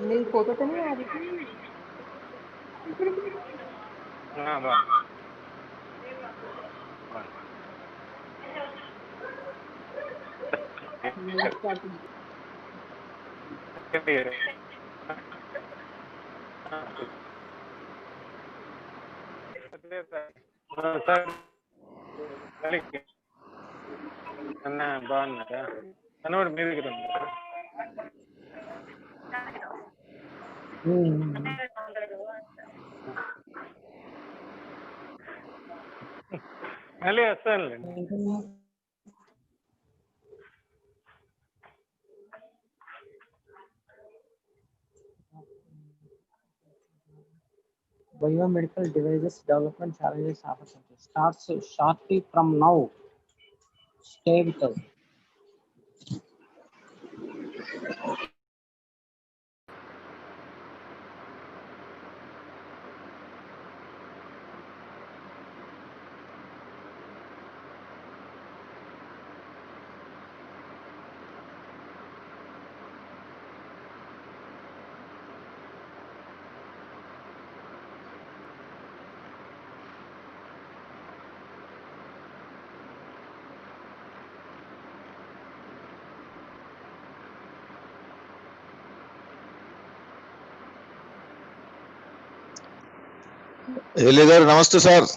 मेरी फोटो तो नहीं आ रही थी। బాగున్నారా మనోడు మీ దగ్గర ఉన్నారా మళ్ళీ వస్తానులేండి Biomedical devices development challenges opportunities starts shortly from now. Stay with us. ఎల్లి గారు నమస్తే సార్.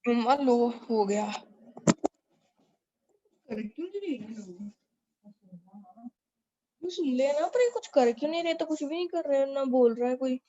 मम्मा लो हो गया कर क्यों नहीं रही है ये सुन लेना पर ये कुछ कर क्यों नहीं रहे तो कुछ भी नहीं कर रहे ना बोल रहा है कोई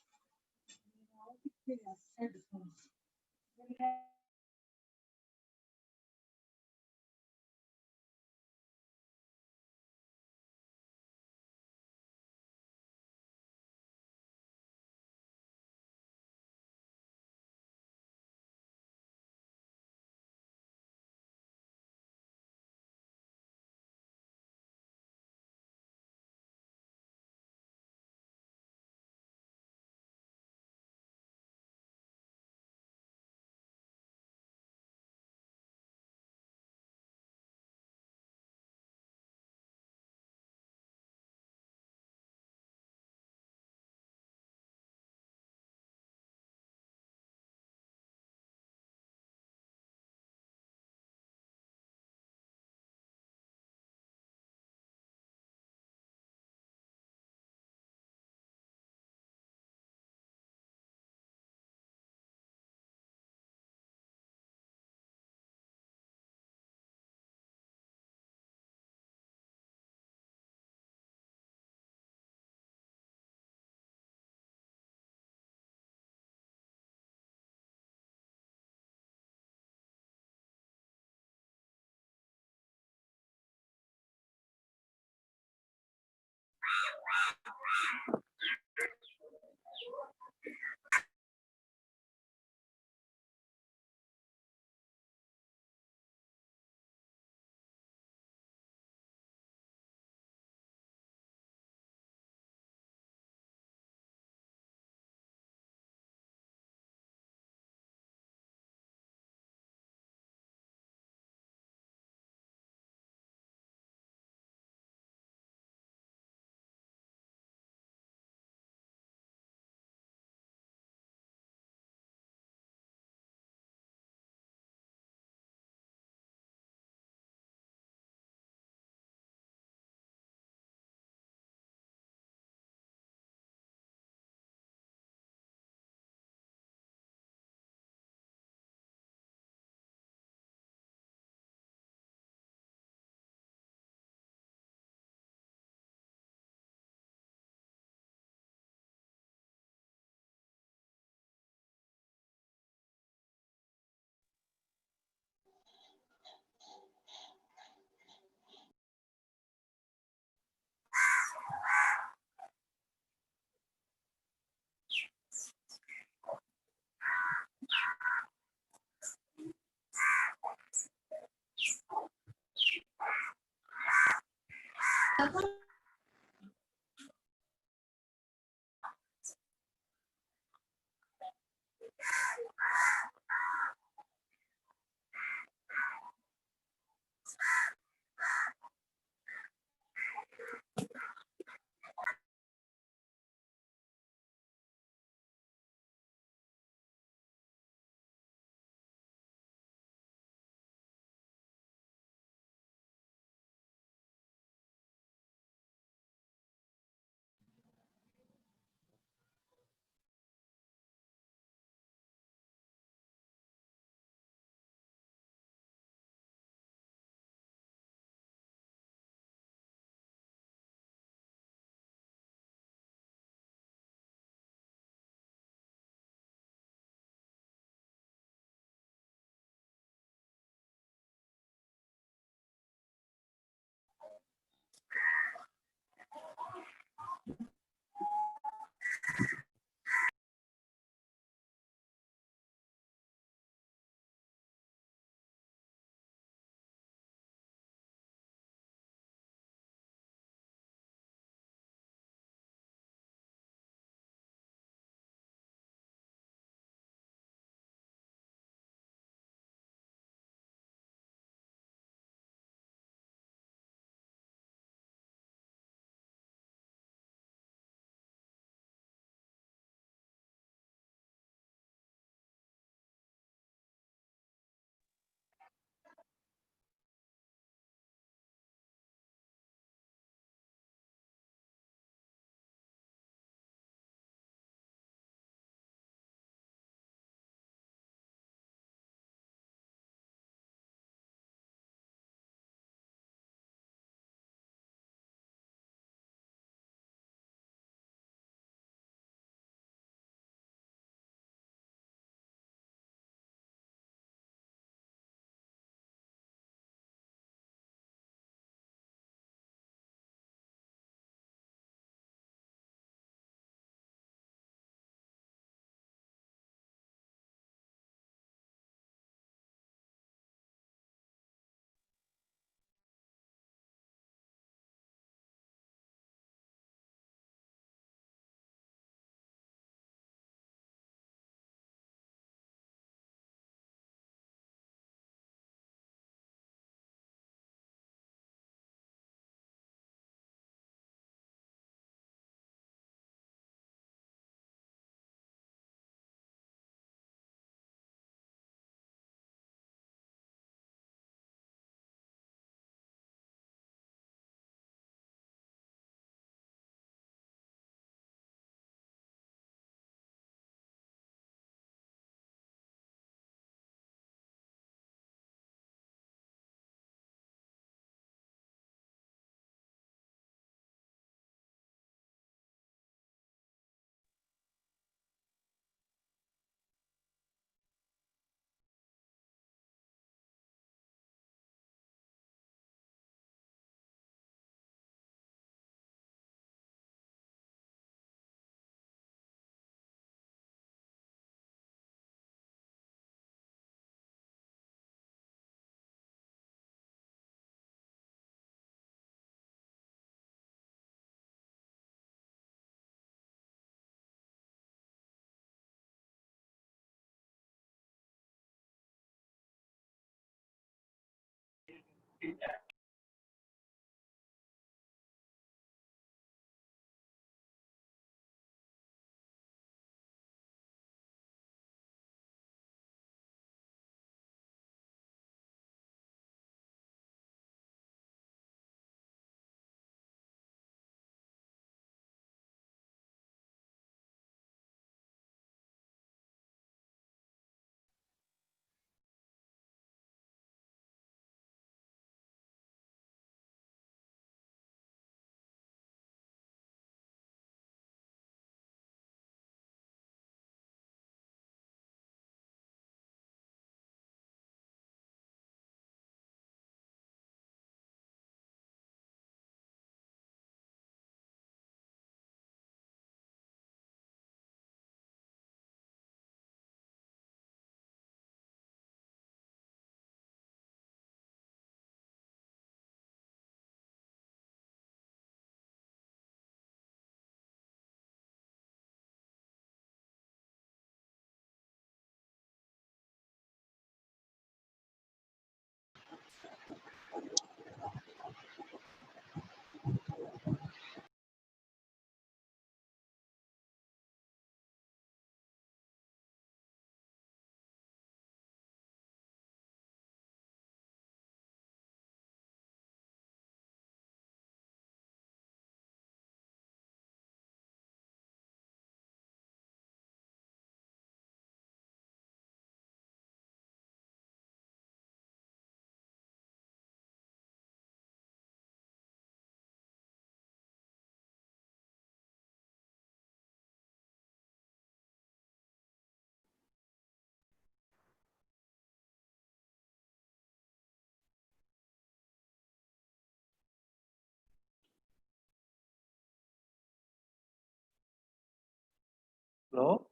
Hello?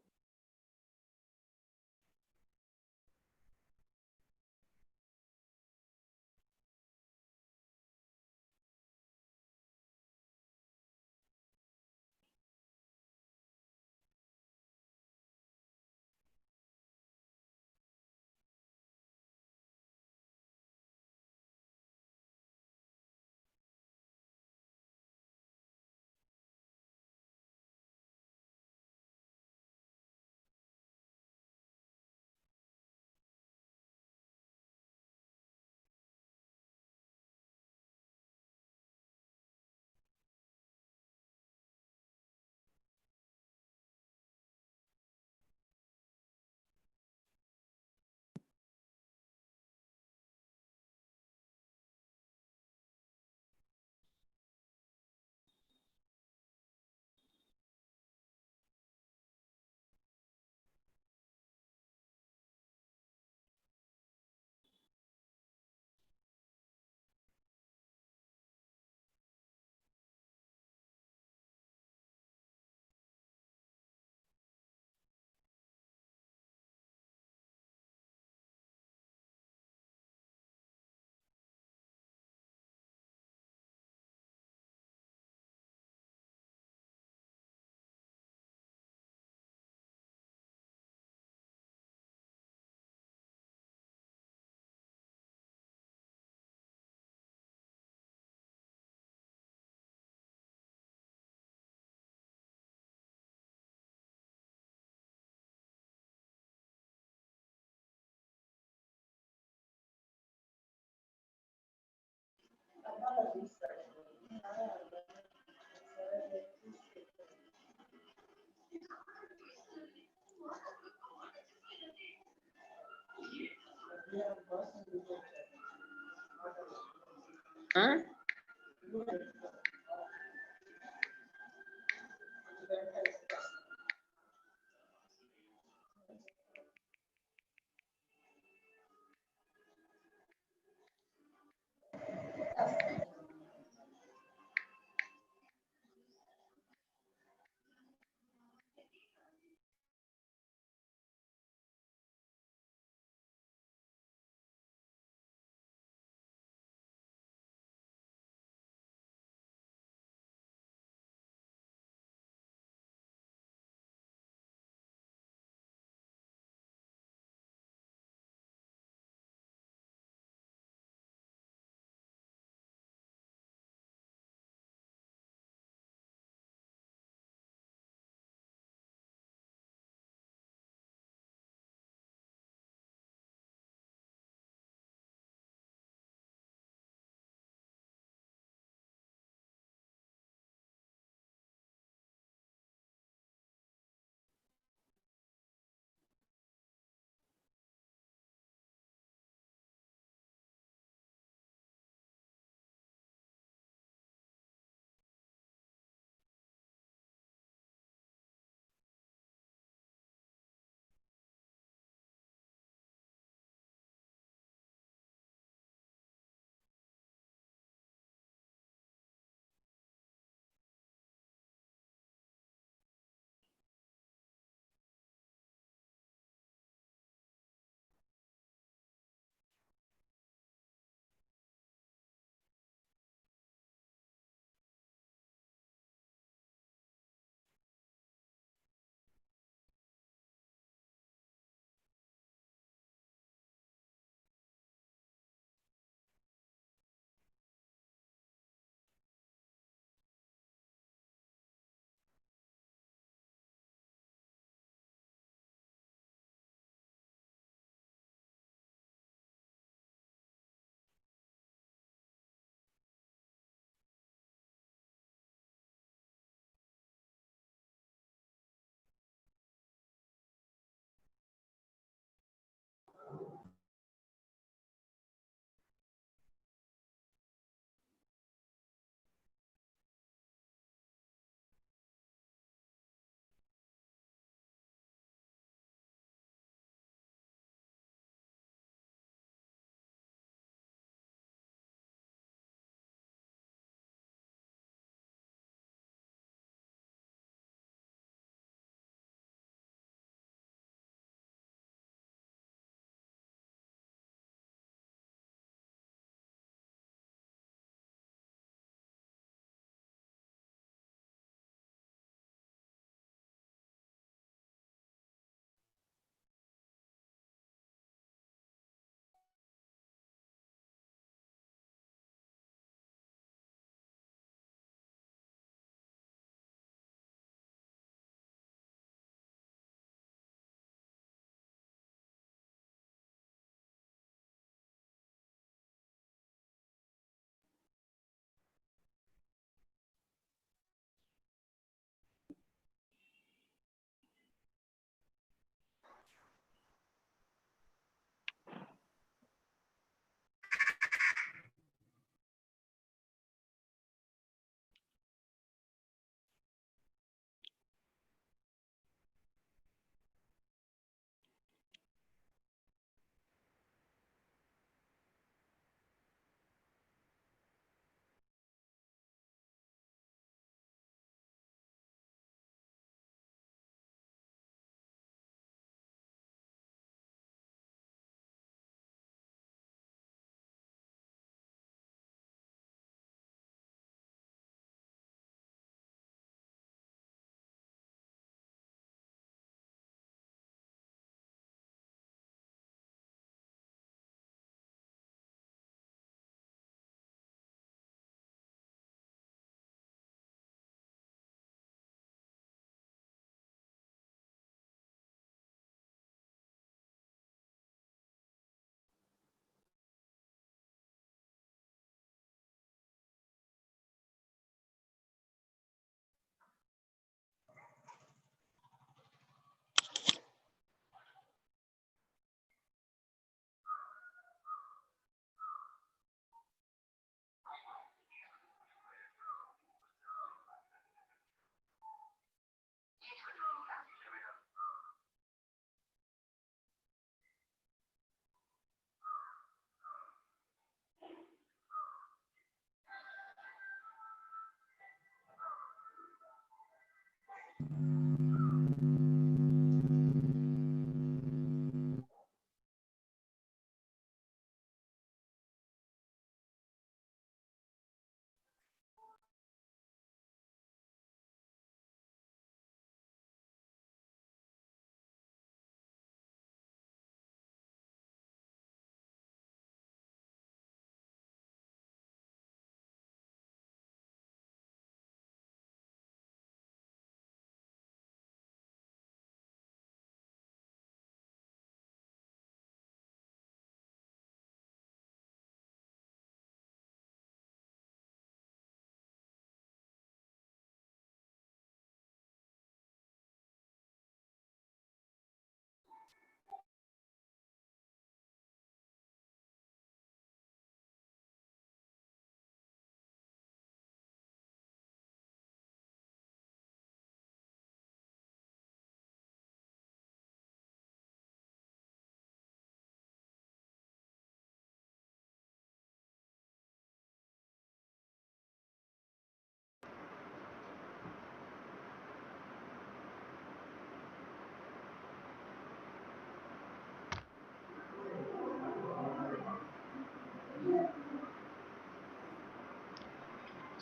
Huh?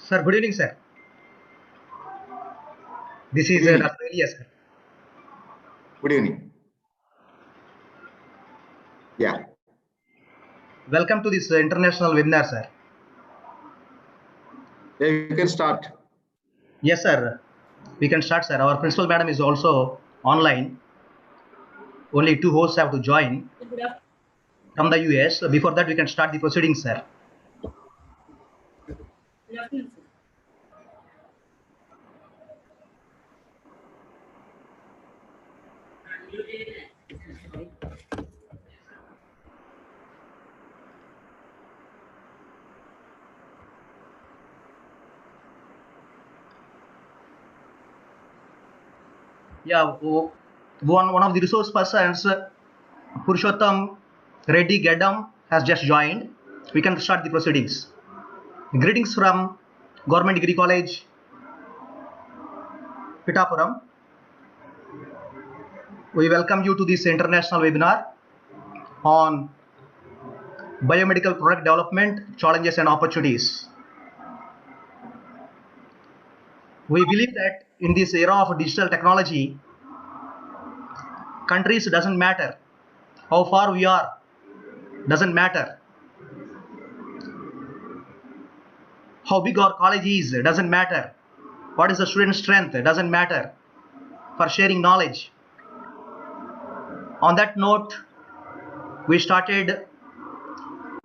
Sir, good evening, sir. This is Good evening. Dr. Elias, sir. Good evening. Yeah. Welcome to this international webinar, sir. Yeah, you can start. Yes, sir. We can start, sir. Our principal madam is also online. Only 2 hosts have to join from the US. Before that, we can start the proceedings, sir. Yeah, one of the resource persons, Purushottam Reddy Gaddam, has just joined. We can start the proceedings. Greetings from Govt Degree College, Pithapuram. We welcome you to this international webinar on biomedical product development, challenges and opportunities. We believe that in this era of digital technology, countries doesn't matter. How far we are doesn't matter. How big our college is doesn't matter. What is the student strength doesn't matter for sharing knowledge. On that note, we started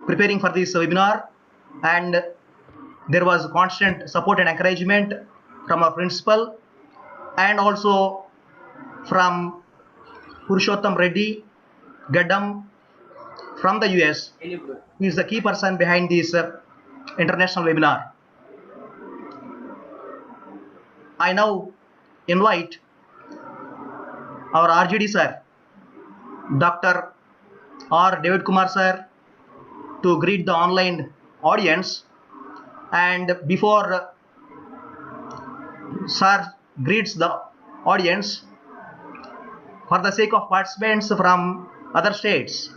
preparing for this webinar, and there was constant support and encouragement from our principal and also from Purushottam Reddy Gaddam from the US, who is the key person behind this international webinar. I now invite our RGD sir, Dr. R. David Kumar sir, to greet the online audience. And before sir greets the audience, for the sake of participants from other states,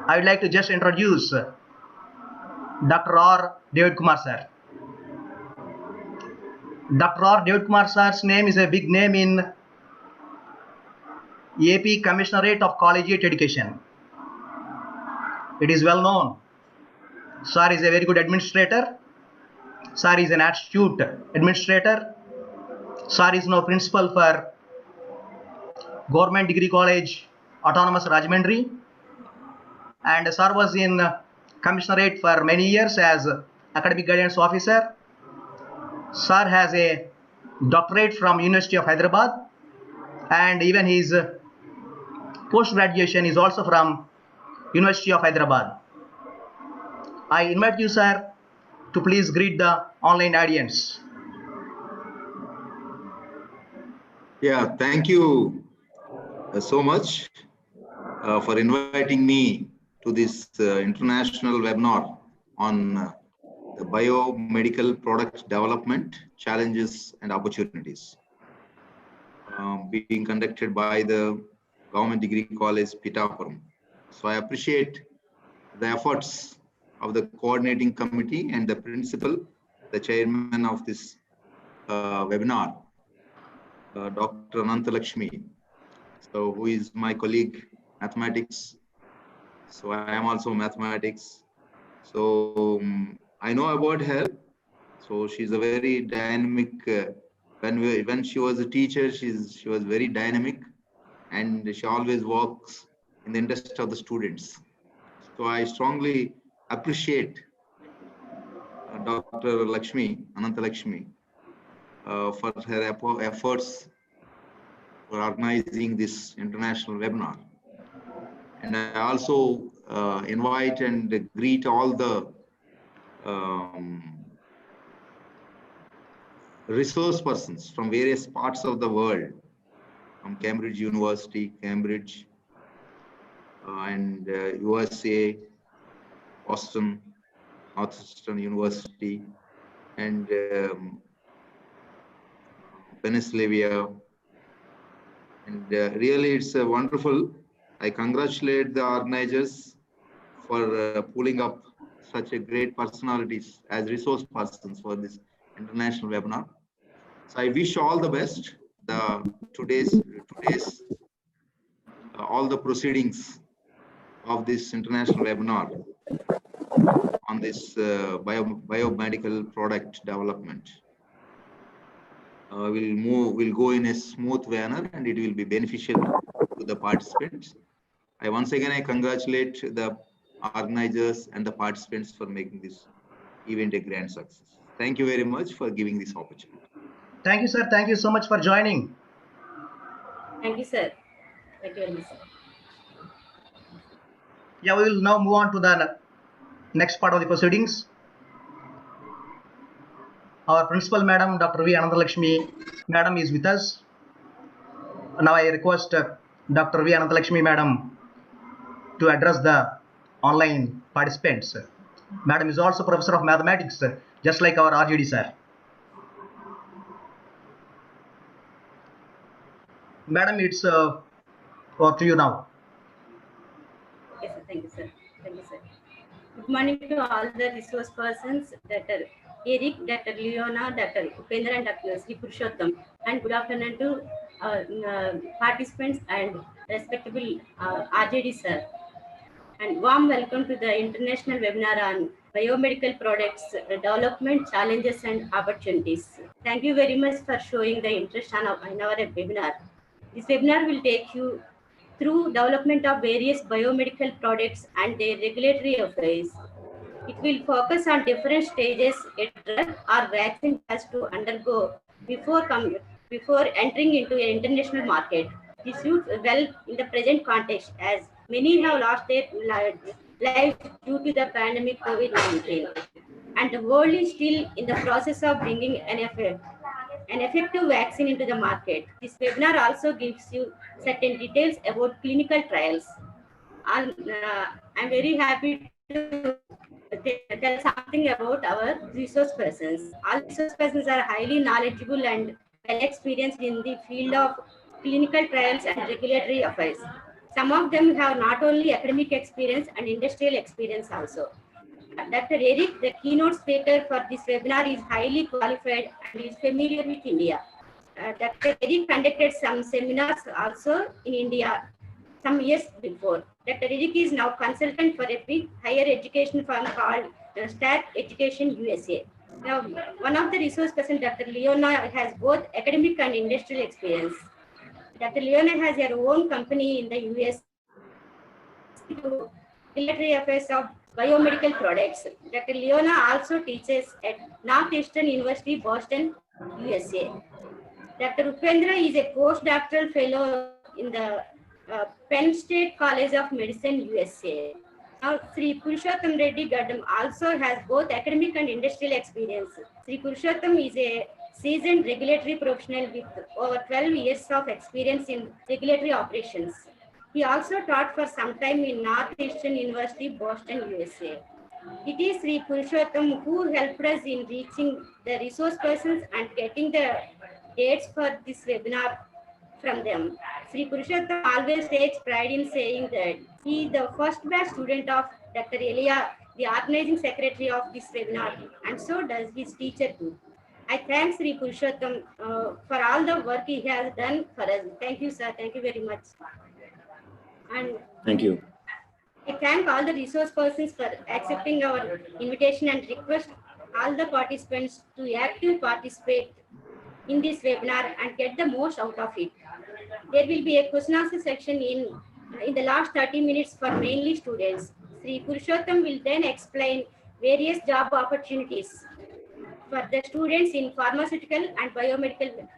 I would like to just introduce Dr. R. David Kumar sir. Dr. R. David Kumar sir's name is a big name in AP Commissionerate of Collegiate Education. It is well known. Sir is a very good administrator. Sir is an astute administrator. Sir is now principal for Govt Degree College, Autonomous Rajahmundry. And sir was in Commissionerate for many years as Academic Guidance Officer. Sir has a doctorate from University of Hyderabad, and even his post-graduation is also from University of Hyderabad. I invite you, sir, to please greet the online audience. Yeah, thank you so much for inviting me to this international webinar on the biomedical product development, challenges and opportunities. being conducted by the Govt Degree College, Pithapuram. So I appreciate the efforts of the coordinating committee and the principal, the chairman of this webinar, Dr. Anantalakshmi, so who is my colleague, mathematics. So I am also mathematics. So I know about her. So she's a very dynamic. When she was a teacher, she was very dynamic, and she always works in the interest of the students. So I strongly appreciate Dr. Anantalakshmi, for her efforts for organizing this international webinar. And I also invite and greet all the resource persons from various parts of the world, from Cambridge University, Cambridge, and USA, Boston, Northwestern University, and Pennsylvania. And really, it's wonderful. I congratulate the organizers for pulling up such a great personalities as resource persons for this international webinar. So I wish all the best. Today's all the proceedings of this international webinar on this biomedical product development will go in a smooth manner, and it will be beneficial to the participants. Once again, I congratulate the organizers and the participants for making this event a grand success. Thank you very much for giving this opportunity. Thank you, sir. Thank you so much for joining. Thank you, sir. Thank you very much, sir. Yeah, we will now move on to the next part of the proceedings. Our principal madam, Dr. V. Anantalakshmi madam, is with us. Now I request Dr. V. Anantalakshmi madam to address the online participants. Madam is also professor of mathematics, just like our RGD sir. Madam, it's over to you now. Yes, sir. Thank you, sir. Thank you, sir. Good morning to all the resource persons, Dr. Eric, Dr. Leona, Dr. Upendra, and Dr. Sri Purushottam, and good afternoon to participants and respectable RJD sir. And warm welcome to the international webinar on biomedical products development challenges and opportunities. Thank you very much for showing the interest in our webinar. This webinar will take you through development of various biomedical products and their regulatory affairs. It will focus on different stages a drug or vaccine has to undergo before entering into an international market. This suits well in the present context, as many have lost their lives due to the pandemic COVID-19, and the world is still in the process of bringing an effective vaccine into the market. This webinar also gives you certain details about clinical trials. I'm very happy to tell something about our resource persons. All resource persons are highly knowledgeable and well experienced in the field of clinical trials and regulatory affairs. Some of them have not only academic experience and industrial experience also. Dr. Eric, the keynote speaker for this webinar, is highly qualified and is familiar with India. Dr. Eric conducted some seminars also in India some years before. Dr. Eric is now consultant for a big higher education firm called Stack Education USA. Now, one of the resource persons, Dr. Leona, has both academic and industrial experience. Dr. Leona has her own company in the US to regulatory affairs of biomedical products. Dr. Leona also teaches at Northeastern University, Boston, USA. Dr. Upendra is a postdoctoral fellow in the Penn State College of Medicine, USA. Now, Sri Purushottam Reddy Gaddam also has both academic and industrial experience. Sri Purushottam is a seasoned regulatory professional with over 12 years of experience in regulatory operations. He also taught for some time in Northeastern University, Boston, USA. It is Sri Purushottam who helped us in reaching the resource persons and getting the dates for this webinar from them. Sri Purushottam always takes pride in saying that he is the first batch student of Dr. Elia, the organizing secretary of this webinar, and so does his teacher too. I thank Sri Purushottam for all the work he has done for us. Thank you, sir. Thank you very much. And Thank you. I thank all the resource persons for accepting our invitation and request all the participants to actively participate in this webinar and get the most out of it. There will be a question answer section in the last 30 minutes for mainly students. Sri Purushottam will then explain various job opportunities for the students in pharmaceutical and biomedical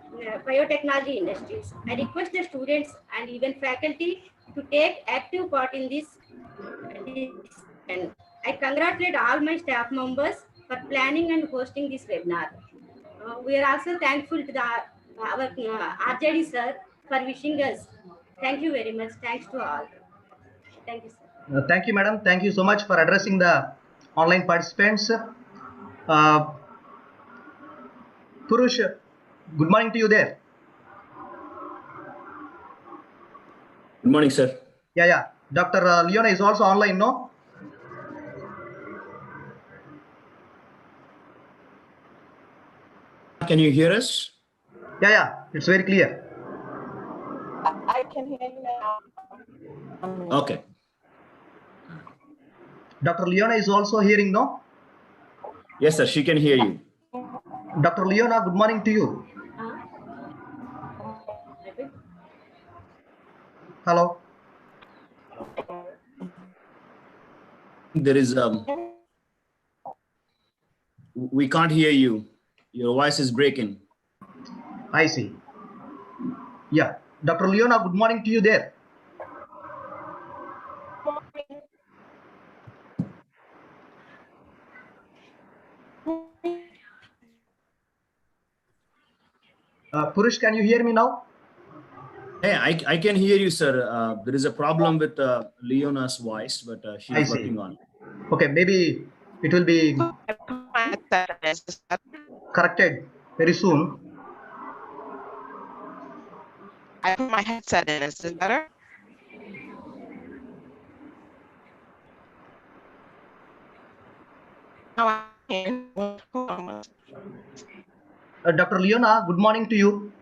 biotechnology industries. I request the students and even faculty to take active part in this discussion. I congratulate all my staff members for planning and hosting this webinar. We are also thankful to our RJD sir for wishing us. Thank you very much. Thanks to all. Thank you, sir. Thank you, madam. Thank you so much for addressing the online participants. Purush, good morning to you there. Good morning, sir. Yeah. Dr. Leona is also online, no? Can you hear us? Yeah. It's very clear. I can hear you now. Okay. Dr. Leona is also hearing, no? Yes, sir. She can hear you. Dr. Leona, good morning to you. Hello. There is we can't hear you. Your voice is breaking. I see. Yeah. Dr. Leona, good morning to you there. Purush, can you hear me now? Hey, I can hear you, sir. There is a problem with Leona's voice, but she's working on it. Okay, maybe it will be corrected very soon. I put my headset in. Is this better? Dr. Leona, good morning to you.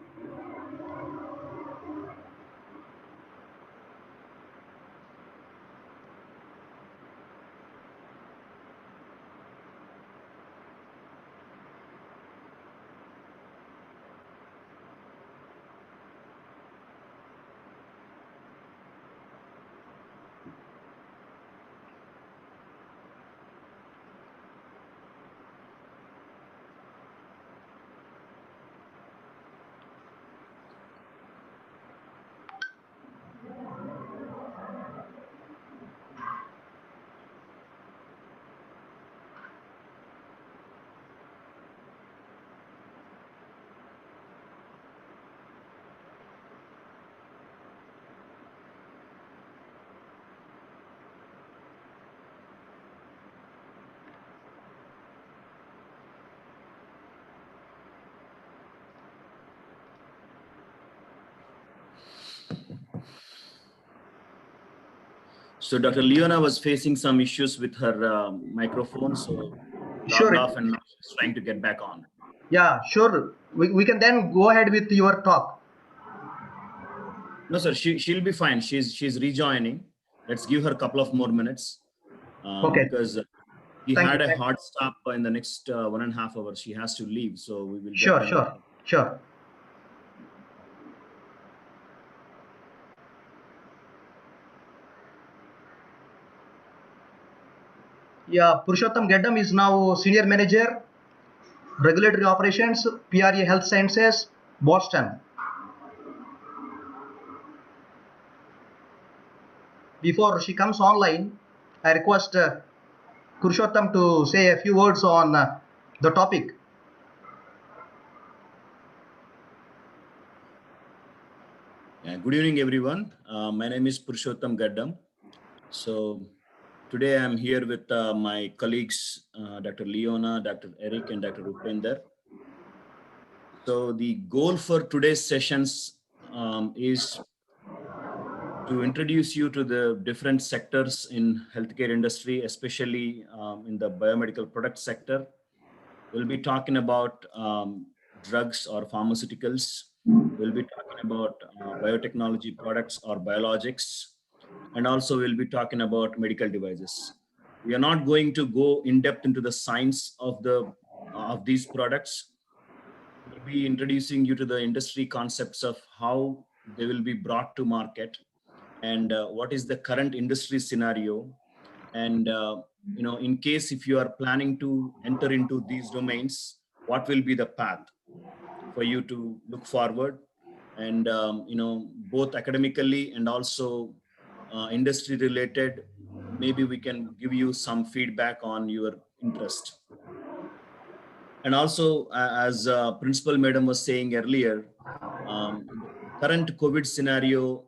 So Dr. Leona was facing some issues with her microphone, so logged off and now she's trying to get back on. Yeah, sure. We can then go ahead with your talk. No, sir, she'll be fine. She's rejoining. Let's give her a couple of more minutes. Okay. Because he Thank had you. a hard stop in the next 1.5 hours. She has to leave, so we will. Sure. Yeah, Purushottam Gaddam is now Senior Manager, Regulatory Operations, PRA Health Sciences, Boston. Before she comes online, I request Purushottam to say a few words on the topic. Yeah, good evening, everyone. My name is Purushottam Gaddam. So today I'm here with my colleagues, Dr. Leona, Dr. Eric, and Dr. Upender. So the goal for today's sessions is to introduce you to the different sectors in healthcare industry, especially in the biomedical product sector. We'll be talking about drugs or pharmaceuticals. We'll be talking about biotechnology products or biologics. And also we'll be talking about medical devices. We are not going to go in depth into the science of these products. We'll be introducing you to the industry concepts of how they will be brought to market and what is the current industry scenario. And in case if you are planning to enter into these domains, what will be the path for you to look forward, and both academically and also industry related. Maybe we can give you some feedback on your interest. And also, as Principal Madam was saying earlier, current COVID scenario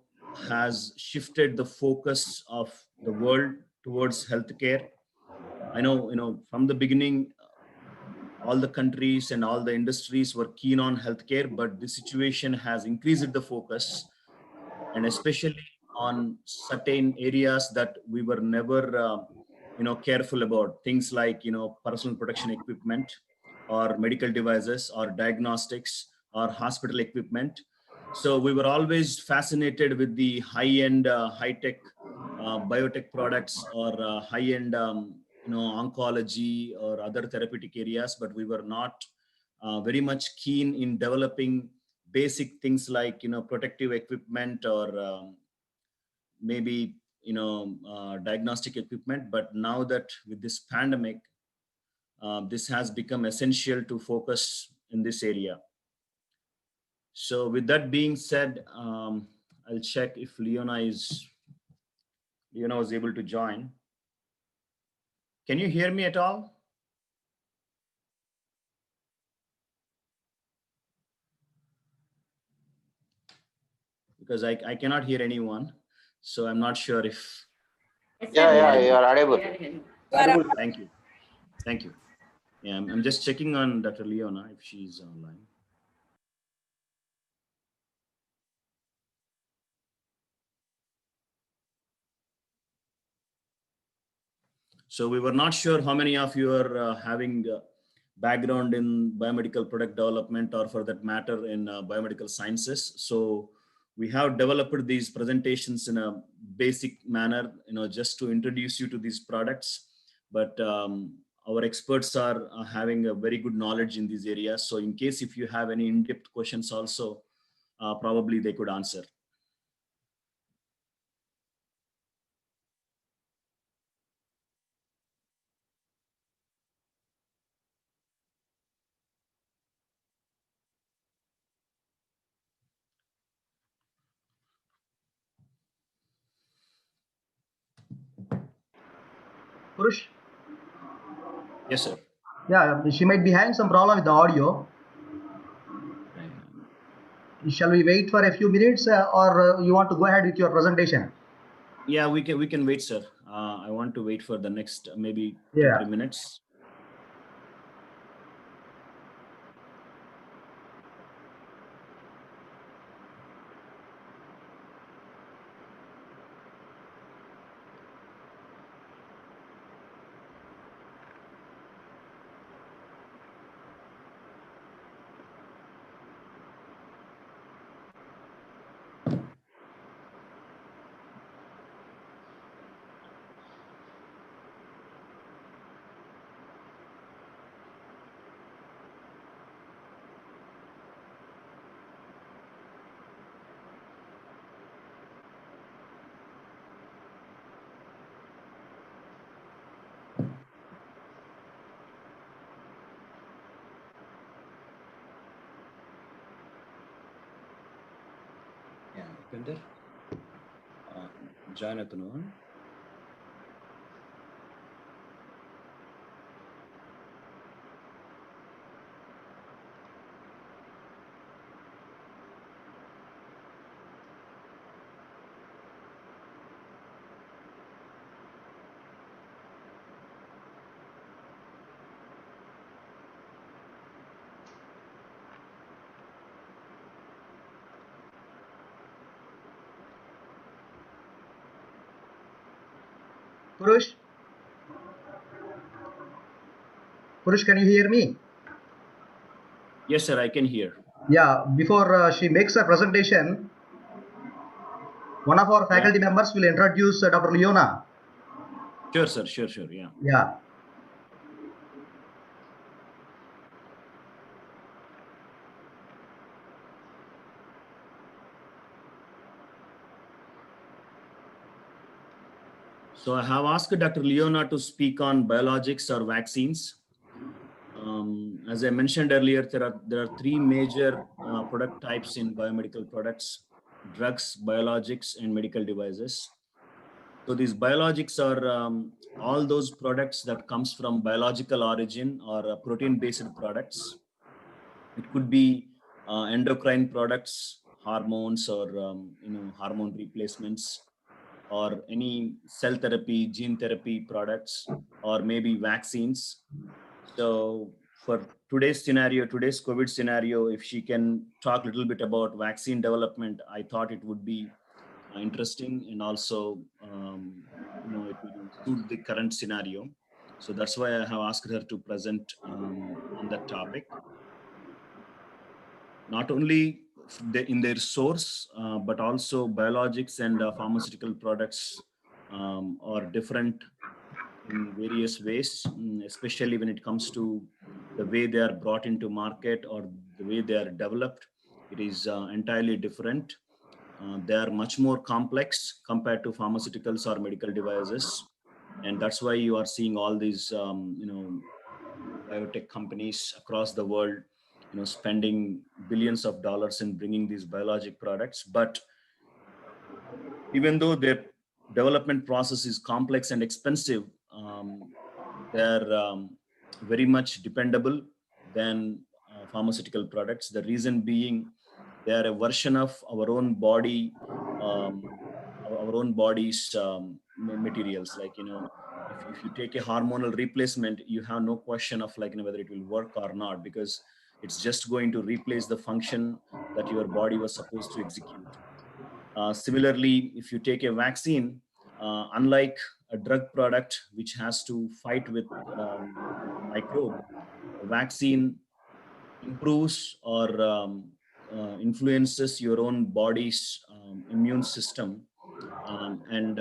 has shifted the focus of the world towards healthcare. I know, from the beginning, all the countries and all the industries were keen on healthcare, but the situation has increased the focus, and especially on certain areas that we were never, careful about. Things like, personal protection equipment, or medical devices, or diagnostics, or hospital equipment. So we were always fascinated with the high-end, high-tech biotech products, or high-end, oncology or other therapeutic areas, but we were not very much keen in developing basic things like, protective equipment, or maybe, diagnostic equipment. But now that with this pandemic, this has become essential to focus in this area. So with that being said, I'll check if Leona was able to join. Can you hear me at all? Because I cannot hear anyone. So I'm not sure if. Yeah, you are audible. Thank you. Thank you. Yeah, I'm just checking on Dr. Leona if she's online. So we were not sure how many of you are having background in biomedical product development, or for that matter in biomedical sciences. So we have developed these presentations in a basic manner, just to introduce you to these products. But our experts are having a very good knowledge in these areas. So in case if you have any in-depth questions also, probably they could answer. Purush? Yes, sir. Yeah, she might be having some problem with the audio. Shall we wait for a few minutes, or you want to go ahead with your presentation? Yeah, we can wait, sir. I want to wait for the next maybe 2-3 minutes. Yeah, Pinder. Jonathan. Purush? Purush, can you hear me? Yes, sir, I can hear. Yeah, before she makes her presentation, one of our faculty members will introduce Dr. Leona. Sure, sir. Sure, yeah. Yeah. So I have asked Dr. Leona to speak on biologics or vaccines. As I mentioned earlier, there are three major product types in biomedical products: drugs, biologics, and medical devices. So these biologics are all those products that comes from biological origin or protein-based products. It could be endocrine products, hormones, or hormone replacements, or any cell therapy, gene therapy products, or maybe vaccines. So for today's scenario, today's COVID scenario, if she can talk a little bit about vaccine development, I thought it would be interesting, and also it will suit the current scenario. So that's why I have asked her to present on that topic. Not only in their source, but also biologics and pharmaceutical products are different in various ways, especially when it comes to the way they are brought into market or the way they are developed. It is entirely different. They are much more complex compared to pharmaceuticals or medical devices. And that's why you are seeing all these, biotech companies across the world, spending billions of dollars in bringing these biologic products. But even though their development process is complex and expensive, they're very much dependable than pharmaceutical products. The reason being, they are a version of our own body, our own body's materials. Like, if you take a hormonal replacement, you have no question of whether it will work or not, because it's just going to replace the function that your body was supposed to execute. Similarly, if you take a vaccine, unlike a drug product which has to fight with microbe, a vaccine improves or influences your own body's immune system, and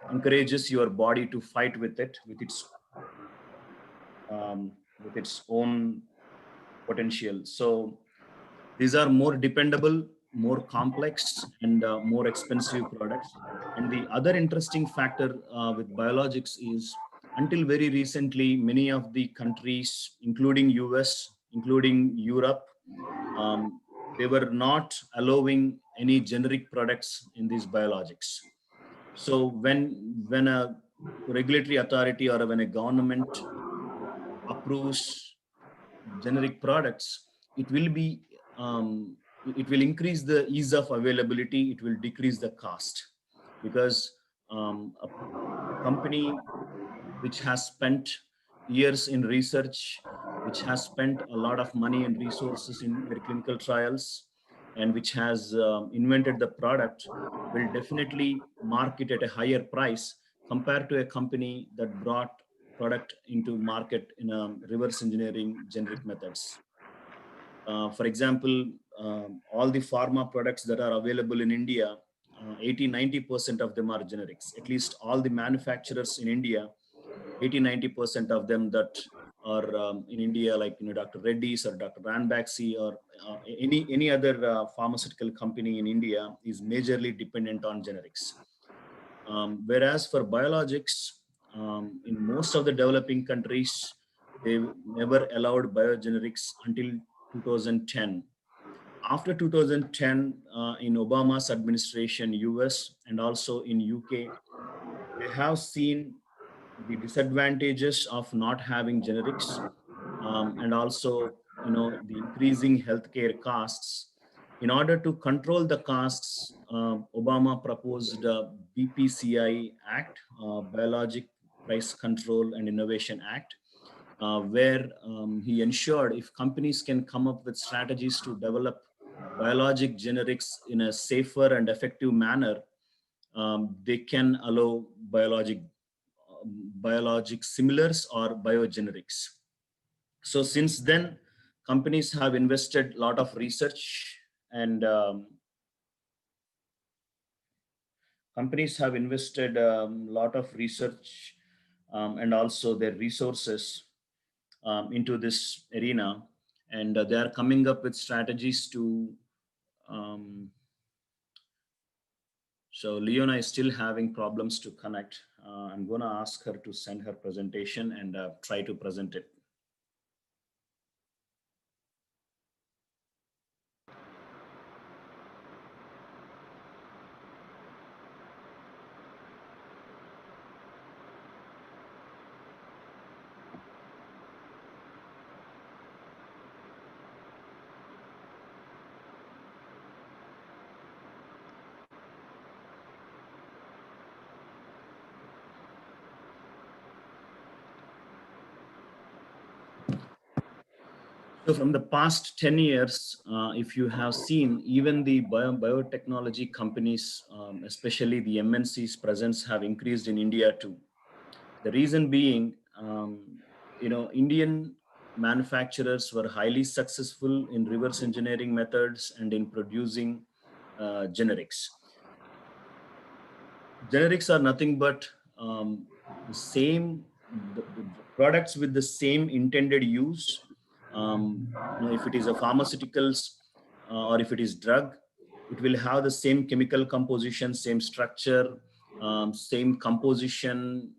encourages your body to fight with it, with its own potential. So these are more dependable, more complex, and more expensive products. And the other interesting factor with biologics is, until very recently, many of the countries, including US, including Europe, they were not allowing any generic products in these biologics. So when a regulatory authority or when a government approves generic products, it will be it will increase the ease of availability. It will decrease the cost, because a company which has spent years in research, which has spent a lot of money and resources in their clinical trials, and which has invented the product, will definitely market at a higher price compared to a company that brought product into market in a reverse engineering generic methods. For example, all the pharma products that are available in India, 80-90% of them are generics. At least all the manufacturers in India, 80-90% of them that are in India, like Dr. Reddy's or Dr. Ranbaxy or any other pharmaceutical company in India, is majorly dependent on generics. Whereas for biologics, in most of the developing countries, they never allowed biogenerics until 2010. After 2010, in Obama's administration, US and also in UK, they have seen the disadvantages of not having generics, and also the increasing healthcare costs. In order to control the costs, Obama proposed a BPCI Act, Biologic Price Control and Innovation Act, where he ensured if companies can come up with strategies to develop biologic generics in a safer and effective manner, they can allow biologic biologic similars or biogenerics. So since then, companies have invested a lot of research and and also their resources into this arena, and they are coming up with strategies to so Leona is still having problems to connect. I'm going to ask her to send her presentation and try to present it. So from the past 10 years, if you have seen, even the biotechnology companies, especially the MNCs presence, have increased in India too. The reason being, Indian manufacturers were highly successful in reverse engineering methods and in producing generics. Generics are nothing but the products with the same intended use. If it is a pharmaceuticals or if it is drug, it will have the same chemical composition, same structure, same composition,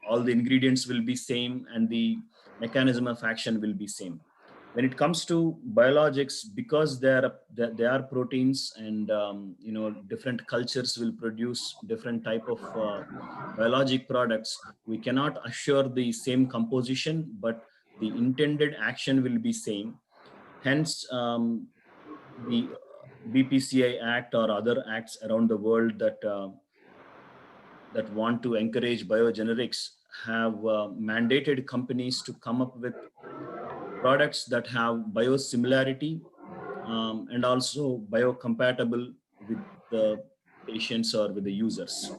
all the ingredients will be same and the mechanism of action will be same. When it comes to biologics, because they are proteins and different cultures will produce different type of biologic products, we cannot assure the same composition, but the intended action will be same. Hence, the BPCI Act or other acts around the world that want to encourage biogenerics have mandated companies to come up with products that have biosimilarity and also biocompatible with the patients or with the users.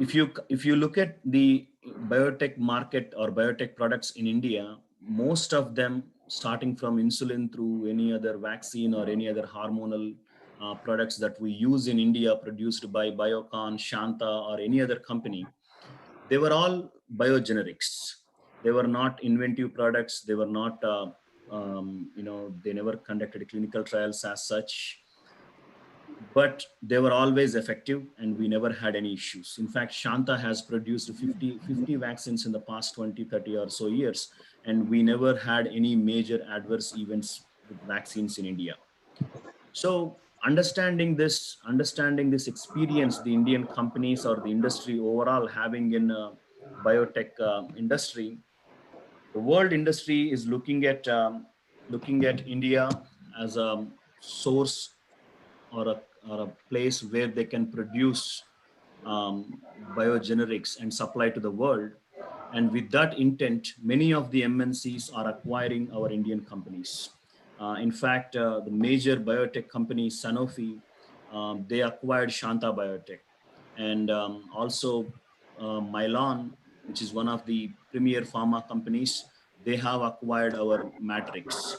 If you look at the biotech market or biotech products in India, most of them, starting from insulin through any other vaccine or any other hormonal products that we use in India produced by Biocon, Shanta or any other company, they were all biogenerics. They were not inventive products. They were not, they never conducted clinical trials as such, but they were always effective and we never had any issues. In fact, Shanta has produced 50 vaccines in the past 20, 30 or so years, and we never had any major adverse events with vaccines in India. So understanding this experience the Indian companies or the industry overall having in biotech industry, the world industry is looking at India as a source or a place where they can produce biogenerics and supply to the world. And with that intent, many of the MNCs are acquiring our Indian companies. In fact, the major biotech company, Sanofi, they acquired Shanta Biotech. And also Mylan, which is one of the premier pharma companies, they have acquired our Matrix.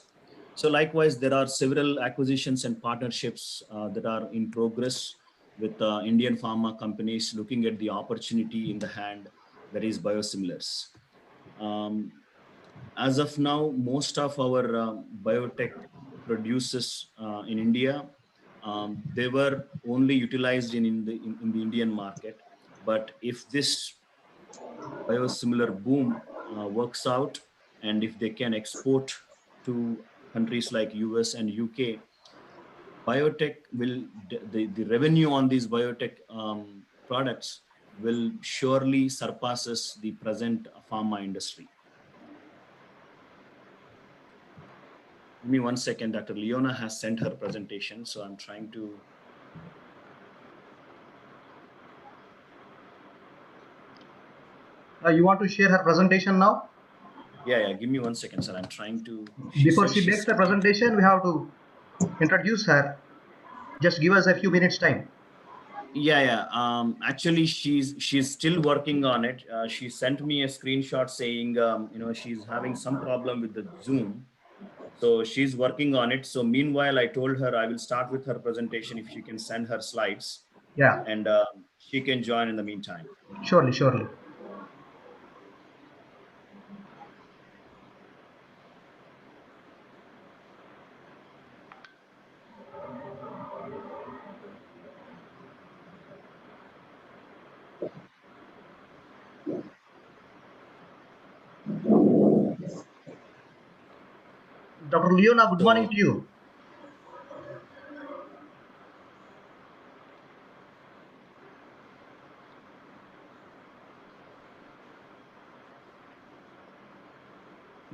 So likewise, there are several acquisitions and partnerships that are in progress with Indian pharma companies looking at the opportunity in the hand, that is biosimilars. As of now, most of our biotech producers in India, they were only utilized in the Indian market. But if this biosimilar boom works out, and if they can export to countries like US and UK, biotech will, the revenue on these biotech products will surely surpasses the present pharma industry. Give me 1 second. Dr. Leona has sent her presentation, so I'm trying to. You want to share her presentation now? Yeah. Give me 1 second, sir. I'm trying to. Before she makes the presentation, we have to introduce her. Just give us a few minutes time. Yeah. Actually, she's still working on it. She sent me a screenshot saying, she's having some problem with the Zoom. So she's working on it. So meanwhile, I told her I will start with her presentation if she can send her slides. Yeah, And she can join in the meantime. surely, surely. Dr. Leona, good morning to you.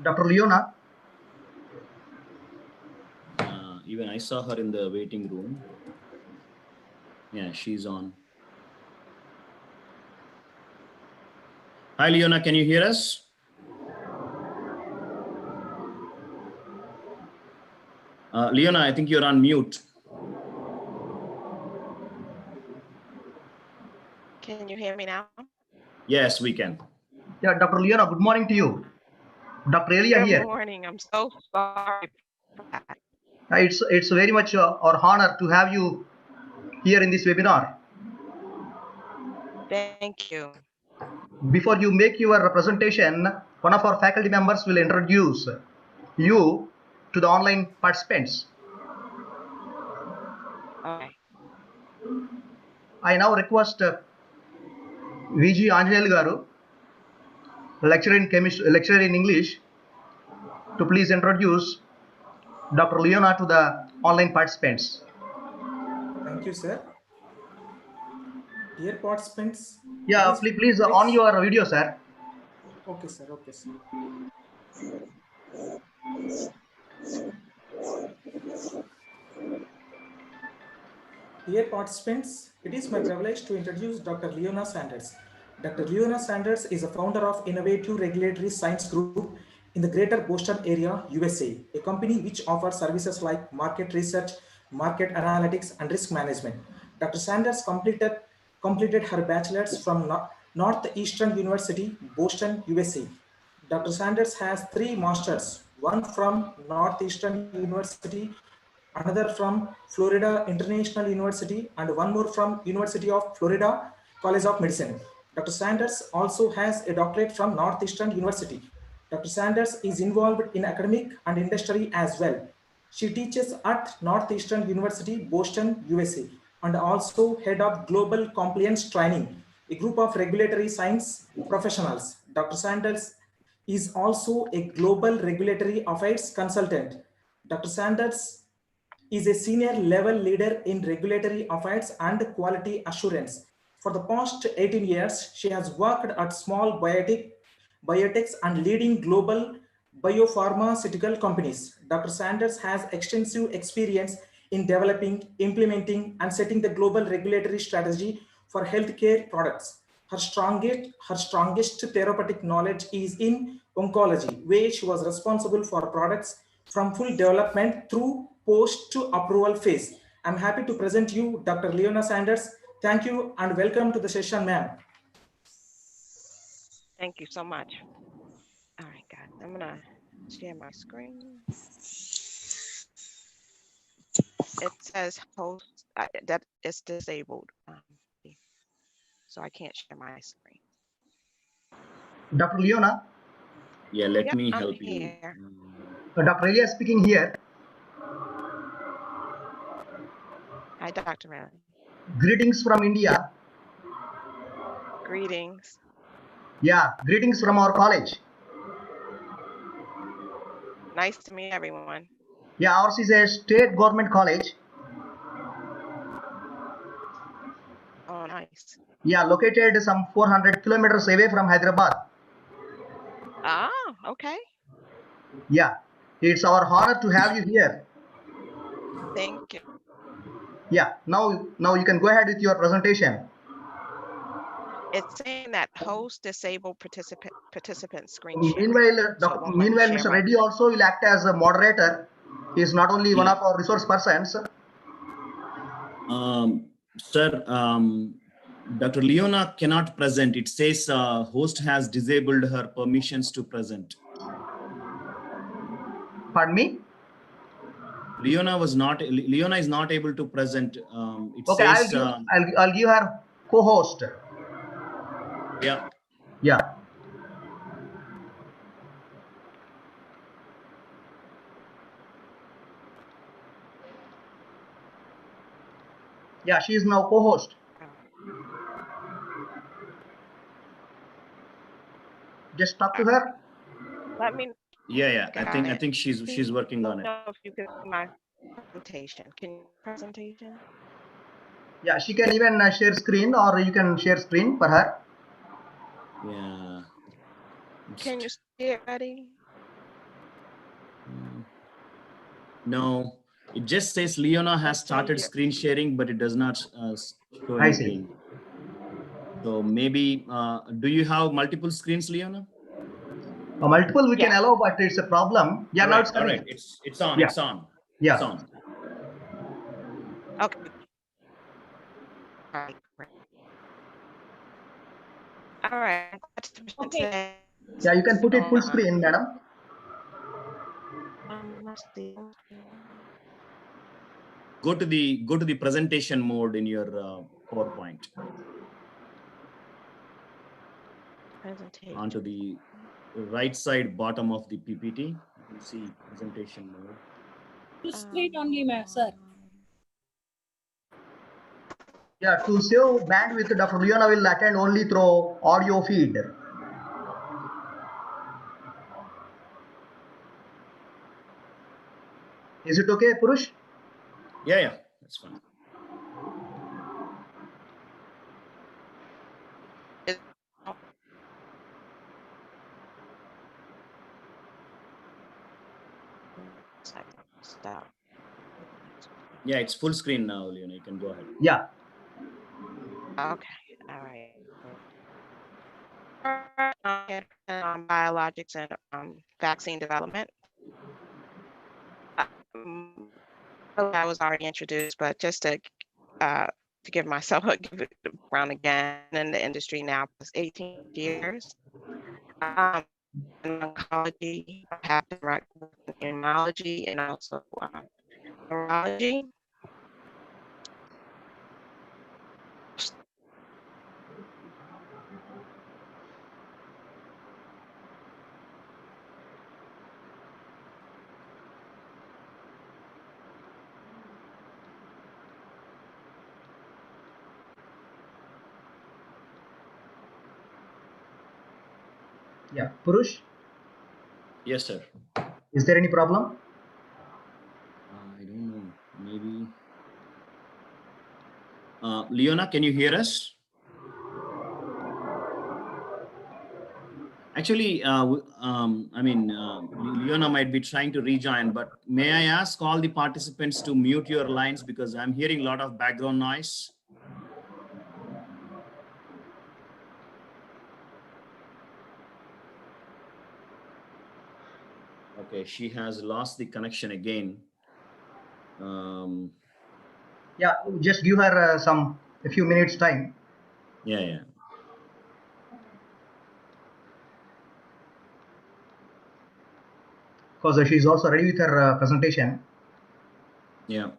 Dr. Leona. Even I saw her in the waiting room. Yeah, she's on. Hi, Leona, can you hear us? Leona, I think you're on mute. Can you hear me now? Yes, we can. Yeah, Dr. Leona, good morning to you. Dr. Elia Good here. morning. I'm so sorry for that. It's very much our honor to have you here in this webinar. Thank you. Before you make your presentation, one of our faculty members will introduce you to the online participants. Okay. I now request VG Anjaneyulu garu, lecturer in English, to please introduce Dr. Leona to the online participants. Thank you, sir. Dear participants. Yeah, please on your video, sir. Okay, sir. Okay, sir. Dear participants, it is my privilege to introduce Dr. Leona Sanders. Dr. Leona Sanders is a founder of Innovative Regulatory Science Group in the Greater Boston area, USA, a company which offers services like market research, market analytics, and risk management. Dr. Sanders completed her bachelor's from Northeastern University, Boston, USA. Dr. Sanders has 3 masters, one from Northeastern University, another from Florida International University, and one more from University of Florida College of Medicine. Dr. Sanders also has a doctorate from Northeastern University. Dr. Sanders is involved in academic and industry as well. She teaches at Northeastern University, Boston, USA, and also head of Global Compliance Training, a group of regulatory science professionals. Dr. Sanders is also a global regulatory affairs consultant. Dr. Sanders is a senior level leader in regulatory affairs and quality assurance. For the past 18 years, she has worked at small biotechs and leading global biopharmaceutical companies. Dr. Sanders has extensive experience in developing, implementing, and setting the global regulatory strategy for healthcare products. Her strongest therapeutic knowledge is in oncology, where she was responsible for products from full development through post-approval phase. I'm happy to present you Dr. Leona Sanders. Thank you and welcome to the session, ma'am. Thank you so much. All right, guys. I'm gonna share my screen. It says host that is disabled, so I can't share my screen. Dr. Leona. Yeah, let me help you. Dr. Elia speaking here. Hi, Dr. Melanie. Greetings from India. Greetings. Yeah, greetings from our college. Nice to meet everyone. Yeah, ours is a state government college. Oh, nice. Yeah, located some 400 kilometers away from Hyderabad. Ah, okay. Yeah, it's our honor to have you here. Thank you. Yeah, now you can go ahead with your presentation. It's saying that host disabled participant screen sharing. Meanwhile, Mr. Reddy also will act as a moderator. He is not only one of our resource persons. Sir, Dr. Leona cannot present. It says host has disabled her permissions to present. Pardon me? Leona is not able to present. It Okay, says, I'll give her co-host. yeah. Yeah. Yeah, she is now co-host. Just talk to her. Let me. Yeah. I think she's working on it. I don't know if you can see my presentation. Can you presentation? Yeah, she can even share screen, or you can share screen for her. Yeah. Can you see it, Eddie? No, it just says Leona has started screen sharing, but it does not show I see. anything. So maybe, do you have multiple screens, Leona? Multiple we can allow, but it's a problem. Yeah, now it's All coming. right. It's on. Yeah. It's on. Yeah. It's on. Okay. All right. Great. All right. Okay. Yeah, you can put it full screen, madam. Let's see. Go to the presentation mode in your PowerPoint. Presentation. Onto the right side bottom of the PPT, you can see presentation mode. Full screen only, sir. Yeah, to save bandwidth, Dr. Leona will attend only through audio feed. Is it okay, Purush? Yeah, that's fine. Stop. Yeah, it's full screen now, Leona. You can go ahead. Yeah. Okay. All right. Biologics and vaccine development. I was already introduced, but just to give myself a background again in the industry now, plus 18 years. In oncology, I have direct work in immunology and also neurology. Yeah, Purush? Yes, sir. Is there any problem? I don't know. Maybe. Leona, can you hear us? Actually, Leona might be trying to rejoin, but may I ask all the participants to mute your lines because I'm hearing a lot of background noise. Okay, she has lost the connection again. Yeah, just give her a few minutes time. Yeah. Because she's also ready with her presentation. Yeah.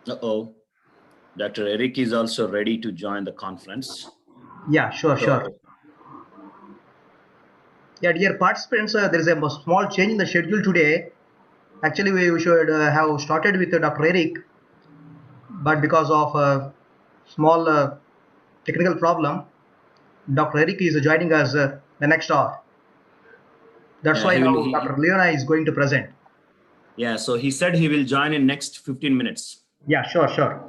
Uh-oh. Dr. Eric is also ready to join the conference. Yeah, sure. Yeah, dear participants, there is a small change in the schedule today. Actually, we should have started with Dr. Eric, but because of a small technical problem, Dr. Eric is joining us the next hour. That's Yeah, why he will. now Dr. Leona is going to present. Yeah, so he said he will join in next 15 minutes. Yeah, sure, sure.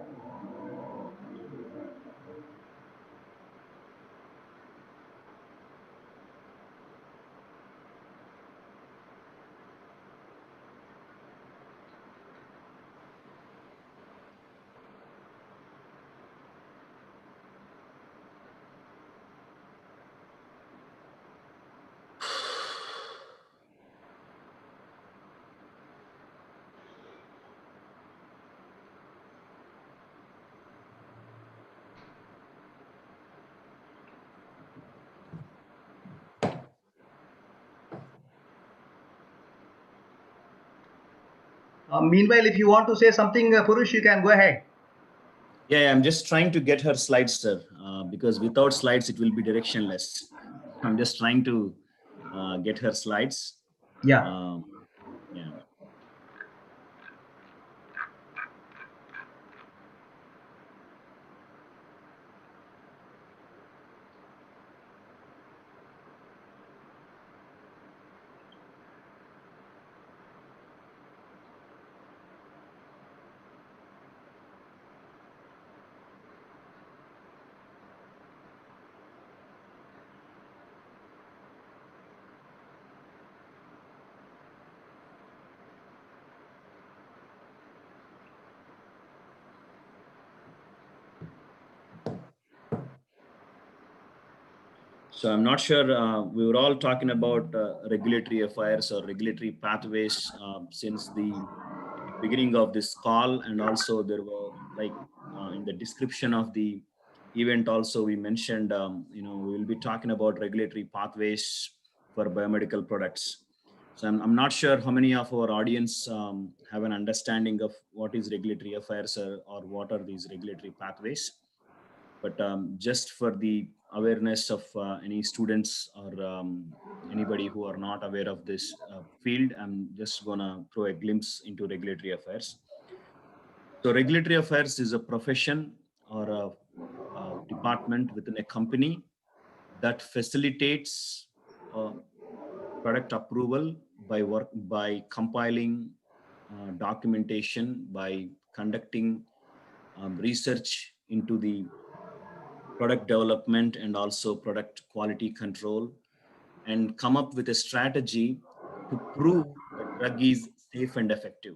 Meanwhile, if you want to say something, Purush, you can go ahead. Yeah, I'm just trying to get her slides, sir, because without slides, it will be directionless. I'm just trying to get her slides. Yeah. Yeah. So I'm not sure, we were all talking about regulatory affairs or regulatory pathways since the beginning of this call. And also there were like in the description of the event also we mentioned, we will be talking about regulatory pathways for biomedical products. So I'm not sure how many of our audience have an understanding of what is regulatory affairs or what are these regulatory pathways. But just for the awareness of any students or anybody who are not aware of this field, I'm just gonna throw a glimpse into regulatory affairs. So regulatory affairs is a profession or a department within a company that facilitates product approval by compiling documentation, by conducting research into the product development and also product quality control, and come up with a strategy to prove the drug is safe and effective.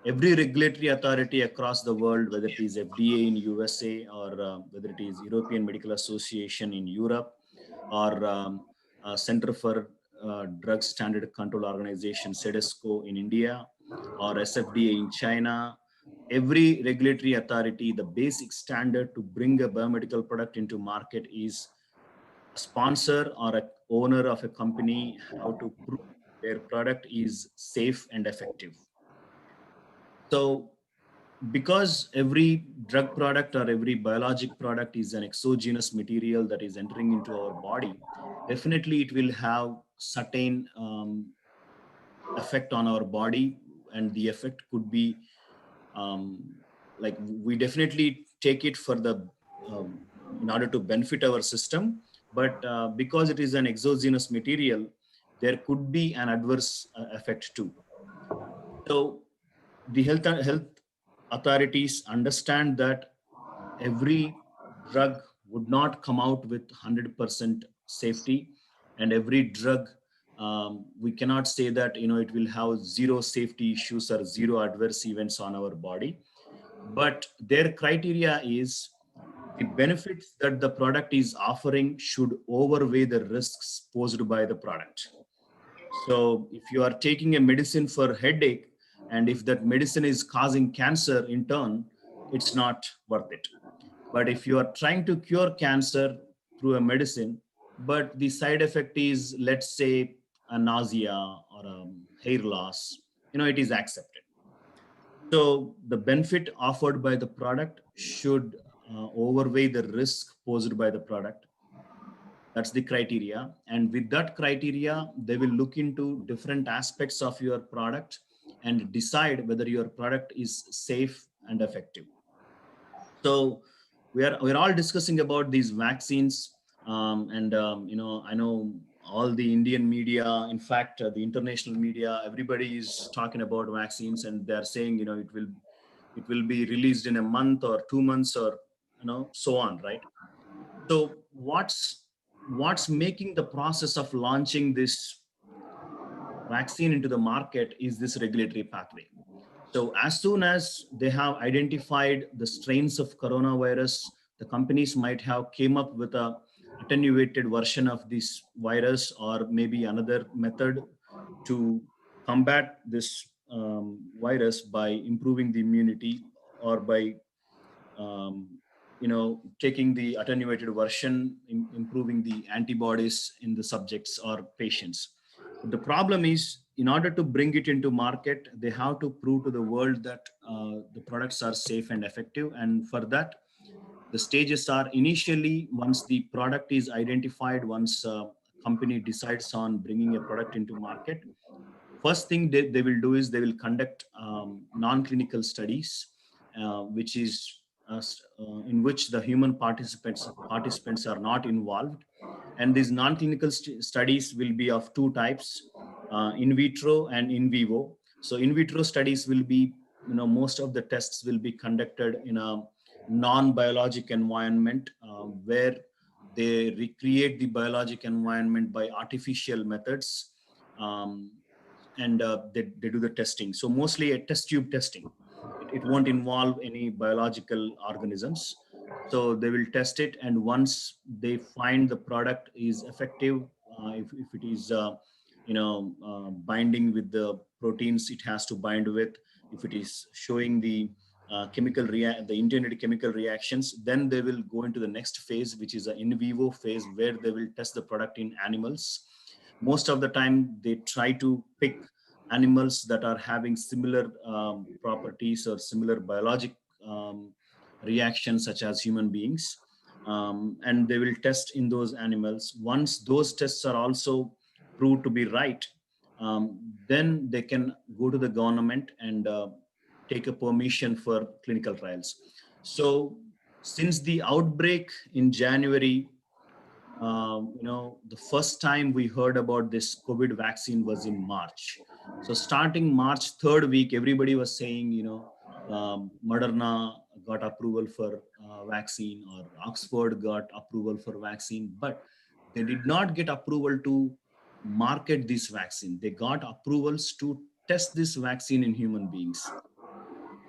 Every regulatory authority across the world, whether it is FDA in USA or whether it is European Medical Association in Europe or Center for Drug Standard Control Organization, CDSCO in India, or SFDA in China, every regulatory authority, the basic standard to bring a biomedical product into market is a sponsor or a owner of a company have to prove their product is safe and effective. So because every drug product or every biologic product is an exogenous material that is entering into our body, definitely it will have certain effect on our body, and the effect could be like we definitely take it for the in order to benefit our system, but because it is an exogenous material, there could be an adverse effect too. So the health authorities understand that every drug would not come out with 100% safety, and every drug we cannot say that it will have zero safety issues or zero adverse events on our body, but their criteria is the benefits that the product is offering should outweigh the risks posed by the product. So if you are taking a medicine for headache, and if that medicine is causing cancer in turn, it's not worth it. But if you are trying to cure cancer through a medicine, but the side effect is, let's say, a nausea or a hair loss, it is accepted. So the benefit offered by the product should outweigh the risk posed by the product. That's the criteria. And with that criteria, they will look into different aspects of your product and decide whether your product is safe and effective. So we're all discussing about these vaccines, I know all the Indian media, in fact, the international media, everybody is talking about vaccines, and they're saying, it will be released in a month or 2 months, or so on, right? So what's making the process of launching this vaccine into the market is this regulatory pathway. So as soon as they have identified the strains of coronavirus, the companies might have came up with a attenuated version of this virus, or maybe another method to combat this virus by improving the immunity, or by taking the attenuated version, improving the antibodies in the subjects or patients. But the problem is, in order to bring it into market, they have to prove to the world that the products are safe and effective. And for that, the stages are initially, once the product is identified, once a company decides on bringing a product into market, first thing they will do is they will conduct non-clinical studies, which is in which the human participants are not involved. And these non-clinical studies will be of two types, in vitro and in vivo. So in vitro studies will be, most of the tests will be conducted in a non-biologic environment, where they recreate the biologic environment by artificial methods, and they do the testing. So mostly a test tube testing. It won't involve any biological organisms. So they will test it, and once they find the product is effective, if it is binding with the proteins it has to bind with, if it is showing the intended chemical reactions, then they will go into the next phase, which is an in vivo phase, where they will test the product in animals. Most of the time they try to pick animals that are having similar properties or similar biologic reactions such as human beings, and they will test in those animals. Once those tests are also proved to be right, then they can go to the government and take a permission for clinical trials. So since the outbreak in January, the first time we heard about this COVID vaccine was in March. So starting March 3rd week, everybody was saying, Moderna got approval for vaccine, or Oxford got approval for vaccine, but they did not get approval to market this vaccine. They got approvals to test this vaccine in human beings.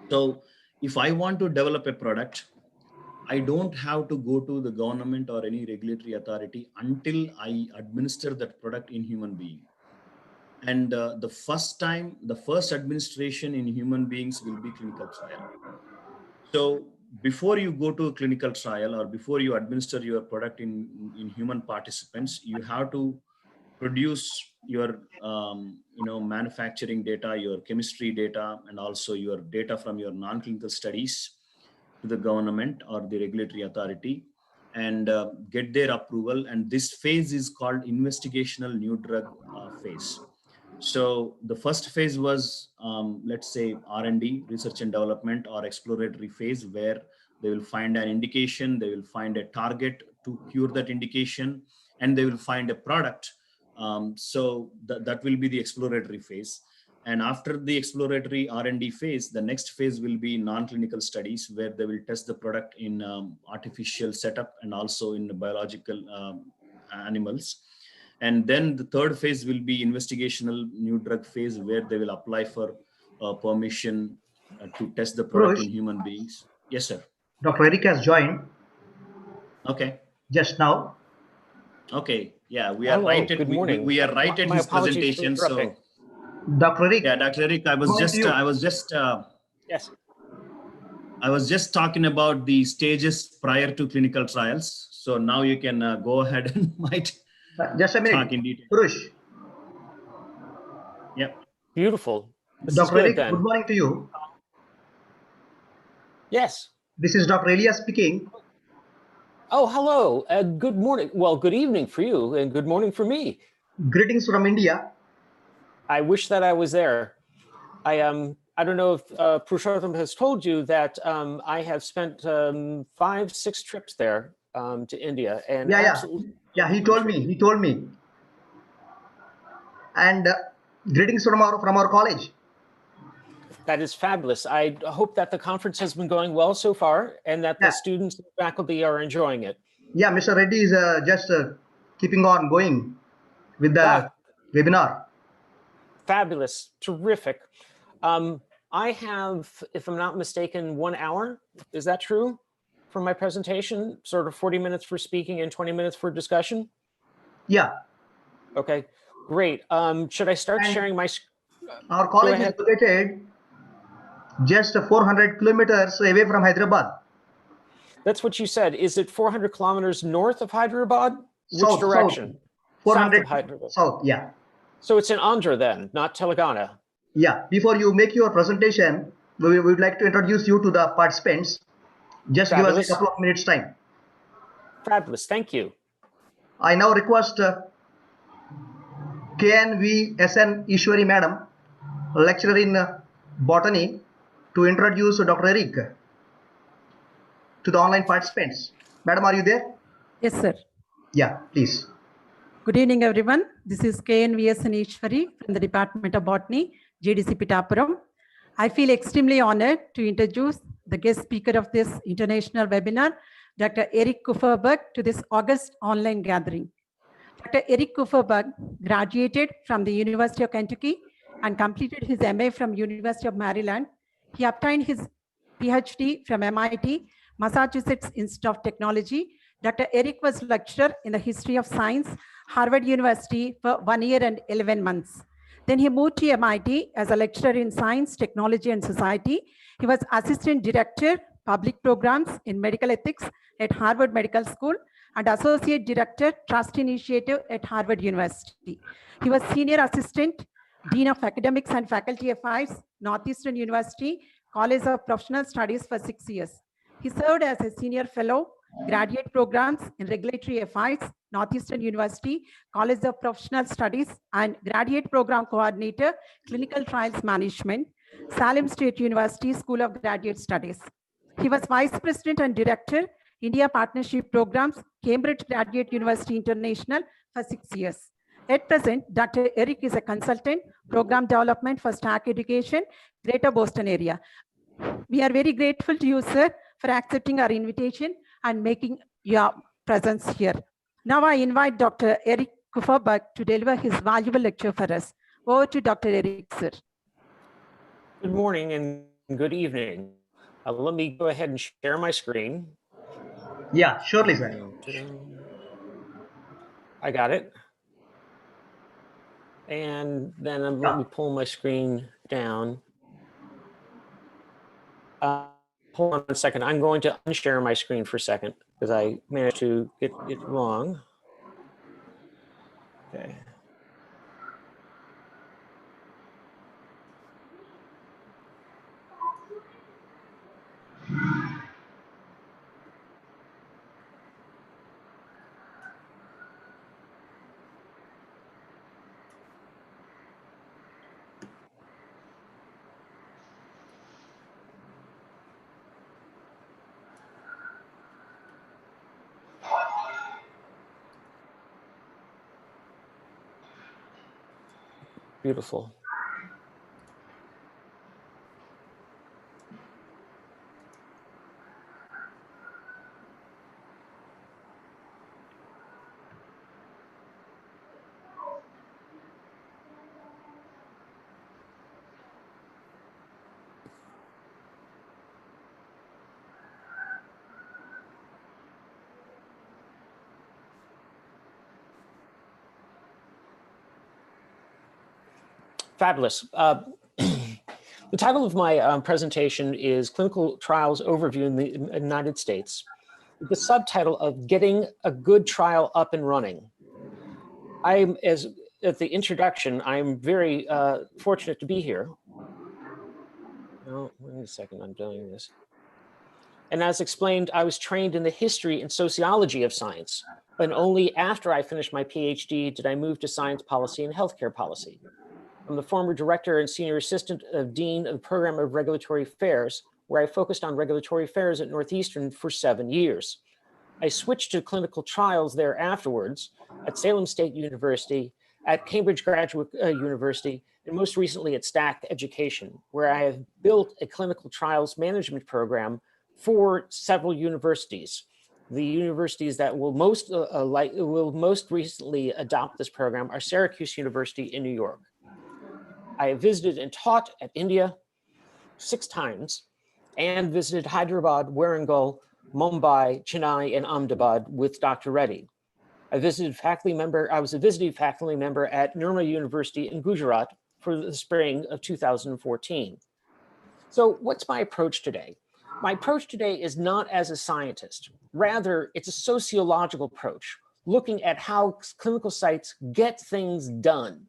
So if I want to develop a product, I don't have to go to the government or any regulatory authority until I administer that product in human being. And the first administration in human beings will be clinical trial. So before you go to a clinical trial, or before you administer your product in human participants, you have to produce your manufacturing data, your chemistry data, and also your data from your non-clinical studies to the government or the regulatory authority, and get their approval. And this phase is called investigational new drug phase. So the first phase was, let's say, R&D, research and development, or exploratory phase, where they will find an indication, they will find a target to cure that indication, and they will find a product. So that will be the exploratory phase. And after the exploratory R&D phase, the next phase will be non-clinical studies, where they will test the product in artificial setup and also in the biological animals. And then the third phase will be investigational new drug phase, where they will apply for permission to test the product in human beings. Yes, sir. Dr. Eric has joined. Okay. Just now. Okay. Yeah, we are right at we are right at his presentation. So, Dr. Eric. Yeah, Dr. Eric, I was just talking about the stages prior to clinical trials. So now you can go ahead and might just a minute. Talk in detail. Purush. Yep. Beautiful. This Dr. is good, Eric, then. good morning to you. Yes. This is Dr. Elia speaking. Oh, hello. Good morning. Well, good evening for you, and good morning for me. Greetings from India. I wish that I was there. I don't know if Purushottam has told you that I have spent 5-6 trips there to India, and Yeah, absolutely. yeah. He told me. He told me. And greetings from our college. That is fabulous. I hope that the conference has been going well so far, and that the students and faculty are enjoying it. Yeah, Mr. Reddy is just keeping on going with the webinar. Fabulous, terrific. I have, if I'm not mistaken, 1 hour. Is that true for my presentation? Sort of 40 minutes for speaking and 20 minutes for discussion? Yeah. Okay, great. Should I start sharing my screen? Our college is located just 400 kilometers away from Hyderabad. That's what you said. Is it 400 kilometers north of Hyderabad? South, Which direction? South. 400 south of Hyderabad. South, yeah. So it's in Andhra then, not Telangana. Yeah. Before you make your presentation, we would like to introduce you to the participants. Just give us a couple of minutes time. Fabulous. Thank you. I now request KNVSN Ishwari Madam, lecturer in botany, to introduce Dr. Eric to the online participants. Madam, are you there? Yes, sir. Yeah, please. Good evening, everyone. This is KNVSN Ishwari from the Department of Botany, JDC Pithapuram. I feel extremely honored to introduce the guest speaker of this international webinar, Dr. Eric Kupferberg, to this August online gathering. Dr. Eric Kupferberg graduated from the University of Kentucky and completed his MA from University of Maryland. He obtained his PhD from MIT, Massachusetts Institute of Technology. Dr. Eric was lecturer in the history of science, Harvard University for 1 year and 11 months. Then he moved to MIT as a lecturer in science, technology, and society. He was assistant director, public programs in medical ethics at Harvard Medical School and associate director, trust initiative at Harvard University. He was senior assistant, dean of academics and faculty affairs, Northeastern University, College of Professional Studies for 6 years. He served as a senior fellow, graduate programs in regulatory affairs, Northeastern University, College of Professional Studies, and graduate program coordinator, clinical trials management, Salem State University School of Graduate Studies. He was vice president and director, India Partnership Programs, Cambridge Graduate University International for 6 years. At present, Dr. Eric is a consultant, program development for STAC education, Greater Boston area. We are very grateful to you, sir, for accepting our invitation and making your presence here. Now I invite Dr. Eric Kupferberg to deliver his valuable lecture for us. Over to Dr. Eric, sir. Good morning and good evening. Let me go ahead and share my screen. Yeah, surely, sir. I got it. And then let me pull my screen down. Hold on a second. I'm going to unshare my screen for a second because I managed to get it wrong. Okay. Beautiful. Fabulous. The title of my presentation is Clinical Trials Overview in the United States, with the subtitle of Getting a Good Trial Up and Running. At the introduction, I'm very fortunate to be here. Oh, wait a second, I'm doing this. And as explained, I was trained in the history and sociology of science, and only after I finished my PhD did I move to science policy and healthcare policy. I'm the former director and senior assistant of dean of the program of regulatory affairs, where I focused on regulatory affairs at Northeastern for 7 years. I switched to clinical trials there afterwards at Salem State University, at Cambridge Graduate University, and most recently at Stack Education, where I have built a clinical trials management program for several universities. The universities that will most recently adopt this program are Syracuse University in New York. I have visited and taught at India 6 times and visited Hyderabad, Warangal, Mumbai, Chennai, and Ahmedabad with Dr. Reddy. I was a visiting faculty member at Nirma University in Gujarat for the spring of 2014. So what's my approach today? My approach today is not as a scientist. Rather, it's a sociological approach, looking at how clinical sites get things done.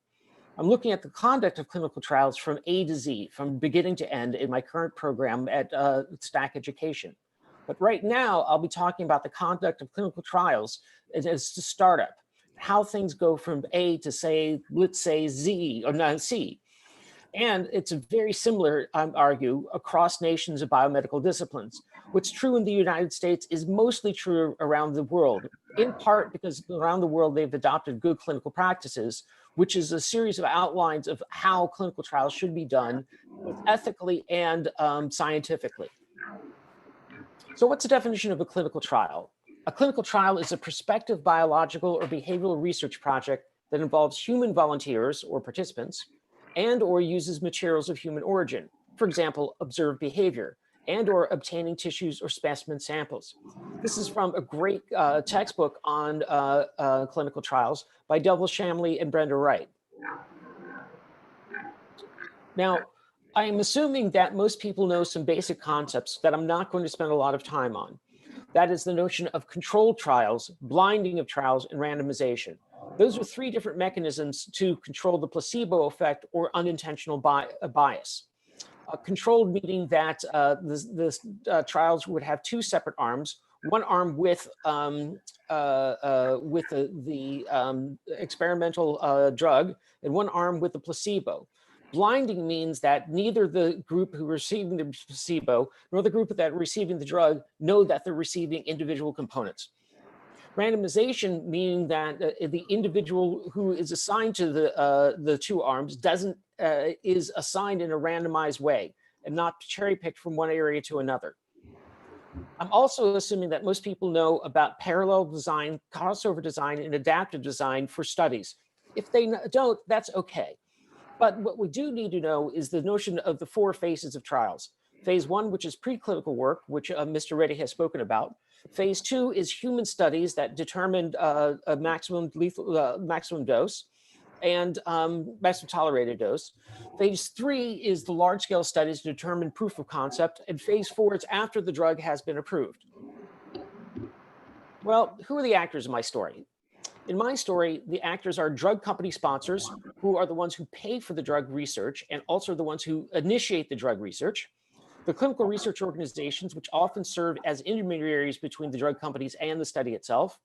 I'm looking at the conduct of clinical trials from A to Z, from beginning to end in my current program at Stack Education. But right now, I'll be talking about the conduct of clinical trials as a startup, how things go from A to say, let's say Z or not C. And it's very similar, I argue, across nations of biomedical disciplines. What's true in the United States is mostly true around the world, in part because around the world they've adopted good clinical practices, which is a series of outlines of how clinical trials should be done, both ethically and scientifically. So what's the definition of a clinical trial? A clinical trial is a prospective biological or behavioral research project that involves human volunteers or participants and or uses materials of human origin, for example, observed behavior, and or obtaining tissues or specimen samples. This is from a great textbook on clinical trials by Devil Shamley and Brenda Wright. Now, I am assuming that most people know some basic concepts that I'm not going to spend a lot of time on. That is the notion of controlled trials, blinding of trials, and randomization. Those are 3 different mechanisms to control the placebo effect or unintentional bias. Controlled meaning that the trials would have 2 separate arms, one arm with the experimental drug and one arm with the placebo. Blinding means that neither the group who are receiving the placebo nor the group that are receiving the drug know that they're receiving individual components. Randomization meaning that the individual who is assigned to the 2 arms is assigned in a randomized way and not cherry-picked from one area to another. I'm also assuming that most people know about parallel design, crossover design, and adaptive design for studies. If they don't, that's okay. But what we do need to know is the notion of the 4 phases of trials. Phase 1, which is preclinical work, which Mr. Reddy has spoken about. Phase 2 is human studies that determined a maximum dose and maximum tolerated dose. Phase 3 is the large-scale studies to determine proof of concept, and phase 4 is after the drug has been approved. Well, who are the actors in my story? In my story, the actors are drug company sponsors, who are the ones who pay for the drug research and also the ones who initiate the drug research. The clinical research organizations, which often serve as intermediaries between the drug companies and the study itself.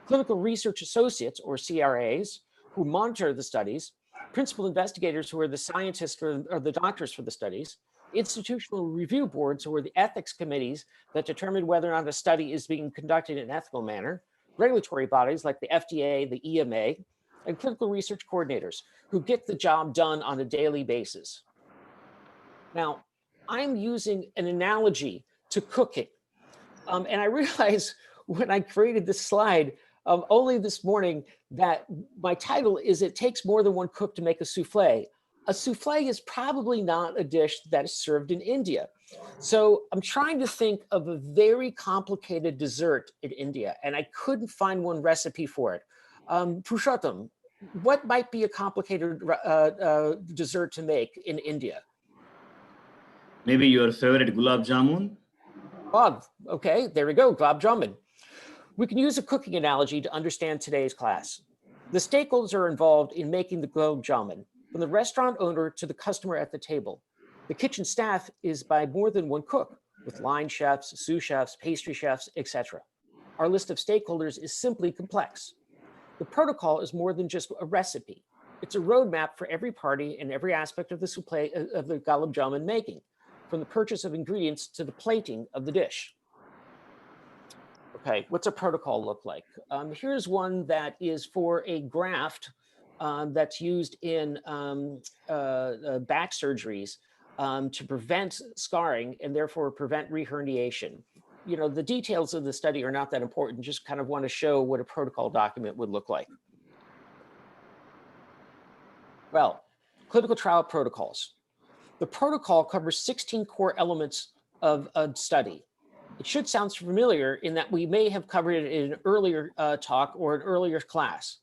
Clinical research associates, or CRAs, who monitor the studies. Principal investigators, who are the scientists or the doctors for the studies. Institutional review boards, who are the ethics committees that determine whether or not a study is being conducted in an ethical manner. Regulatory bodies like the FDA, the EMA, and clinical research coordinators who get the job done on a daily basis. Now, I'm using an analogy to cooking. And I realized when I created this slide only this morning that my title is "It Takes More Than One Cook to Make a Souffle." A souffle is probably not a dish that is served in India. So I'm trying to think of a very complicated dessert in India, and I couldn't find one recipe for it. Purushottam, what might be a complicated dessert to make in India? Maybe your favorite gulab jamun? Oh, okay, there we go, gulab jamun. We can use a cooking analogy to understand today's class. The stakeholders are involved in making the gulab jamun, from the restaurant owner to the customer at the table. The kitchen staff is by more than one cook, with line chefs, sous chefs, pastry chefs, etc. Our list of stakeholders is simply complex. The protocol is more than just a recipe. It's a roadmap for every party and every aspect of the gulab jamun making, from the purchase of ingredients to the plating of the dish. Okay, what's a protocol look like? Here's one that is for a graft that's used in back surgeries to prevent scarring and therefore prevent reherniation. You know, the details of the study are not that important, just kind of want to show what a protocol document would look like. Well, clinical trial protocols. The protocol covers 16 core elements of a study. It should sound familiar in that we may have covered it in an earlier talk or an earlier class.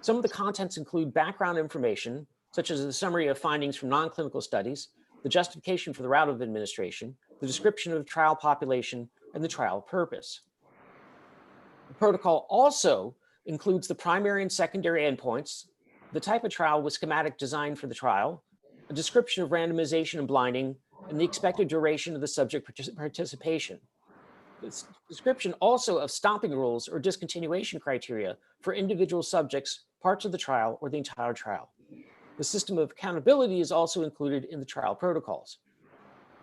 Some of the contents include background information, such as the summary of findings from non-clinical studies, the justification for the route of administration, the description of the trial population, and the trial purpose. The protocol also includes the primary and secondary endpoints, the type of trial with schematic design for the trial, a description of randomization and blinding, and the expected duration of the subject participation. This description also of stopping rules or discontinuation criteria for individual subjects, parts of the trial, or the entire trial. The system of accountability is also included in the trial protocols.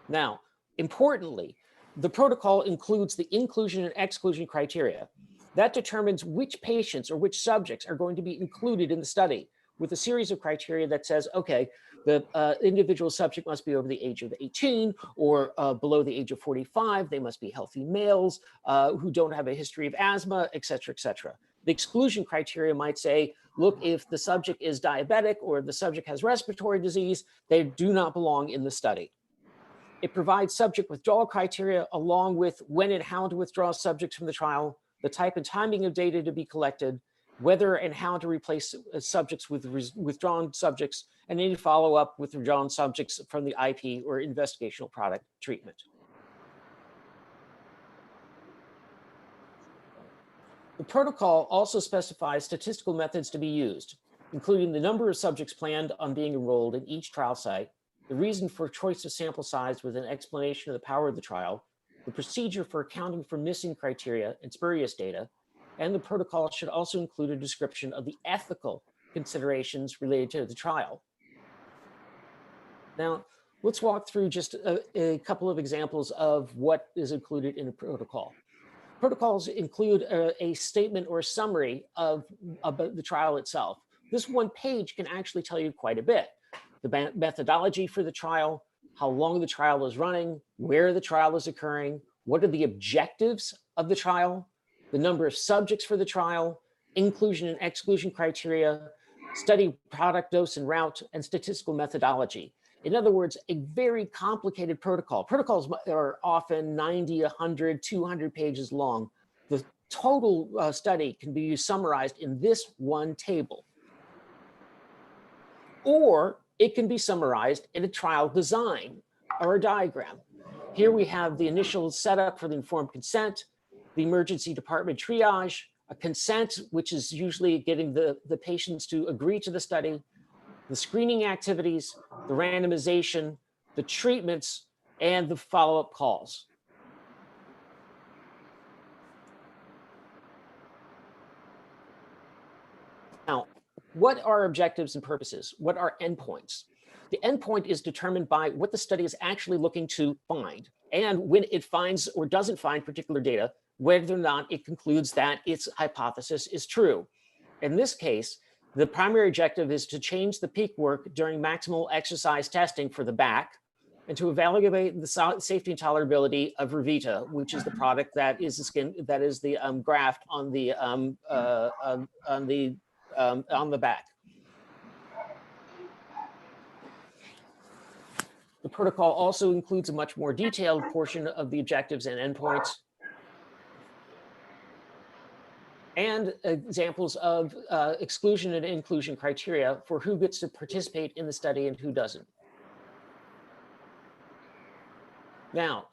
Now, importantly, the protocol includes the inclusion and exclusion criteria. That determines which patients or which subjects are going to be included in the study, with a series of criteria that says, okay, the individual subject must be over the age of 18 or below the age of 45. They must be healthy males who don't have a history of asthma, et cetera, et cetera. The exclusion criteria might say, look, if the subject is diabetic or the subject has respiratory disease, they do not belong in the study. It provides subject withdrawal criteria along with when and how to withdraw subjects from the trial, the type and timing of data to be collected, whether and how to replace subjects with withdrawn subjects, and any follow-up with withdrawn subjects from the IP or investigational product treatment. The protocol also specifies statistical methods to be used, including the number of subjects planned on being enrolled in each trial site, the reason for choice of sample size with an explanation of the power of the trial, the procedure for accounting for missing criteria and spurious data, and the protocol should also include a description of the ethical considerations related to the trial. Now, let's walk through just a couple of examples of what is included in a protocol. Protocols include a statement or a summary of the trial itself. This one page can actually tell you quite a bit. The methodology for the trial, how long the trial is running, where the trial is occurring, what are the objectives of the trial, the number of subjects for the trial, inclusion and exclusion criteria, study product dose and route, and statistical methodology. In other words, a very complicated protocol. Protocols are often 90, 100, 200 pages long. The total study can be summarized in this one table. Or it can be summarized in a trial design or a diagram. Here we have the initial setup for the informed consent, the emergency department triage, a consent, which is usually getting the patients to agree to the study, the screening activities, the randomization, the treatments, and the follow-up calls. Now, what are objectives and purposes? What are endpoints? The endpoint is determined by what the study is actually looking to find, and when it finds or doesn't find particular data, whether or not it concludes that its hypothesis is true. In this case, the primary objective is to change the peak work during maximal exercise testing for the back and to evaluate the safety and tolerability of Revita, which is the product that is the graft on the back. The protocol also includes a much more detailed portion of the objectives and endpoints, and examples of exclusion and inclusion criteria for who gets to participate in the study and who doesn't. Now,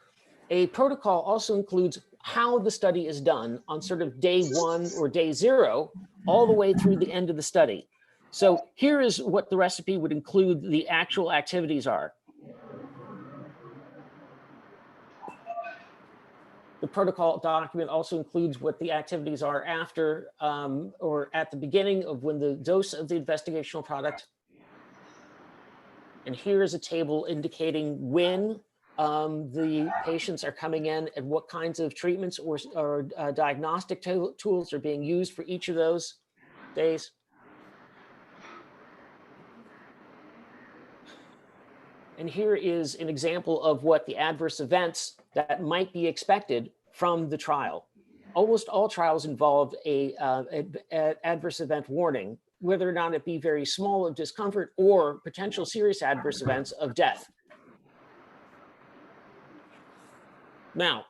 a protocol also includes how the study is done on sort of day 1 or day 0, all the way through the end of the study. So here is what the recipe would include the actual activities are. The protocol document also includes what the activities are after or at the beginning of when the dose of the investigational product. And here is a table indicating when the patients are coming in and what kinds of treatments or diagnostic tools are being used for each of those days. And here is an example of what the adverse events that might be expected from the trial. Almost all trials involve a adverse event warning, whether or not it be very small of discomfort or potential serious adverse events of death. Now,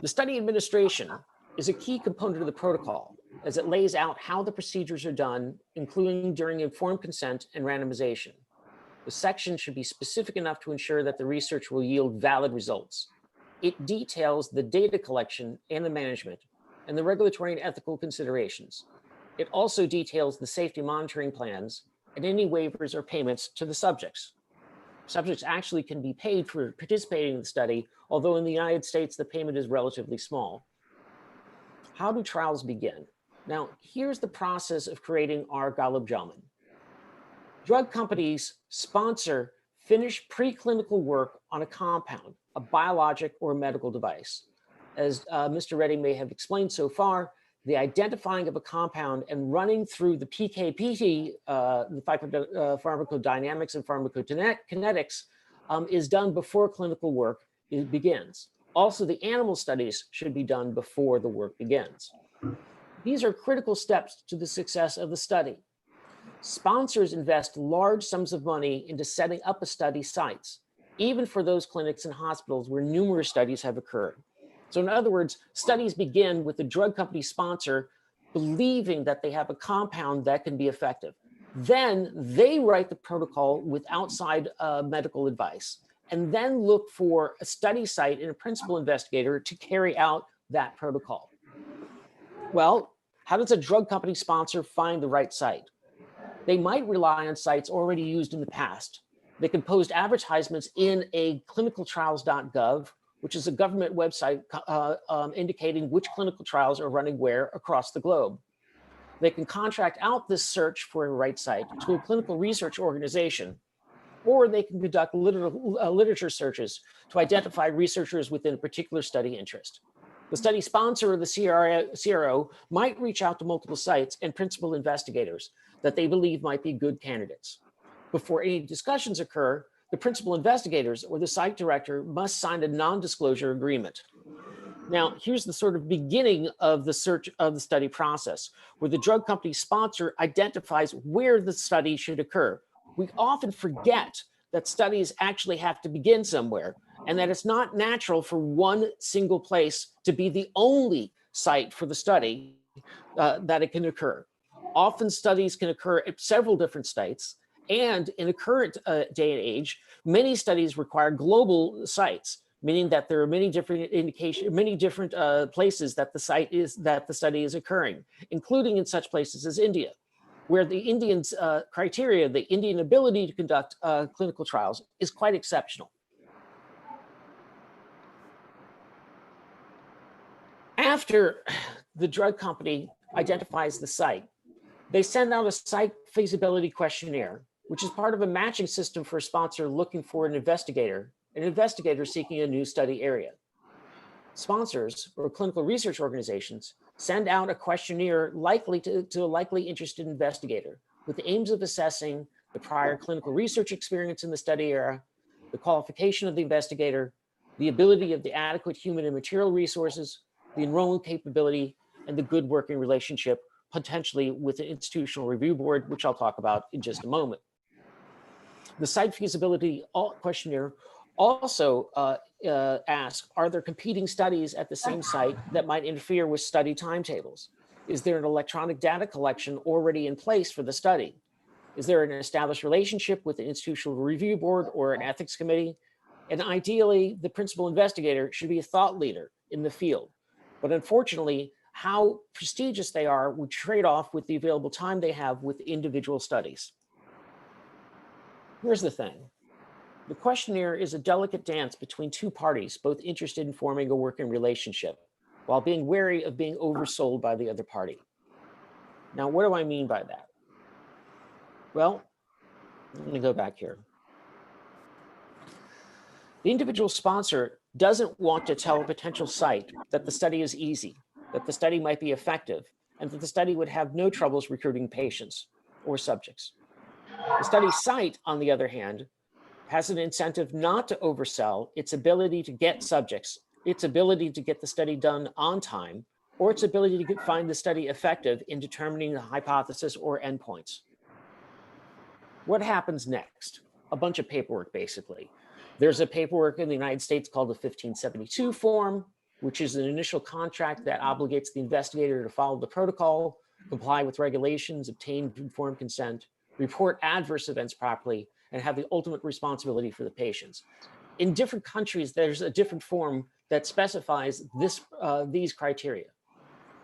the study administration is a key component of the protocol as it lays out how the procedures are done, including during informed consent and randomization. The section should be specific enough to ensure that the research will yield valid results. It details the data collection and the management and the regulatory and ethical considerations. It also details the safety monitoring plans and any waivers or payments to the subjects. Subjects actually can be paid for participating in the study, although in the United States, the payment is relatively small. How do trials begin? Now, here's the process of creating our Gulab Jamun. Drug companies sponsor finished preclinical work on a compound, a biologic or a medical device. As Mr. Reddy may have explained so far, the identifying of a compound and running through the PK/PD, the pharmacodynamics and pharmacokinetics, is done before clinical work begins. Also, the animal studies should be done before the work begins. These are critical steps to the success of the study. Sponsors invest large sums of money into setting up a study sites, even for those clinics and hospitals where numerous studies have occurred. So in other words, studies begin with the drug company sponsor believing that they have a compound that can be effective. Then they write the protocol with outside medical advice, and then look for a study site and a principal investigator to carry out that protocol. Well, how does a drug company sponsor find the right site? They might rely on sites already used in the past. They can post advertisements in a clinicaltrials.gov, which is a government website indicating which clinical trials are running where across the globe. They can contract out this search for a right site to a clinical research organization, or they can conduct literature searches to identify researchers within a particular study interest. The study sponsor or the CRO might reach out to multiple sites and principal investigators that they believe might be good candidates. Before any discussions occur, the principal investigators or the site director must sign a non-disclosure agreement. Now, here's the sort of beginning of the search of the study process, where the drug company sponsor identifies where the study should occur. We often forget that studies actually have to begin somewhere, and that it's not natural for one single place to be the only site for the study that it can occur. Often studies can occur at several different sites, and in the current day and age, many studies require global sites, meaning that there are many different places that the study is occurring, including in such places as India, where the Indians' criteria, the Indian ability to conduct clinical trials is quite exceptional. After the drug company identifies the site, they send out a site feasibility questionnaire, which is part of a matching system for a sponsor looking for an investigator seeking a new study area. Sponsors or clinical research organizations send out a questionnaire likely to a likely interested investigator with the aims of assessing the prior clinical research experience in the study area, the qualification of the investigator, the ability of the adequate human and material resources, the enrollment capability, and the good working relationship potentially with the institutional review board, which I'll talk about in just a moment. The site feasibility questionnaire also asks, are there competing studies at the same site that might interfere with study timetables? Is there an electronic data collection already in place for the study? Is there an established relationship with the institutional review board or an ethics committee? And ideally, the principal investigator should be a thought leader in the field. But unfortunately, how prestigious they are would trade off with the available time they have with individual studies. Here's the thing. The questionnaire is a delicate dance between two parties, both interested in forming a working relationship, while being wary of being oversold by the other party. Now, what do I mean by that? Well, let me go back here. The individual sponsor doesn't want to tell a potential site that the study is easy, that the study might be effective, and that the study would have no troubles recruiting patients or subjects. The study site, on the other hand, has an incentive not to oversell its ability to get subjects, its ability to get the study done on time, or its ability to find the study effective in determining the hypothesis or endpoints. What happens next? A bunch of paperwork, basically. There's a paperwork in the United States called the 1572 form, which is an initial contract that obligates the investigator to follow the protocol, comply with regulations, obtain informed consent, report adverse events properly, and have the ultimate responsibility for the patients. In different countries, there's a different form that specifies these criteria.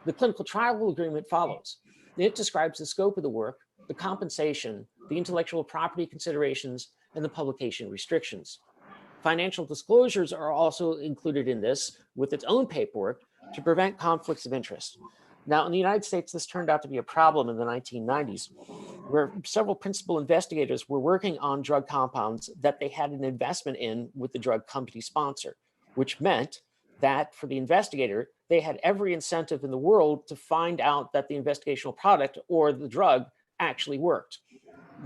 The clinical trial agreement follows. It describes the scope of the work, the compensation, the intellectual property considerations, and the publication restrictions. Financial disclosures are also included in this with its own paperwork to prevent conflicts of interest. Now, in the United States, this turned out to be a problem in the 1990s, where several principal investigators were working on drug compounds that they had an investment in with the drug company sponsor, which meant that for the investigator, they had every incentive in the world to find out that the investigational product or the drug actually worked.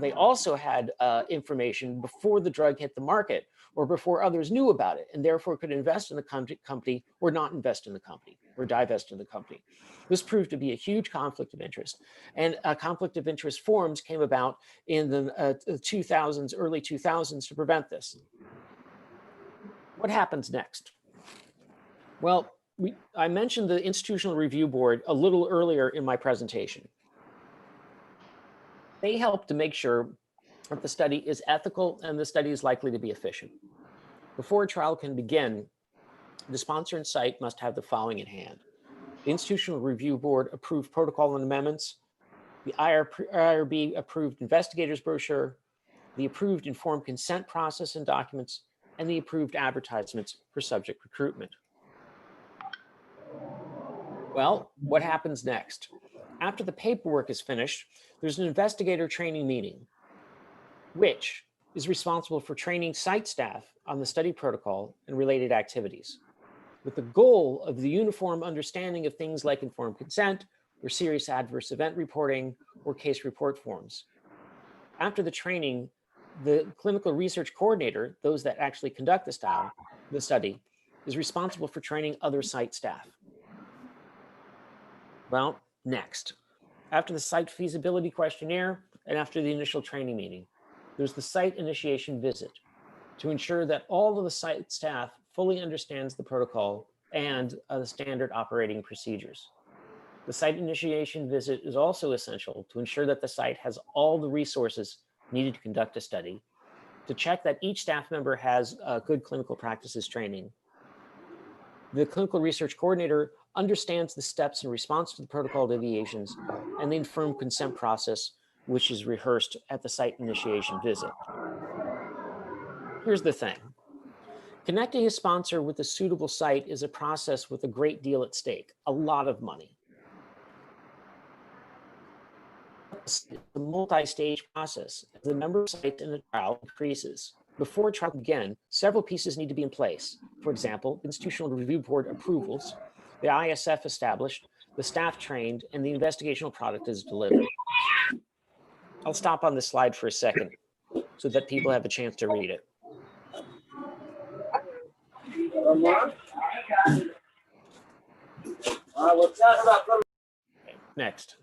They also had information before the drug hit the market or before others knew about it, and therefore could invest in the company or not invest in the company or divest in the company. This proved to be a huge conflict of interest, and conflict of interest forms came about in the early 2000s to prevent this. What happens next? Well, I mentioned the Institutional Review Board a little earlier in my presentation. They help to make sure that the study is ethical and the study is likely to be efficient. Before a trial can begin, the sponsor and site must have the following in hand: the Institutional Review Board approved protocol and amendments, the IRB approved investigators brochure, the approved informed consent process and documents, and the approved advertisements for subject recruitment. Well, what happens next? After the paperwork is finished, there's an investigator training meeting, which is responsible for training site staff on the study protocol and related activities, with the goal of the uniform understanding of things like informed consent or serious adverse event reporting or case report forms. After the training, the clinical research coordinator, those that actually conduct the study, is responsible for training other site staff. Well, next, after the site feasibility questionnaire and after the initial training meeting, there's the site initiation visit to ensure that all of the site staff fully understands the protocol and the standard operating procedures. The site initiation visit is also essential to ensure that the site has all the resources needed to conduct a study, to check that each staff member has good clinical practices training. The clinical research coordinator understands the steps in response to the protocol deviations and the informed consent process, which is rehearsed at the site initiation visit. Here's the thing. Connecting a sponsor with a suitable site is a process with a great deal at stake, a lot of money. It's a multi-stage process. As the number of sites in a trial increases, before a trial can begin, several pieces need to be in place. For example, Institutional Review Board approvals, the ISF established, the staff trained, and the investigational product is delivered. I'll stop on this slide for a second so that people have a chance to read it. Okay, next.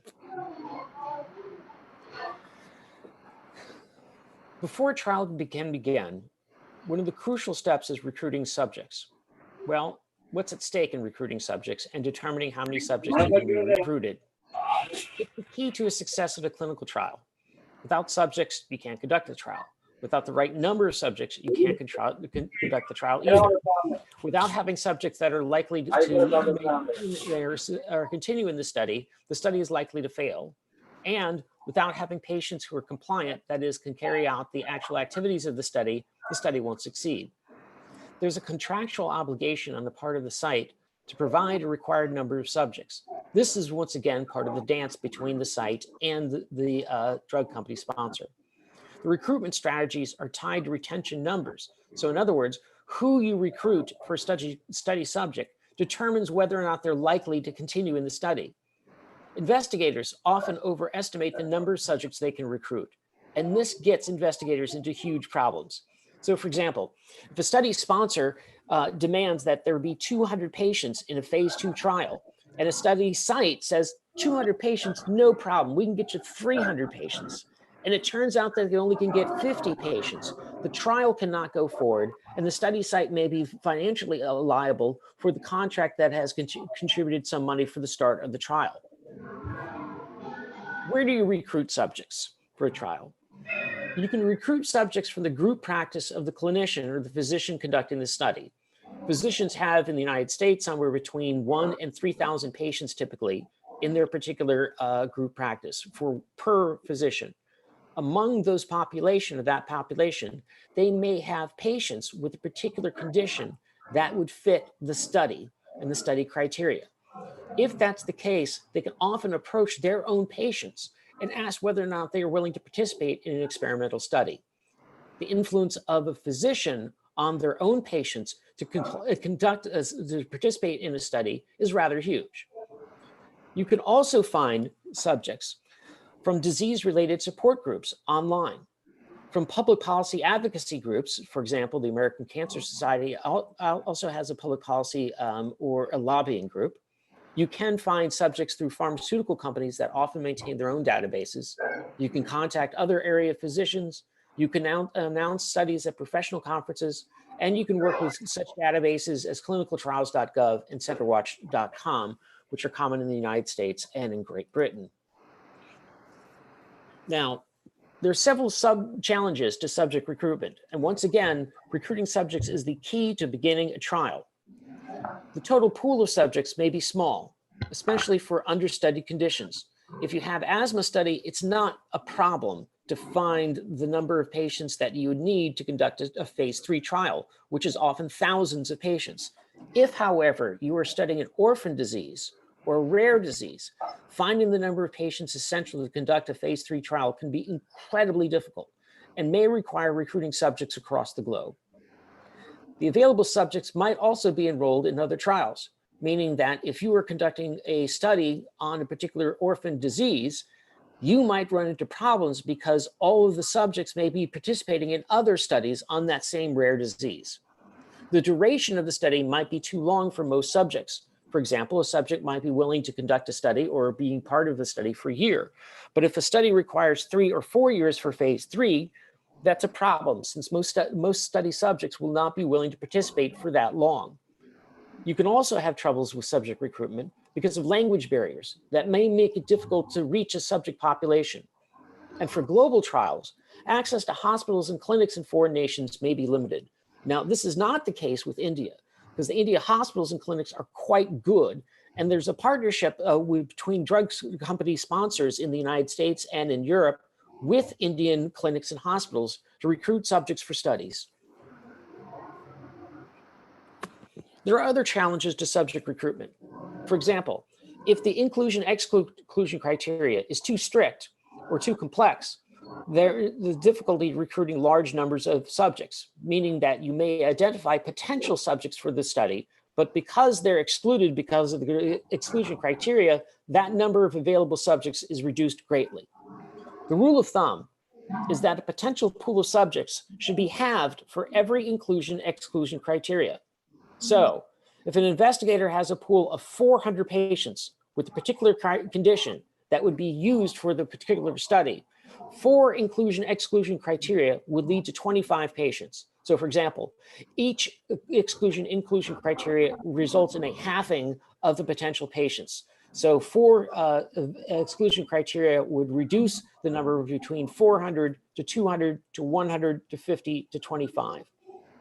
Before a trial can begin, one of the crucial steps is recruiting subjects. Well, what's at stake in recruiting subjects and determining how many subjects can be recruited? It's the key to a success of a clinical trial. Without subjects, you can't conduct the trial. Without the right number of subjects, you can't conduct the trial either. Without having subjects that are likely to continue in the study is likely to fail. And without having patients who are compliant, that is, can carry out the actual activities of the study won't succeed. There's a contractual obligation on the part of the site to provide a required number of subjects. This is once again part of the dance between the site and the drug company sponsor. The recruitment strategies are tied to retention numbers. So in other words, who you recruit for a study subject determines whether or not they're likely to continue in the study. Investigators often overestimate the number of subjects they can recruit, and this gets investigators into huge problems. So for example, if a study sponsor demands that there be 200 patients in a phase 2 trial, and a study site says 200 patients, no problem, we can get you 300 patients. And it turns out that they only can get 50 patients. The trial cannot go forward, and the study site may be financially liable for the contract that has contributed some money for the start of the trial. Where do you recruit subjects for a trial? You can recruit subjects from the group practice of the clinician or the physician conducting the study. Physicians have in the United States somewhere between 1,000 and 3,000 patients typically in their particular group practice per physician. Among those that population, they may have patients with a particular condition that would fit the study and the study criteria. If that's the case, they can often approach their own patients and ask whether or not they are willing to participate in an experimental study. The influence of a physician on their own patients to participate in a study is rather huge. You can also find subjects from disease-related support groups online, from public policy advocacy groups. For example, the American Cancer Society also has a public policy or a lobbying group. You can find subjects through pharmaceutical companies that often maintain their own databases. You can contact other area physicians. You can announce studies at professional conferences, and you can work with such databases as clinicaltrials.gov and centerwatch.com, which are common in the United States and in Great Britain. Now, there are several sub-challenges to subject recruitment. And once again, recruiting subjects is the key to beginning a trial. The total pool of subjects may be small, especially for understudied conditions. If you have asthma study, it's not a problem to find the number of patients that you would need to conduct a phase 3 trial, which is often thousands of patients. If, however, you are studying an orphan disease or a rare disease, finding the number of patients essential to conduct a phase 3 trial can be incredibly difficult and may require recruiting subjects across the globe. The available subjects might also be enrolled in other trials, meaning that if you are conducting a study on a particular orphan disease, you might run into problems because all of the subjects may be participating in other studies on that same rare disease. The duration of the study might be too long for most subjects. For example, a subject might be willing to conduct a study or being part of the study for a year. But if a study requires 3 or 4 years for phase 3, that's a problem, since most study subjects will not be willing to participate for that long. You can also have troubles with subject recruitment because of language barriers that may make it difficult to reach a subject population. And for global trials, access to hospitals and clinics in foreign nations may be limited. Now, this is not the case with India, because the India hospitals and clinics are quite good. And there's a partnership between drug company sponsors in the United States and in Europe with Indian clinics and hospitals to recruit subjects for studies. There are other challenges to subject recruitment. For example, if the inclusion-exclusion criteria is too strict or too complex, there is the difficulty recruiting large numbers of subjects, meaning that you may identify potential subjects for the study, but because they're excluded because of the exclusion criteria, that number of available subjects is reduced greatly. The rule of thumb is that a potential pool of subjects should be halved for every inclusion-exclusion criteria. So if an investigator has a pool of 400 patients with a particular condition that would be used for the particular study, 4 inclusion-exclusion criteria would lead to 25 patients. So for example, each exclusion-inclusion criteria results in a halving of the potential patients. So 4 exclusion criteria would reduce the number between 400 to 200 to 100 to 50 to 25.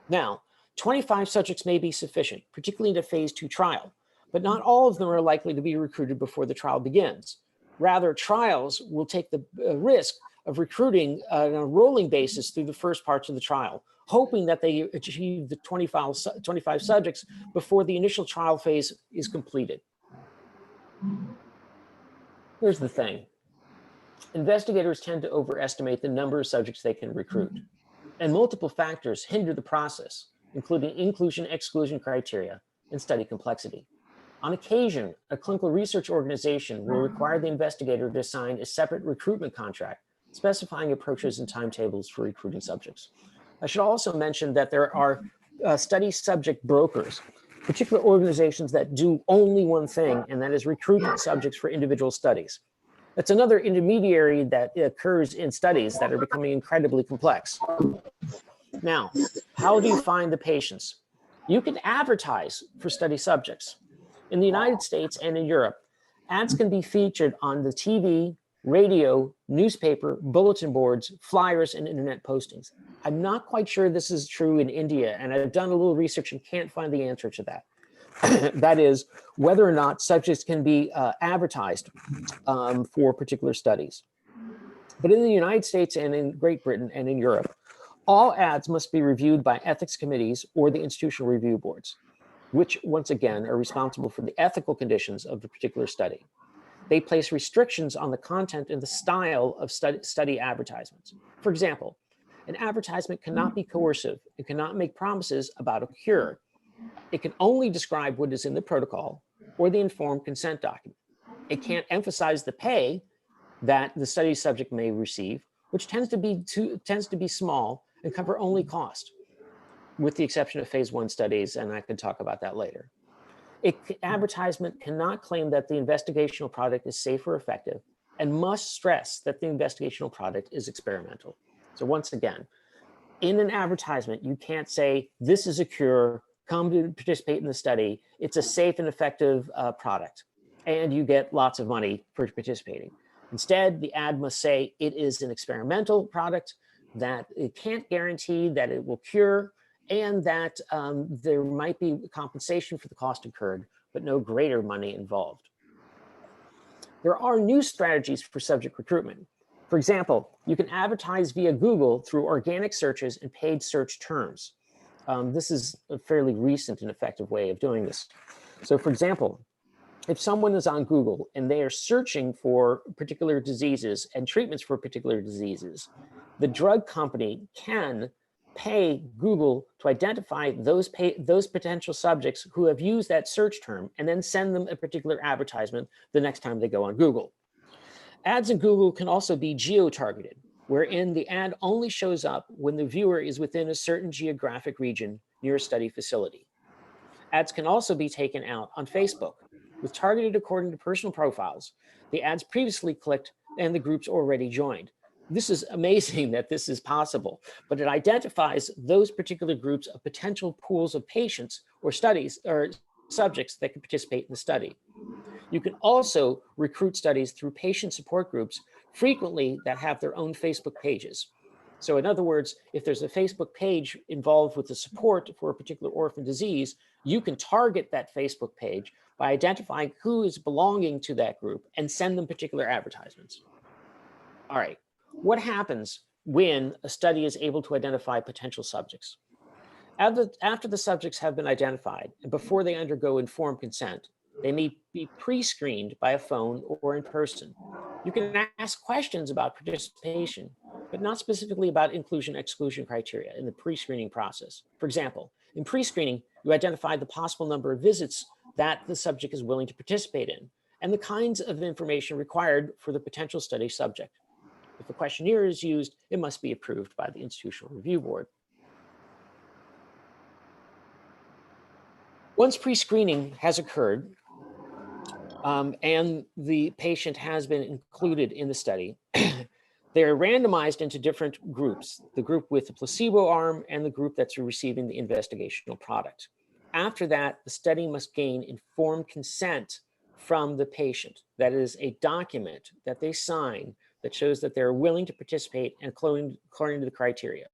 Now, 25 subjects may be sufficient, particularly in a phase 2 trial, but not all of them are likely to be recruited before the trial begins. Rather, trials will take the risk of recruiting on a rolling basis through the first parts of the trial, hoping that they achieve the 25 subjects before the initial trial phase is completed. Here's the thing. Investigators tend to overestimate the number of subjects they can recruit, and multiple factors hinder the process, including inclusion-exclusion criteria and study complexity. On occasion, a clinical research organization will require the investigator to sign a separate recruitment contract specifying approaches and timetables for recruiting subjects. I should also mention that there are study subject brokers, particular organizations that do only one thing, and that is recruit subjects for individual studies. That's another intermediary that occurs in studies that are becoming incredibly complex. Now, how do you find the patients? You can advertise for study subjects. In the United States and in Europe, ads can be featured on the TV, radio, newspaper, bulletin boards, flyers, and internet postings. I'm not quite sure this is true in India, and I've done a little research and can't find the answer to that. That is, whether or not subjects can be advertised for particular studies. But in the United States and in Great Britain and in Europe, all ads must be reviewed by ethics committees or the institutional review boards, which once again are responsible for the ethical conditions of the particular study. They place restrictions on the content and the style of study advertisements. For example, an advertisement cannot be coercive. It cannot make promises about a cure. It can only describe what is in the protocol or the informed consent document. It can't emphasize the pay that the study subject may receive, which tends to be small and cover only cost, with the exception of phase 1 studies, and I can talk about that later. Advertisement cannot claim that the investigational product is safe or effective and must stress that the investigational product is experimental. So once again, in an advertisement, you can't say, this is a cure, come to participate in the study, it's a safe and effective product, and you get lots of money for participating. Instead, the ad must say it is an experimental product, that it can't guarantee that it will cure, and that there might be compensation for the cost incurred, but no greater money involved. There are new strategies for subject recruitment. For example, you can advertise via Google through organic searches and paid search terms. This is a fairly recent and effective way of doing this. So for example, if someone is on Google and they are searching for particular diseases and treatments for particular diseases, the drug company can pay Google to identify those potential subjects who have used that search term and then send them a particular advertisement the next time they go on Google. Ads in Google can also be geo-targeted, wherein the ad only shows up when the viewer is within a certain geographic region near a study facility. Ads can also be taken out on Facebook, with targeted according to personal profiles, the ads previously clicked and the groups already joined. This is amazing that this is possible, but it identifies those particular groups of potential pools of patients or studies or subjects that can participate in the study. You can also recruit studies through patient support groups, frequently that have their own Facebook pages. So in other words, if there's a Facebook page involved with the support for a particular orphan disease, you can target that Facebook page by identifying who is belonging to that group and send them particular advertisements. All right, what happens when a study is able to identify potential subjects? After the subjects have been identified and before they undergo informed consent, they may be pre-screened by a phone or in person. You can ask questions about participation, but not specifically about inclusion-exclusion criteria in the pre-screening process. For example, in pre-screening, you identify the possible number of visits that the subject is willing to participate in and the kinds of information required for the potential study subject. If a questionnaire is used, it must be approved by the institutional review board. Once pre-screening has occurred, and the patient has been included in the study, they're randomized into different groups, the group with the placebo arm and the group that's receiving the investigational product. After that, the study must gain informed consent from the patient. That is a document that they sign that shows that they're willing to participate and according to the criteria.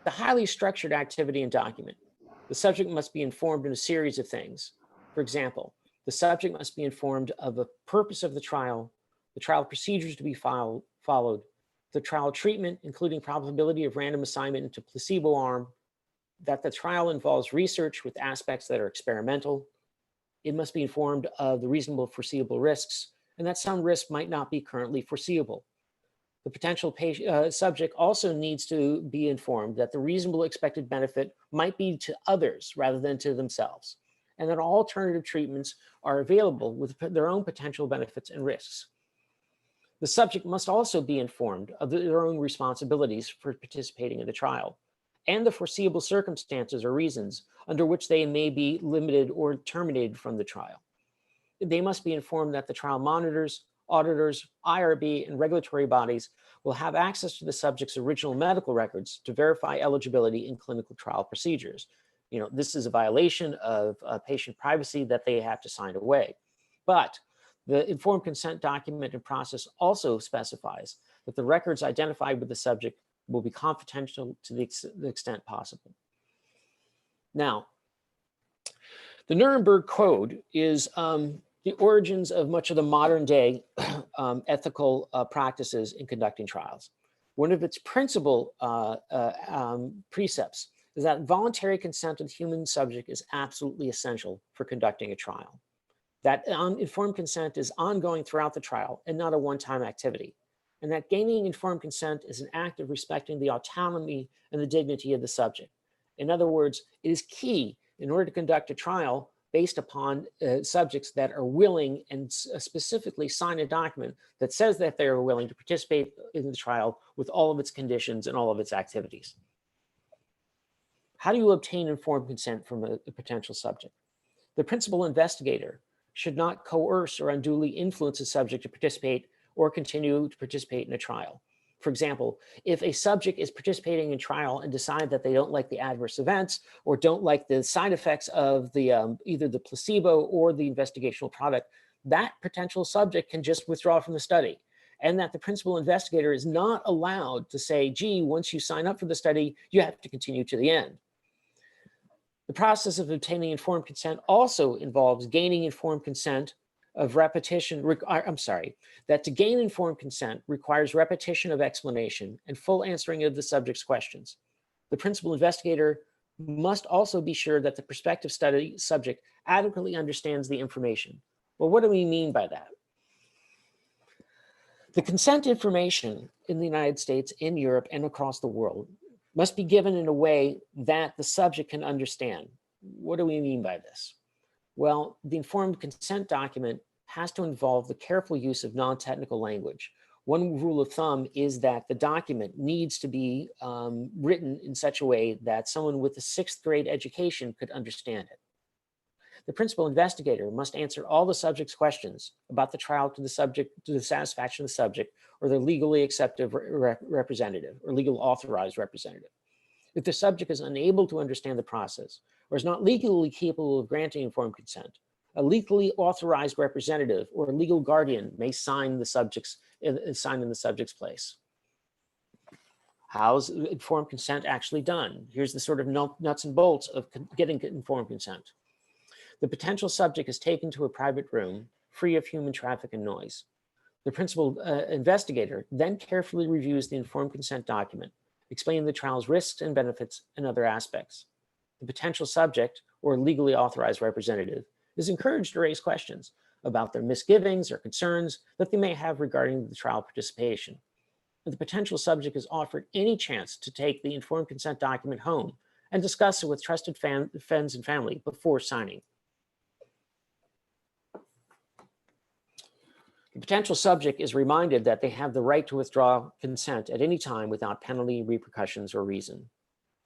The highly structured activity and document. The subject must be informed in a series of things. For example, The subject must be informed of the purpose of the trial procedures to be followed, the trial treatment, including probability of random assignment into placebo arm, that the trial involves research with aspects that are experimental. It must be informed of the reasonable foreseeable risks, and that some risks might not be currently foreseeable. The potential subject also needs to be informed that the reasonable expected benefit might be to others rather than to themselves, and that alternative treatments are available with their own potential benefits and risks. The subject must also be informed of their own responsibilities for participating in the trial and the foreseeable circumstances or reasons under which they may be limited or terminated from the trial. They must be informed that the trial monitors, auditors, IRB, and regulatory bodies will have access to the subject's original medical records to verify eligibility in clinical trial procedures. This is a violation of patient privacy that they have to sign away. But the informed consent document and process also specifies that the records identified with the subject will be confidential to the extent possible. Now, the Nuremberg Code is the origins of much of the modern day ethical practices in conducting trials. One of its principal precepts is that voluntary consent of the human subject is absolutely essential for conducting a trial. That informed consent is ongoing throughout the trial and not a one-time activity. And that gaining informed consent is an act of respecting the autonomy and the dignity of the subject. In other words, it is key in order to conduct a trial based upon subjects that are willing and specifically sign a document that says that they are willing to participate in the trial with all of its conditions and all of its activities. How do you obtain informed consent from a potential subject? The principal investigator should not coerce or unduly influence a subject to participate or continue to participate in a trial. For example, if a subject is participating in trial and decide that they don't like the adverse events or don't like the side effects of the either the placebo or the investigational product, that potential subject can just withdraw from the study. And that the principal investigator is not allowed to say, gee, once you sign up for the study, you have to continue to the end. The process of obtaining informed consent also involves gaining informed consent of repetition. That to gain informed consent requires repetition of explanation and full answering of the subject's questions. The principal investigator must also be sure that the prospective study subject adequately understands the information. Well, what do we mean by that? The consent information in the United States, in Europe, and across the world must be given in a way that the subject can understand. What do we mean by this? Well, the informed consent document has to involve the careful use of non-technical language. One rule of thumb is that the document needs to be written in such a way that someone with a 6th grade education could understand it. The principal investigator must answer all the subject's questions about the trial to the satisfaction of the subject or the legally accepted representative or legal authorized representative. If the subject is unable to understand the process or is not legally capable of granting informed consent, a legally authorized representative or a legal guardian may sign in the subject's place. How's informed consent actually done? Here's the sort of nuts and bolts of getting informed consent. The potential subject is taken to a private room, free of human traffic and noise. The principal investigator then carefully reviews the informed consent document, explaining the trial's risks and benefits and other aspects. The potential subject, or legally authorized representative, is encouraged to raise questions about their misgivings or concerns that they may have regarding the trial participation. The potential subject is offered any chance to take the informed consent document home and discuss it with trusted friends and family before signing. The potential subject is reminded that they have the right to withdraw consent at any time without penalty, repercussions, or reason.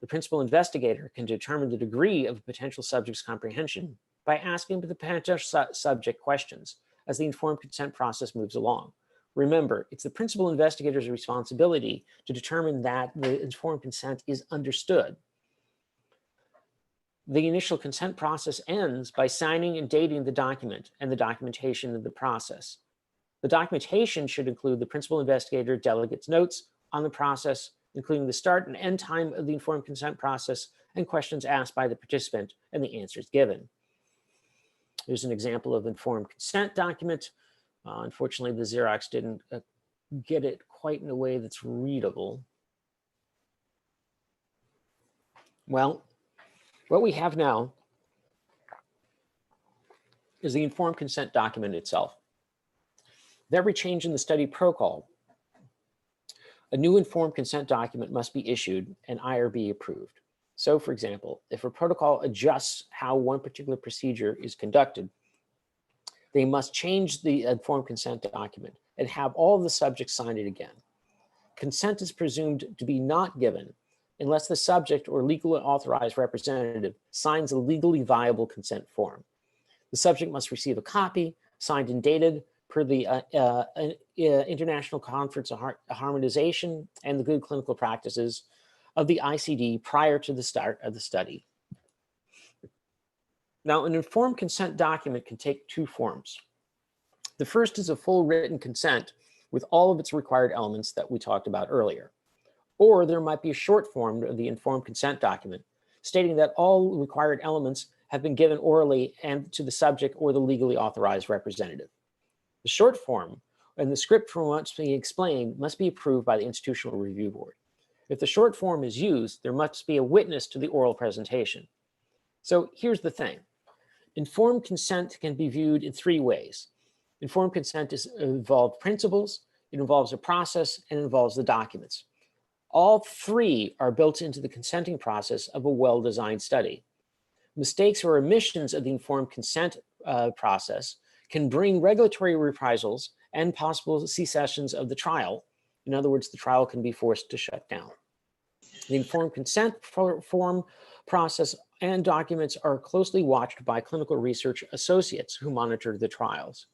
The principal investigator can determine the degree of a potential subject's comprehension by asking the potential subject questions as the informed consent process moves along. Remember, it's the principal investigator's responsibility to determine that the informed consent is understood. The initial consent process ends by signing and dating the document and the documentation of the process. The documentation should include the principal investigator delegate's notes on the process, including the start and end time of the informed consent process and questions asked by the participant and the answers given. Here's an example of informed consent document. Unfortunately, the Xerox didn't get it quite in a way that's readable. Well, what we have now is the informed consent document itself. With every change in the study protocol, a new informed consent document must be issued and IRB approved. So, for example, if a protocol adjusts how one particular procedure is conducted, they must change the informed consent document and have all of the subjects sign it again. Consent is presumed to be not given unless the subject or legally authorized representative signs a legally viable consent form. The subject must receive a copy, signed and dated per the International Conference on Harmonization and the Good Clinical Practices of the ICD prior to the start of the study. Now, an informed consent document can take two forms. The first is a full written consent with all of its required elements that we talked about earlier. Or there might be a short form of the informed consent document stating that all required elements have been given orally and to the subject or the legally authorized representative. The short form and the script for what's being explained must be approved by the Institutional Review Board. If the short form is used, there must be a witness to the oral presentation. So here's the thing. Informed consent can be viewed in three ways. Informed consent involves principles, it involves a process, and it involves the documents. All three are built into the consenting process of a well-designed study. Mistakes or omissions of the informed consent process can bring regulatory reprisals and possible cessations of the trial. In other words, the trial can be forced to shut down. The informed consent form process and documents are closely watched by clinical research associates who monitor the trials.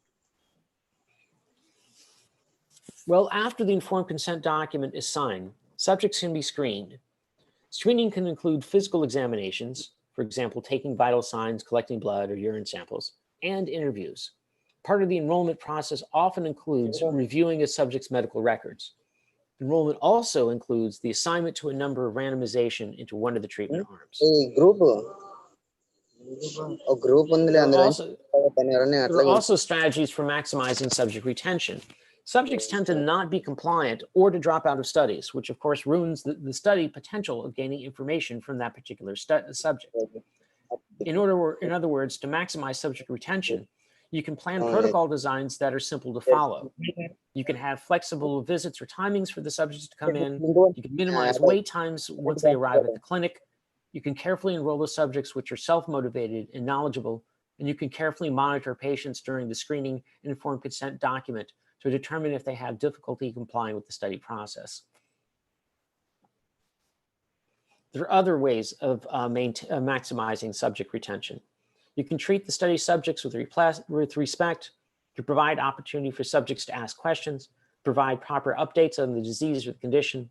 Well, after the informed consent document is signed, subjects can be screened. Screening can include physical examinations, for example, taking vital signs, collecting blood or urine samples, and interviews. Part of the enrollment process often includes reviewing a subject's medical records. Enrollment also includes the assignment to a number of randomization into one of the treatment arms. There are also strategies for maximizing subject retention. Subjects tend to not be compliant or to drop out of studies, which of course ruins the study potential of gaining information from that particular subject. In other words, to maximize subject retention, you can plan protocol designs that are simple to follow. You can have flexible visits or timings for the subjects to come in. You can minimize wait times once they arrive at the clinic. You can carefully enroll the subjects which are self-motivated and knowledgeable, and you can carefully monitor patients during the screening and informed consent document to determine if they have difficulty complying with the study process. There are other ways of maximizing subject retention. You can treat the study subjects with respect, to provide opportunity for subjects to ask questions, provide proper updates on the disease or the condition,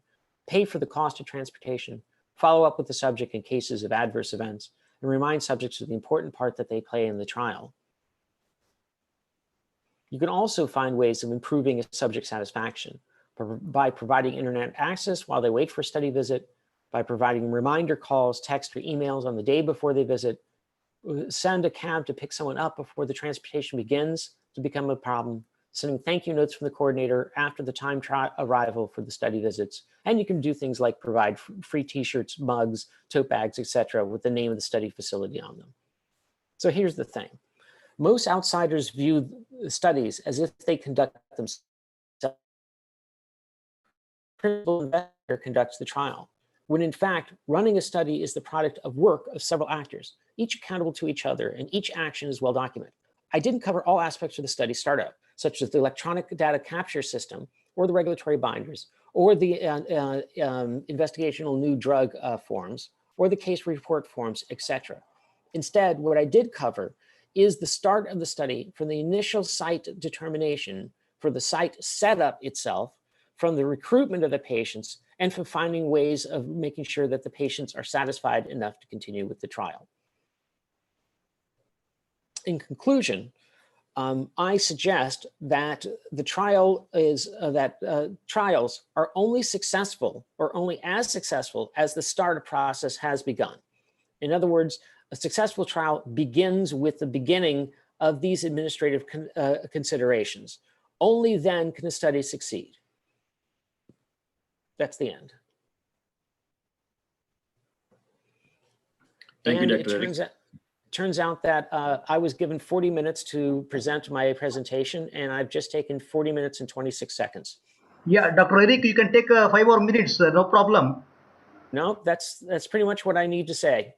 pay for the cost of transportation, follow up with the subject in cases of adverse events, and remind subjects of the important part that they play in the trial. You can also find ways of improving subject satisfaction by providing internet access while they wait for a study visit, by providing reminder calls, text, or emails on the day before they visit, send a cab to pick someone up before the transportation begins to become a problem, sending thank you notes from the coordinator after the time arrival for the study visits. And you can do things like provide free t-shirts, mugs, tote bags, etc., with the name of the study facility on them. So here's the thing. Most outsiders view studies as if they conduct themselves. The principal investigator conducts the trial, when in fact, running a study is the product of work of several actors, each accountable to each other, and each action is well documented. I didn't cover all aspects of the study startup, such as the electronic data capture system, or the regulatory binders, or the investigational new drug forms, or the case report forms, etc. Instead, what I did cover is the start of the study from the initial site determination, for the site setup itself, from the recruitment of the patients, and for finding ways of making sure that the patients are satisfied enough to continue with the trial. In conclusion, I suggest that the trial is trials are only successful or only as successful as the startup process has begun. In other words, a successful trial begins with the beginning of these administrative considerations. Only then can a study succeed. That's the end. Thank And you, it Dr. Eric. turns out that I was given 40 minutes to present my presentation, and I've just taken 40 minutes and 26 seconds. Yeah, Dr. Eric, you can take 5 more minutes, no problem. No, that's pretty much what I need to say.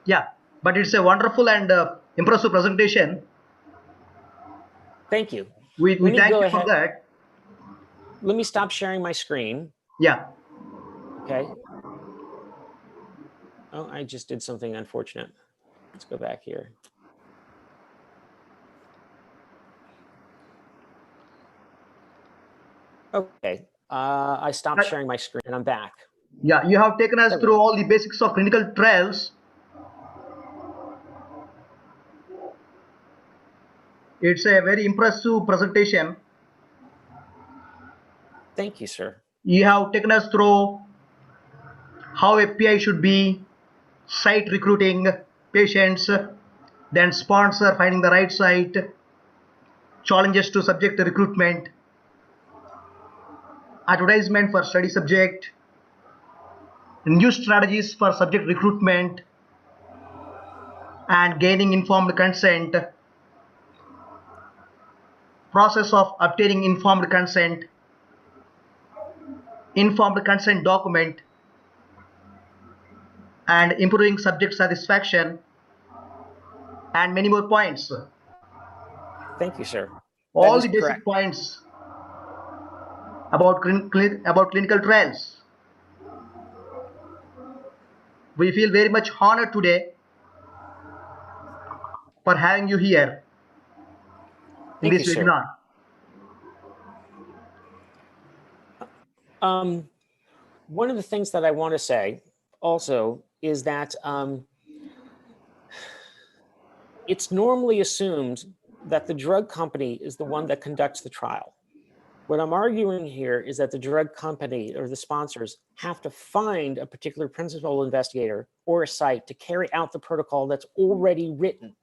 Yeah, but it's a wonderful and impressive presentation. Thank you. We thank you for that. Let me stop sharing my screen. Yeah. Okay. Oh, I just did something unfortunate. Let's go back here. Okay. I stopped sharing my screen and I'm back. Yeah, you have taken us through all the basics of clinical trials. It's a very impressive presentation. Thank you, sir. You have taken us through how API should be, site recruiting patients, then sponsor finding the right site, challenges to subject recruitment, advertisement for study subject, new strategies for subject recruitment, and gaining informed consent, process of obtaining informed consent document, and improving subject satisfaction, and many more points. Thank you, sir. All the basic points about clinical trials. We feel very much honored today for having you here in this webinar. One of the things that I want to say also is that it's normally assumed that the drug company is the one that conducts the trial. What I'm arguing here is that the drug company or the sponsors have to find a particular principal investigator or a site to carry out the protocol that's already written.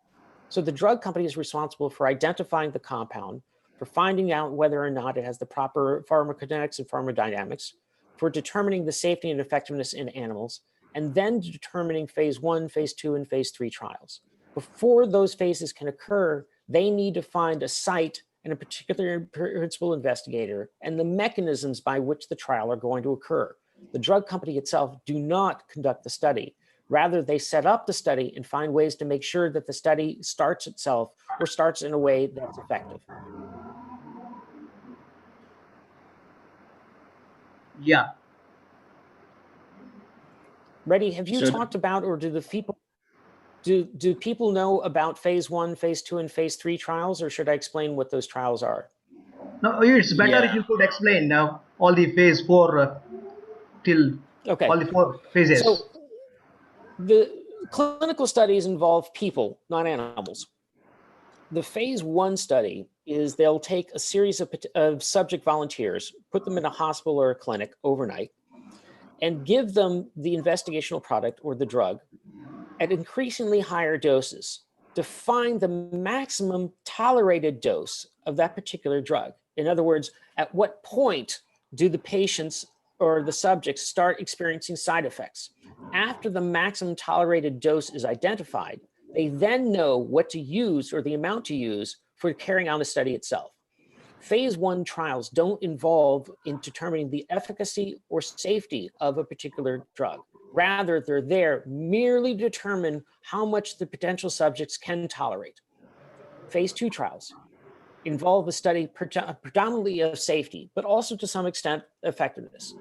So the drug company is responsible for identifying the compound, for finding out whether or not it has the proper pharmacokinetics and pharmacodynamics, for determining the safety and effectiveness in animals, and then determining phase 1, phase 2, and phase 3 trials. Before those phases can occur, they need to find a site and a particular principal investigator and the mechanisms by which the trial are going to occur. The drug company itself do not conduct the study. Rather, they set up the study and find ways to make sure that the study starts itself or starts in a way that's effective. Yeah. Reddy, have you talked about, or do the people, do people know about phase 1, phase 2, and phase 3 trials, or should I explain what those trials are? No, it's better if you could explain now all the phase 4 till all the 4 phases. So the clinical studies involve people, not animals. The phase 1 study is they'll take a series of subject volunteers, put them in a hospital or a clinic overnight, and give them the investigational product or the drug at increasingly higher doses to find the maximum tolerated dose of that particular drug. In other words, at what point do the patients or the subjects start experiencing side effects? After the maximum tolerated dose is identified, they then know what to use or the amount to use for carrying out the study itself. Phase 1 trials don't involve in determining the efficacy or safety of a particular drug. Rather, they're there merely to determine how much the potential subjects can tolerate. Phase 2 trials involve a study predominantly of safety, but also to some extent effectiveness.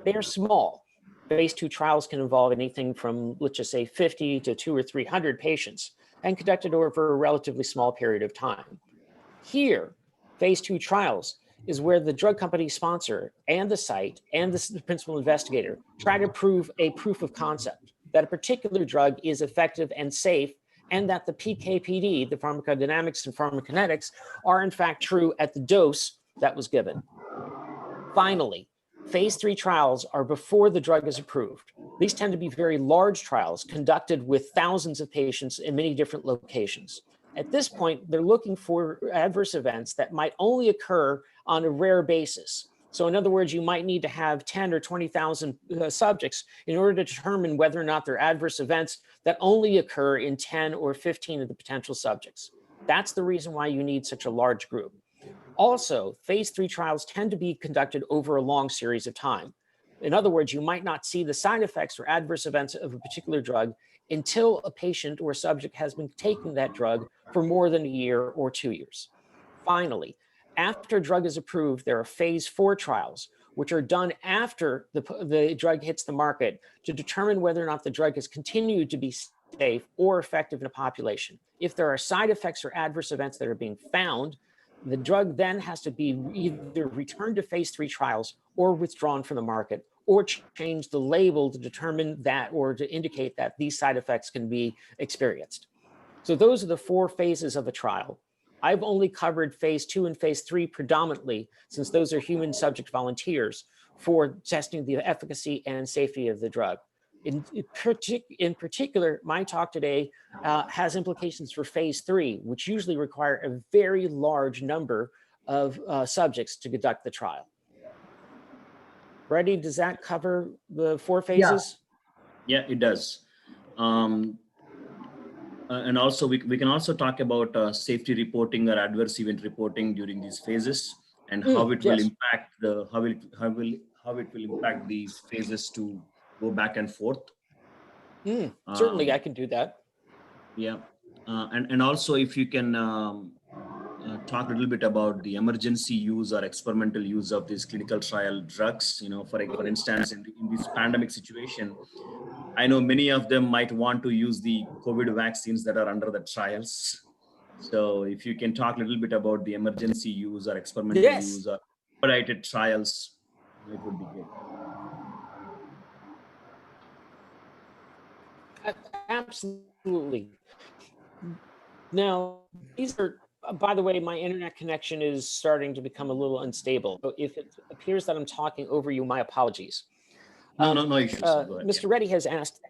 They are small. Phase 2 trials can involve anything from, let's just say, 50 to 200 or 300 patients and conducted over a relatively small period of time. Here, phase 2 trials is where the drug company sponsor and the site and the principal investigator try to prove a proof of concept that a particular drug is effective and safe, and that the PK/PD, the pharmacodynamics and pharmacokinetics, are in fact true at the dose that was given. Finally, phase 3 trials are before the drug is approved. These tend to be very large trials conducted with thousands of patients in many different locations. At this point, they're looking for adverse events that might only occur on a rare basis. So in other words, you might need to have 10 or 20,000 subjects in order to determine whether or not they're adverse events that only occur in 10 or 15 of the potential subjects. That's the reason why you need such a large group. Also, phase 3 trials tend to be conducted over a long series of time. In other words, you might not see the side effects or adverse events of a particular drug until a patient or subject has been taking that drug for more than a year or 2 years. Finally, after a drug is approved, there are phase 4 trials, which are done after the drug hits the market to determine whether or not the drug has continued to be safe or effective in a population. If there are side effects or adverse events that are being found, the drug then has to be either returned to phase 3 trials or withdrawn from the market, or change the label to determine that or to indicate that these side effects can be experienced. So those are the 4 phases of a trial. I've only covered phase 2 and phase 3 predominantly, since those are human subject volunteers for testing the efficacy and safety of the drug. In particular, my talk today has implications for phase 3, which usually require a very large number of subjects to conduct the trial. Reddy, does that cover the 4 phases? Yeah, it does. And also we can also talk about safety reporting or adverse event reporting during these phases, and how it will impact the how it will impact these phases to go back and forth. Certainly, I can do that. Yeah, and also if you can talk a little bit about the emergency use or experimental use of these clinical trial drugs. You know, for instance, in this pandemic situation, I know many of them might want to use the COVID vaccines that are under the trials. So if you can talk a little bit about the emergency use or experimental use or expedited trials, it would be great. Absolutely. Now, these are, by the way, my internet connection is starting to become a little unstable. So if it appears that I'm talking over you, my apologies. No issues. Go ahead, Mr. Reddy has asked.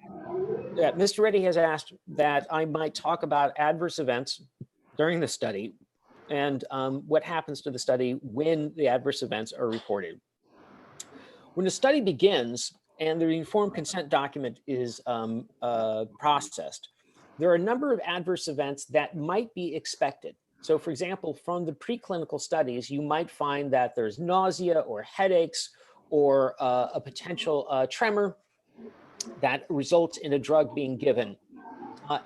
Mr. Reddy has asked that I might talk about adverse events during the study and what happens to the study when the adverse events are reported. When the study begins and the informed consent document is processed, there are a number of adverse events that might be expected. So for example, from the preclinical studies, you might find that there's nausea or headaches or a potential tremor that results in a drug being given.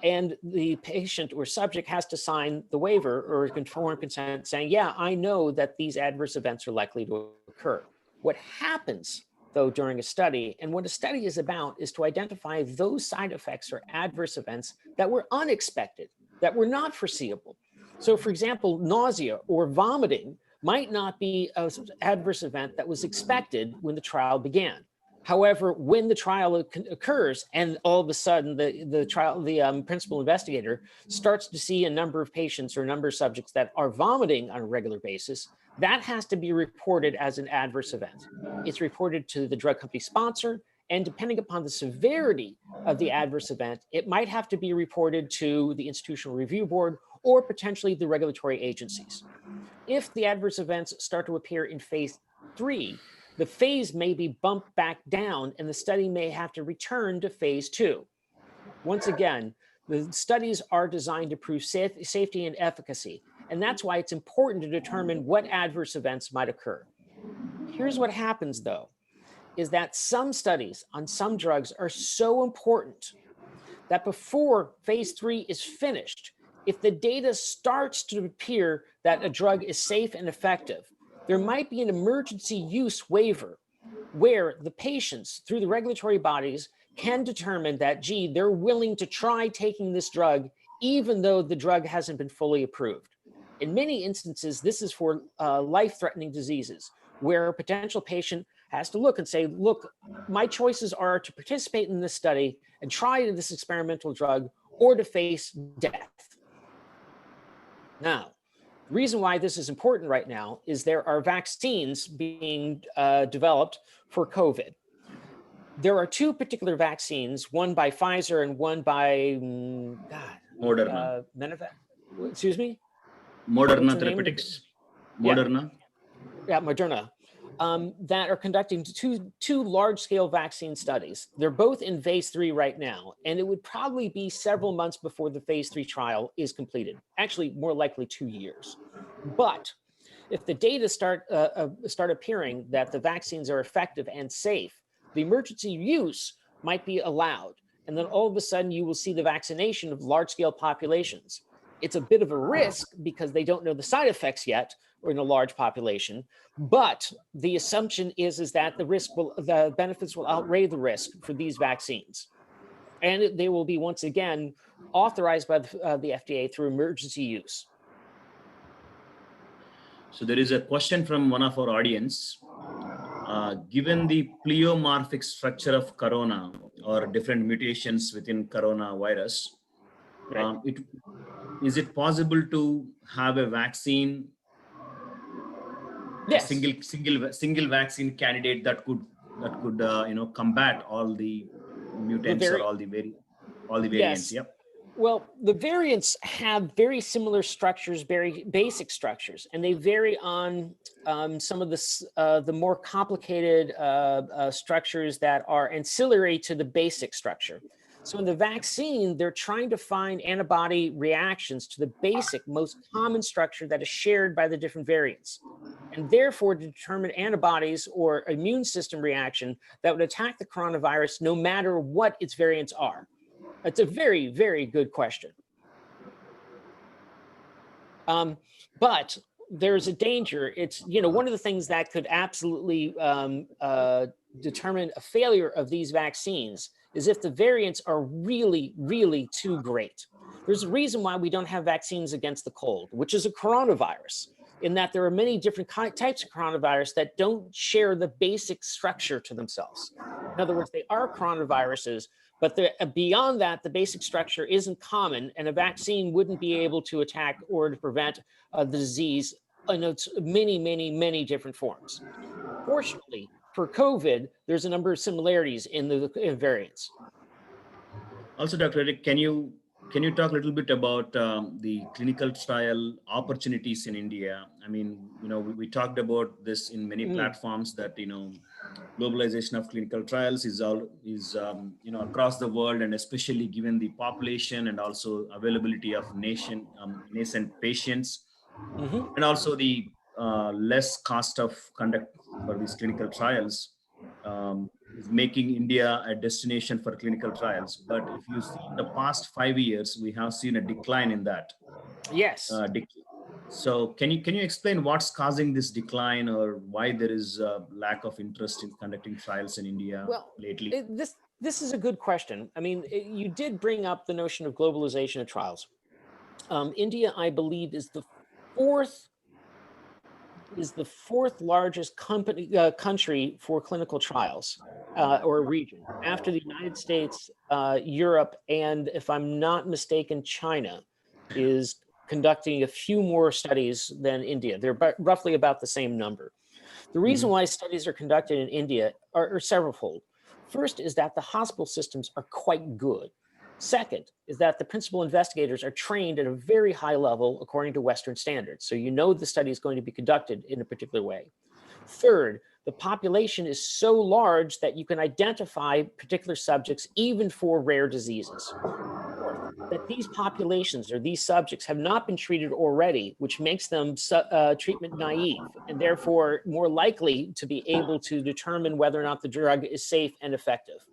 And the patient or subject has to sign the waiver or informed consent saying, yeah, I know that these adverse events are likely to occur. What happens though during a study, and what a study is about, is to identify those side effects or adverse events that were unexpected, that were not foreseeable. So for example, nausea or vomiting might not be an adverse event that was expected when the trial began. However, when the trial occurs and all of a sudden the principal investigator starts to see a number of patients or a number of subjects that are vomiting on a regular basis, that has to be reported as an adverse event. It's reported to the drug company sponsor, and depending upon the severity of the adverse event, it might have to be reported to the Institutional Review Board or potentially the regulatory agencies. If the adverse events start to appear in phase 3, the phase may be bumped back down and the study may have to return to phase 2. Once again, the studies are designed to prove safety and efficacy, and that's why it's important to determine what adverse events might occur. Here's what happens though, is that some studies on some drugs are so important that before phase 3 is finished, if the data starts to appear that a drug is safe and effective, there might be an emergency use waiver where the patients, through the regulatory bodies, can determine that, gee, they're willing to try taking this drug even though the drug hasn't been fully approved. In many instances, this is for life-threatening diseases where a potential patient has to look and say, look, my choices are to participate in this study and try this experimental drug or to face death. Now, the reason why this is important right now is there are vaccines being developed for COVID. There are 2 particular vaccines, one by Pfizer and one by Moderna. Excuse me? Moderna What's the name of the- Therapeutics. Yeah. Moderna. Yeah, Moderna, that are conducting two large-scale vaccine studies. They're both in phase 3 right now, and it would probably be several months before the phase 3 trial is completed. Actually, more likely 2 years. But if the data start appearing that the vaccines are effective and safe, the emergency use might be allowed, and then all of a sudden you will see the vaccination of large-scale populations. It's a bit of a risk because they don't know the side effects yet, or in a large population, but the assumption is that the benefits will outweigh the risk for these vaccines, and they will be once again authorized by the FDA through emergency use. So there is a question from one of our audience. Given the pleomorphic structure of corona or different mutations within coronavirus, is it possible to have a vaccine? Yes. A single vaccine candidate that could combat all the mutants or all the variants. Yes. Yep. Well, the variants have very similar structures, very basic structures, and they vary on some of the more complicated structures that are ancillary to the basic structure. So in the vaccine, they're trying to find antibody reactions to the basic, most common structure that is shared by the different variants, and therefore to determine antibodies or immune system reaction that would attack the coronavirus no matter what its variants are. It's a very, very good question. But there's a danger. It's, one of the things that could absolutely determine a failure of these vaccines is if the variants are really, really too great. There's a reason why we don't have vaccines against the cold, which is a coronavirus, in that there are many different types of coronavirus that don't share the basic structure to themselves. In other words, they are coronaviruses, but beyond that, the basic structure isn't common, and a vaccine wouldn't be able to attack or to prevent the disease in its many, many, many different forms. Fortunately, for COVID, there's a number of similarities in the variants. Also, Dr. Eric, can you talk a little bit about the clinical trial opportunities in India? I mean, we talked about this in many platforms that, globalization of clinical trials is across the world, and especially given the population and also availability of nascent patients, and also the less cost of conduct for these clinical trials is making India a destination for clinical trials. But if you see in the past 5 years, we have seen a decline in that. Yes. So can you explain what's causing this decline, or why there is a lack of interest in conducting trials in India lately? This is a good question. I mean, you did bring up the notion of globalization of trials. India, I believe, is the fourth largest country for clinical trials, or region, after the United States, Europe, and, if I'm not mistaken, China is conducting a few more studies than India. They're roughly about the same number. The reason why studies are conducted in India are severalfold. First is that the hospital systems are quite good. Second is that the principal investigators are trained at a very high level according to Western standards. So the study is going to be conducted in a particular way. Third, the population is so large that you can identify particular subjects even for rare diseases. Fourth, that these populations or these subjects have not been treated already, which makes them treatment naive and therefore more likely to be able to determine whether or not the drug is safe and effective.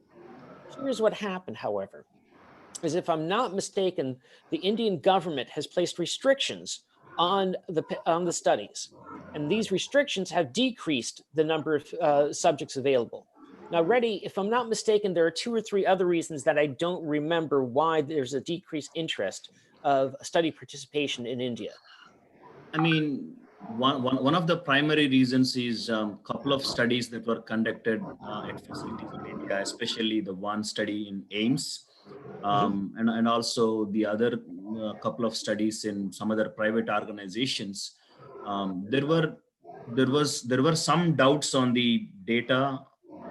Here's what happened, however, is, if I'm not mistaken, the Indian government has placed restrictions on the studies, and these restrictions have decreased the number of subjects available. Now, Reddy, if I'm not mistaken, there are 2 or 3 other reasons that I don't remember why there's a decreased interest of study participation in India. I mean, one of the primary reasons is a couple of studies that were conducted at facilities in India, especially the one study in AIIMS, and also the other couple of studies in some other private organizations. There were some doubts on the data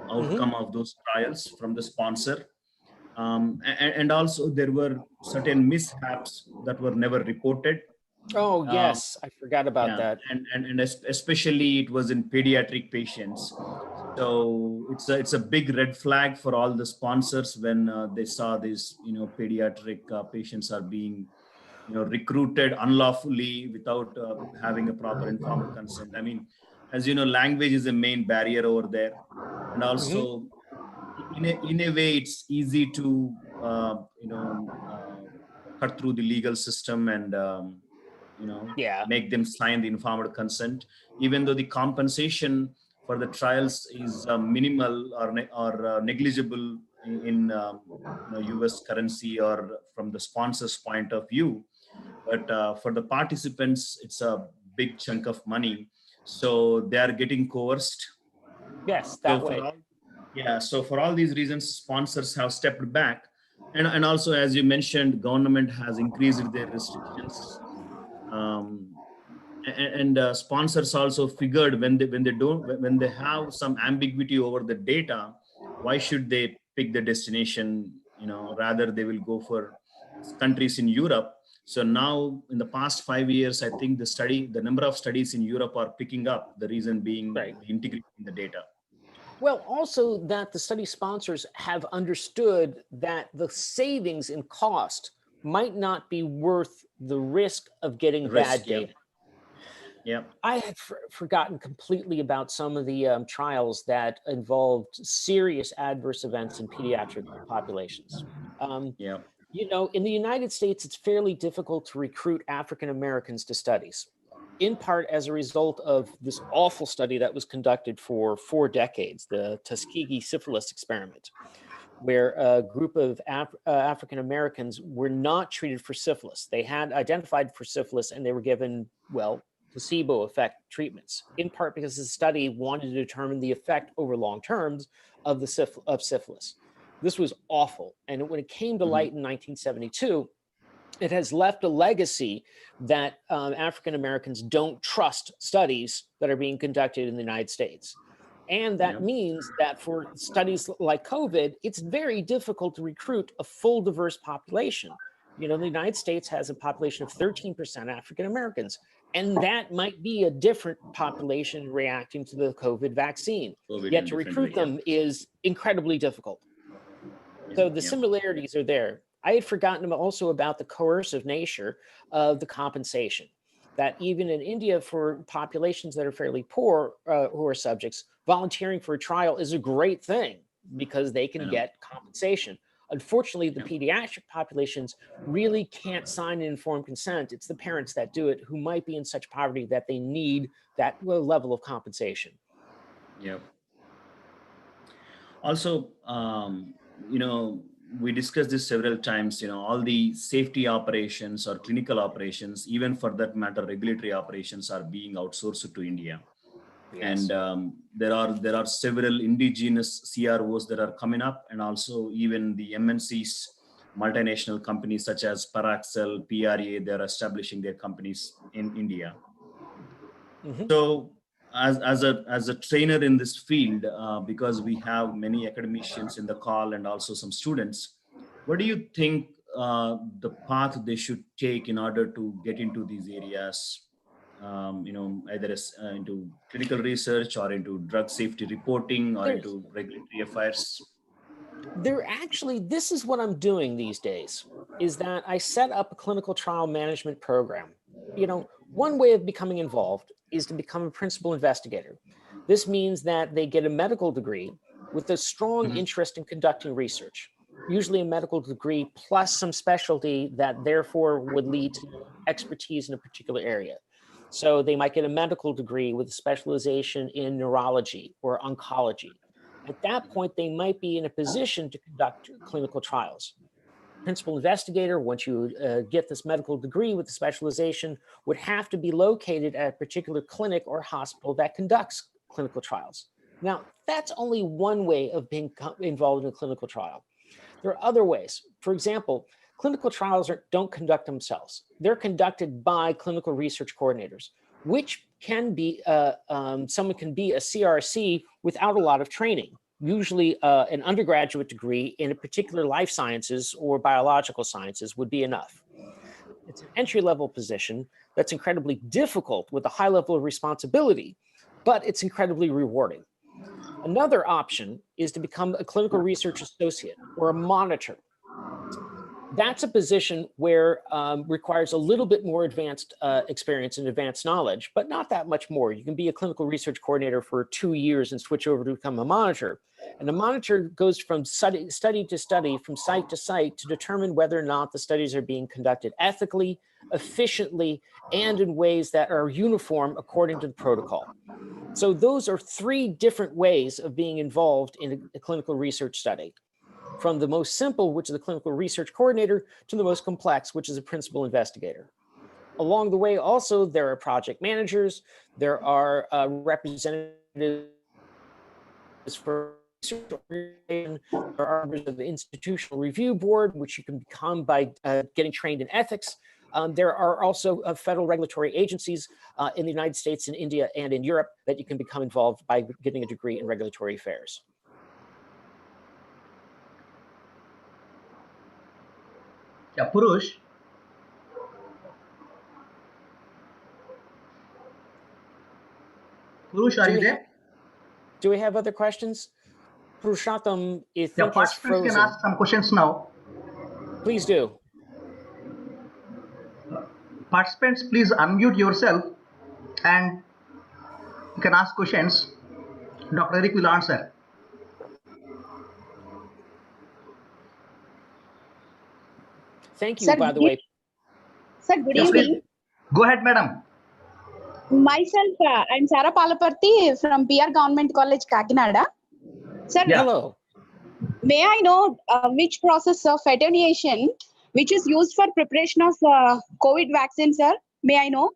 outcome of those trials from the sponsor, and also there were certain mishaps that were never reported. Oh, yes. I forgot about that. And especially it was in pediatric patients. So it's a big red flag for all the sponsors when they saw these, pediatric patients are being, recruited unlawfully without having a proper informed consent. I mean, as you know, language is a main barrier over there. And also, in a way, it's easy to, cut through the legal system and, make them sign the informed consent, even though the compensation for the trials is minimal or negligible in US currency or from the sponsor's point of view. But for the participants, it's a big chunk of money. So they are getting coerced. Yes, that way. So for all these reasons, sponsors have stepped back. And also, as you mentioned, government has increased their restrictions. And sponsors also figured when they have some ambiguity over the data, why should they pick the destination? Rather they will go for countries in Europe. So now in the past 5 years, I think the number of studies in Europe are picking up. The reason being the integrity in the data. Well, also that the study sponsors have understood that the savings in cost might not be worth the risk of getting bad data. Yeah. I had forgotten completely about some of the trials that involved serious adverse events in pediatric populations. In the United States, it's fairly difficult to recruit African Americans to studies, in part as a result of this awful study that was conducted for 4 decades, the Tuskegee syphilis experiment, where a group of African Americans were not treated for syphilis. They had identified for syphilis and they were given, placebo effect treatments, in part because the study wanted to determine the effect over long terms of syphilis. This was awful. And when it came to light in 1972, it has left a legacy that African Americans don't trust studies that are being conducted in the United States. And that means that for studies like COVID, it's very difficult to recruit a full diverse population. The United States has a population of 13% African Americans, and that might be a different population reacting to the COVID vaccine. Yet to recruit them is incredibly difficult. So the similarities are there. I had forgotten also about the coercive nature of the compensation, that even in India, for populations that are fairly poor who are subjects, volunteering for a trial is a great thing because they can get compensation. Unfortunately, the pediatric populations really can't sign an informed consent. It's the parents that do it who might be in such poverty that they need that level of compensation. Also, we discussed this several times, all the safety operations or clinical operations, even for that matter, regulatory operations are being outsourced to India. Yes. And there are several indigenous CROs that are coming up, and also even the MNCs, multinational companies such as Paraxel, PRA, they're establishing their companies in India. So as a trainer in this field, because we have many academicians in the call and also some students, what do you think the path they should take in order to get into these areas? Either into clinical research or into drug safety reporting or into regulatory affairs? This is what I'm doing these days, is that I set up a clinical trial management program. One way of becoming involved is to become a principal investigator. This means that they get a medical degree with a strong interest in conducting research, usually a medical degree plus some specialty that therefore would lead to expertise in a particular area. So they might get a medical degree with a specialization in neurology or oncology. At that point, they might be in a position to conduct clinical trials. Principal investigator, once you get this medical degree with the specialization, would have to be located at a particular clinic or hospital that conducts clinical trials. Now, that's only one way of being involved in a clinical trial. There are other ways. For example, clinical trials don't conduct themselves. They're conducted by clinical research coordinators, which can be, someone can be a CRC without a lot of training, usually an undergraduate degree in a particular life sciences or biological sciences would be enough. It's an entry-level position that's incredibly difficult with a high level of responsibility, but it's incredibly rewarding. Another option is to become a clinical research associate or a monitor. That's a position where requires a little bit more advanced experience and advanced knowledge, but not that much more. You can be a clinical research coordinator for 2 years and switch over to become a monitor. And the monitor goes from study to study, from site to site, to determine whether or not the studies are being conducted ethically, efficiently, and in ways that are uniform according to the protocol. So those are 3 different ways of being involved in a clinical research study. From the most simple, which is the clinical research coordinator, to the most complex, which is a principal investigator. Along the way, also, there are project managers, there are representatives for research organization, there are members of the institutional review board, which you can become by getting trained in ethics. There are also federal regulatory agencies in the United States, in India, and in Europe that you can become involved by getting a degree in regulatory affairs. Yeah, Purush. Purush, are you there? Do we have other questions? Purushottam, I think, Yeah, has participants frozen. can ask some questions now. Please do. Participants, please unmute yourself and you can ask questions. Dr. Eric will answer. Thank you, Sir, by the way. Sir, good Yeah, evening. please. Go ahead, madam. Myself, I'm Sara Palaparthi from PR Government College, Kakinada. Sir, Yeah. Hello. may I know which process of attenuation which is used for preparation of COVID vaccine, sir? May I know?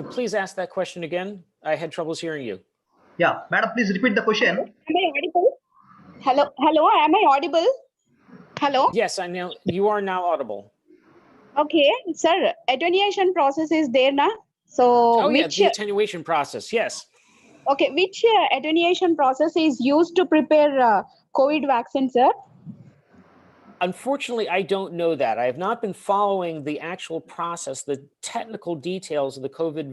Please ask that question again. I had troubles hearing you. Yeah, madam, please repeat the question. Am I audible? Hello, am I audible? Hello? Yes, I know you are now audible. Okay, sir, attenuation process is there now. So Oh, yeah, which, the attenuation process, yes. okay, which attenuation process is used to prepare COVID vaccine, sir? Unfortunately, I don't know that. I have not been following the actual process, the technical details of the COVID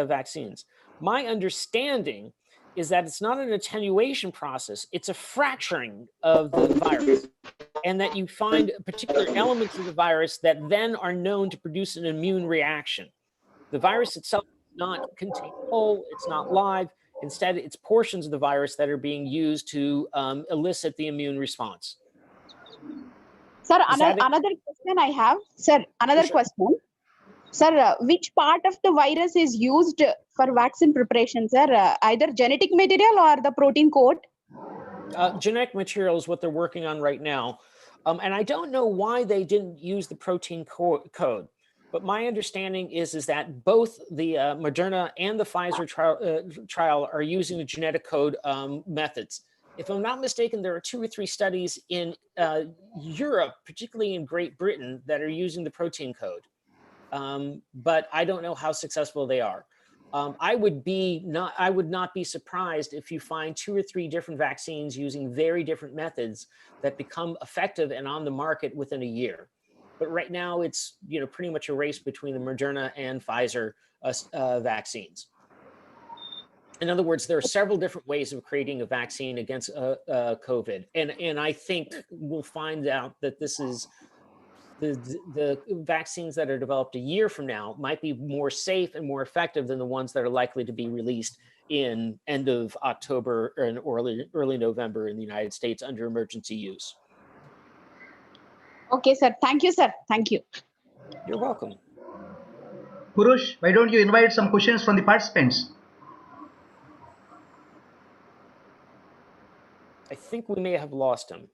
vaccines. My understanding is that it's not an attenuation process, it's a fracturing of the virus, and that you find particular elements of the virus that then are known to produce an immune reaction. The virus itself does not contain whole, it's not live. Instead, it's portions of the virus that are being used to elicit the immune response. Sir, another question I have. Sir, another question. Sir, which part of the virus is used for vaccine preparation, sir? Either genetic material or the protein code? Genetic material is what they're working on right now. And I don't know why they didn't use the protein code. But my understanding is that both the Moderna and the Pfizer trial are using the genetic code methods. If I'm not mistaken, there are 2 or 3 studies in Europe, particularly in Great Britain, that are using the protein code. But I don't know how successful they are. I would not be surprised if you find 2 or 3 different vaccines using very different methods that become effective and on the market within a year. But right now, it's pretty much a race between the Moderna and Pfizer vaccines. In other words, there are several different ways of creating a vaccine against COVID, and I think we'll find out that this is the vaccines that are developed a year from now might be more safe and more effective than the ones that are likely to be released in end of October and early November in the United States under emergency use. Okay, sir. Thank you, sir. Thank you. You're welcome. Purush, why don't you invite some questions from the participants? I think we may have lost him.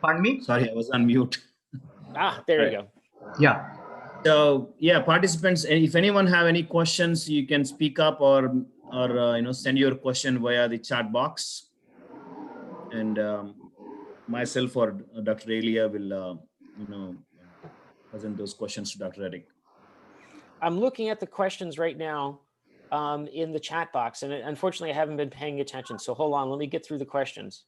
Pardon me? Sorry, I was on mute. There you go. Yeah. So yeah, participants, if anyone have any questions, you can speak up or send your question via the chat box, and myself or Dr. Elia will present those questions to Dr. Eric. I'm looking at the questions right now in the chat box, and unfortunately I haven't been paying attention. So hold on, let me get through the questions.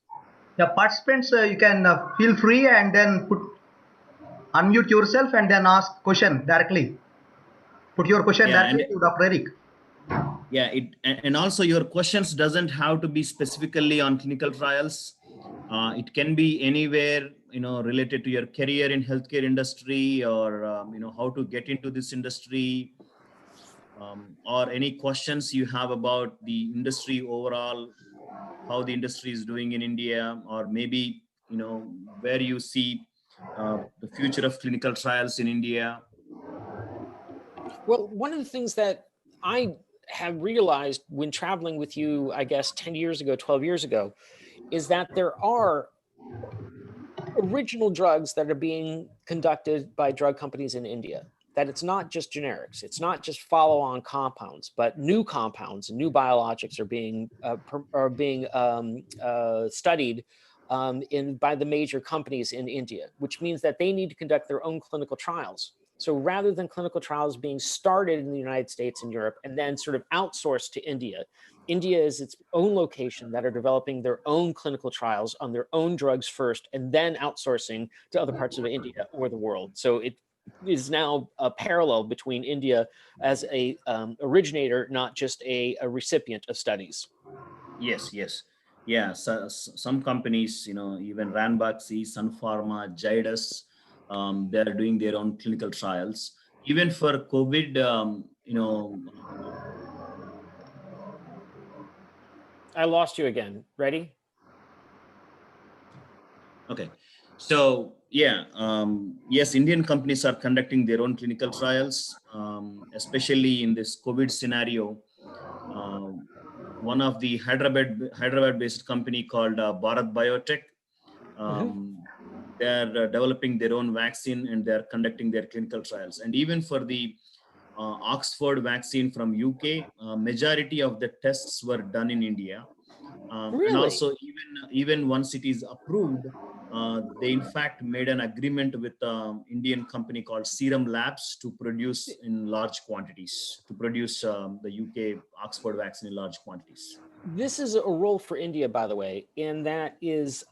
Yeah, participants, you can feel free and then unmute yourself and then ask question directly. Put your question Yeah, directly to Dr. Eric. Yeah, and also your questions doesn't have to be specifically on clinical trials. It can be anywhere, related to your career in healthcare industry, or how to get into this industry, or any questions you have about the industry overall, how the industry is doing in India, or maybe where you see the future of clinical trials in India. Well, one of the things that I have realized when traveling with you, I guess 10 years ago, 12 years ago, is that there are original drugs that are being conducted by drug companies in India, that it's not just generics, it's not just follow-on compounds, but new compounds and new biologics are being studied by the major companies in India, which means that they need to conduct their own clinical trials. So rather than clinical trials being started in the United States and Europe and then sort of outsourced to India, India is its own location that are developing their own clinical trials on their own drugs first, and then outsourcing to other parts of India or the world. So it is now a parallel between India as a originator, not just a recipient of studies. Yes. Yeah, so some companies, even Ranbaxy, Sun Pharma, Zydus, they're doing their own clinical trials. Even for COVID, I lost you again. Ready? Okay. So yeah, yes, Indian companies are conducting their own clinical trials, especially in this COVID scenario. One of the Hyderabad-based company called Bharat Biotech, they're developing their own vaccine and they're conducting their clinical trials. And even for the Oxford vaccine from UK, majority of the tests were done in India. Really? And also even once it is approved, they in fact made an agreement with an Indian company called Serum Labs to produce in large quantities, to produce the UK Oxford vaccine in large quantities. This is a role for India, by the way, and that is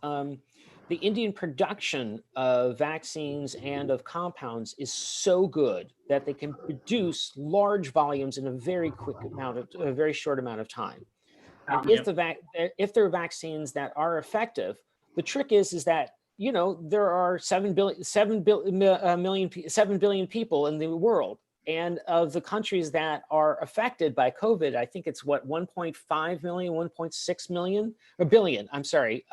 the Indian production of vaccines and of compounds is so good that they can produce large volumes in a very short amount of time. And if there are vaccines that are effective, the trick is that there are 7 billion people in the world, and of the countries that are affected by COVID, I think it's 1.5 million, 1.6 million or billion. I'm sorry,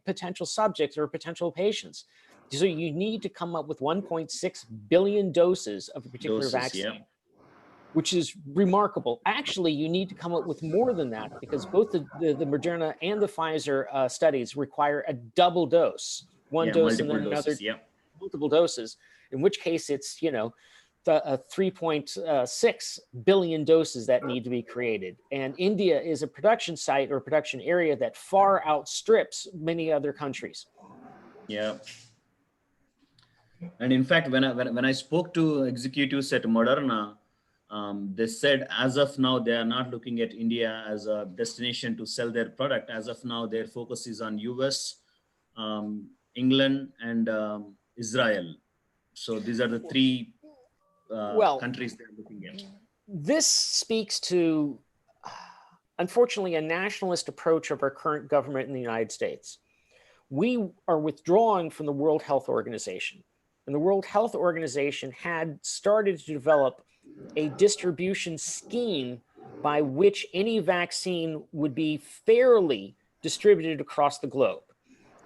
potential subjects or potential patients. So you need to come up with 1.6 billion doses of a particular vaccine. Yeah. Which is remarkable. Actually, you need to come up with more than that, because both the Moderna and the Pfizer studies require a double dose, one dose and then another, multiple doses, in which case it's, 3.6 billion doses that need to be created. And India is a production site or a production area that far outstrips many other countries. Yeah. And in fact, when I spoke to executives at Moderna, they said as of now, they are not looking at India as a destination to sell their product. As of now, their focus is on US, England, and Israel. So these are the three countries they're looking at. This speaks to, unfortunately, a nationalist approach of our current government in the United States. We are withdrawing from the World Health Organization. And the World Health Organization had started to develop a distribution scheme by which any vaccine would be fairly distributed across the globe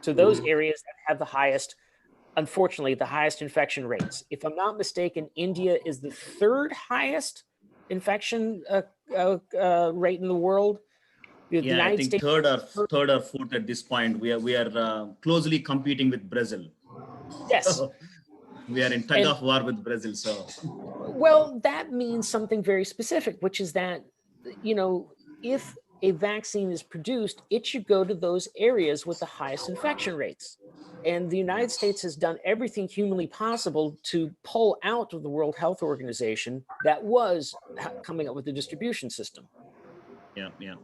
to those areas that have the highest, unfortunately, the highest infection rates. If I'm not mistaken, India is the third highest infection rate in the world. Yeah, I think third or fourth at this point. We are closely competing with Brazil. Yes. So we are in tug of war with Brazil. So, well, that means something very specific, which is that, if a vaccine is produced, it should go to those areas with the highest infection rates. And the United States has done everything humanly possible to pull out of the World Health Organization that was coming up with the distribution system. Yeah.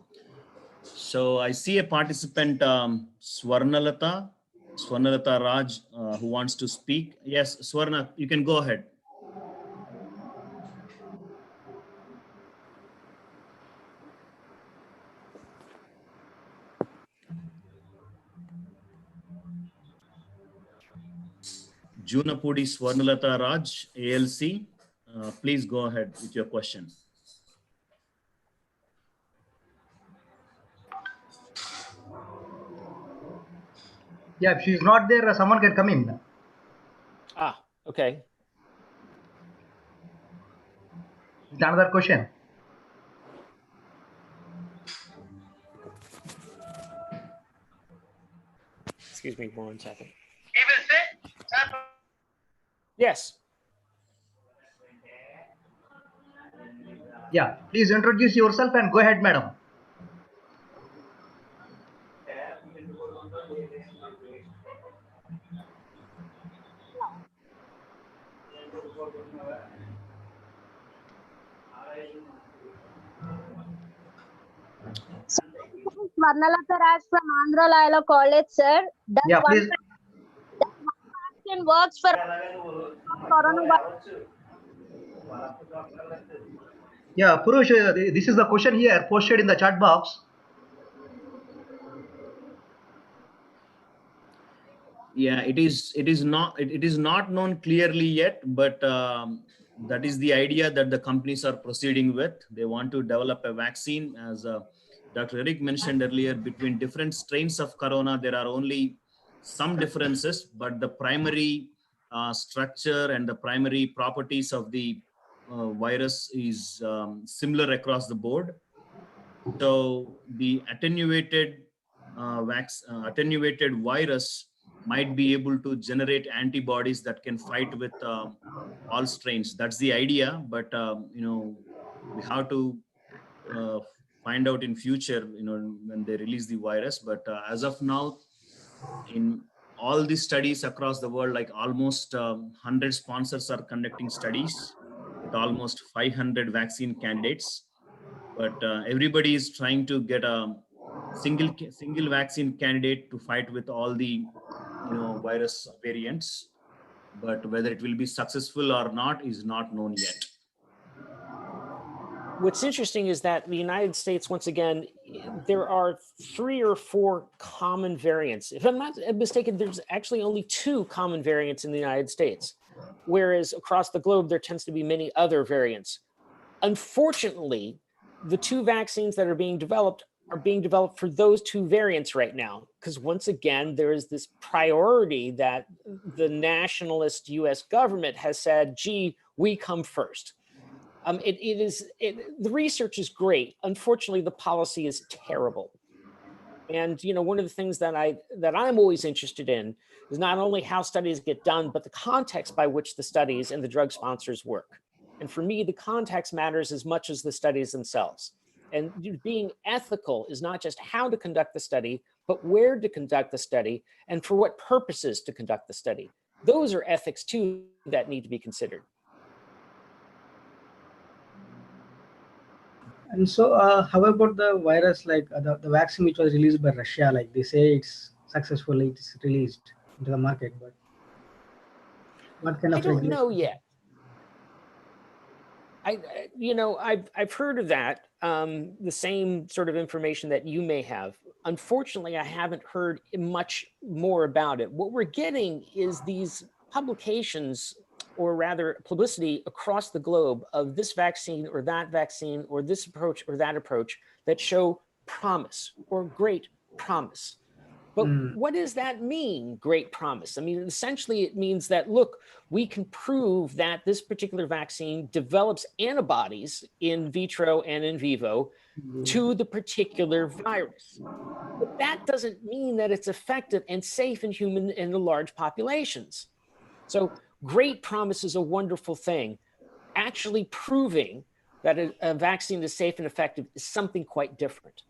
So I see a participant, Swarnalata. Swarnalata Raj, who wants to speak. Yes, Swarna, you can go ahead. Junapudi Swarnalata Raj, ALC, please go ahead with your question. Yeah, if she's not there, someone can come in. Ah, okay. Another question. Excuse me 1 second. Yes. Yeah, please introduce yourself and go ahead, madam. Swarnalata Raj from Andhra Laila College, sir. Does Yeah, one please. vaccine works for coronavirus? Yeah, Purush, this is the question here posted in the chat box. Yeah, it is not known clearly yet, but that is the idea that the companies are proceeding with. They want to develop a vaccine. As Dr. Eric mentioned earlier, between different strains of corona, there are only some differences, but the primary structure and the primary properties of the virus is similar across the board. So the attenuated virus might be able to generate antibodies that can fight with all strains. That's the idea, but we have to find out in future, when they release the virus. But as of now, in all these studies across the world, like almost 100 sponsors are conducting studies with almost 500 vaccine candidates. But everybody is trying to get a single vaccine candidate to fight with all the virus variants, but whether it will be successful or not is not known yet. What's interesting is that the United States, once again, there are 3 or 4 common variants. If I'm not mistaken, there's actually only 2 common variants in the United States, whereas across the globe, there tends to be many other variants. Unfortunately, the 2 vaccines that are being developed for those 2 variants right now, because once again, there is this priority that the nationalist US government has said, gee, we come first. The research is great. Unfortunately, the policy is terrible. And one of the things that I'm always interested in is not only how studies get done, but the context by which the studies and the drug sponsors work. And for me, the context matters as much as the studies themselves. And being ethical is not just how to conduct the study, but where to conduct the study and for what purposes to conduct the study. Those are ethics too that need to be considered. And so, how about the virus, like the vaccine which was released by Russia? Like they say it's successfully released into the market, but what kind of? I don't know yet. I've heard of that, the same sort of information that you may have. Unfortunately, I haven't heard much more about it. What we're getting is these publications, or rather publicity across the globe of this vaccine or this approach or that approach that show promise or great promise. But what does that mean, great promise? I mean, essentially it means that, look, we can prove that this particular vaccine develops antibodies in vitro and in vivo to the particular virus. But that doesn't mean that it's effective and safe in human and in large populations. So great promise is a wonderful thing. Actually proving that a vaccine is safe and effective is something quite different.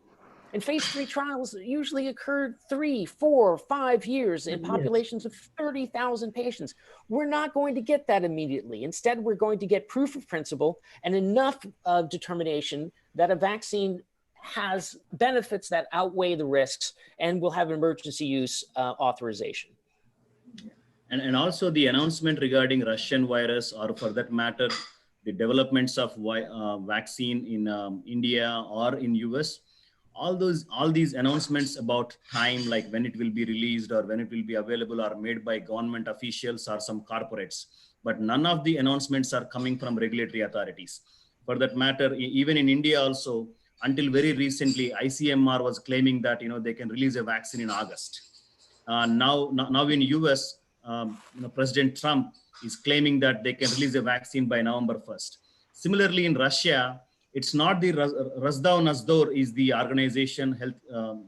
And phase 3 trials usually occur 3, 4, 5 years in populations of 30,000 patients. We're not going to get that immediately. Instead, we're going to get proof of principle and enough of determination that a vaccine has benefits that outweigh the risks and will have emergency use authorization. And also the announcement regarding Russian virus, or for that matter, the developments of vaccine in India or in US, all these announcements about time, like when it will be released or when it will be available, are made by government officials or some corporates. But none of the announcements are coming from regulatory authorities. For that matter, even in India also, until very recently, ICMR was claiming that they can release a vaccine in August. Now in US, President Trump is claiming that they can release a vaccine by November 1st. Similarly, in Russia, it's not the Rosdosnador is the organization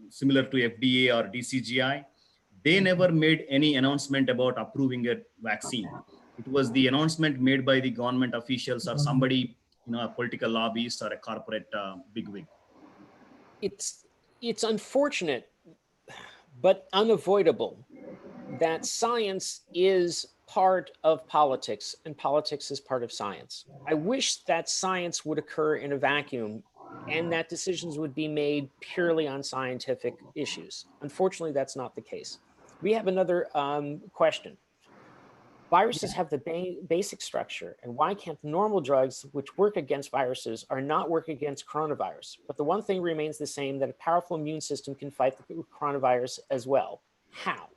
similar to FDA or DCGI. They never made any announcement about approving a vaccine. It was the announcement made by the government officials or somebody, a political lobbyist or a corporate bigwig. It's unfortunate, but unavoidable, that science is part of politics and politics is part of science. I wish that science would occur in a vacuum and that decisions would be made purely on scientific issues. Unfortunately, that's not the case. We have another question. Viruses have the basic structure, and why can't normal drugs which work against viruses are not working against coronavirus? But the one thing remains the same, that a powerful immune system can fight the coronavirus as well. How?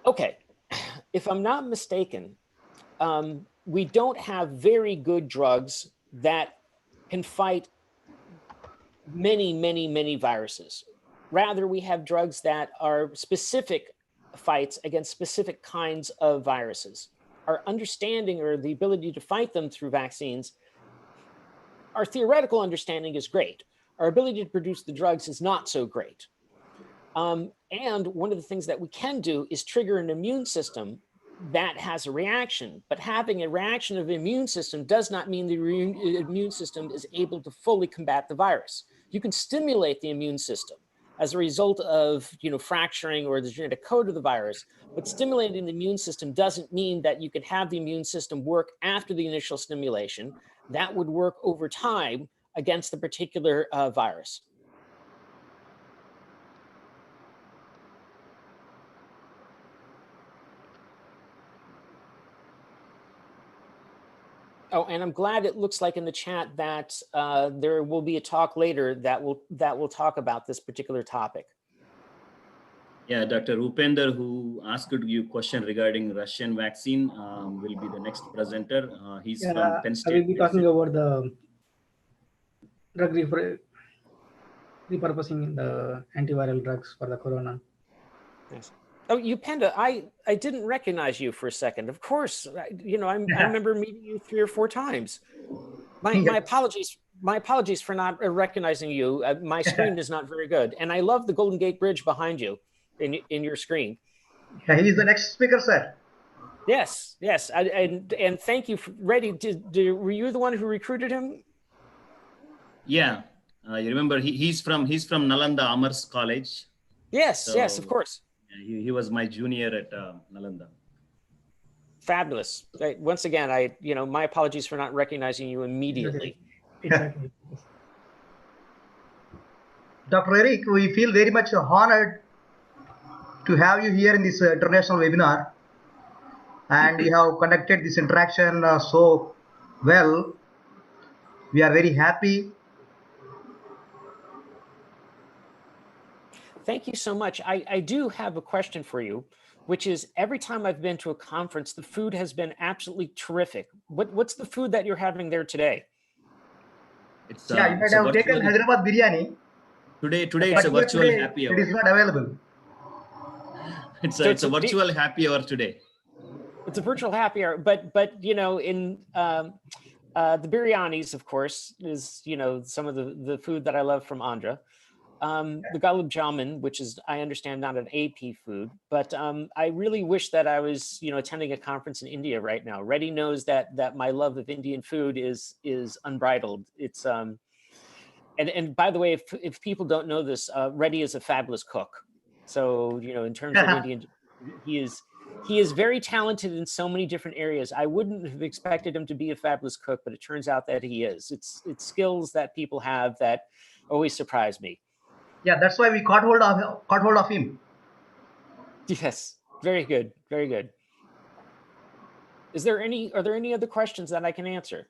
Okay, if I'm not mistaken, we don't have very good drugs that can fight many viruses. Rather, we have drugs that are specific fights against specific kinds of viruses. Our understanding or the ability to fight them through vaccines, our theoretical understanding is great. Our ability to produce the drugs is not so great. And one of the things that we can do is trigger an immune system that has a reaction. But having a reaction of the immune system does not mean the immune system is able to fully combat the virus. You can stimulate the immune system as a result of fracturing or the genetic code of the virus, but stimulating the immune system doesn't mean that you can have the immune system work after the initial stimulation. That would work over time against the particular virus. Oh, and I'm glad it looks like in the chat that there will be a talk later that will talk about this particular topic. Yeah, Dr. Upender, who asked you a question regarding Russian vaccine, will be the next presenter. He's from Penn State. I will be talking about the drug repurposing the antiviral drugs for the corona. Yes. Oh, Upenda, I didn't recognize you for a second. Of course, I remember meeting you 3 or 4 times. My apologies for not recognizing you. My screen is not very good, and I love the Golden Gate Bridge behind you in your screen. Yeah, he is the next speaker, sir. Yes, and thank you. Reddy, were you the one who recruited him? Yeah, you remember he's from Nalanda Amherst College. Yes, So, yes, of course. He was my junior at Nalanda. Fabulous. Once again, my apologies for not recognizing you immediately. Exactly. Dr. Eric, we feel very much honored to have you here in this international webinar, and we have conducted this interaction so well. We are very happy. Thank you so much. I do have a question for you, which is, every time I've been to a conference, the food has been absolutely terrific. What's the food that you're having there today? It's, you might have taken Hyderabad biryani. Today it's a virtual happy hour. It is not available. It's a virtual happy hour today. It's a virtual happy hour, but in the biryanis, of course, is some of the food that I love from Andhra. The gulab jamun, which is, I understand, not an AP food, but I really wish that I was, attending a conference in India right now. Reddy knows that my love of Indian food is unbridled. It's and by the way, if people don't know this, Reddy is a fabulous cook. So in terms of Indian, he is very talented in so many different areas. I wouldn't have expected him to be a fabulous cook, but it turns out that he is. It's skills that people have that always surprise me. Yeah, that's why we caught hold of him. Yes. Very good. Very good. Are there any other questions that I can answer?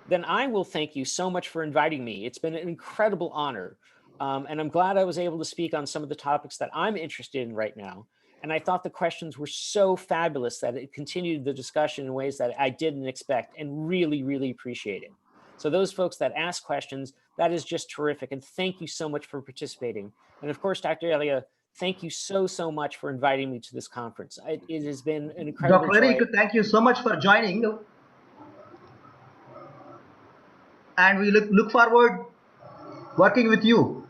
Then I will thank you so much for inviting me. It's been an incredible honor. And I'm glad I was able to speak on some of the topics that I'm interested in right now. And I thought the questions were so fabulous that it continued the discussion in ways that I didn't expect, and really, really appreciate it. So those folks that ask questions, that is just terrific. And thank you so much for participating. And of course, Dr. Elia, thank you so much for inviting me to this conference. It has been an incredible Dr. joy. Eric, thank you so much for joining. And we look forward working with you.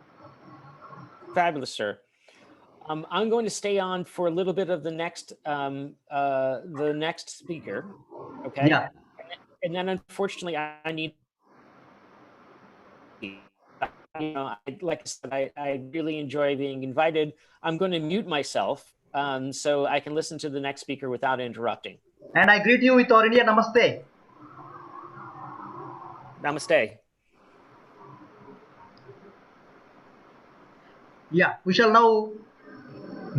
Fabulous, sir. I'm going to stay on for a little bit of the next speaker. Okay. Yeah. And then unfortunately I need, like I said, I really enjoy being invited. I'm going to mute myself so I can listen to the next speaker without interrupting. And I greet you with our India Namaste. Namaste. Yeah, we shall now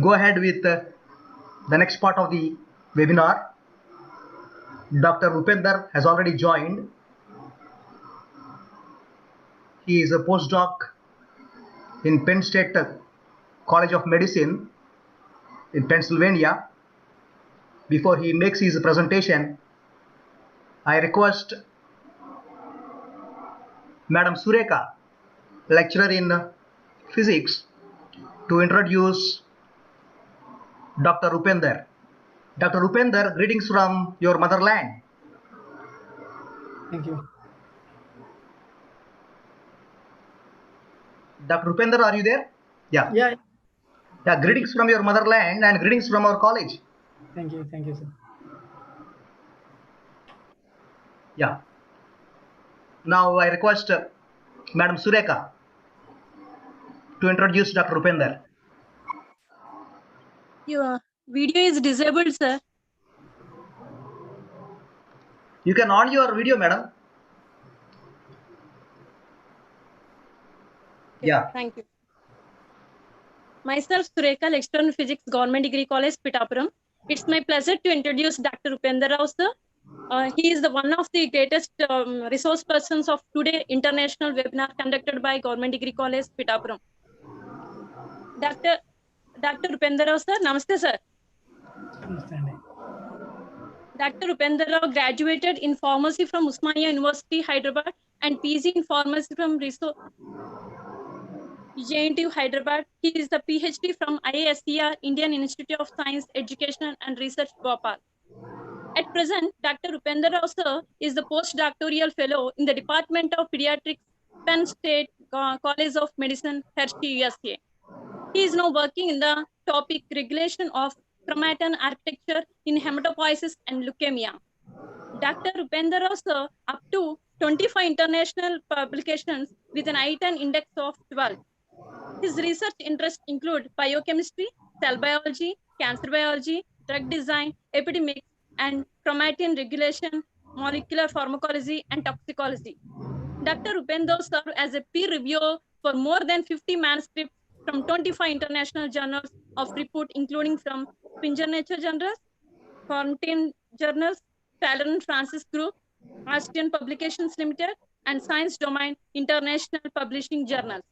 go ahead with the next part of the webinar. Dr. Upender has already joined. He is a postdoc in Penn State College of Medicine in Pennsylvania. Before he makes his presentation, I request Madam Sureka, lecturer in physics, to introduce Dr. Upender. Dr. Upender, greetings from your motherland. Thank you. Dr. Upender, are you there? Yeah. Yeah. Yeah, greetings from your motherland and greetings from our college. Thank you, sir. Yeah. Now I request Madam Sureka to introduce Dr. Upender. Your video is disabled, sir. You can on your video, madam. Yeah. Thank you. Myself, Sureka, lecturer in physics, Govt Degree College, Pithapuram. It's my pleasure to introduce Dr. Upender Rao, sir. He is the one of the greatest resource persons of today international webinar conducted by Govt Degree College, Pithapuram. Dr. Upender Rao, sir. Namaste, sir. Dr. Upender Rao graduated in pharmacy from Osmania University, Hyderabad, and PG in pharmacy from JNTU, Hyderabad. He is the PhD from IASER, Indian Institute of Science, Education and Research, Bhopal. At present, Dr. Upender Rao, sir, is the postdoctoral fellow in the Department of Pediatrics, Penn State College of Medicine, Hershey, USA. He is now working in the topic regulation of chromatin architecture in hematopoiesis and leukemia. Dr. Upender Rao, sir, up to 25 international publications with an I-10 index of 12. His research interests include biochemistry, cell biology, cancer biology, drug design, epidemics, and chromatin regulation, molecular pharmacology, and toxicology. Dr. Upender served as a peer reviewer for more than 50 manuscripts from 25 international journals of repute, including from Springer Nature Journals, Quarantine Journals, Taylor and Francis Group, Austrian Publications Limited, and Science Domain International Publishing Journals.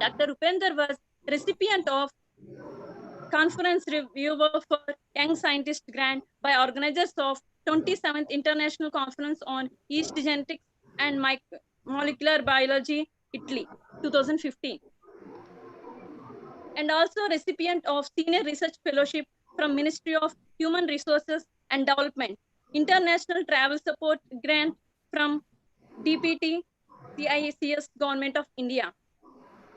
Dr. Upender was recipient of Conference Reviewer for Young Scientist Grant by organizers of 27th International Conference on Yeast Genetics and Molecular Biology, Italy, 2015. And also recipient of Senior Research Fellowship from Ministry of Human Resources and Development, International Travel Support Grant from DPT, CICS, Government of India.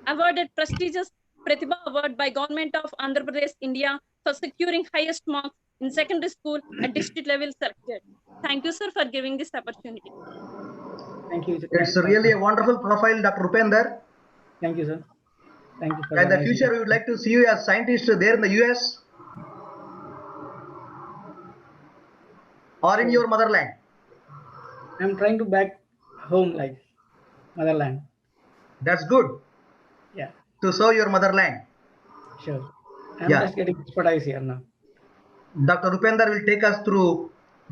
Awarded prestigious Pratibha Award by Government of Andhra Pradesh, India for securing highest marks in secondary school at district level selected. Thank you, sir, for giving this opportunity. Thank you. It's really a wonderful profile, Dr. Upender. Thank you, sir. Thank you for In the future, we would like to see you as scientist there in the US or in your motherland. I'm trying to back home, like motherland. That's good. Yeah. To serve your motherland. Sure. I'm Yeah. just getting expertise here now. Dr. Upender will take us through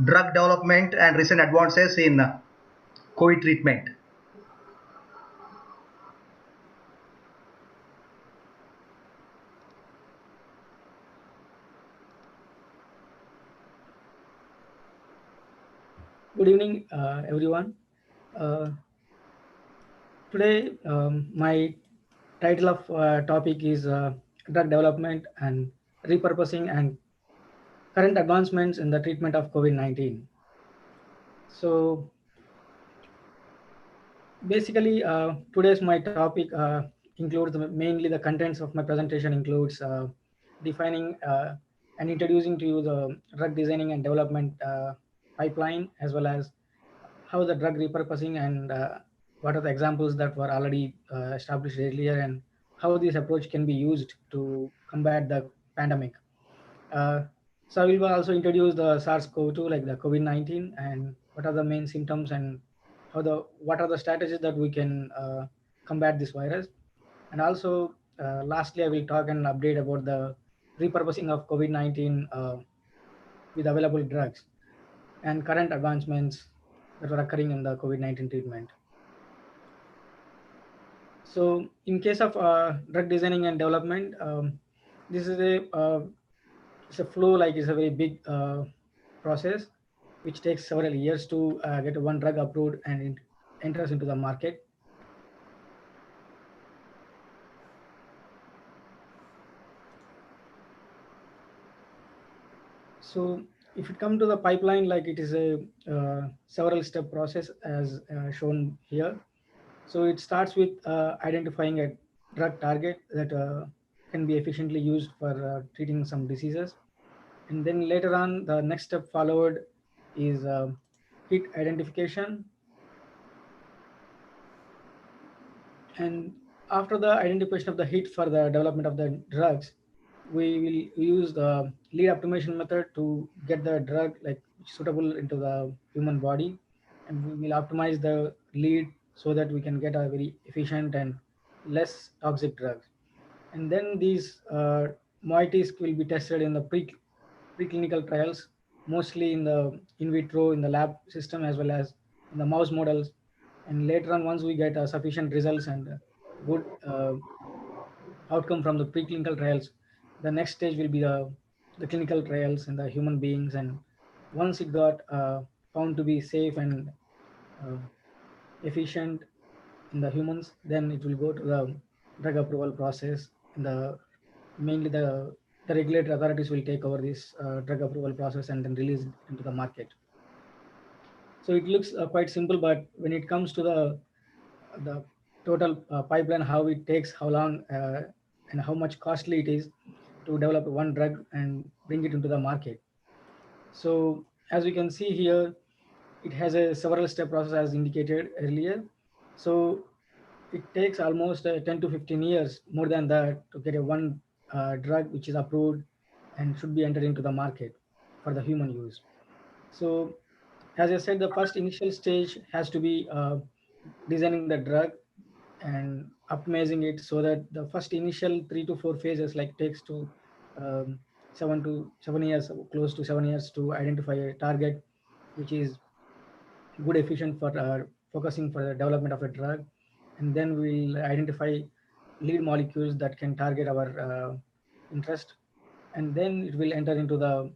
drug development and recent advances in COVID treatment. Good evening, everyone. Today, my title of topic is drug development and repurposing and current advancements in the treatment of COVID-19. So basically, today's my topic includes mainly the contents of my presentation includes defining and introducing to you the drug designing and development pipeline, as well as how the drug repurposing and what are the examples that were already established earlier, and how this approach can be used to combat the pandemic. So I will also introduce the SARS-CoV-2, like the COVID-19, and what are the main symptoms and what are the strategies that we can combat this virus. And also, lastly, I will talk and update about the repurposing of COVID-19 with available drugs and current advancements that are occurring in the COVID-19 treatment. So in case of drug designing and development, this is it's a flow, like it's a very big process which takes several years to get one drug approved and it enters into the market. So if it comes to the pipeline, like it is a several step process as shown here. So it starts with identifying a drug target that can be efficiently used for treating some diseases. And then later on, the next step followed is hit identification. And after the identification of the hit for the development of the drugs, we will use the lead optimization method to get the drug like suitable into the human body. And we will optimize the lead so that we can get a very efficient and less toxic drugs. And then these moieties will be tested in the preclinical trials, mostly in the in vitro, in the lab system, as well as in the mouse models. And later on, once we get sufficient results and good outcome from the preclinical trials, the next stage will be the clinical trials in the human beings. And once it got found to be safe and efficient in the humans, then it will go to the drug approval process. Mainly the regulatory authorities will take over this drug approval process and then release it into the market. So it looks quite simple, but when it comes to the total pipeline, how it takes, how long, and how much costly it is to develop one drug and bring it into the market. So as we can see here, it has a several step process as indicated earlier. So it takes almost 10 to 15 years, more than that, to get a one drug which is approved and should be entered into the market for the human use. So as I said, the first initial stage has to be designing the drug and optimizing it, so that the first initial 3 to 4 phases like takes to 7 years, close to 7 years, to identify a target which is good, efficient for focusing for the development of a drug. And then we'll identify lead molecules that can target our interest. And then it will enter into the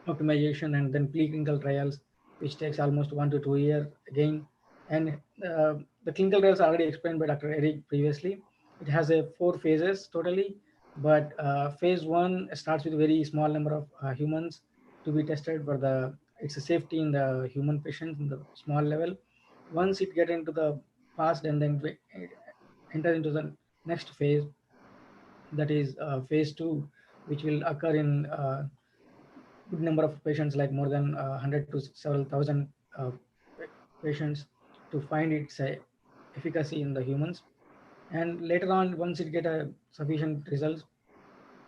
optimization and then preclinical trials, which takes almost 1 to 2 years again. And the clinical trials are already explained by Dr. Eric previously. It has 4 phases totally, but phase 1 starts with a very small number of humans to be tested for its safety in the human patients in the small level. Once it get into the past, and then enter into the next phase, that is phase 2, which will occur in good number of patients, like more than 100 to several thousand patients, to find its efficacy in the humans. And later on, once it get a sufficient results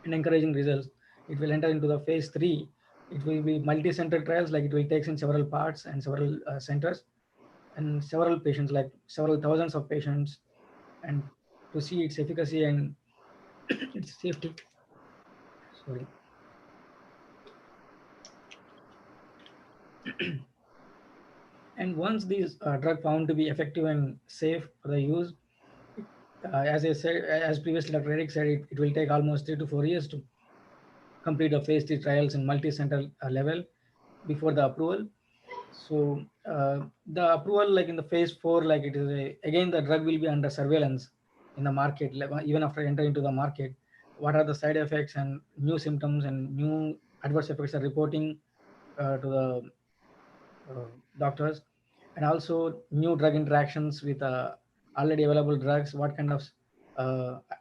and encouraging results, it will enter into the phase 3. It will be multi-center trials, like it will take in several parts and several centers and several patients, like several thousands of patients, and to see its efficacy and its safety. Sorry. And once these drug found to be effective and safe for the use, as I said, as previously Dr. Eric said, it will take almost 3 to 4 years to complete the phase 3 trials in multi-center level before the approval. So the approval, like in the phase 4, like it is again the drug will be under surveillance in the market, even after entering into the market. What are the side effects and new symptoms and new adverse effects are reporting to the doctors, and also new drug interactions with already available drugs, what kind of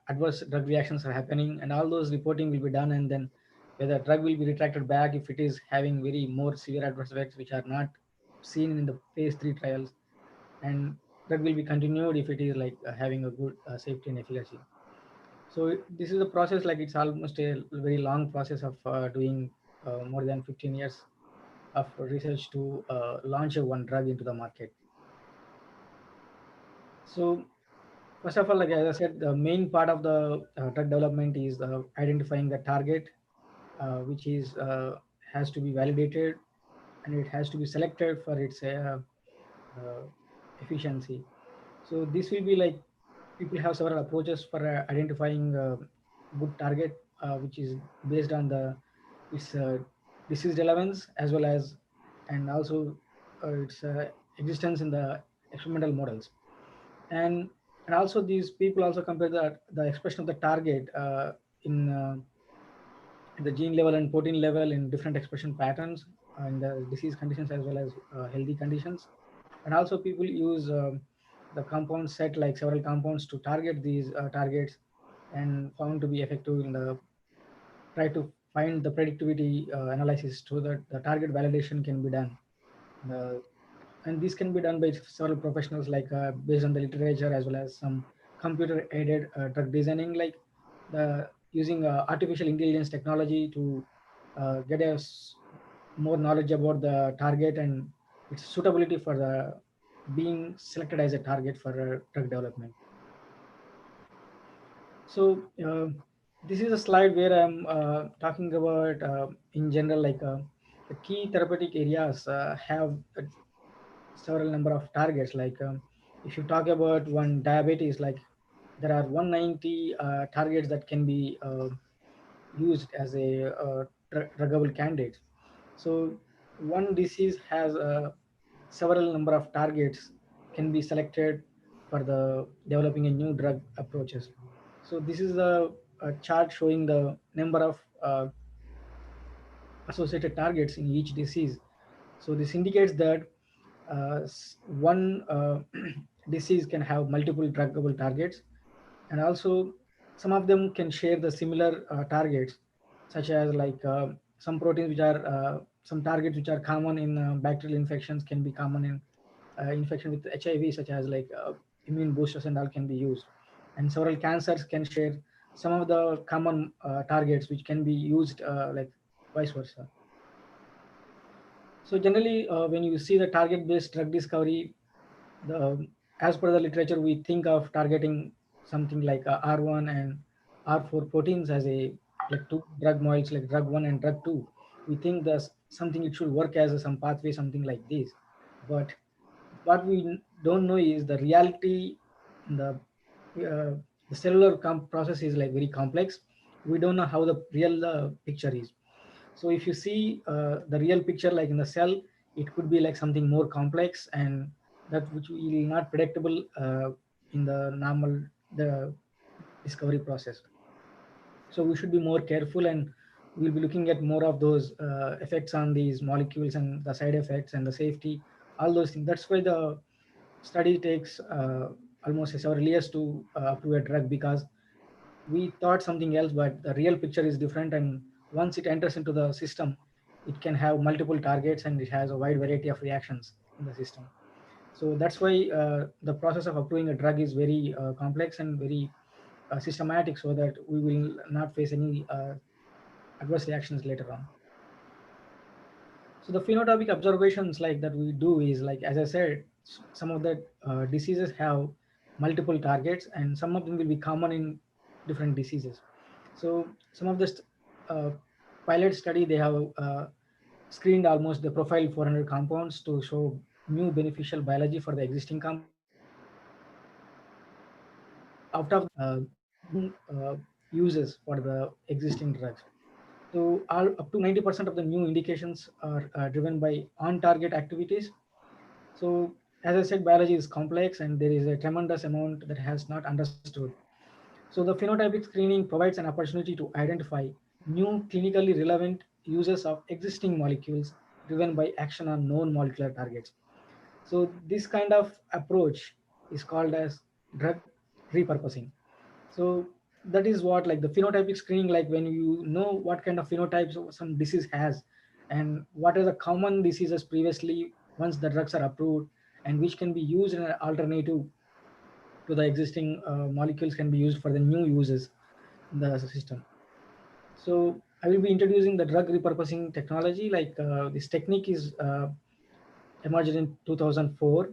adverse drug reactions are happening, and all those reporting will be done, and then whether drug will be retracted back if it is having very more severe adverse effects which are not seen in the phase 3 trials, and drug will be continued if it is like having a good safety and efficacy. So this is a process, like it's almost a very long process of doing more than 15 years of research to launch one drug into the market. So first of all, like as I said, the main part of the drug development is identifying the target, which is has to be validated, and it has to be selected for its efficiency. So this will be like people have several approaches for identifying good target, which is based on its disease relevance as well as, and also its existence in the experimental models. And also these people also compare the expression of the target in the gene level and protein level in different expression patterns in the disease conditions as well as healthy conditions. And also people use the compound set, like several compounds, to target these targets, and found to be effective in the try to find the predictivity analysis so that the target validation can be done. And this can be done by several professionals, like based on the literature as well as some computer aided drug designing, like the using artificial intelligence technology to get us more knowledge about the target and its suitability for the being selected as a target for drug development. So this is a slide where I'm talking about in general, like the key therapeutic areas have several number of targets. Like if you talk about one diabetes, like there are 190 targets that can be used as a druggable candidate. So one disease has several number of targets can be selected for the developing a new drug approaches. So this is a chart showing the number of associated targets in each disease. So this indicates that one disease can have multiple druggable targets, and also some of them can share the similar targets, such as like some proteins which are some targets which are common in bacterial infections can be common in infection with HIV, such as like immune boosters and all can be used. And several cancers can share some of the common targets which can be used like vice versa. So generally, when you see the target-based drug discovery, as per the literature, we think of targeting something like R1 and R4 proteins as a like two drug molecules, like drug 1 and drug 2. We think that something it should work as some pathway, something like this. But what we don't know is the reality. The cellular process is like very complex. We don't know how the real picture is. So if you see the real picture, like in the cell, it could be like something more complex, and that which will not predictable in the normal the discovery process. So we should be more careful, and we'll be looking at more of those effects on these molecules and the side effects and the safety, all those things. That's why the study takes almost several years to approve a drug, because we thought something else, but the real picture is different. And once it enters into the system, it can have multiple targets and it has a wide variety of reactions in the system. So that's why the process of approving a drug is very complex and very systematic, so that we will not face any adverse reactions later on. So the phenotypic observations like that we do is, like, as I said, some of the diseases have multiple targets, and some of them will be common in different diseases. So some of the pilot study, they have screened almost the profile 400 compounds to show new beneficial biology for the existing compounds. Out of uses for the existing drugs. So up to 90% of the new indications are driven by on-target activities. So as I said, biology is complex and there is a tremendous amount that has not understood. So the phenotypic screening provides an opportunity to identify new clinically relevant uses of existing molecules driven by action on known molecular targets. So this kind of approach is called as drug repurposing. So that is what, like the phenotypic screening, like when you know what kind of phenotypes some disease has and what are the common diseases previously once the drugs are approved, and which can be used in an alternative to the existing molecules can be used for the new uses in the system. So I will be introducing the drug repurposing technology. Like this technique is emerged in 2004.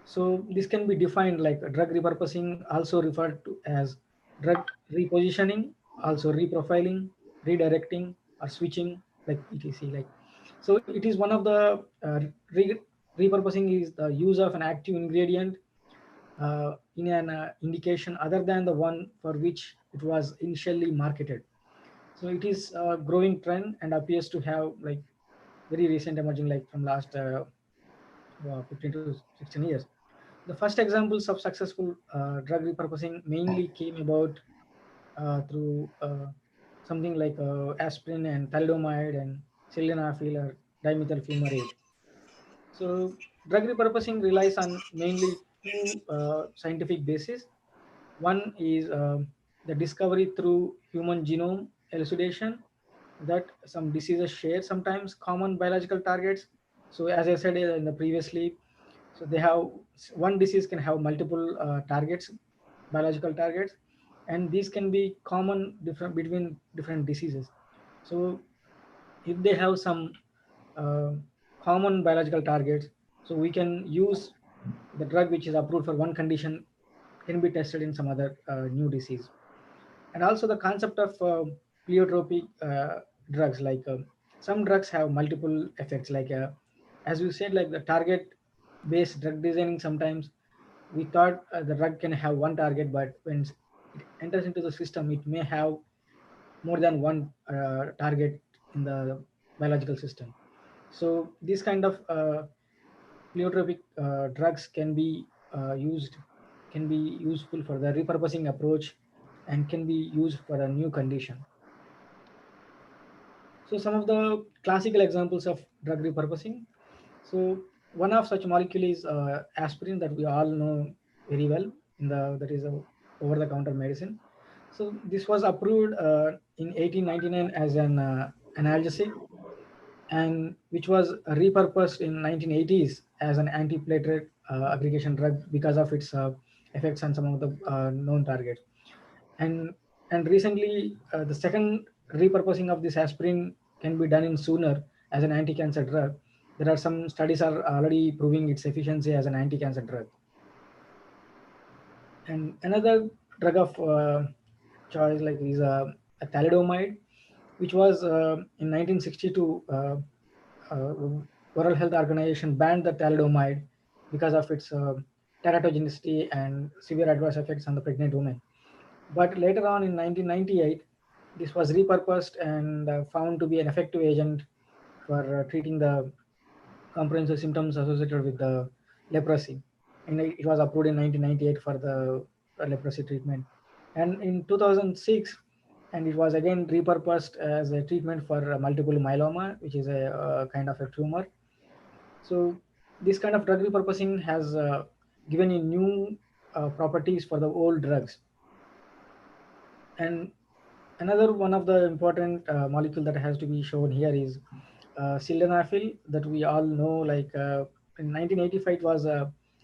So this can be defined like drug repurposing, also referred to as drug repositioning, also reprofiling, redirecting, or switching, like etc. Like, so it is one of the repurposing is the use of an active ingredient in an indication other than the one for which it was initially marketed. So it is a growing trend and appears to have like very recent emerging, like from last 15 to 16 years. The first examples of successful drug repurposing mainly came about through something like aspirin and thalidomide and sildenafil or dimethyl fumarate. So drug repurposing relies on mainly two scientific bases. One is the discovery through human genome elucidation that some diseases share sometimes common biological targets. So as I said in the previously, so they have one disease can have multiple targets, biological targets, and these can be common different between different diseases. So if they have some common biological targets, so we can use the drug which is approved for one condition can be tested in some other new disease. And also the concept of pleiotropic drugs, like some drugs have multiple effects, like as you said, like the target based drug designing, sometimes we thought the drug can have one target, but when it enters into the system it may have more than one target in the biological system. So these kind of pleiotropic drugs can be useful for the repurposing approach and can be used for a new condition. So some of the classical examples of drug repurposing. So one of such molecule is aspirin, that we all know very well that is a over-the-counter medicine. So this was approved in 1899 as an analgesic, and which was repurposed in 1980s as an antiplatelet aggregation drug because of its effects on some of the known targets. And recently, the second repurposing of this aspirin can be done in sooner as an anti-cancer drug. There are some studies are already proving its efficiency as an anti-cancer drug. And another drug of choice like is a thalidomide, which was in 1962 World Health Organization banned the thalidomide because of its teratogenicity and severe adverse effects on the pregnant women. But later on in 1998, this was repurposed and found to be an effective agent for treating the comprehensive symptoms associated with the leprosy. And it was approved in 1998 for the leprosy treatment. And in 2006, and it was again repurposed as a treatment for multiple myeloma, which is a kind of a tumor. So this kind of drug repurposing has given you new properties for the old drugs. And another one of the important molecule that has to be shown here is sildenafil, that we all know, like in 1985 it was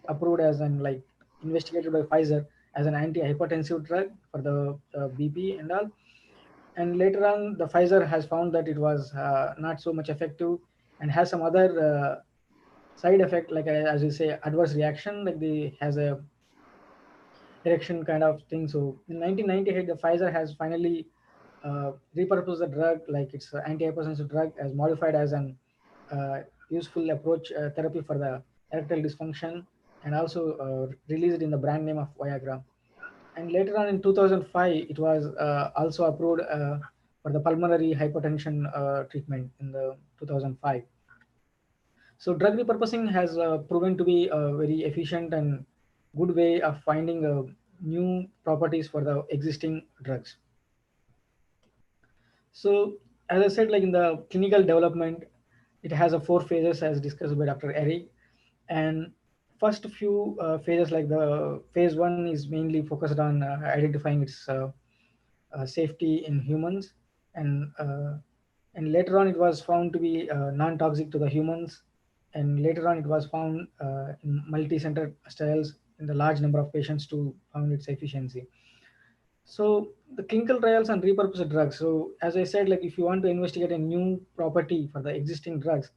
approved as an like investigated by Pfizer as an antihypertensive drug for the BP and all. And later on, the Pfizer has found that it was not so much effective and has some other side effect, like as you say, adverse reaction, like they has a erection kind of thing. So in 1998, the Pfizer has finally repurpose the drug, like it's an antihypertensive drug, as modified as an useful approach therapy for the erectile dysfunction, and also released in the brand name of Viagra. And later on in 2005, it was also approved for the pulmonary hypertension treatment in the 2005. So drug repurposing has proven to be a very efficient and good way of finding new properties for the existing drugs. So as I said, like in the clinical development, it has a 4 phases as discussed by Dr. Eric. And first few phases, like the phase 1 is mainly focused on identifying its safety in humans. And later on it was found to be non-toxic to the humans. And later on it was found in multi-center trials in the large number of patients to found its efficiency. So the clinical trials on repurposed drugs. So as I said, like if you want to investigate a new property for the existing drugs,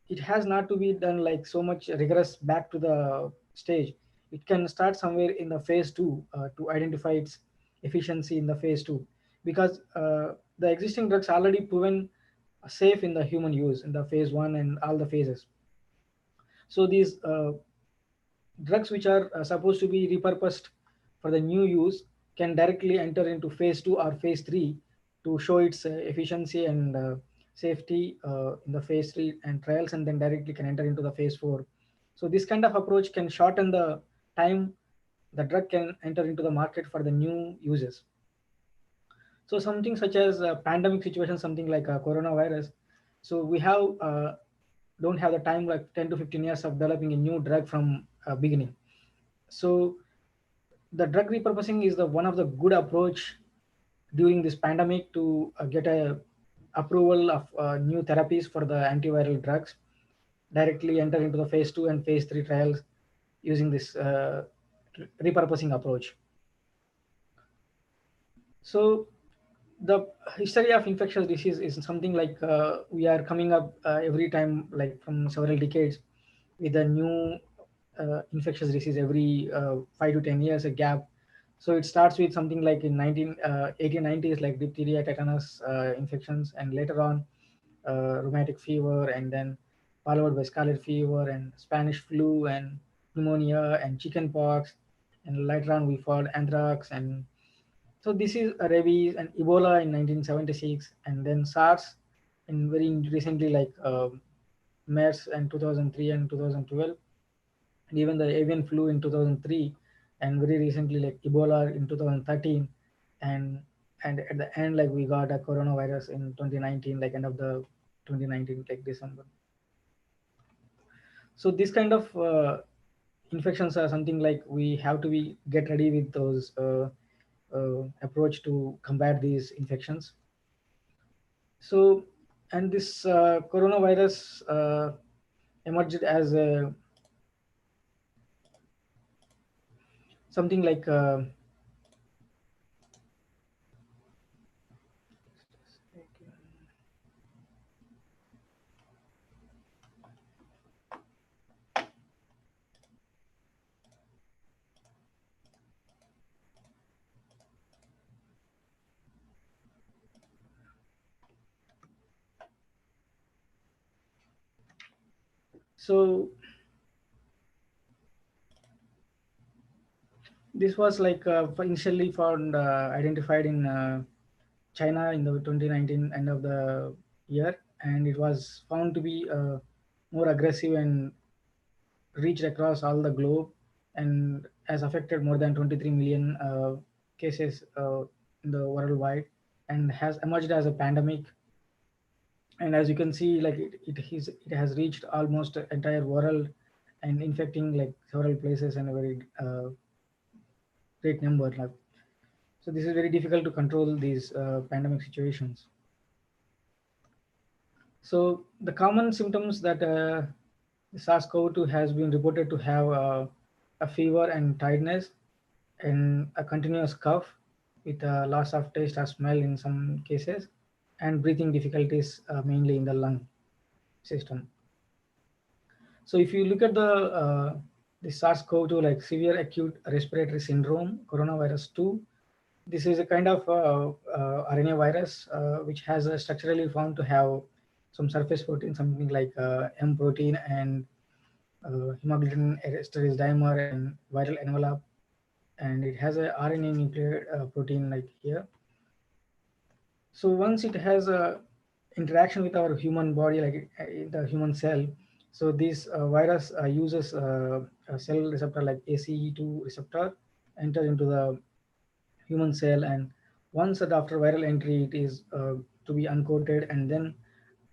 it has not to be done like so much rigorous back to the stage. It can start somewhere in the phase 2 to identify its efficiency in the phase 2, because the existing drugs already proven safe in the human use in the phase 1 and all the phases. So these drugs which are supposed to be repurposed for the new use can directly enter into phase 2 or phase 3 to show its efficiency and safety in the phase 3 and trials, and then directly can enter into the phase 4. So this kind of approach can shorten the time the drug can enter into the market for the new uses. So something such as a pandemic situation, something like a coronavirus. So we have don't have the time like 10 to 15 years of developing a new drug from beginning. So the drug repurposing is the one of the good approach during this pandemic to get a approval of new therapies for the antiviral drugs, directly enter into the phase 2 and phase 3 trials using this repurposing approach. So the history of infectious disease is something like we are coming up every time, like from several decades, with a new infectious disease every 5 to 10 years, a gap. So it starts with something like in 1890s, like diphtheria, tetanus infections, and later on rheumatic fever, and then followed by scarlet fever and Spanish flu and pneumonia and chicken pox, and later on we found anthrax. And so this is rabies and Ebola in 1976, and then SARS in very recently, like MERS in 2003 and 2012, and even the avian flu in 2003, and very recently like Ebola in 2013, and at the end, like we got a coronavirus in 2019, like end of the 2019, like December. So this kind of infections are something like we have to get ready with those approach to combat these infections. So, and this coronavirus emerged as something like so this was like initially found identified in China in the 2019 end of the year, and it was found to be more aggressive and reached across all the globe, and has affected more than 23 million cases in the worldwide, and has emerged as a pandemic. And as you can see, like it has reached almost the entire world and infecting like several places and a very great number. So this is very difficult to control these pandemic situations. So the common symptoms that SARS-CoV-2 has been reported to have a fever and tiredness, and a continuous cough with a loss of taste or smell in some cases, and breathing difficulties mainly in the lung system. So if you look at the SARS-CoV-2, like severe acute respiratory syndrome, coronavirus 2, this is a kind of RNA virus which has structurally found to have some surface protein, something like M protein and hemoglobin esterase dimer and viral envelope, and it has a RNA nuclear protein like here. So once it has a interaction with our human body, like in the human cell, so this virus uses a cell receptor like ACE2 receptor, enter into the human cell, and once after viral entry, it is to be uncoated, and then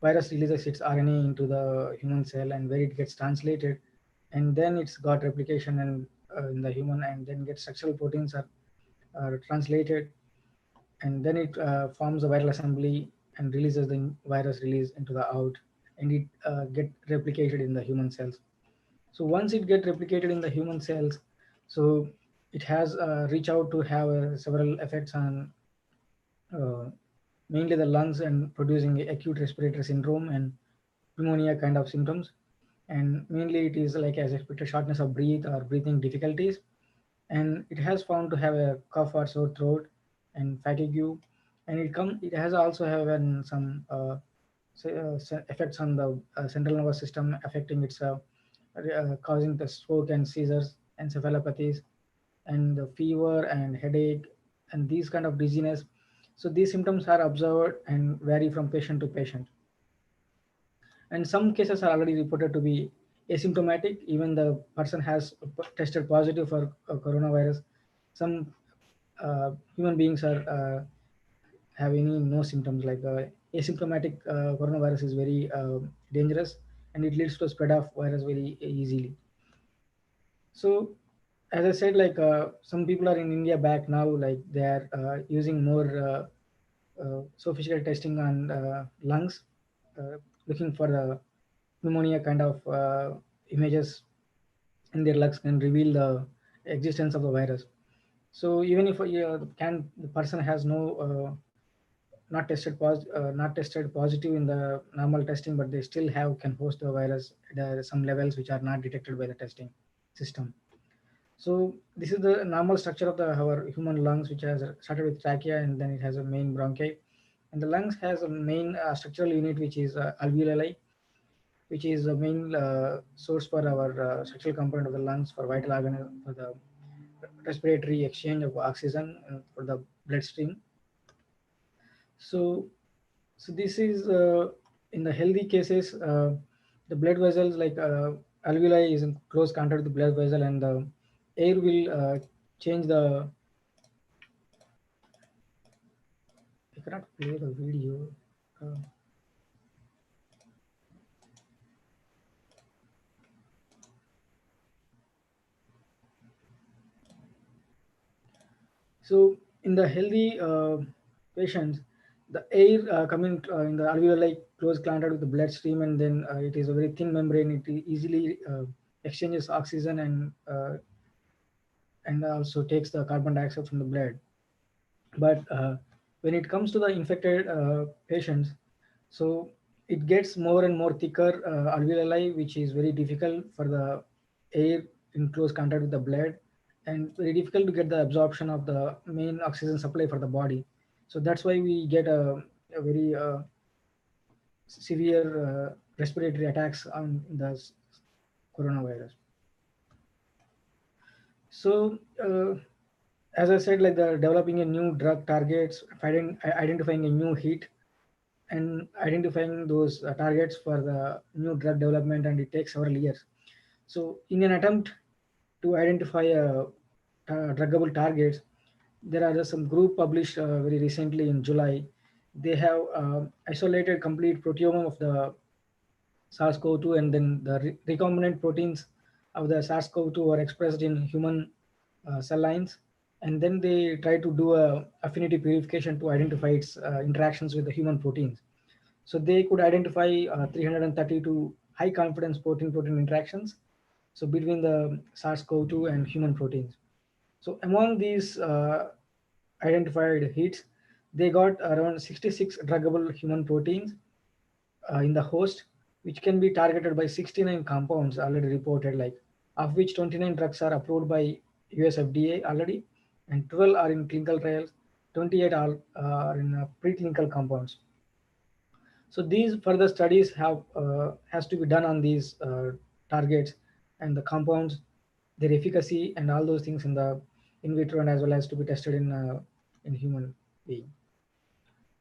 virus releases its RNA into the human cell, and where it gets translated, and then it's got replication and in the human, and then get structural proteins are translated, and then it forms a viral assembly and releases the virus release into the out, and it get replicated in the human cells. So once it get replicated in the human cells, so it has reach out to have several effects on mainly the lungs and producing acute respiratory syndrome and pneumonia kind of symptoms. And mainly it is like as expected shortness of breath or breathing difficulties. And it has found to have a cough or sore throat and fatigue. And it has also have some effects on the central nervous system, affecting its causing the stroke and seizures, encephalopathies, and the fever and headache and these kind of dizziness. So these symptoms are observed and vary from patient to patient. And some cases are already reported to be asymptomatic, even the person has tested positive for coronavirus. Some human beings are have no symptoms, like asymptomatic coronavirus is very dangerous, and it leads to spread of virus very easily. So as I said, like some people are in India back now, like they are using more sophisticated testing on lungs, looking for the pneumonia kind of images in their lungs can reveal the existence of the virus. So even if the person has not tested positive in the normal testing, but they still can host the virus at some levels which are not detected by the testing system. So this is the normal structure of our human lungs, which has started with trachea, and then it has a main bronchi, and the lungs has a main structural unit which is alveoli, which is the main source for our structural component of the lungs for vital organ, for the respiratory exchange of oxygen and for the bloodstream. So this is in the healthy cases, the blood vessels like alveoli is in close contact with the blood vessel, and the air will change the. I cannot play the video. So in the healthy patients, the air coming in the alveoli close contact with the bloodstream, and then it is a very thin membrane. It easily exchanges oxygen and also takes the carbon dioxide from the blood. But when it comes to the infected patients, so it gets more and more thicker alveoli, which is very difficult for the air in close contact with the blood, and very difficult to get the absorption of the main oxygen supply for the body. So that's why we get a very severe respiratory attacks on the coronavirus. So as I said, like developing a new drug targets, identifying a new hit, and identifying those targets for the new drug development, and it takes several years. So in an attempt to identify druggable targets, there are some group published very recently in July. They have isolated complete proteome of the SARS-CoV-2, and then the recombinant proteins of the SARS-CoV-2 were expressed in human cell lines, and then they try to do a affinity purification to identify its interactions with the human proteins. So they could identify 332 high confidence protein-protein interactions, so between the SARS-CoV-2 and human proteins. So among these identified hits, they got around 66 druggable human proteins in the host, which can be targeted by 69 compounds already reported, like of which 29 drugs are approved by US FDA already, and 12 are in clinical trials, 28 are in preclinical compounds. So these further studies has to be done on these targets and the compounds, their efficacy, and all those things in the in vitro, and as well as to be tested in human being.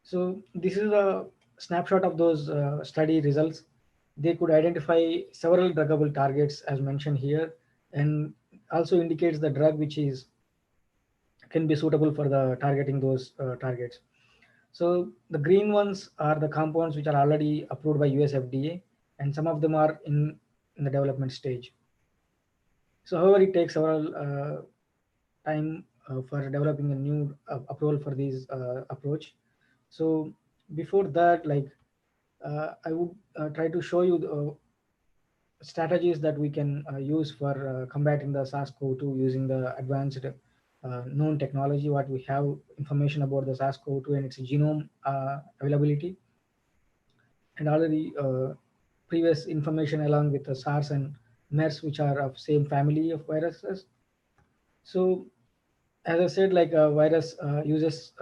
So this is a snapshot of those study results. They could identify several druggable targets as mentioned here, and also indicates the drug which is can be suitable for the targeting those targets. So the green ones are the compounds which are already approved by US FDA, and some of them are in the development stage. So however, it takes several time for developing a new approval for these approach. So before that, like I would try to show you the strategies that we can use for combating the SARS-CoV-2 using the advanced known technology, what we have information about the SARS-CoV-2 and its genome availability, and already previous information along with the SARS and MERS, which are of same family of viruses. So as I said, like a virus uses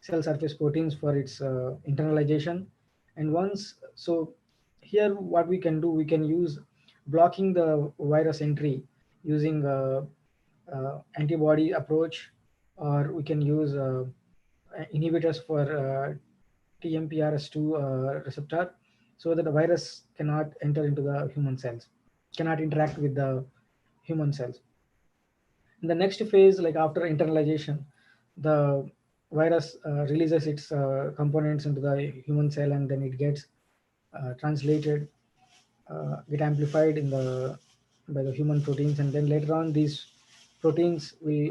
cell surface proteins for its internalization. And so here what we can do, we can use blocking the virus entry using antibody approach, or we can use inhibitors for TMPRS2 receptor, so that the virus cannot enter into the human cells, cannot interact with the human cells. In the next phase, like after internalization, the virus releases its components into the human cell, and then it gets translated, get amplified by the human proteins, and then later on these proteins will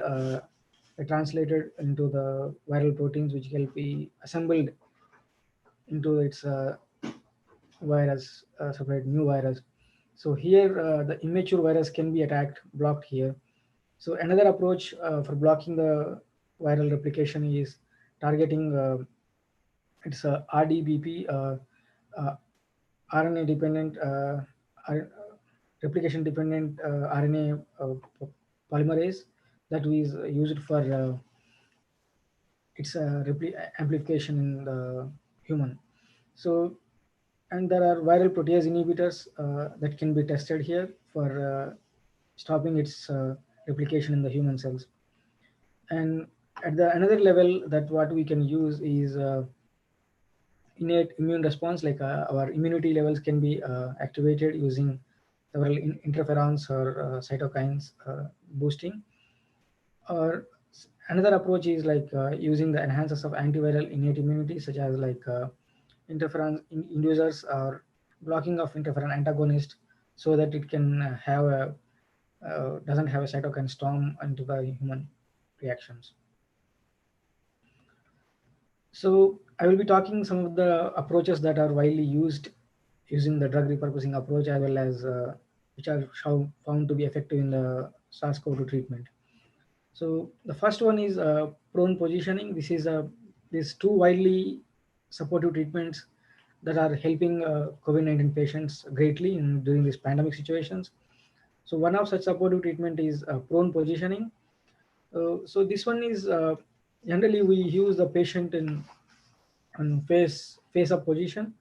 be translated into the viral proteins, which will be assembled into its virus, separate new virus. So here the immature virus can be attacked, blocked here. So another approach for blocking the viral replication is targeting it's a RDBP, RNA dependent, replication dependent RNA polymerase that is used for its amplification in the human. So, and there are viral protease inhibitors that can be tested here for stopping its replication in the human cells. And at the another level, that what we can use is innate immune response, like our immunity levels can be activated using several interferons or cytokines boosting. Or another approach is like using the enhancers of antiviral innate immunity, such as like interferon inducers or blocking of interferon antagonist, so that it can have a doesn't have a cytokine storm into the human reactions. So I will be talking some of the approaches that are widely used using the drug repurposing approach, as well as which are found to be effective in the SARS-CoV-2 treatment. So the first one is prone positioning. This is these two widely supportive treatments that are helping COVID-19 patients greatly during these pandemic situations. So one of such supportive treatment is prone positioning. So this one is generally we use the patient in face up position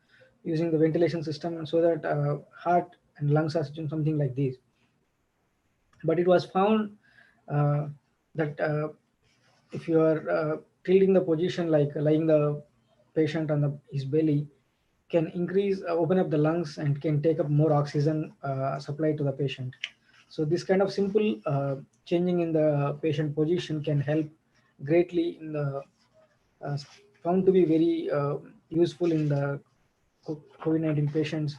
using the ventilation system, so that heart and lungs are something like this. But it was found that if you are tilting the position, like lying the patient on his belly, can increase, open up the lungs and can take up more oxygen supply to the patient. So this kind of simple changing in the patient position can help greatly in the found to be very useful in the COVID-19 patients,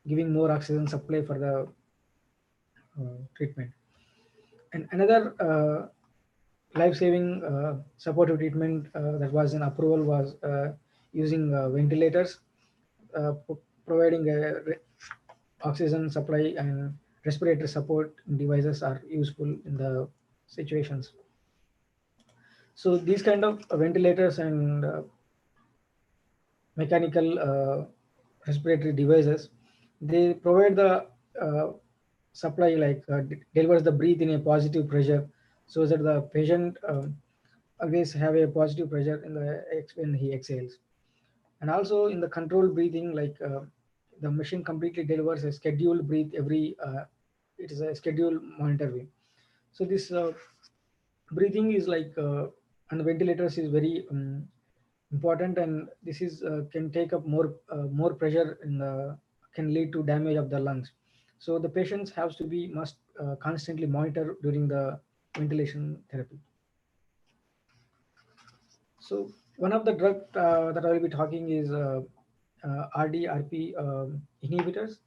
giving more oxygen supply for the treatment. And another life-saving supportive treatment that was in approval was using ventilators, providing oxygen supply and respiratory support devices are useful in the situations. So these kind of ventilators and mechanical respiratory devices, they provide the supply, like delivers the breath in a positive pressure, so that the patient always have a positive pressure in the when he exhales. And also in the controlled breathing, like the machine completely delivers a scheduled breath every, it is a scheduled monitoring. So this breathing is like, and ventilators is very important, and this is can take up more pressure in the, can lead to damage of the lungs. So the patients have to be must constantly monitor during the ventilation therapy. So one of the drug that I will be talking is RDRP inhibitors.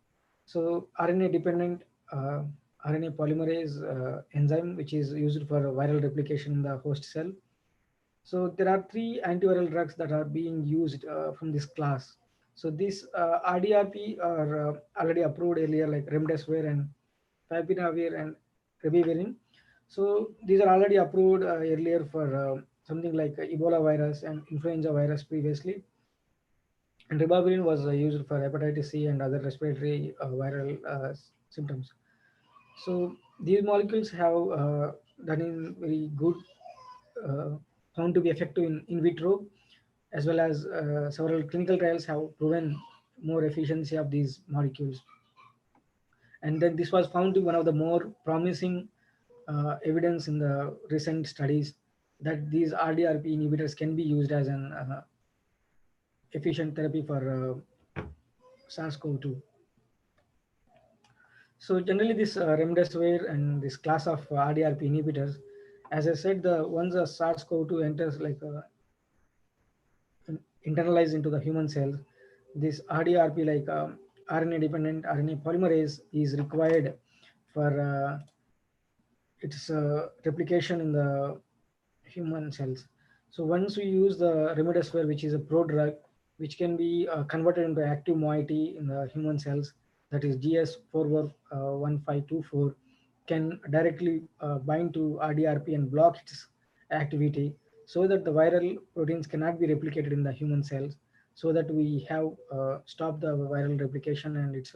So RNA dependent RNA polymerase enzyme, which is used for viral replication in the host cell. So there are 3 antiviral drugs that are being used from this class. So these RDRP are already approved earlier, like remdesivir and favipiravir and ribavirin. So these are already approved earlier for something like Ebola virus and influenza virus previously. And ribavirin was used for hepatitis C and other respiratory viral symptoms. So these molecules have done in very good, found to be effective in vitro, as well as several clinical trials have proven more efficiency of these molecules. And then this was found to be one of the more promising evidence in the recent studies that these RDRP inhibitors can be used as an efficient therapy for SARS-CoV-2. So generally this remdesivir and this class of RDRP inhibitors, as I said, the once a SARS-CoV-2 enters like internalized into the human cells, this RDRP like RNA dependent RNA polymerase is required for its replication in the human cells. So once we use the remdesivir, which is a prodrug, which can be converted into active moiety in the human cells, that is GS441524, can directly bind to RDRP and block its activity, so that the viral proteins cannot be replicated in the human cells, so that we have stopped the viral replication and its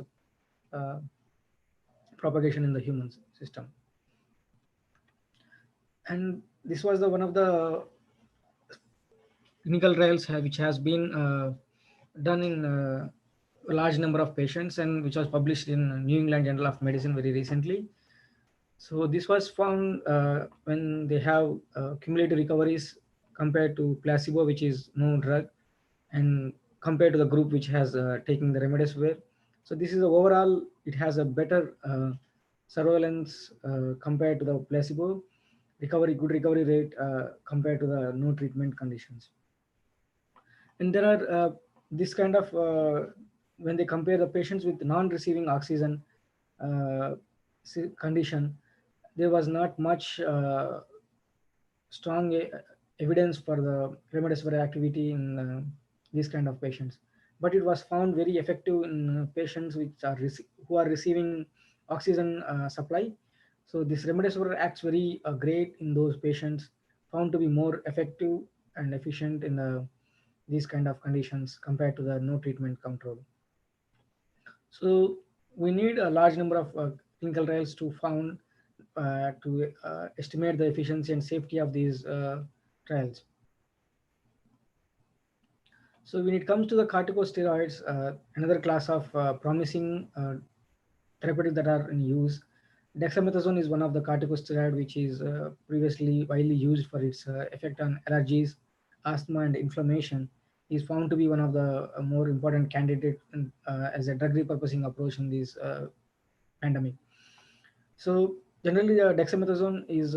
propagation in the human system. And this was the one of the clinical trials which has been done in a large number of patients, and which was published in New England Journal of Medicine very recently. So this was found when they have cumulative recoveries compared to placebo, which is no drug, and compared to the group which has taken the remdesivir. So this is overall, it has a better surveillance compared to the placebo, good recovery rate compared to the no treatment conditions. And there are this kind of, when they compare the patients with non-receiving oxygen condition, there was not much strong evidence for the remdesivir activity in these kind of patients. But it was found very effective in patients which are who are receiving oxygen supply. So this remdesivir acts very great in those patients, found to be more effective and efficient in these kind of conditions compared to the no treatment control. So we need a large number of clinical trials to found to estimate the efficiency and safety of these trials. So when it comes to the corticosteroids, another class of promising therapeutics that are in use, dexamethasone is one of the corticosteroid which is previously widely used for its effect on allergies, asthma, and inflammation. Is found to be one of the more important candidate as a drug repurposing approach in this pandemic. So generally, dexamethasone is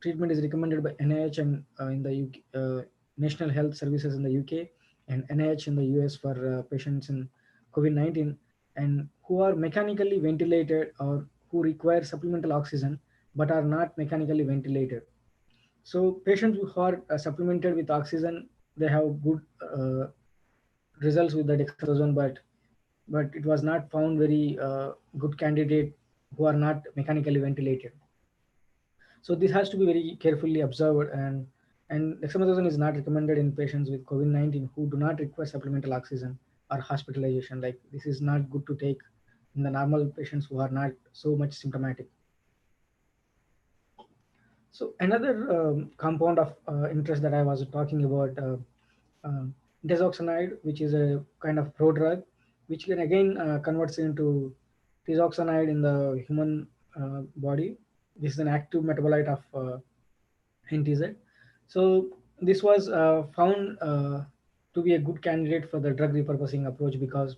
treatment is recommended by NIH and in the UK, National Health Services in the UK, and NIH in the US for patients in COVID-19 and who are mechanically ventilated or who require supplemental oxygen but are not mechanically ventilated. So patients who are supplemented with oxygen, they have good results with the dexamethasone, but it was not found very good candidate who are not mechanically ventilated. So this has to be very carefully observed, and dexamethasone is not recommended in patients with COVID-19 who do not require supplemental oxygen or hospitalization. Like this is not good to take in the normal patients who are not so much symptomatic. So another compound of interest that I was talking about, desoxanide, which is a kind of prodrug, which can again converts into desoxanide in the human body. This is an active metabolite of NTZ. So this was found to be a good candidate for the drug repurposing approach because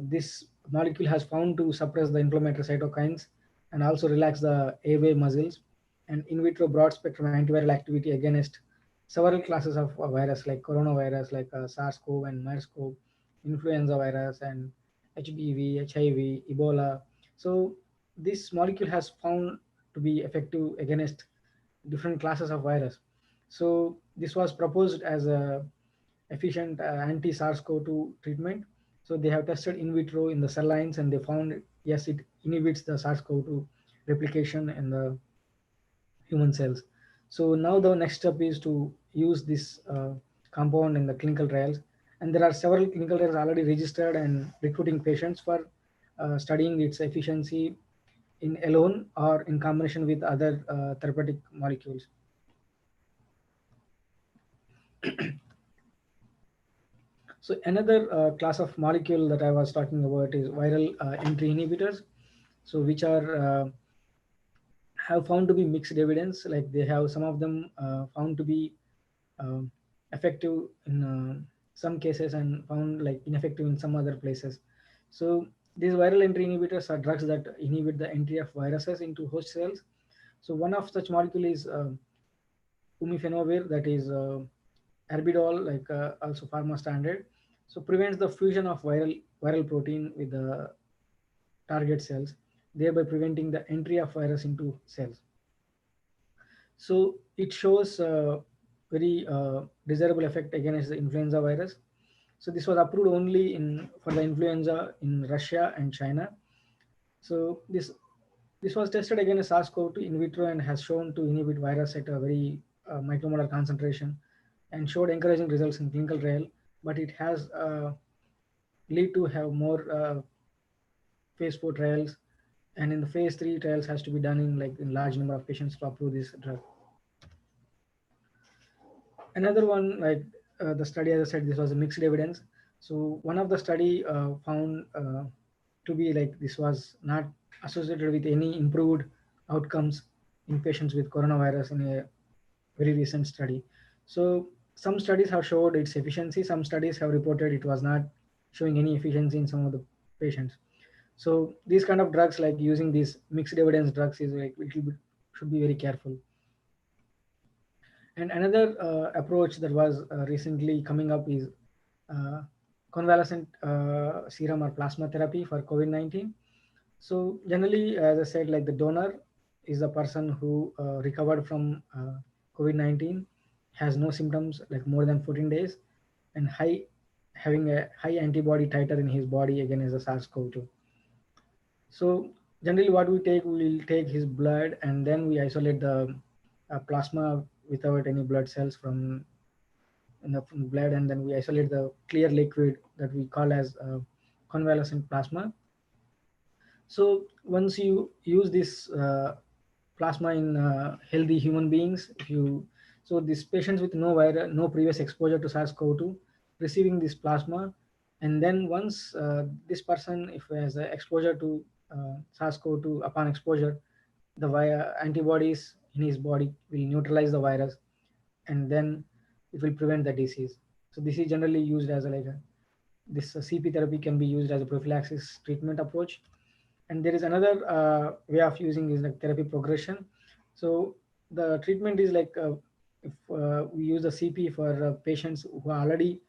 this molecule has found to suppress the inflammatory cytokines and also relax the airway muscles and in vitro broad spectrum antiviral activity against several classes of virus like coronavirus, like SARS-CoV and MERS-CoV, influenza virus and HBV, HIV, Ebola. So this molecule has found to be effective against different classes of virus. So this was proposed as a efficient anti-SARS-CoV-2 treatment. So they have tested in vitro in the cell lines and they found, yes, it inhibits the SARS-CoV-2 replication in the human cells. So now the next step is to use this compound in the clinical trials. And there are several clinical trials already registered and recruiting patients for studying its efficiency in alone or in combination with other therapeutic molecules. So another class of molecule that I was talking about is viral entry inhibitors. So which are have found to be mixed evidence. Like they have some of them found to be effective in some cases and found like ineffective in some other places. So these viral entry inhibitors are drugs that inhibit the entry of viruses into host cells. So one of such molecule is umifenovir, that is Arbidol, like also pharma standard. So prevents the fusion of viral protein with the target cells, thereby preventing the entry of virus into cells. So it shows very desirable effect against the influenza virus. So this was approved only for the influenza in Russia and China. So this was tested against SARS-CoV-2 in vitro and has shown to inhibit virus at a very micromolar concentration and showed encouraging results in clinical trial, but it has lead to have more phase 4 trials, and in the phase 3 trials has to be done in large number of patients to approve this drug. Another one, like the study, as I said, this was a mixed evidence. So one of the study found to be like this was not associated with any improved outcomes in patients with coronavirus in a very recent study. So some studies have showed its efficiency. Some studies have reported it was not showing any efficiency in some of the patients. So these kind of drugs, like using these mixed evidence drugs, is like should be very careful. And another approach that was recently coming up is convalescent serum or plasma therapy for COVID-19. So generally, as I said, like the donor is a person who recovered from COVID-19, has no symptoms like more than 14 days, and having a high antibody titer in his body against the SARS-CoV-2. So generally what we will take his blood and then we isolate the plasma without any blood cells from the blood, and then we isolate the clear liquid that we call as convalescent plasma. So once you use this plasma in healthy human beings, so these patients with no previous exposure to SARS-CoV-2 receiving this plasma, and then once this person, if has exposure to SARS-CoV-2, upon exposure, the antibodies in his body will neutralize the virus, and then it will prevent the disease. So this is generally used as this CP therapy can be used as a prophylaxis treatment approach. And there is another way of using is like therapy progression. So the treatment is like if we use the CP for patients who are already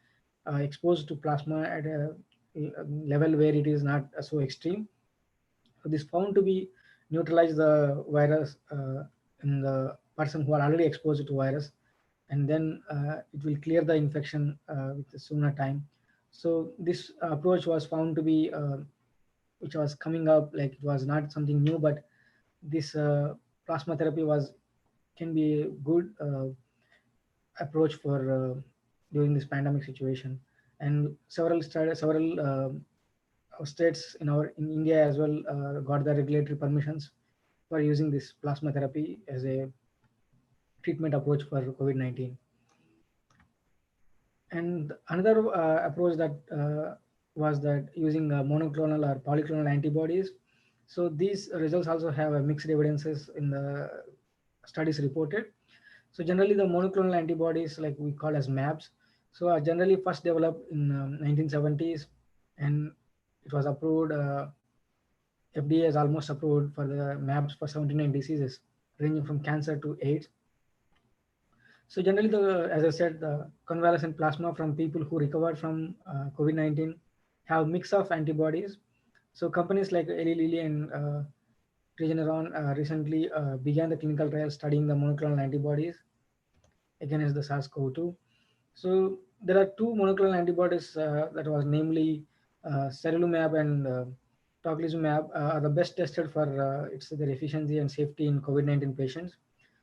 exposed to plasma at a level where it is not so extreme. So this found to be neutralize the virus in the person who are already exposed to virus, and then it will clear the infection with a sooner time. So this approach was found to be which was coming up, like it was not something new, but this plasma therapy can be a good approach for during this pandemic situation. And several states in India as well got the regulatory permissions for using this plasma therapy as a treatment approach for COVID-19. And another approach that was that using monoclonal or polyclonal antibodies. So these results also have mixed evidences in the studies reported. So generally the monoclonal antibodies, like we call as MABs, so are generally first developed in 1970s, and it was approved, FDA has almost approved for the MABs for 79 diseases ranging from cancer to AIDS. So generally, as I said, the convalescent plasma from people who recovered from COVID-19 have mix of antibodies. So companies like Eli Lilly and Regeneron recently began the clinical trial studying the monoclonal antibodies against the SARS-CoV-2. So there are two monoclonal antibodies that was namely serelumab and tocilizumab are the best tested for their efficiency and safety in COVID-19 patients.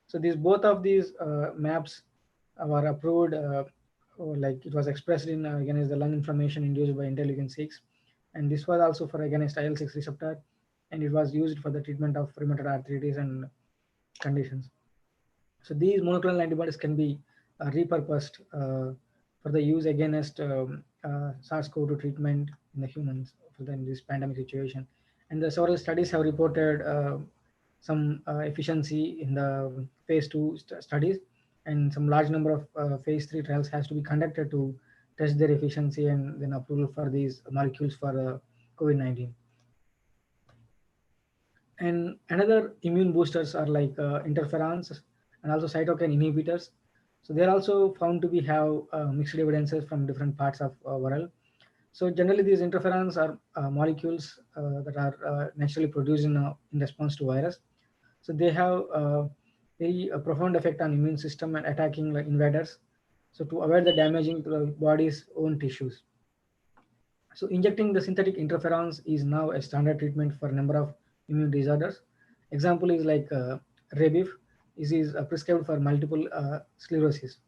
So both of these MABs were approved, like it was expressed in against the lung inflammation induced by interleukin-6, and this was also for against IL-6 receptor, and it was used for the treatment of rheumatoid arthritis and conditions. So these monoclonal antibodies can be repurposed for the use against SARS-CoV-2 treatment in the humans in this pandemic situation. And the several studies have reported some efficiency in the phase 2 studies, and some large number of phase 3 trials has to be conducted to test their efficiency and then approval for these molecules for COVID-19. And another immune boosters are like interferons and also cytokine inhibitors. So they're also found to be have mixed evidences from different parts of world. So generally these interferons are molecules that are naturally produced in response to virus. So they have very profound effect on immune system and attacking like invaders. So to avoid the damaging to the body's own tissues. So injecting the synthetic interferons is now a standard treatment for a number of immune disorders. Example is like Rebif is prescribed for multiple sclerosis.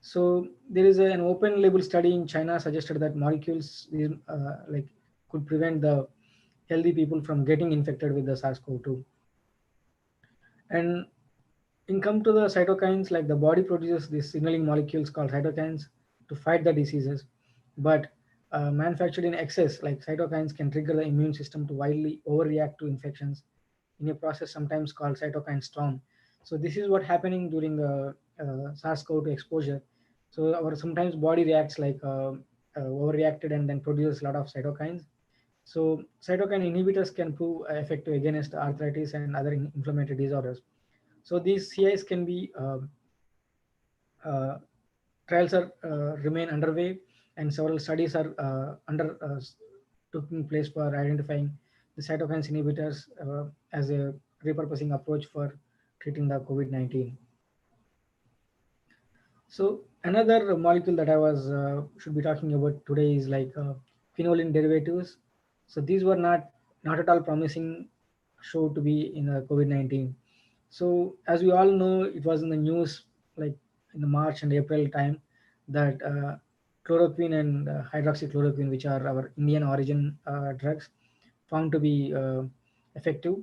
So there is an open label study in China suggested that molecules like could prevent the healthy people from getting infected with the SARS-CoV-2. And in come to the cytokines, like the body produces these signaling molecules called cytokines to fight the diseases, but manufactured in excess, like cytokines can trigger the immune system to wildly overreact to infections in a process sometimes called cytokine storm. So this is what happening during the SARS-CoV-2 exposure. So our sometimes body reacts like overreacted and then produces a lot of cytokines. So cytokine inhibitors can prove effective against arthritis and other inflammatory disorders. So these CIs can be trials are remain underway, and several studies are taking place for identifying the cytokines inhibitors as a repurposing approach for treating the COVID-19. So another molecule that I was should be talking about today is like phenolin derivatives. So these were not at all promising show to be in the COVID-19. So as we all know, it was in the news like in the March and April time that chloroquine and hydroxychloroquine, which are our Indian origin drugs, found to be effective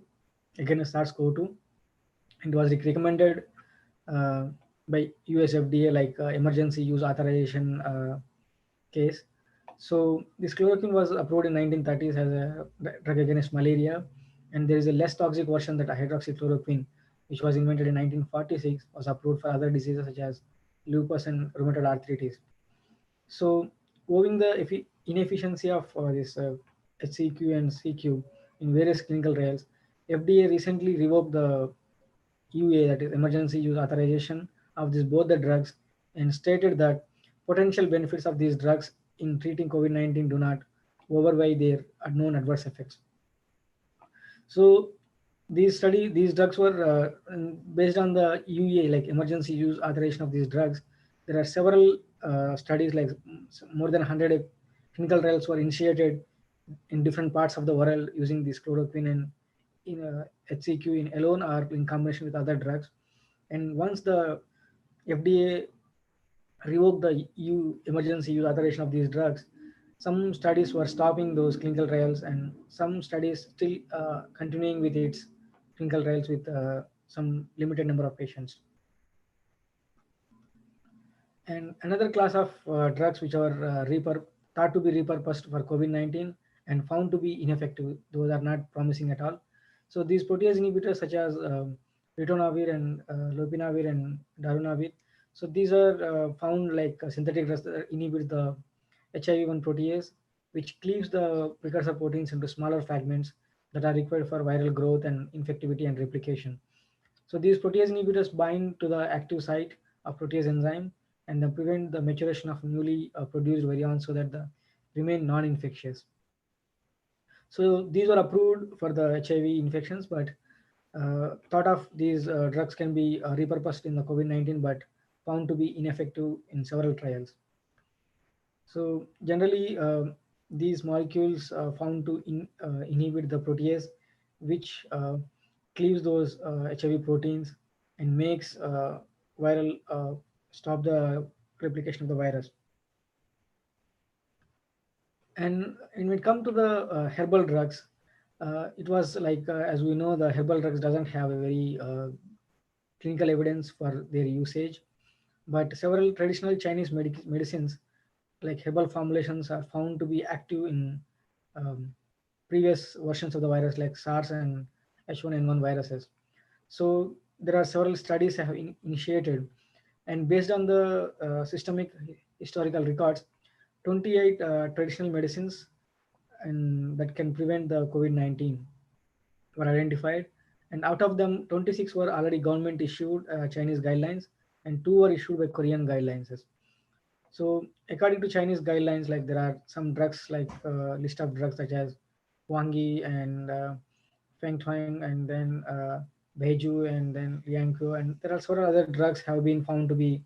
against SARS-CoV-2. It was recommended by US FDA like emergency use authorization case. So this chloroquine was approved in 1930s as a drug against malaria, and there is a less toxic version that hydroxychloroquine, which was invented in 1946, was approved for other diseases such as lupus and rheumatoid arthritis. So owing the inefficiency of this HCQ and CQ in various clinical trials, FDA recently revoked the EUA, that is emergency use authorization, of both the drugs, and stated that potential benefits of these drugs in treating COVID-19 do not overweigh their known adverse effects. So these drugs were based on the EUA, like emergency use authorization of these drugs. There are several studies, like more than 100 clinical trials were initiated in different parts of the world using this chloroquine and in HCQ in alone or in combination with other drugs. And once the FDA revoked the EU emergency use authorization of these drugs, some studies were stopping those clinical trials, and some studies still continuing with its clinical trials with some limited number of patients. And another class of drugs which are thought to be repurposed for COVID-19 and found to be ineffective, those are not promising at all. So these protease inhibitors such as ritonavir and lopinavir and darunavir, so these are found like synthetic drugs that inhibit the HIV-1 protease, which cleaves the precursor proteins into smaller fragments that are required for viral growth and infectivity and replication. So these protease inhibitors bind to the active site of protease enzyme and then prevent the maturation of newly produced virions so that they remain non-infectious. So these were approved for the HIV infections, but thought of these drugs can be repurposed in the COVID-19, but found to be ineffective in several trials. So generally, these molecules found to inhibit the protease, which cleaves those HIV proteins and makes viral stop the replication of the virus. And when it comes to the herbal drugs, it was like as we know, the herbal drugs doesn't have a very clinical evidence for their usage, but several traditional Chinese medicines like herbal formulations are found to be active in previous versions of the virus like SARS and H1N1 viruses. So there are several studies have initiated, and based on the systemic historical records, 28 traditional medicines and that can prevent the COVID-19 were identified, and out of them 26 were already government issued Chinese guidelines and 2 were issued by Korean guidelines. So according to Chinese guidelines, like there are some drugs like list of drugs such as Wangi and Feng Tuang and then Beiju and then Liangqiu, and there are several other drugs have been found to be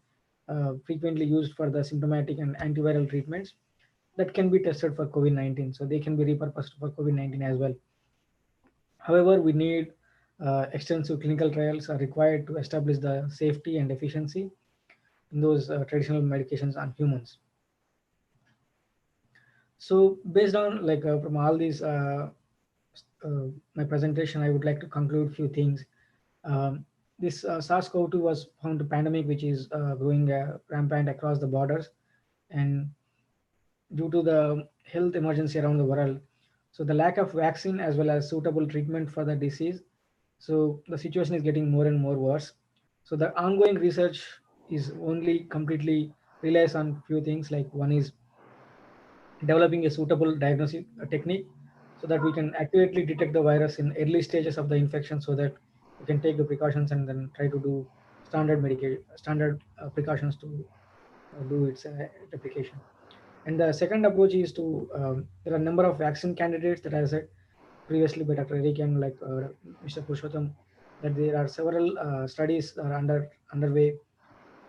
frequently used for the symptomatic and antiviral treatments that can be tested for COVID-19. So they can be repurposed for COVID-19 as well. However, we need extensive clinical trials are required to establish the safety and efficiency in those traditional medications on humans. So based on like from all these my presentation, I would like to conclude few things. This SARS-CoV-2 was found a pandemic which is growing rampant across the borders, and due to the health emergency around the world, so the lack of vaccine as well as suitable treatment for the disease, so the situation is getting more and more worse. So the ongoing research is only completely relies on few things, like one is developing a suitable diagnostic technique so that we can accurately detect the virus in early stages of the infection so that we can take the precautions and then try to do standard precautions to do its replication. And the second approach is to there are a number of vaccine candidates that I said previously by Dr. Eric and like Mr. Purushottam, that there are several studies that are underway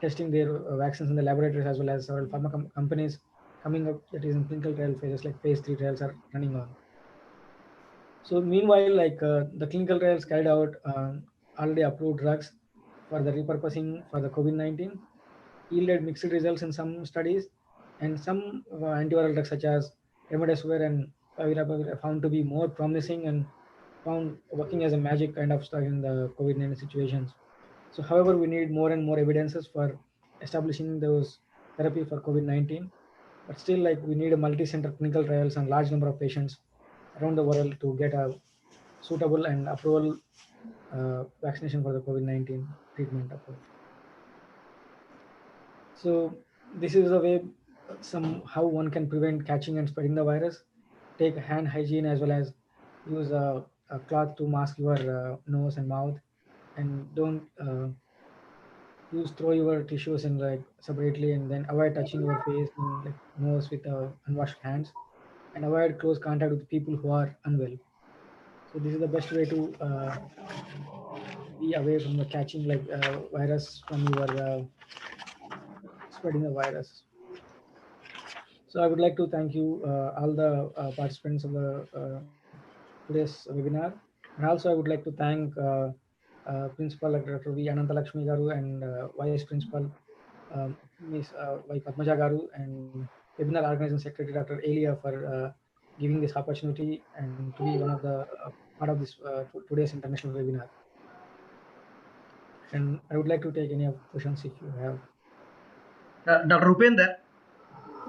testing their vaccines in the laboratories as well as several pharma companies coming up that is in clinical trial phases, like phase 3 trials are running on. So meanwhile, like the clinical trials carried out already approved drugs for the repurposing for the COVID-19 yielded mixed results in some studies, and some antiviral drugs such as remdesivir and favipiravir found to be more promising and found working as a magic kind of stuff in the COVID-19 situations. So however, we need more and more evidences for establishing those therapy for COVID-19, but still like we need a multi-center clinical trials and large number of patients around the world to get a suitable and approval vaccination for the COVID-19 treatment approach. So this is a way how one can prevent catching and spreading the virus. Take hand hygiene as well as use a cloth to mask your nose and mouth, and don't throw your tissues in like separately, and then avoid touching your face and like nose with unwashed hands, and avoid close contact with people who are unwell. So this is the best way to be away from the catching like virus from your spreading the virus. So I would like to thank you all the participants of the today's webinar, and also I would like to thank Principal Dr. V. Anantalakshmi Garu and Vice Principal Ms. Y. Padmaja Garu and Webinar Organizing Secretary Dr. Elia for giving this opportunity and to be one of the part of this today's international webinar. And I would like to take any of questions if you have. Dr. Upender.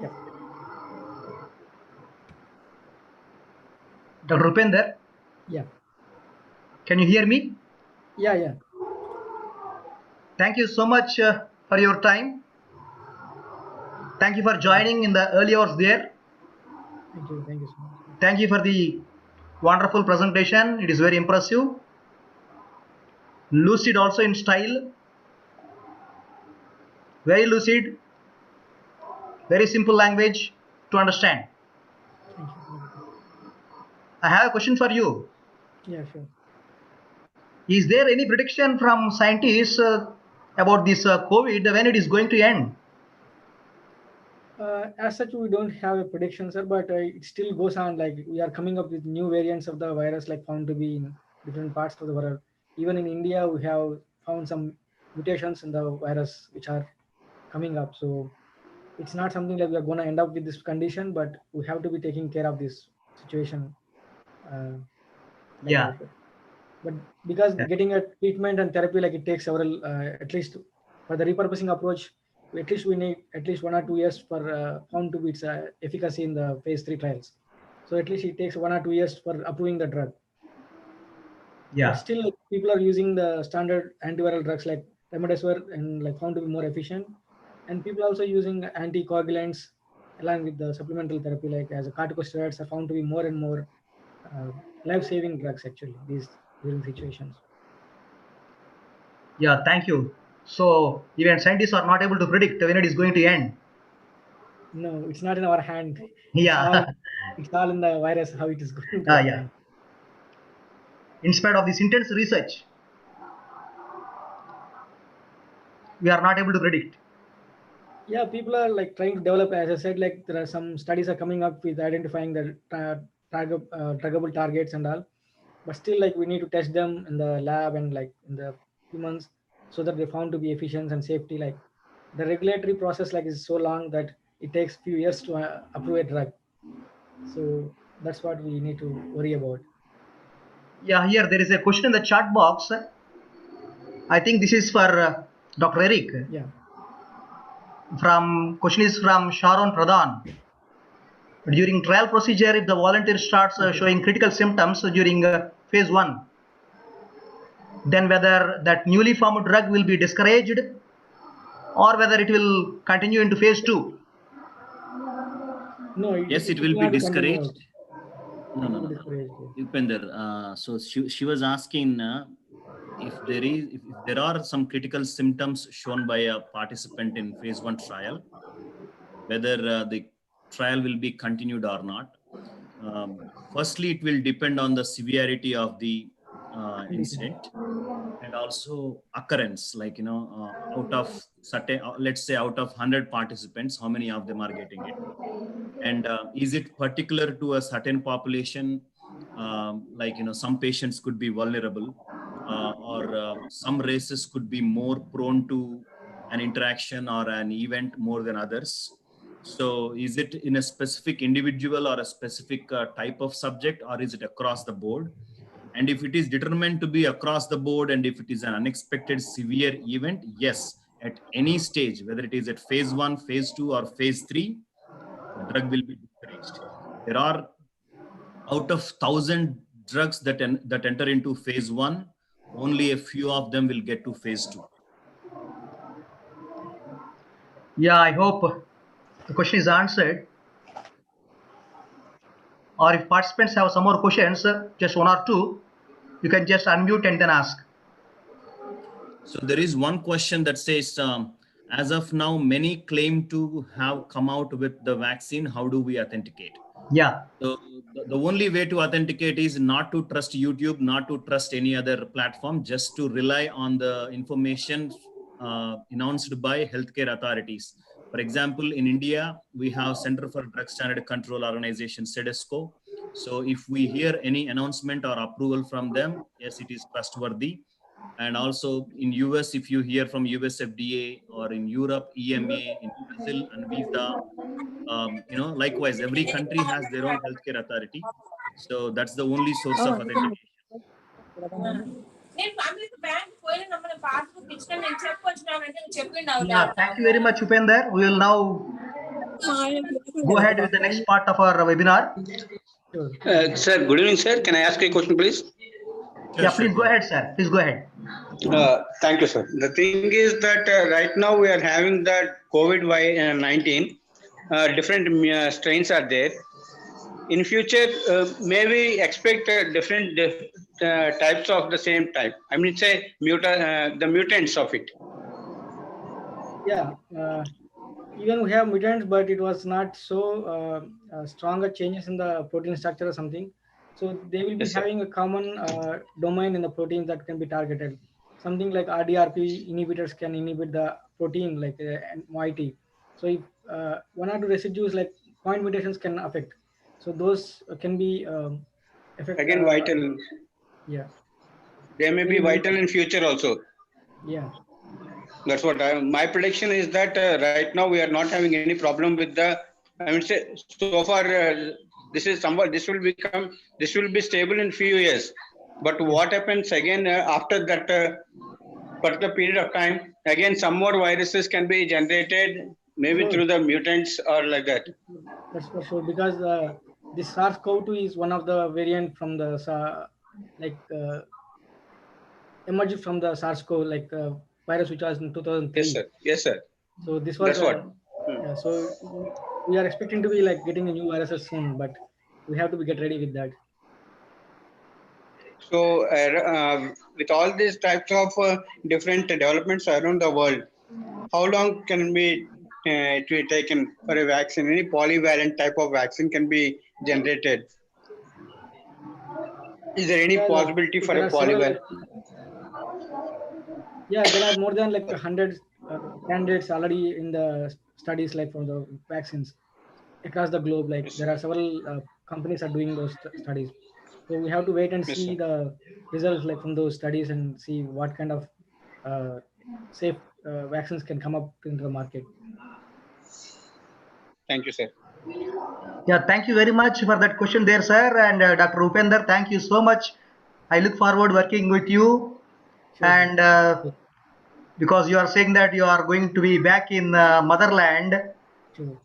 Yeah. Dr. Upender. Yeah. Can you hear me? Yeah, yeah. Thank you so much for your time. Thank you for joining in the early hours there. Thank you so much. Thank you for the wonderful presentation. It is very impressive. Lucid also in style. Very lucid. Very simple language to understand. Thank you. I have a question for you. Yeah, sure. Is there any prediction from scientists about this COVID, when it is going to end? As such, we don't have a prediction, sir, but it still goes on. Like we are coming up with new variants of the virus, like found to be in different parts of the world. Even in India, we have found some mutations in the virus which are coming up. So it's not something like we are going to end up with this condition, but we have to be taking care of this situation. Yeah. But because getting a treatment and therapy, like it takes several, at least for the repurposing approach, at least we need at least 1 or 2 years for found to be its efficacy in the phase 3 trials. So at least it takes 1 or 2 years for approving the drug. Yeah. But still, like, people are using the standard antiviral drugs like remdesivir and like found to be more efficient. And people are also using anticoagulants along with the supplemental therapy, like as a corticosteroids are found to be more and more life-saving drugs actually during situations. Yeah, thank you. So even scientists are not able to predict when it is going to end. No, it's not in our hand. Yeah. It's all in the virus, how it is going to Yeah. end. In spite of this intense research, we are not able to predict. Yeah, people are like trying to develop, as I said, like there are some studies are coming up with identifying the druggable targets and all, but still like we need to test them in the lab and like in the humans so that they found to be efficient and safety. Like the regulatory process like is so long that it takes few years to approve a drug. So that's what we need to worry about. Yeah, here there is a question in the chat box. I think this is for Dr. Eric. Yeah. Question is from Sharon Pradhan. During trial procedure, if the volunteer starts showing critical symptoms during phase 1, then whether that newly formed drug will be discouraged or whether it will continue into phase 2. No, yes, it will be discouraged. No. Discouraged. Upender, so she was asking if there are some critical symptoms shown by a participant in phase 1 trial, whether the trial will be continued or not. Firstly, it will depend on the severity of the incident and also occurrence, like, out of certain, let's say out of 100 participants, how many of them are getting it? And is it particular to a certain population? Like, some patients could be vulnerable or some races could be more prone to an interaction or an event more than others. So is it in a specific individual or a specific type of subject, or is it across the board? And if it is determined to be across the board and if it is an unexpected severe event, yes, at any stage, whether it is at phase 1, phase 2 or phase 3, the drug will be discouraged. There are out of 1,000 drugs that enter into phase 1, only a few of them will get to phase 2. Yeah, I hope the question is answered. Or if participants have some more questions, just 1 or 2, you can just unmute and then ask. So there is one question that says, as of now, many claim to have come out with the vaccine. How do we authenticate? Yeah. So the only way to authenticate is not to trust YouTube, not to trust any other platform, just to rely on the information announced by healthcare authorities. For example, in India, we have Center for Drug Standard Control Organization, CDSCO. So if we hear any announcement or approval from them, yes, it is trustworthy. And also in US, if you hear from US FDA, or in Europe, EMA, in Brazil, Anvisa, likewise, every country has their own healthcare authority. So that's the only source of authentication. Yeah, thank you very much, Upender. We will now go ahead with the next part of our webinar. Sir, good evening, sir. Can I ask a question, please? Yeah, please go ahead, sir. Please go ahead. Thank you, sir. The thing is that right now we are having that COVID-19. Different strains are there. In future, may we expect different types of the same type? I mean, say the mutants of it. Yeah, even we have mutants, but it was not so stronger changes in the protein structure or something. So they will be having a common domain in the protein that can be targeted. Something like RDRP inhibitors can inhibit the protein like moiety. So if one or two residues like point mutations can affect. So those can be Again, vital. Yeah. They may be vital in future also. Yeah. That's what my prediction is that right now we are not having any problem with the. I mean, say so far this is somewhat this will be stable in few years. But what happens again after that particular period of time? Again, some more viruses can be generated, maybe through the mutants or like that. That's for sure, because this SARS-CoV-2 is one of the variant from the emerged from the SARS-CoV virus which was in 2003. Yes, sir. Yes, sir. So this was yeah, so we are expecting to be like getting a new viruses soon, but we have to get ready with that. So with all these types of different developments around the world, how long can be to be taken for a vaccine? Any polyvalent type of vaccine can be generated. Is there any possibility for a polyvalent? Yeah, there are more than like 100 candidates already in the studies like from the vaccines across the globe. Like there are several companies are doing those studies. So we have to wait and see the results like from those studies and see what kind of safe vaccines can come up into the market. Thank you, sir. Yeah, thank you very much for that question there, sir. And Dr. Upender, thank you so much. I look forward working with you. Sure. And because you are saying that you are going to be back in motherland to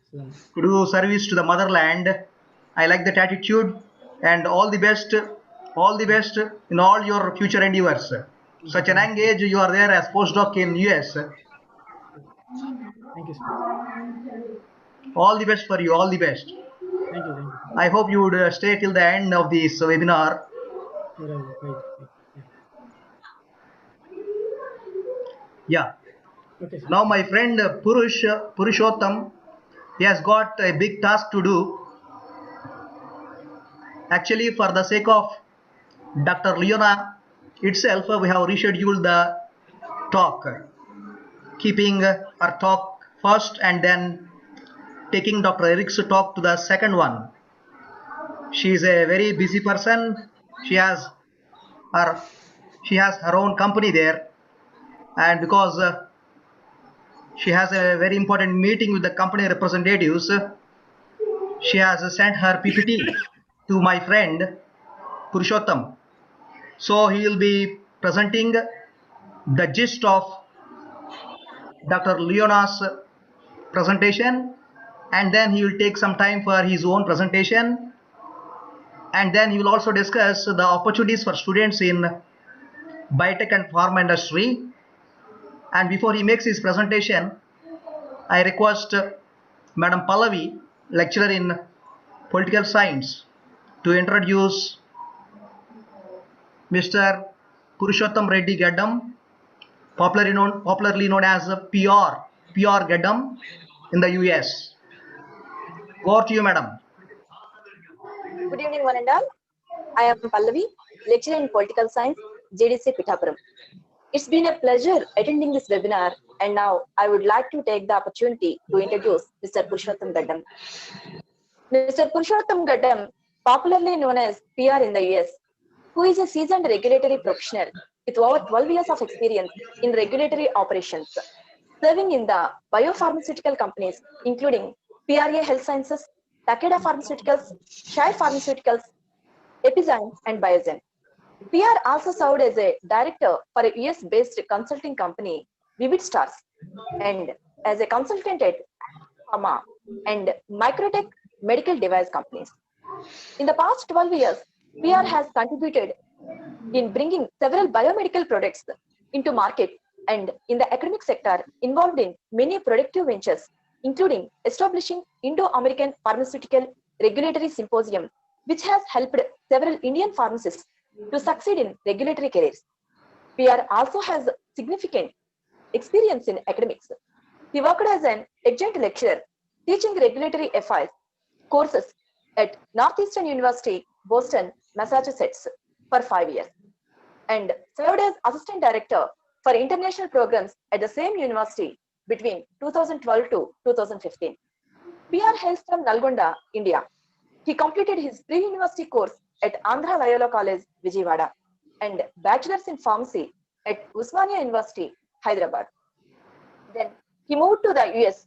do service to the motherland, I like that attitude, and all the best in all your future endeavors. Such an young age you are there as postdoc in US. Thank you, sir. All the best for you. All the best. Thank you. Thank you. I hope you would stay till the end of this webinar. Right. Yeah. Okay, now my friend Purushottam, he has got a big task to do. Actually, for the sake of Dr. Leona itself, we have rescheduled the talk, keeping her talk first and then taking Dr. Eric's talk to the second one. She is a very busy person. She has her own company there, and because she has a very important meeting with the company representatives, she has sent her PPT to my friend Purushottam. So he will be presenting the gist of Dr. Leona's presentation, and then he will take some time for his own presentation, and then he will also discuss the opportunities for students in biotech and pharma industry. And before he makes his presentation, I request Madam Pallavi, lecturer in political science, to introduce Mr. Purushottam Reddy Gaddam, popularly known as PR Gaddam in the US. Over to you, madam. Good evening, one and all. I am Pallavi, lecturer in political science, JDC Pithapuram. It's been a pleasure attending this webinar, and now I would like to take the opportunity to introduce Mr. Purushottam Gaddam. Mr. Purushottam Gaddam, popularly known as PR in the US, who is a seasoned regulatory professional with over 12 years of experience in regulatory operations, serving in the biopharmaceutical companies including PRA Health Sciences, Takeda Pharmaceuticals, Shire Pharmaceuticals, Epizyme, and Biogen. PR also served as a director for a US-based consulting company, Vivid Stars, and as a consultant at pharma and microtech medical device companies. In the past 12 years, PR has contributed in bringing several biomedical products into market and in the academic sector involved in many productive ventures, including establishing Indo-American Pharmaceutical Regulatory Symposium, which has helped several Indian pharmacists to succeed in regulatory careers. PR also has significant experience in academics. He worked as an adjunct lecturer teaching regulatory affairs courses at Northeastern University, Boston, Massachusetts for 5 years and served as assistant director for international programs at the same university between 2012 to 2015. PR hails from Nalgonda, India. He completed his pre-university course at Andhra Loyola College, Vijayawada, and bachelor's in pharmacy at Usmania University, Hyderabad. Then he moved to the US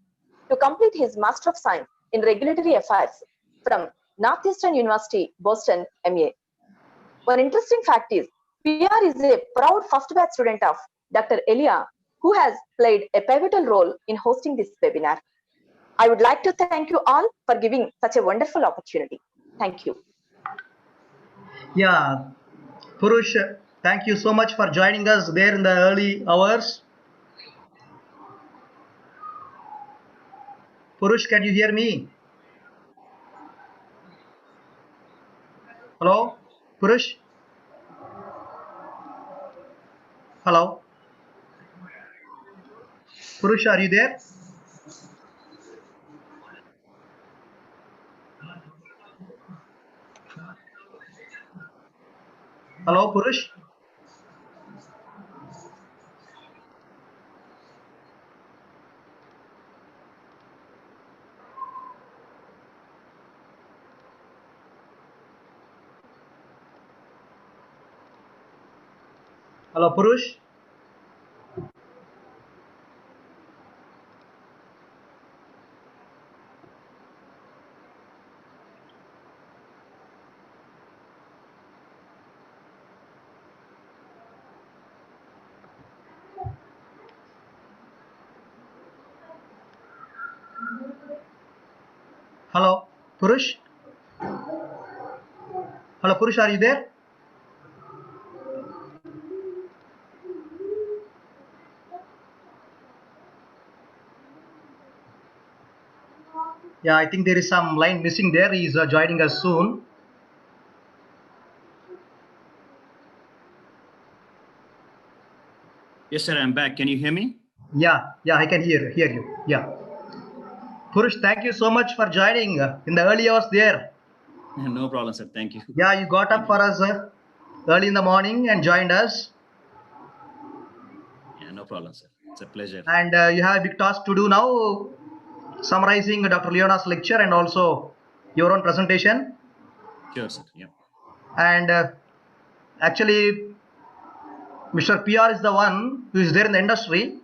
to complete his Master of Science in Regulatory Affairs from Northeastern University, Boston, MA. One interesting fact is, PR is a proud first batch student of Dr. Elia, who has played a pivotal role in hosting this webinar. I would like to thank you all for giving such a wonderful opportunity. Thank you. Yeah, Purush, thank you so much for joining us there in the early hours. Purush, can you hear me? Hello, Purush? Hello? Purush, are you there? Hello, Purush? Hello, Purush? Hello, Purush? Hello, Purush, are you there? Yeah, I think there is some line missing there. He is joining us soon. Yes, sir, I'm back. Can you hear me? Yeah, I can hear you. Yeah. Purush, thank you so much for joining in the early hours there. No problem, sir. Thank you. Yeah, you got up for us early in the morning and joined us. Yeah, no problem, sir. It's a pleasure. And you have a big task to do now, summarizing Dr. Leona's lecture and also your own presentation. Sure, sir. Yeah. And actually, Mr. PR is the one who is there in the industry.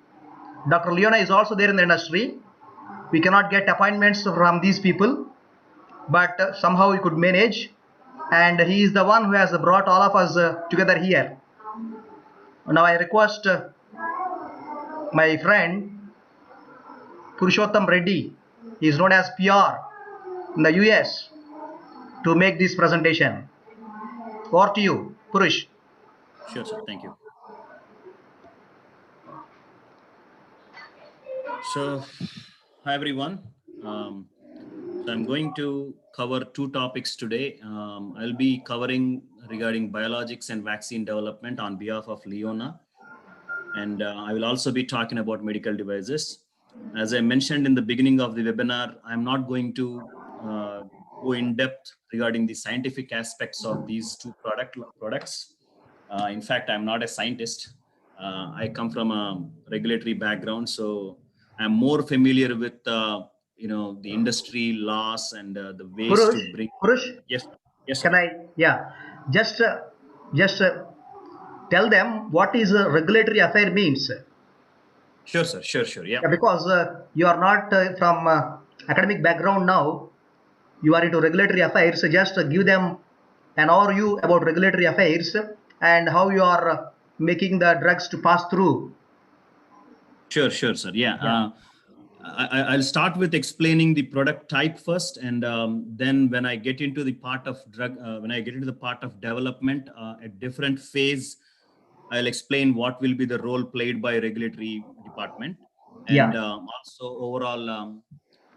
Dr. Leona is also there in the industry. We cannot get appointments from these people, but somehow we could manage. And he is the one who has brought all of us together here. Now I request my friend Purushottam Reddy, he is known as PR in the US, to make this presentation. Over to you, Purush. Sure, sir. Thank you. So, hi everyone. So I'm going to cover two topics today. I'll be covering regarding biologics and vaccine development on behalf of Leona. And I will also be talking about medical devices. As I mentioned in the beginning of the webinar, I'm not going to go in depth regarding the scientific aspects of these two products. In fact, I'm not a scientist. I come from a regulatory background, so I'm more familiar with the industry laws and the ways Purush, to bring. Purush, Yes. Can I? Yeah, just tell them what is a regulatory affair means. Sure, sir. Sure. Yeah. Because you are not from academic background now, you are into regulatory affairs. So just give them an overview about regulatory affairs and how you are making the drugs to pass through. Sure, sir. Yeah. I'll start with explaining the product type first, and then when I get into the part of development, at different phase, I'll explain what will be the role played by regulatory department, and also overall.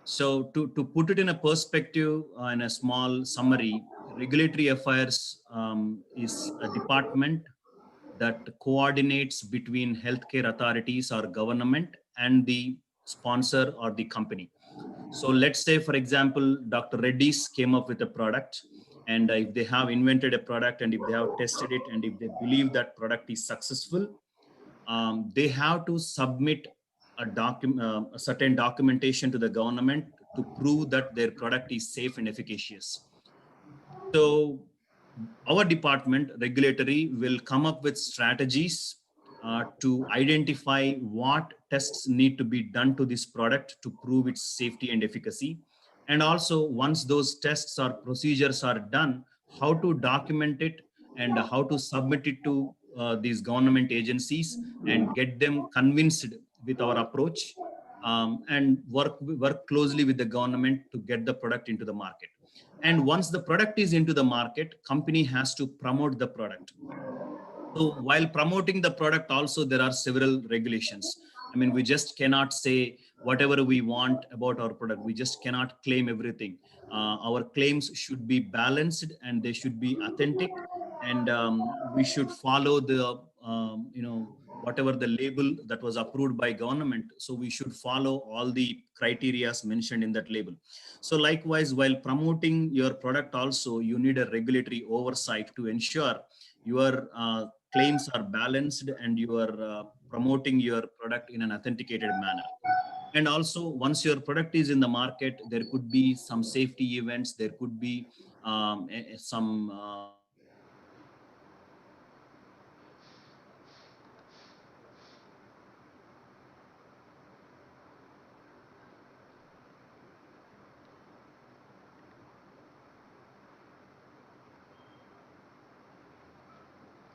So to put it in a perspective, in a small summary, regulatory affairs is a department that coordinates between healthcare authorities or government and the sponsor or the company. So let's say, for example, Dr. Reddy's came up with a product, and if they have invented a product, and if they have tested it, and if they believe that product is successful, they have to submit a certain documentation to the government to prove that their product is safe and efficacious. So our department, regulatory, will come up with strategies to identify what tests need to be done to this product to prove its safety and efficacy. And also, once those tests or procedures are done, how to document it and how to submit it to these government agencies and get them convinced with our approach, and work closely with the government to get the product into the market. And once the product is into the market, company has to promote the product. So while promoting the product also, there are several regulations. I mean, we just cannot say whatever we want about our product. We just cannot claim everything. Our claims should be balanced and they should be authentic, and we should follow the, whatever the label that was approved by government. So we should follow all the criteria mentioned in that label. So likewise, while promoting your product also, you need a regulatory oversight to ensure your claims are balanced and you are promoting your product in an authenticated manner. And also, once your product is in the market, there could be some safety events, there could be some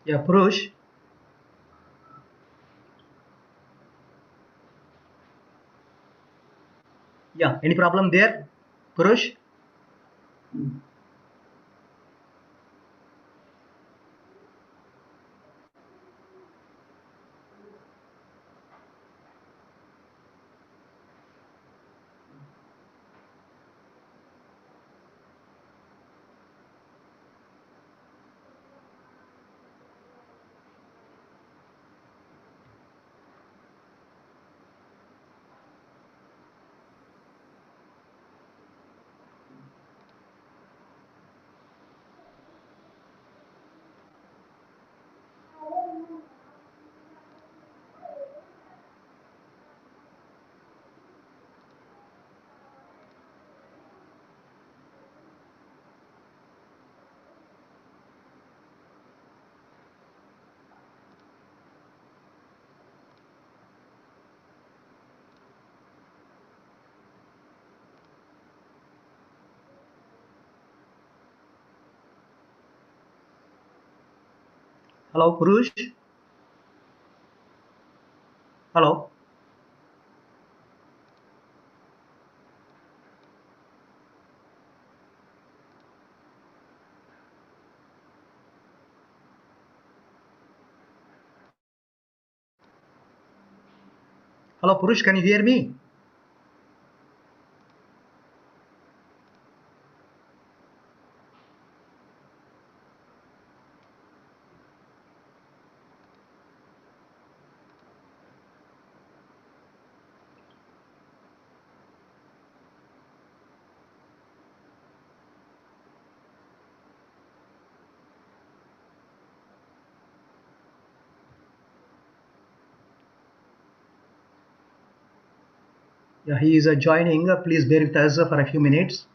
Yeah, Purush. Yeah, any problem there, Purush? Hello, Purush. Hello. Hello, Purush, can you hear me? Yeah, he is joining. Please bear with us for a few minutes.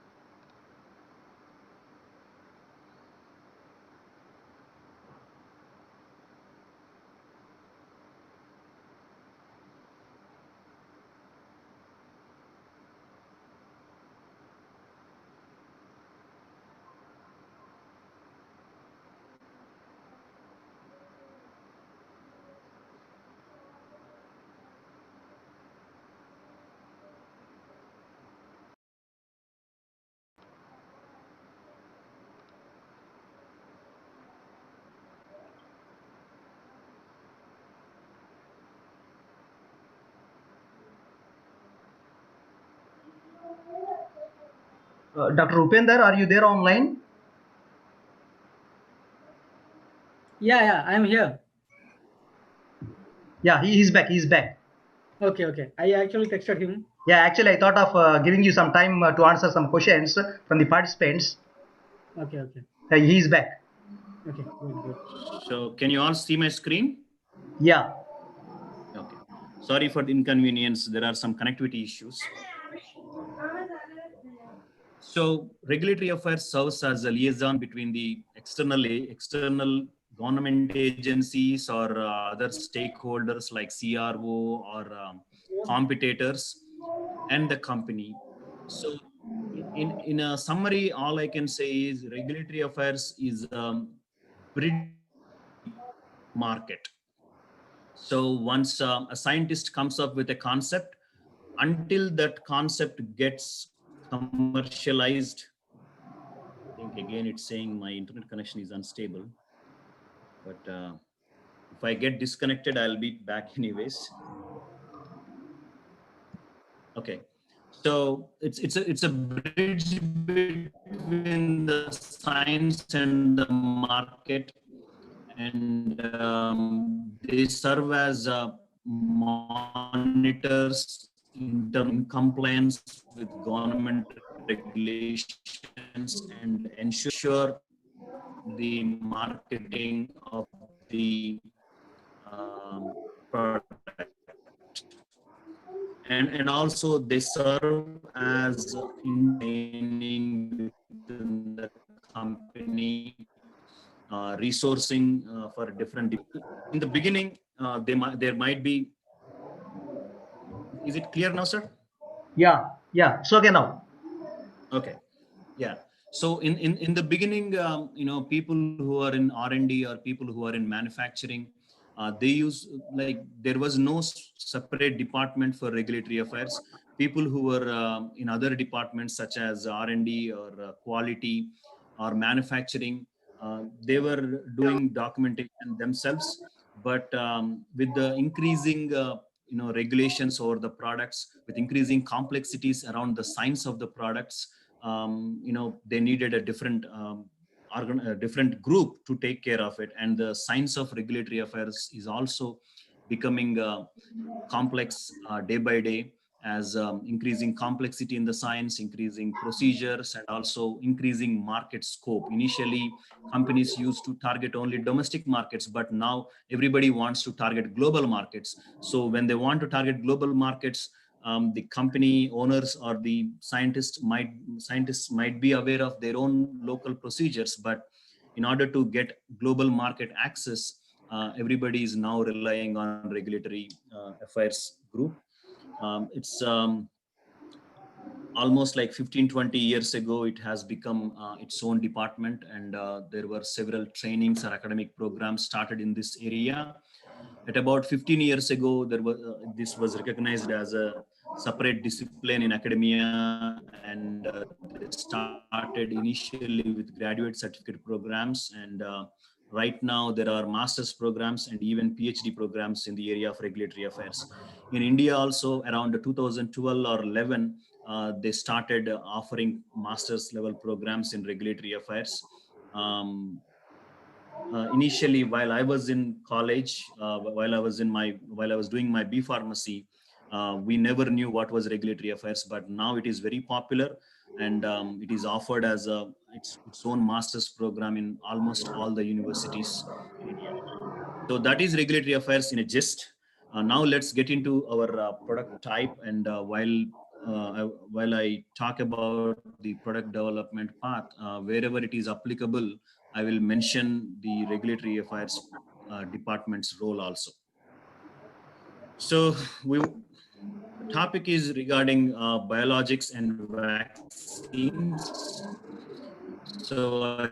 Dr. Upender, are you there online? Yeah, I'm here. Yeah, he's back. He's back. Okay. I actually texted him. Yeah, actually, I thought of giving you some time to answer some questions from the participants. Okay. He's back. Okay, good. So can you all see my screen? Yeah. Okay. Sorry for the inconvenience. There are some connectivity issues. So regulatory affairs serves as a liaison between the external government agencies or other stakeholders like CRO or competitors and the company. So in a summary, all I can say is regulatory affairs is bridge market. So once a scientist comes up with a concept, until that concept gets commercialized, I think again it's saying my internet connection is unstable, but if I get disconnected, I'll be back anyways. Okay, so it's a bridge between the science and the market, and they serve as monitors in compliance with government regulations and ensure the marketing of the product. And also they serve as training within the company, resourcing for different. In the beginning, there might be. Is it clear now, sir? Yeah. It's okay now. Okay. Yeah. So in the beginning, people who are in R&D or people who are in manufacturing, they use, like, there was no separate department for regulatory affairs. People who were in other departments such as R&D or quality or manufacturing, they were doing documentation themselves. But with the increasing regulations over the products, with increasing complexities around the science of the products, they needed a different different group to take care of it. And the science of regulatory affairs is also becoming complex day by day, as increasing complexity in the science, increasing procedures, and also increasing market scope. Initially, companies used to target only domestic markets, but now everybody wants to target global markets. So when they want to target global markets, the company owners or the scientists might be aware of their own local procedures, but in order to get global market access, everybody is now relying on regulatory affairs group. It's almost like 15-20 years ago, it has become its own department, and there were several trainings or academic programs started in this area. At about 15 years ago, this was recognized as a separate discipline in academia, and they started initially with graduate certificate programs, and right now there are master's programs and even PhD programs in the area of regulatory affairs. In India also, around 2012 or 11, they started offering master's level programs in regulatory affairs. Initially, while I was in college, while I was doing my B Pharmacy, we never knew what was regulatory affairs, but now it is very popular, and it is offered as its own master's program in almost all the universities in India. So that is regulatory affairs in a gist. Now let's get into our product type, and while I talk about the product development path, wherever it is applicable, I will mention the regulatory affairs department's role also. So the topic is regarding biologics and vaccines. So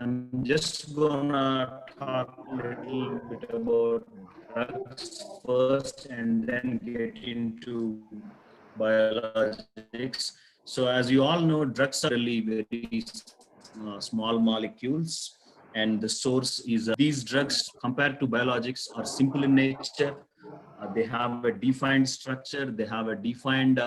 I'm just gonna talk a little bit about drugs first and then get into biologics. So as you all know, drugs are really very small molecules, and the source is these drugs compared to biologics are simple in nature. They have a defined structure, they have a defined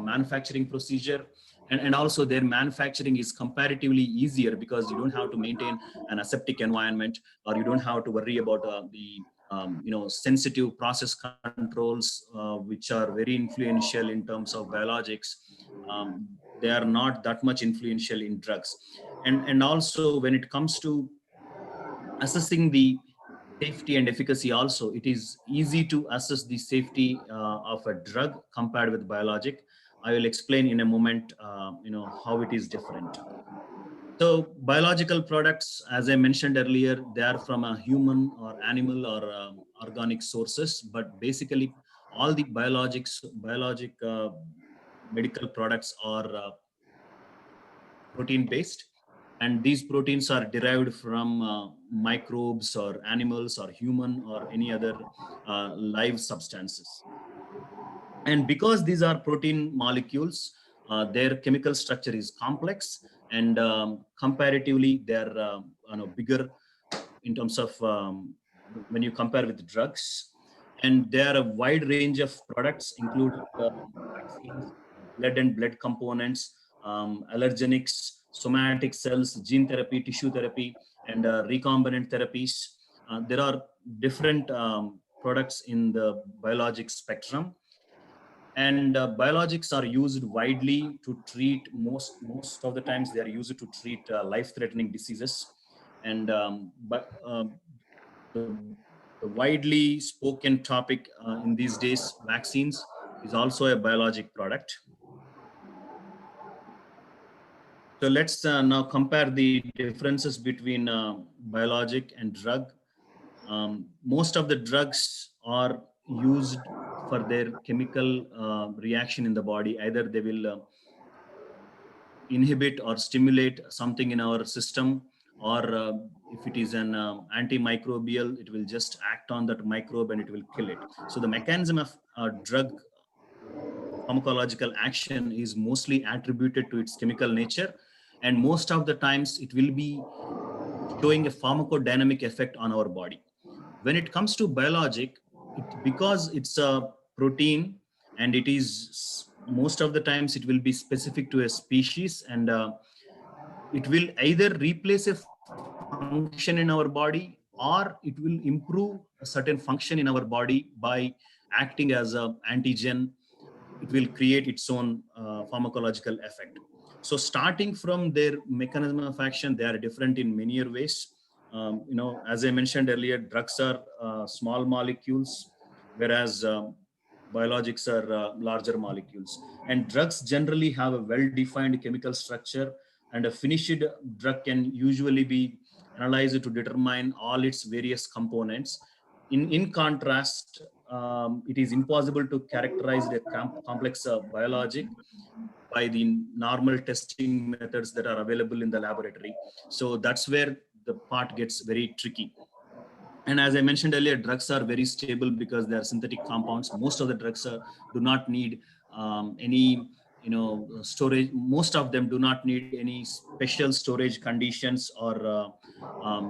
manufacturing procedure, And also their manufacturing is comparatively easier because you don't have to maintain an aseptic environment, or you don't have to worry about the sensitive process controls, which are very influential in terms of biologics. They are not that much influential in drugs. And also when it comes to assessing the safety and efficacy also, it is easy to assess the safety of a drug compared with biologic. I will explain in a moment, how it is different. So biological products, as I mentioned earlier, they are from a human or animal or organic sources, but basically all the biologic medical products are protein based. And these proteins are derived from microbes or animals or human or any other live substances. And because these are protein molecules, their chemical structure is complex, and comparatively they're bigger in terms of when you compare with drugs. And there are a wide range of products, including vaccines, blood and blood components, allergenics, somatic cells, gene therapy, tissue therapy, and recombinant therapies. There are different products in the biologic spectrum. And biologics are used widely to treat, most of the times they are used to treat life-threatening diseases. And the widely spoken topic in these days, vaccines, is also a biologic product. So let's now compare the differences between biologic and drug. Most of the drugs are used for their chemical reaction in the body. Either they will inhibit or stimulate something in our system, or if it is an antimicrobial, it will just act on that microbe and it will kill it. So the mechanism of drug pharmacological action is mostly attributed to its chemical nature, and most of the times it will be showing a pharmacodynamic effect on our body. When it comes to biologic, because it's a protein, and it is most of the times it will be specific to a species, and it will either replace a function in our body, or it will improve a certain function in our body by acting as an antigen. It will create its own pharmacological effect. So starting from their mechanism of action, they are different in many ways. As I mentioned earlier, drugs are small molecules, whereas biologics are larger molecules. And drugs generally have a well-defined chemical structure, and a finished drug can usually be analyzed to determine all its various components. In contrast, it is impossible to characterize the complex biologic by the normal testing methods that are available in the laboratory. So that's where the part gets very tricky. And as I mentioned earlier, drugs are very stable because they are synthetic compounds. Most of the drugs do not need any storage. Most of them do not need any special storage conditions or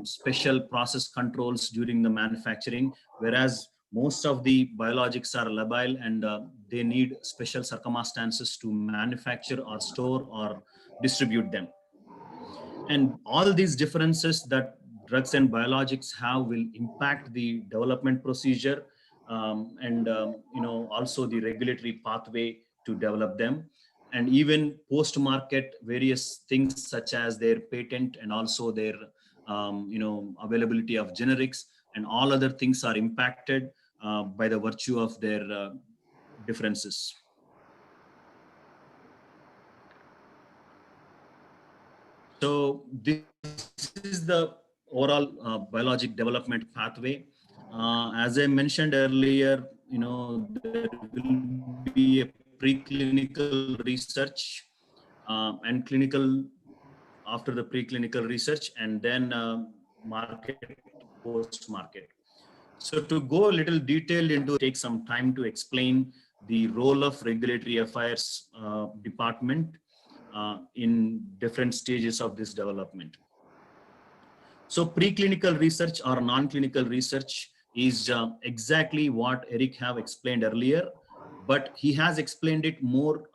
special process controls during the manufacturing, whereas most of the biologics are labile, and they need special circumstances to manufacture or store or distribute them. And all these differences that drugs and biologics have will impact the development procedure, and also the regulatory pathway to develop them, and even post-market various things such as their patent and also their availability of generics, and all other things are impacted by the virtue of their differences. So this is the overall biologic development pathway. As I mentioned earlier, there will be a preclinical research and clinical after the preclinical research, and then market, post-market. So to go a little detailed into, take some time to explain the role of regulatory affairs department in different stages of this development. So preclinical research or non-clinical research is exactly what Eric have explained earlier, but he has explained it more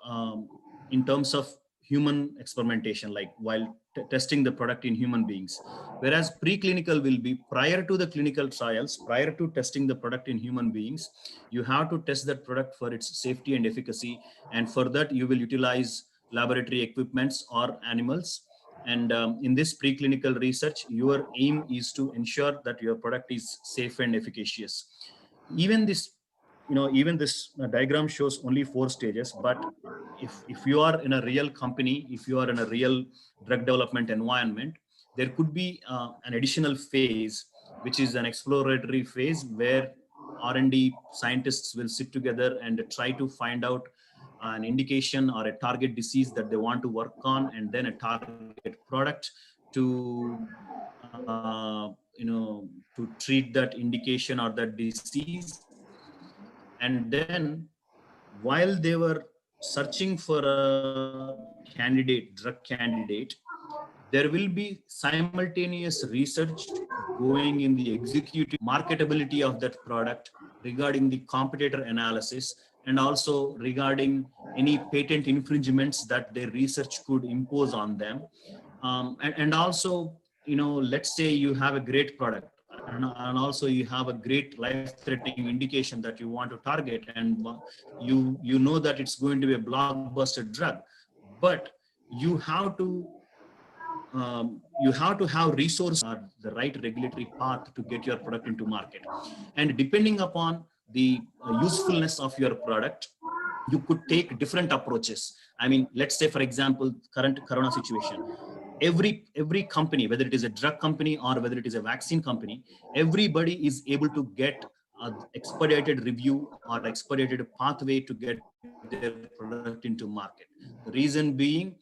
in terms of human experimentation, like while testing the product in human beings. Whereas preclinical will be prior to the clinical trials, prior to testing the product in human beings, you have to test that product for its safety and efficacy. And for that, you will utilize laboratory equipments or animals. And in this preclinical research, your aim is to ensure that your product is safe and efficacious. Even this, even this diagram shows only 4 stages, but if you are in a real company, if you are in a real drug development environment, there could be an additional phase, which is an exploratory phase where R&D scientists will sit together and try to find out an indication or a target disease that they want to work on, and then a target product to to treat that indication or that disease. And then while they were searching for a drug candidate, there will be simultaneous research going in the executive marketability of that product, regarding the competitor analysis, and also regarding any patent infringements that their research could impose on them. And also, let's say you have a great product, and also you have a great life-threatening indication that you want to target, and you know that it's going to be a blockbuster drug, but you have to have resources, the right regulatory path to get your product into market. And depending upon the usefulness of your product, you could take different approaches. I mean, let's say, for example, current corona situation. Every company, whether it is a drug company or whether it is a vaccine company, everybody is able to get an expedited review or expedited pathway to get their product into market. The reason being,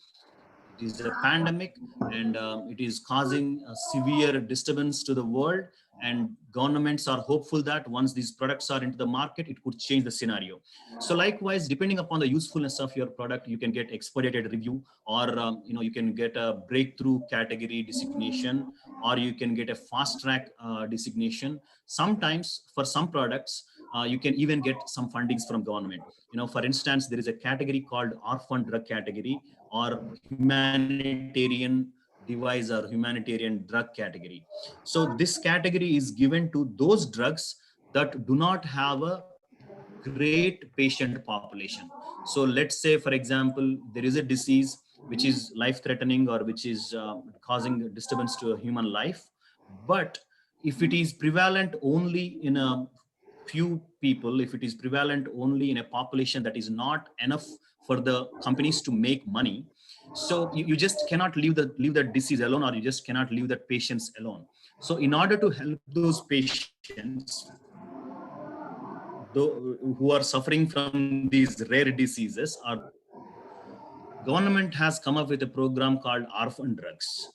it is a pandemic, and it is causing a severe disturbance to the world, and governments are hopeful that once these products are into the market, it could change the scenario. So likewise, depending upon the usefulness of your product, you can get expedited review, or you can get a breakthrough category designation, or you can get a fast track designation. Sometimes for some products, you can even get some fundings from government. For instance, there is a category called orphan drug category, or humanitarian device or humanitarian drug category. So this category is given to those drugs that do not have a great patient population. So let's say, for example, there is a disease which is life-threatening, or which is causing disturbance to a human life, but if it is prevalent only in a few people, if it is prevalent only in a population that is not enough for the companies to make money, so you just cannot leave that disease alone, or you just cannot leave that patients alone. So in order to help those patients who are suffering from these rare diseases, our government has come up with a program called orphan drugs.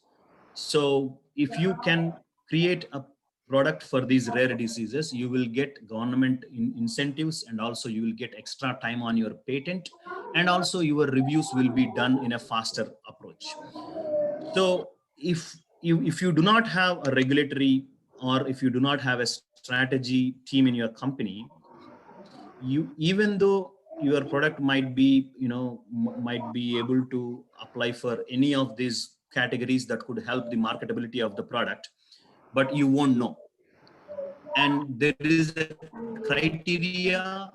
So if you can create a product for these rare diseases, you will get government incentives, and also you will get extra time on your patent, and also your reviews will be done in a faster approach. So if you do not have a regulatory, or if you do not have a strategy team in your company, even though your product might be able to apply for any of these categories that could help the marketability of the product, but you won't know. And there is a criteria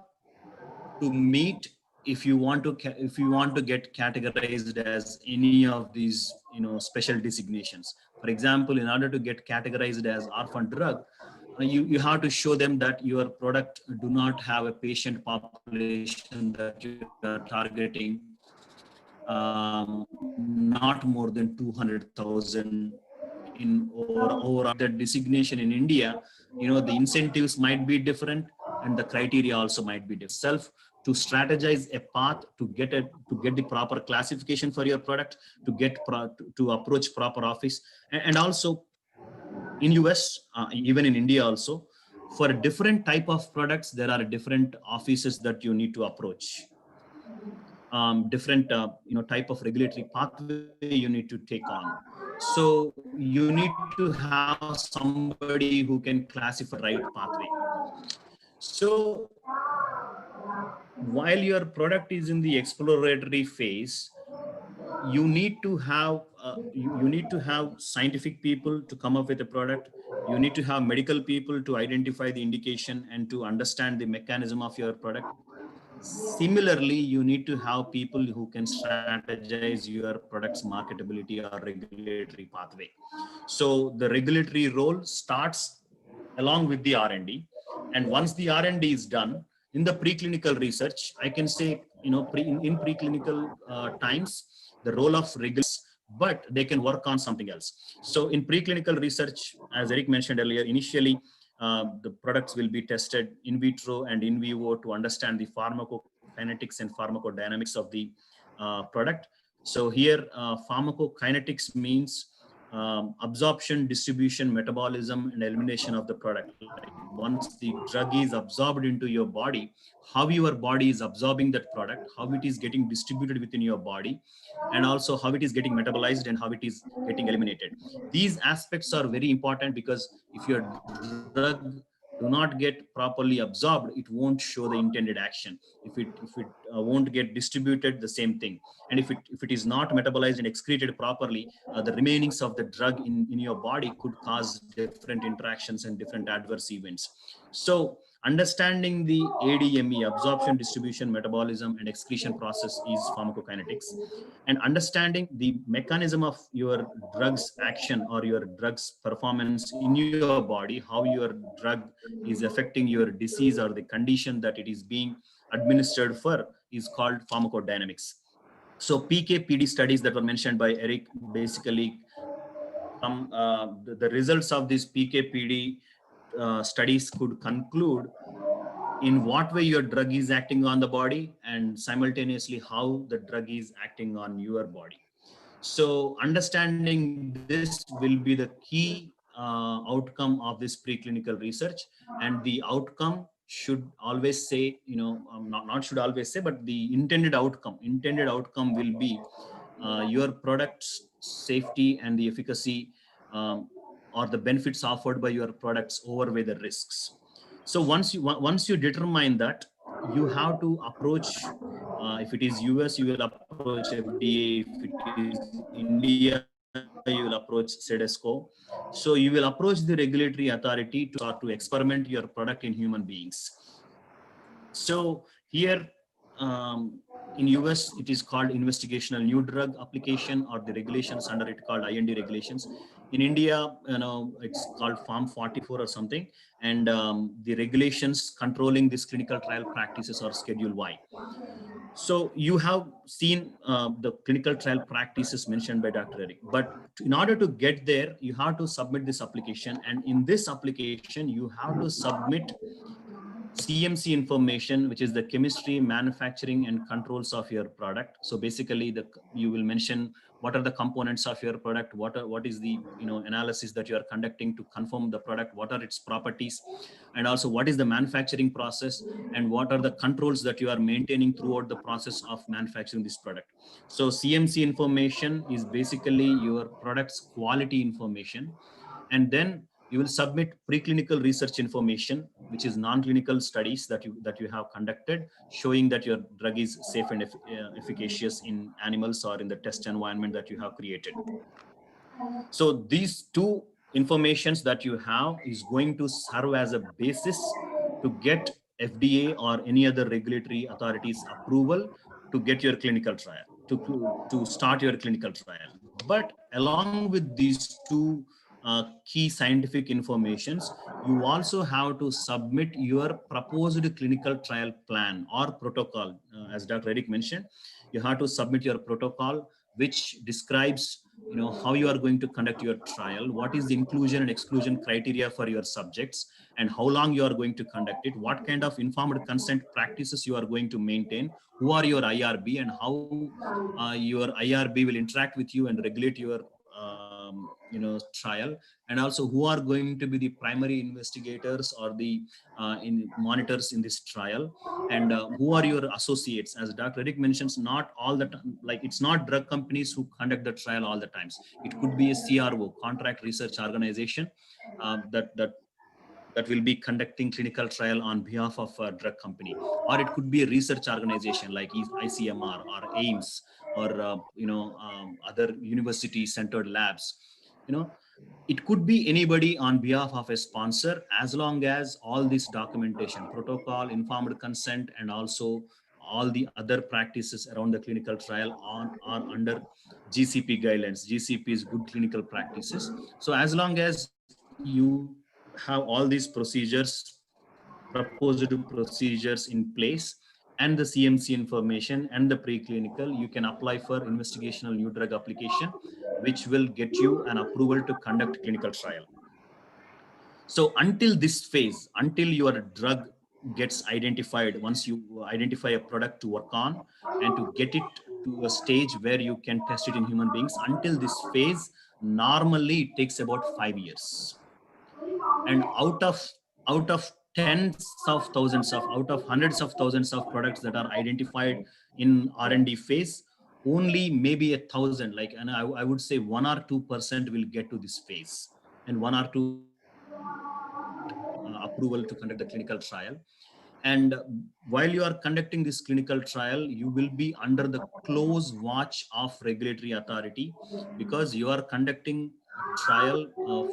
to meet if you want to get categorized as any of these special designations. For example, in order to get categorized as orphan drug, you have to show them that your product do not have a patient population that you are targeting, not more than 200,000 in over the designation in India. The incentives might be different, and the criteria also might be different. To strategize a path to get the proper classification for your product, to approach proper office, and also in US, even in India also, for a different type of products, there are different offices that you need to approach. Different type of regulatory pathway you need to take on. So you need to have somebody who can classify the right pathway. So while your product is in the exploratory phase, you need to have you need to have scientific people to come up with a product. You need to have medical people to identify the indication and to understand the mechanism of your product. Similarly, you need to have people who can strategize your product's marketability or regulatory pathway. So the regulatory role starts along with the R&D. And once the R&D is done, in the preclinical research, I can say, in preclinical times, the role of regulators, but they can work on something else. So in preclinical research, as Eric mentioned earlier, initially, the products will be tested in vitro and in vivo to understand the pharmacokinetics and pharmacodynamics of the product. So here, pharmacokinetics means absorption, distribution, metabolism, and elimination of the product. Like once the drug is absorbed into your body, how your body is absorbing that product, how it is getting distributed within your body, and also how it is getting metabolized and how it is getting eliminated. These aspects are very important because if your drug do not get properly absorbed, it won't show the intended action. If it won't get distributed, the same thing. And if it is not metabolized and excreted properly, the remainings of the drug in your body could cause different interactions and different adverse events. So understanding the ADME, absorption, distribution, metabolism, and excretion process is pharmacokinetics. And understanding the mechanism of your drug's action or your drug's performance in your body, how your drug is affecting your disease or the condition that it is being administered for, is called pharmacodynamics. So PK/PD studies that were mentioned by Eric, basically the results of these PK/PD studies could conclude in what way your drug is acting on the body and simultaneously how the drug is acting on your body. So understanding this will be the key outcome of this preclinical research, and the outcome should always say, not should always say, but the intended outcome will be your product's safety and the efficacy or the benefits offered by your products outweigh the risks. So once you determine that, you have to approach, if it is US, you will approach FDA. If it is India, you will approach CDSCO. So you will approach the regulatory authority to start to experiment your product in human beings. So here in US, it is called investigational new drug application, or the regulations under it called IND regulations. In India, it's called Form 44 or something, and the regulations controlling this clinical trial practices are Schedule Y. So you have seen the clinical trial practices mentioned by Dr. Eric, but in order to get there, you have to submit this application, and in this application, you have to submit CMC information, which is the chemistry, manufacturing, and controls of your product. So basically, you will mention what are the components of your product, what is the analysis that you are conducting to confirm the product, what are its properties, and also what is the manufacturing process, and what are the controls that you are maintaining throughout the process of manufacturing this product. So CMC information is basically your product's quality information, and then you will submit preclinical research information, which is non-clinical studies that you have conducted, showing that your drug is safe and efficacious in animals or in the test environment that you have created. So these two informations that you have is going to serve as a basis to get FDA or any other regulatory authorities approval to get your clinical trial, to start your clinical trial. But along with these two key scientific informations, you also have to submit your proposed clinical trial plan or protocol. As Dr. Eric mentioned, you have to submit your protocol, which describes how you are going to conduct your trial, what is the inclusion and exclusion criteria for your subjects, and how long you are going to conduct it, what kind of informed consent practices you are going to maintain, who are your IRB, and how your IRB will interact with you and regulate your trial, and also who are going to be the primary investigators or the monitors in this trial, and who are your associates. As Dr. Eric mentions, not all the time, like it's not drug companies who conduct the trial all the times. It could be a CRO, contract research organization, that will be conducting clinical trial on behalf of a drug company, or it could be a research organization like ICMR or AIMS or other university centered labs. It could be anybody on behalf of a sponsor, as long as all this documentation, protocol, informed consent, and also all the other practices around the clinical trial are under GCP guidelines. GCP is good clinical practices. So as long as you have all these procedures, proposed procedures in place, and the CMC information and the preclinical, you can apply for investigational new drug application, which will get you an approval to conduct clinical trial. So until this phase, until your drug gets identified, once you identify a product to work on and to get it to a stage where you can test it in human beings, until this phase, normally it takes about 5 years. And out of tens of thousands of, out of hundreds of thousands of products that are identified in R&D phase, only maybe 1,000, and I would say 1 or 2% will get to this phase, and 1 or 2 approval to conduct the clinical trial. And while you are conducting this clinical trial, you will be under the close watch of regulatory authority, because you are conducting a trial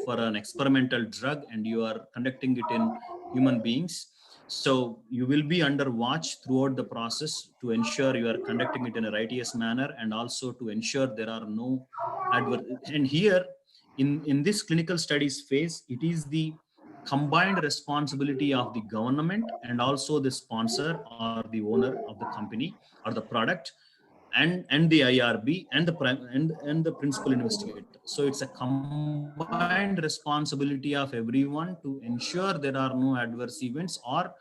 for an experimental drug and you are conducting it in human beings. So you will be under watch throughout the process to ensure you are conducting it in a righteous manner, and also to ensure there are no adverse. And here in this clinical studies phase, it is the combined responsibility of the government and also the sponsor or the owner of the company or the product, and the IRB and the principal investigator. So it's a combined responsibility of everyone to ensure there are no adverse events, or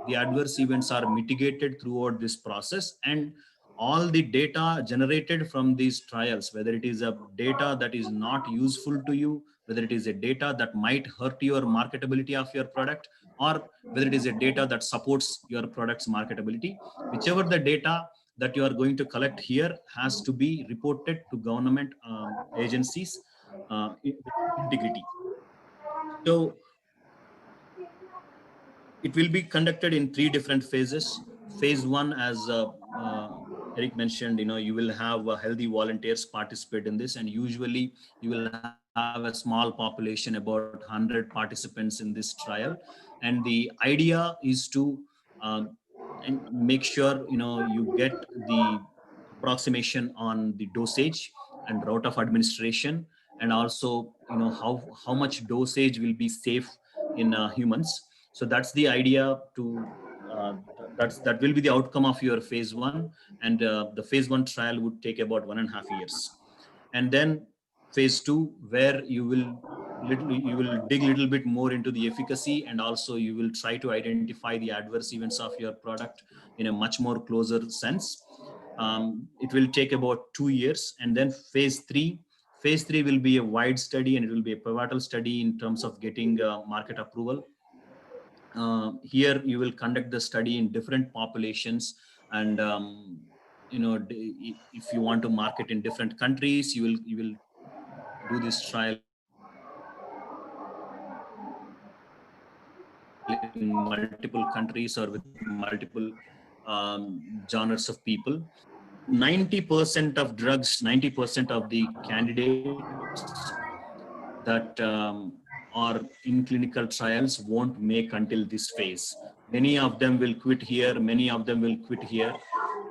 the adverse events are mitigated throughout this process. And all the data generated from these trials, whether it is a data that is not useful to you, whether it is a data that might hurt your marketability of your product, or whether it is a data that supports your product's marketability, whichever the data that you are going to collect here has to be reported to government agencies with integrity. So it will be conducted in 3 different phases. Phase 1, as Eric mentioned, you will have healthy volunteers participate in this, and usually you will have a small population, about 100 participants in this trial. And the idea is to make sure you get the approximation on the dosage and route of administration, and also how much dosage will be safe in humans. So that's the idea to that will be the outcome of your phase 1, and the phase 1 trial would take about 1.5 years. And then phase 2, where you will dig a little bit more into the efficacy, and also you will try to identify the adverse events of your product in a much more closer sense. It will take about 2 years. And then phase 3 will be a wide study, and it will be a pivotal study in terms of getting market approval. Here you will conduct the study in different populations, and if you want to market in different countries, you will do this trial in multiple countries or with multiple genres of people. 90% of drugs, 90% of the candidates that are in clinical trials won't make until this phase. Many of them will quit here, many of them will quit here.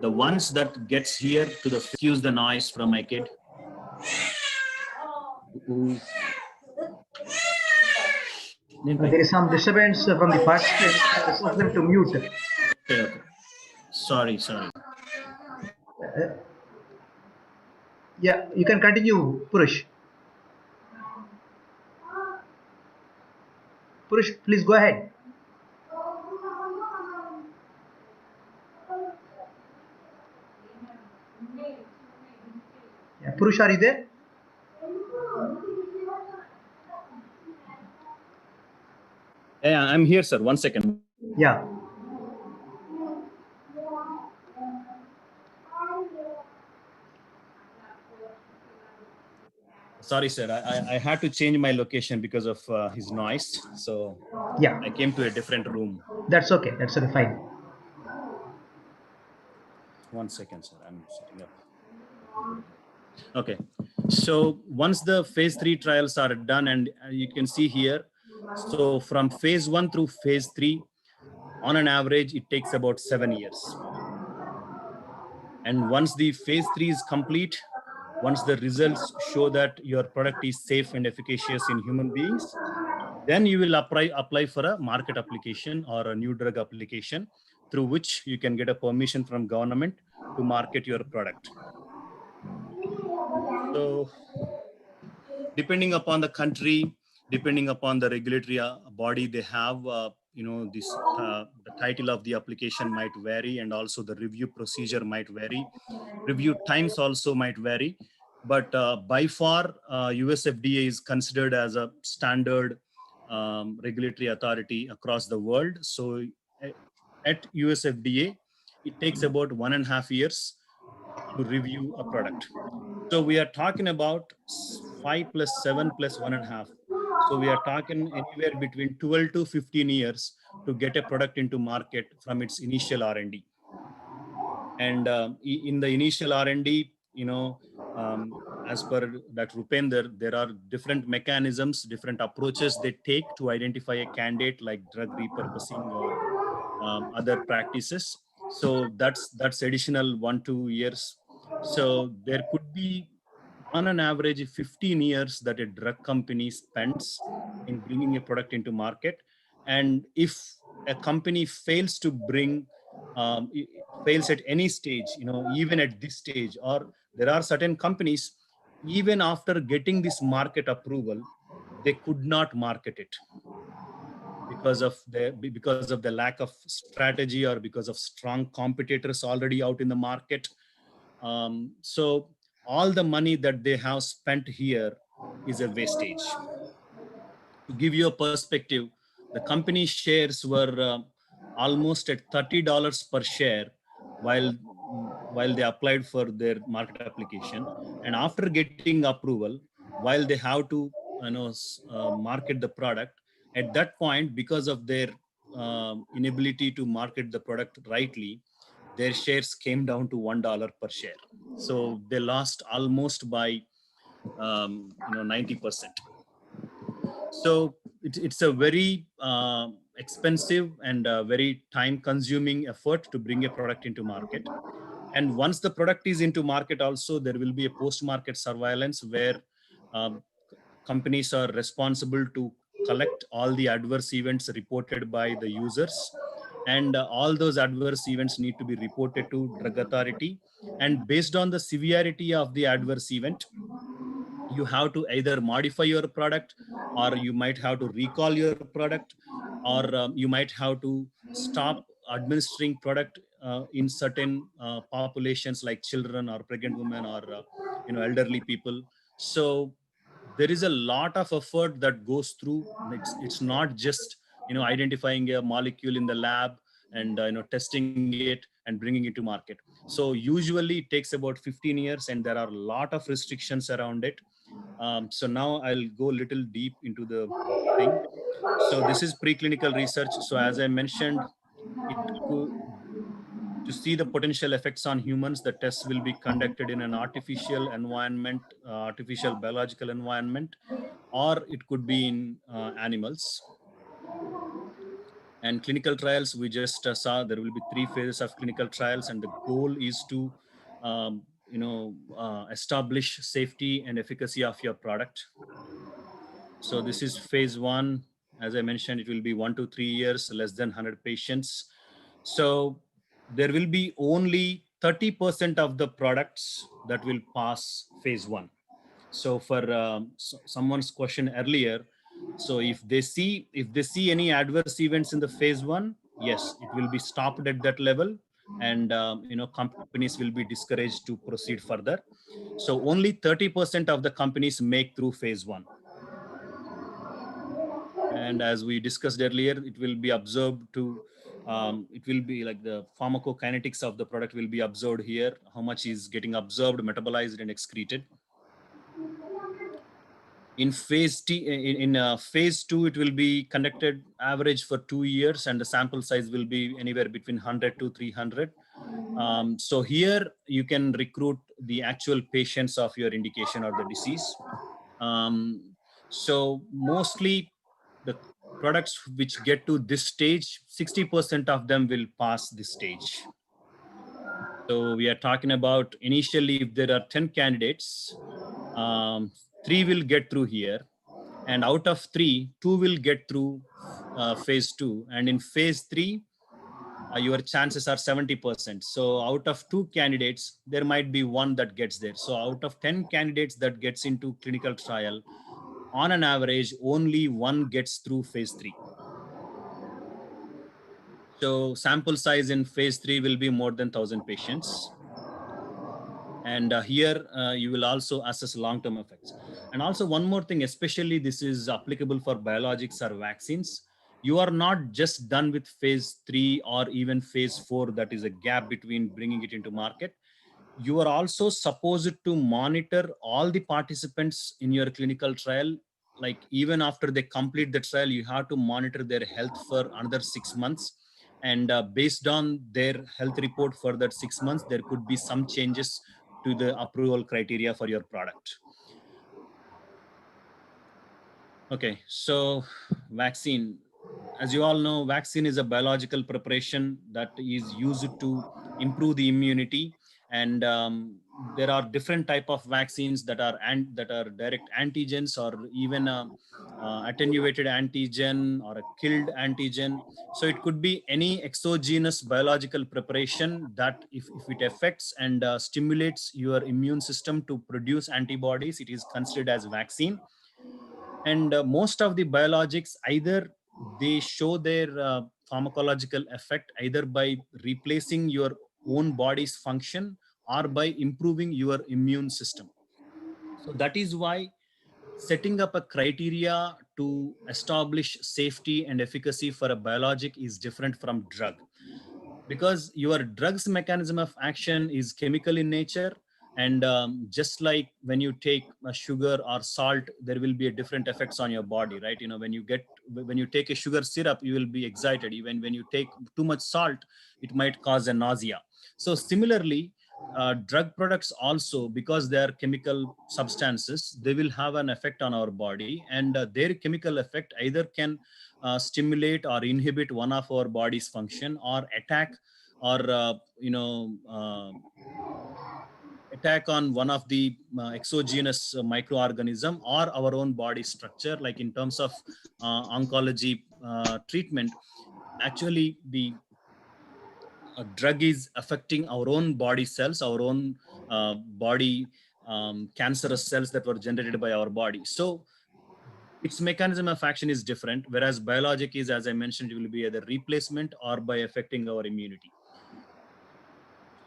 The ones that gets here to the, excuse the noise from my kid. There is some disturbance from the participants. Request them to mute. Okay. Sorry. Yeah, you can continue, Purush. Purush, please go ahead. Yeah, Purush, are you there? Yeah, I'm here, sir. 1 second. Yeah. Sorry, sir. I had to change my location because of his noise. So yeah, I came to a different room. That's okay. That's okay. Fine. 1 second, sir. I'm setting up. Okay, so once the phase 3 trials are done, and you can see here, so from phase 1 through phase 3, on an average, it takes about 7 years. And once the phase 3 is complete, once the results show that your product is safe and efficacious in human beings, then you will apply for a market application or a new drug application through which you can get a permission from government to market your product. So depending upon the country, depending upon the regulatory body they have, this the title of the application might vary, and also the review procedure might vary. Review times also might vary, but by far US FDA is considered as a standard regulatory authority across the world. So at US FDA, it takes about 1.5 years to review a product. So we are talking about 5 plus 7 plus 1.5. So we are talking anywhere between 12 to 15 years to get a product into market from its initial R&D. And in the initial R&D, as per Dr. Upender, there are different mechanisms, different approaches they take to identify a candidate, like drug repurposing or other practices. So that's additional 1-2 years. So there could be, on an average, 15 years that a drug company spends in bringing a product into market. And if a company fails to bring, fails at any stage, even at this stage, or there are certain companies, even after getting this market approval, they could not market it because of the lack of strategy, or because of strong competitors already out in the market. So all the money that they have spent here is a wastage. To give you a perspective, the company shares were almost at $30 per share while they applied for their market application. And after getting approval, while they have to market the product, at that point, because of their inability to market the product rightly, their shares came down to $1 per share. So they lost almost by 90%. So it's a very expensive and very time-consuming effort to bring a product into market. And once the product is into market, also there will be a post-market surveillance where companies are responsible to collect all the adverse events reported by the users. And all those adverse events need to be reported to drug authority. And based on the severity of the adverse event, you have to either modify your product, or you might have to recall your product, or you might have to stop administering product in certain populations like children or pregnant women or elderly people. So there is a lot of effort that goes through. It's not just identifying a molecule in the lab and testing it and bringing it to market. So usually it takes about 15 years, and there are a lot of restrictions around it. So now I'll go a little deep into the thing. So this is preclinical research. So as I mentioned, to see the potential effects on humans, the tests will be conducted in an artificial environment, artificial biological environment, or it could be in animals. And clinical trials, we just saw there will be 3 phases of clinical trials, and the goal is to establish safety and efficacy of your product. So this is phase 1. As I mentioned, it will be 1 to 3 years, less than 100 patients. So there will be only 30% of the products that will pass phase 1. So for someone's question earlier, so if they see any adverse events in the phase 1, yes, it will be stopped at that level, and companies will be discouraged to proceed further. So only 30% of the companies make through phase 1. And as we discussed earlier, it will be observed to, it will be like the pharmacokinetics of the product will be observed here, how much is getting absorbed, metabolized, and excreted. In phase phase 2, it will be conducted average for 2 years, and the sample size will be anywhere between 100 to 300. So here you can recruit the actual patients of your indication or the disease. So mostly the products which get to this stage, 60% of them will pass this stage. So we are talking about initially, if there are 10 candidates, 3 will get through here. And out of 3, 2 will get through phase 2. And in phase 3, your chances are 70%. So out of 2 candidates, there might be 1 that gets there. So out of 10 candidates that gets into clinical trial, on an average, only 1 gets through phase 3. So sample size in phase 3 will be more than 1,000 patients. And here you will also assess long-term effects. And also one more thing, especially this is applicable for biologics or vaccines. You are not just done with phase 3 or even phase 4, that is a gap between bringing it into market. You are also supposed to monitor all the participants in your clinical trial. Like even after they complete the trial, you have to monitor their health for another 6 months. And based on their health report for that 6 months, there could be some changes to the approval criteria for your product. Okay, so vaccine. As you all know, vaccine is a biological preparation that is used to improve the immunity. And there are different type of vaccines that are direct antigens, or even attenuated antigen or a killed antigen. So it could be any exogenous biological preparation that if it affects and stimulates your immune system to produce antibodies, it is considered as vaccine. And most of the biologics, either they show their pharmacological effect either by replacing your own body's function or by improving your immune system. So that is why setting up a criteria to establish safety and efficacy for a biologic is different from drug, because your drug's mechanism of action is chemical in nature. And just like when you take a sugar or salt, there will be a different effects on your body, right? You know, when you take a sugar syrup, you will be excited. Even when you take too much salt, it might cause a nausea. So similarly, drug products also, because they are chemical substances, they will have an effect on our body, and their chemical effect either can stimulate or inhibit one of our body's function, or attack or attack on one of the exogenous microorganism or our own body structure. Like in terms of oncology treatment, actually the drug is affecting our own body cells, our own body cancerous cells that were generated by our body. So its mechanism of action is different, whereas biologic is, as I mentioned, it will be either replacement or by affecting our immunity.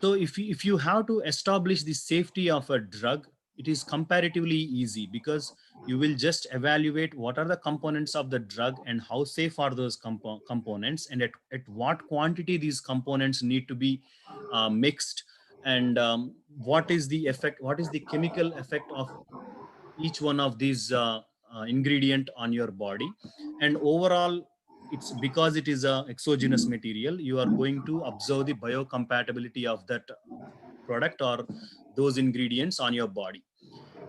So if you have to establish the safety of a drug, it is comparatively easy, because you will just evaluate what are the components of the drug and how safe are those components, and at what quantity these components need to be mixed, and what is the effect, what is the chemical effect of each one of these ingredient on your body. And overall, it's because it is a exogenous material, you are going to observe the biocompatibility of that product or those ingredients on your body.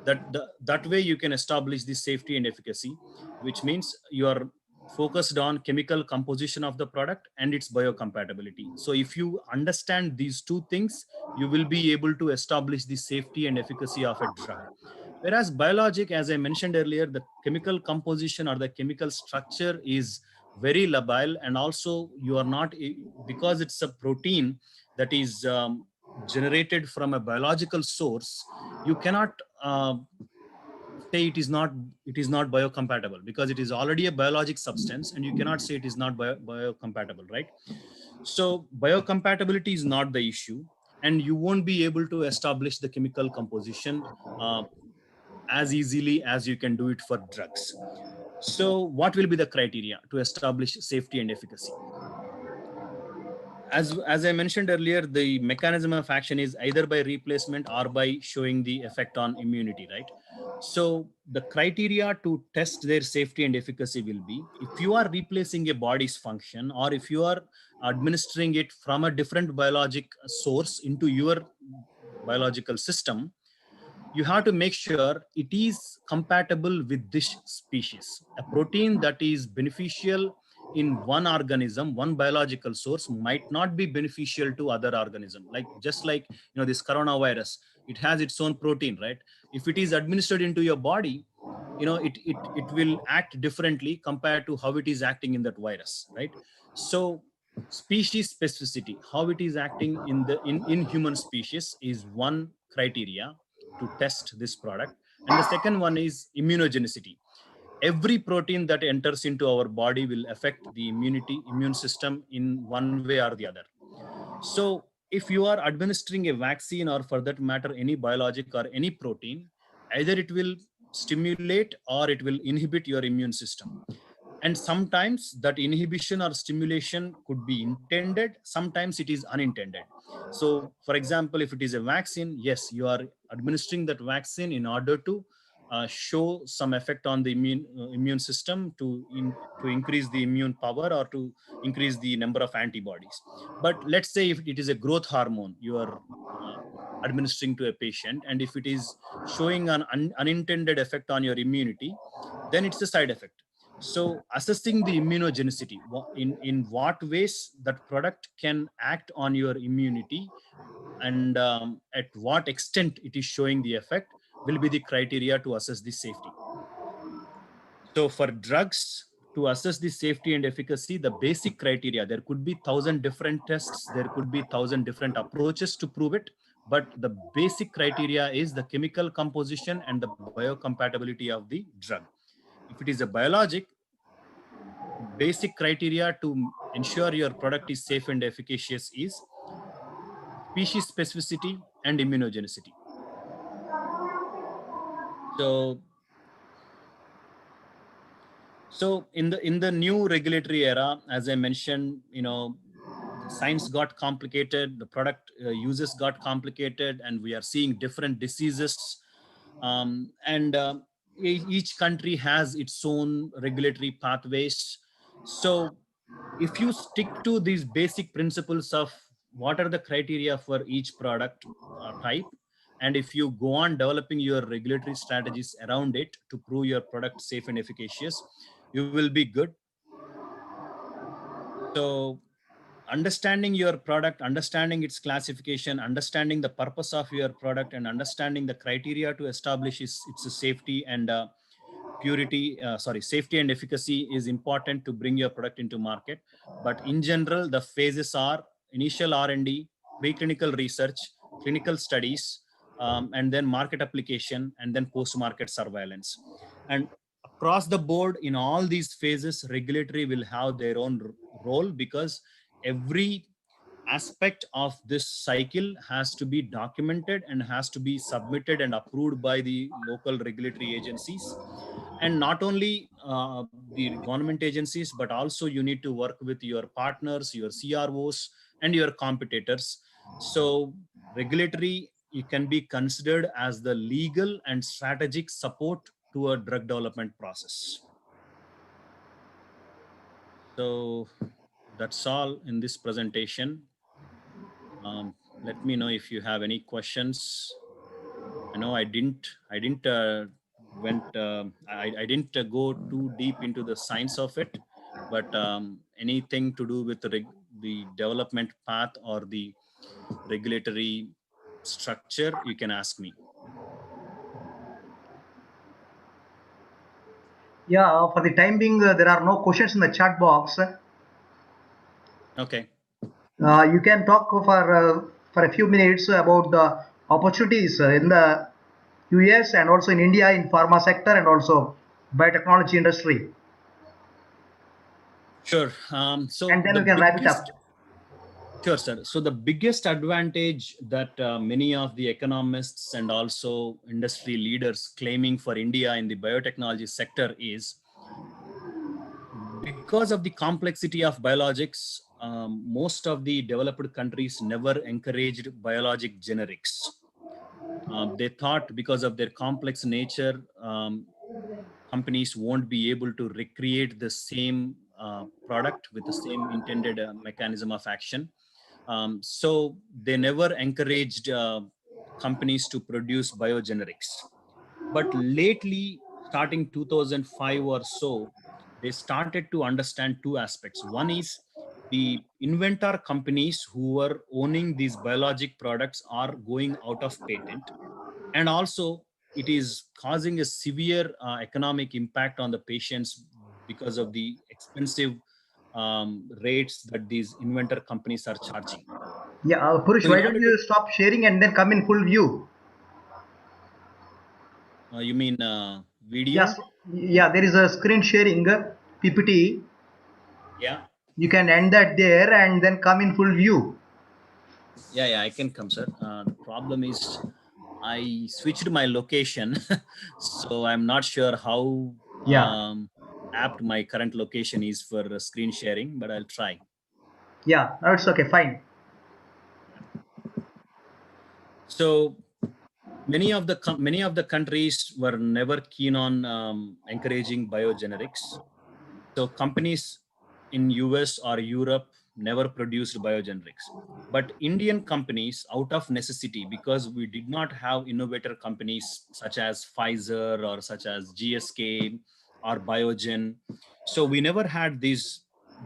That way you can establish the safety and efficacy, which means you are focused on chemical composition of the product and its biocompatibility. So if you understand these two things, you will be able to establish the safety and efficacy of a drug. Whereas biologic, as I mentioned earlier, the chemical composition or the chemical structure is very labile, and also you are not, because it's a protein that is generated from a biological source, you cannot say it is not biocompatible, because it is already a biologic substance, and you cannot say it is not biocompatible, right? So biocompatibility is not the issue, and you won't be able to establish the chemical composition as easily as you can do it for drugs. So what will be the criteria to establish safety and efficacy? as I mentioned earlier, the mechanism of action is either by replacement or by showing the effect on immunity, right? So the criteria to test their safety and efficacy will be, if you are replacing a body's function, or if you are administering it from a different biologic source into your biological system, you have to make sure it is compatible with this species. A protein that is beneficial in one organism, one biological source, might not be beneficial to other organism. Like, just like, this coronavirus, it has its own protein, right? If it is administered into your body, it will act differently compared to how it is acting in that virus, right? So species specificity, how it is acting in human species, is one criteria to test this product. And the second one is immunogenicity. Every protein that enters into our body will affect the immune system in one way or the other. So if you are administering a vaccine, or for that matter, any biologic or any protein, either it will stimulate or it will inhibit your immune system. And sometimes that inhibition or stimulation could be intended, sometimes it is unintended. So for example, if it is a vaccine, yes, you are administering that vaccine in order to show some effect on the immune system to increase the immune power, or to increase the number of antibodies. But let's say if it is a growth hormone you are administering to a patient, and if it is showing an unintended effect on your immunity, then it's a side effect. So assessing the immunogenicity, in what ways that product can act on your immunity, and at what extent it is showing the effect, will be the criteria to assess the safety. So for drugs, to assess the safety and efficacy, the basic criteria, there could be 1,000 different tests, there could be 1,000 different approaches to prove it, but the basic criteria is the chemical composition and the biocompatibility of the drug. If it is a biologic, basic criteria to ensure your product is safe and efficacious is species specificity and immunogenicity. So in the new regulatory era, as I mentioned, the science got complicated, the product uses got complicated, and we are seeing different diseases. Each country has its own regulatory pathways. So if you stick to these basic principles of what are the criteria for each product type, and if you go on developing your regulatory strategies around it to prove your product safe and efficacious, you will be good. So understanding your product, understanding its classification, understanding the purpose of your product, and understanding the criteria to establish its safety and safety and efficacy is important to bring your product into market. But in general, the phases are initial R&D, preclinical research, clinical studies, and then market application, and then post-market surveillance. And across the board, in all these phases, regulatory will have their own role, because every aspect of this cycle has to be documented and has to be submitted and approved by the local regulatory agencies. And not only the government agencies, but also you need to work with your partners, your CROs, and your competitors. So regulatory, it can be considered as the legal and strategic support to a drug development process. So that's all in this presentation. Let me know if you have any questions. I know I didn't go too deep into the science of it, but anything to do with the development path or the regulatory structure, you can ask me. Yeah, for the time being, there are no questions in the chat box. Okay. You can talk for a few minutes about the opportunities in the US and also in India in pharma sector and also biotechnology industry. Sure. And then we can wrap it up. Sure, sir. So the biggest advantage that many of the economists and also industry leaders claiming for India in the biotechnology sector is, because of the complexity of biologics, most of the developed countries never encouraged biologic generics. They thought because of their complex nature, companies won't be able to recreate the same product with the same intended mechanism of action. So they never encouraged companies to produce biogenerics. But lately, starting 2005 or so, they started to understand two aspects. One is the inventor companies who were owning these biologic products are going out of patent. And also, it is causing a severe economic impact on the patients because of the expensive rates that these inventor companies are charging. Yeah, Purush, So why don't you stop sharing and then come in full view? You mean video? Yes. Yeah, there is a screen sharing PPT. Yeah. You can end that there and then come in full view. Yeah, I can come, sir. The problem is I switched my location, so I'm not sure how apt my current location is for screen sharing, but I'll try. Yeah, no, it's okay, fine. So many of the countries were never keen on encouraging biogenerics. So companies in US or Europe never produced biogenerics. But Indian companies, out of necessity, because we did not have innovator companies such as Pfizer or such as GSK or Biogen, so we never had these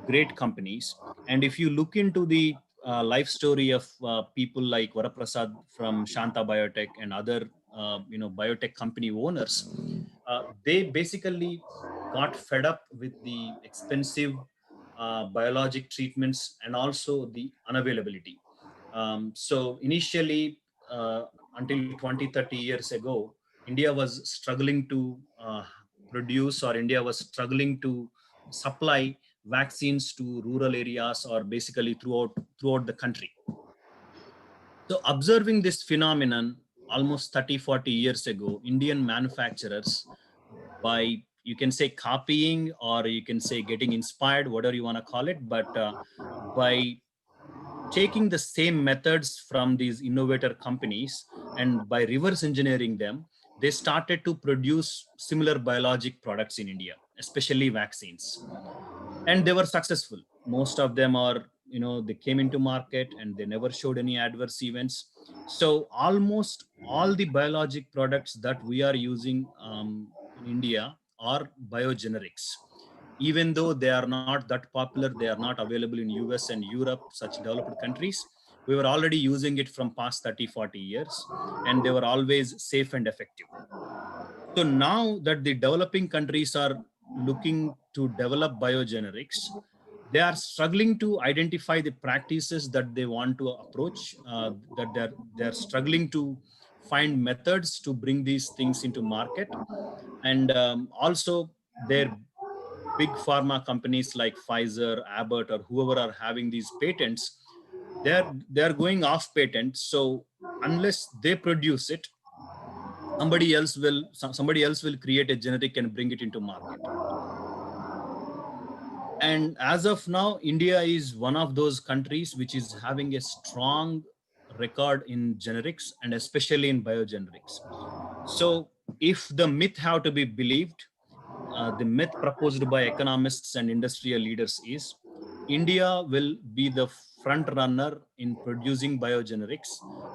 great companies. And if you look into the life story of people like Varaprasad from Shanta Biotech and other biotech company owners, they basically got fed up with the expensive biologic treatments and also the unavailability. So initially, until 20, 30 years ago, India was struggling to produce, or India was struggling to supply vaccines to rural areas or basically throughout the country. So observing this phenomenon almost 30, 40 years ago, Indian manufacturers, by you can say copying or you can say getting inspired, whatever you want to call it, but by taking the same methods from these innovator companies and by reverse engineering them, they started to produce similar biologic products in India, especially vaccines. And they were successful. Most of them are, they came into market and they never showed any adverse events. So almost all the biologic products that we are using in India are biogenerics. Even though they are not that popular, they are not available in US and Europe, such developed countries, we were already using it from past 30, 40 years, and they were always safe and effective. So now that the developing countries are looking to develop biogenerics, they are struggling to identify the practices that they want to approach, that they're struggling to find methods to bring these things into market. And also their big pharma companies like Pfizer, Abbott, or whoever are having these patents, they're going off patent. So unless they produce it, somebody else will create a generic and bring it into market. And as of now, India is one of those countries which is having a strong record in generics and especially in biogenerics. So if the myth have to be believed, the myth proposed by economists and industrial leaders is India will be the front runner in producing biogenerics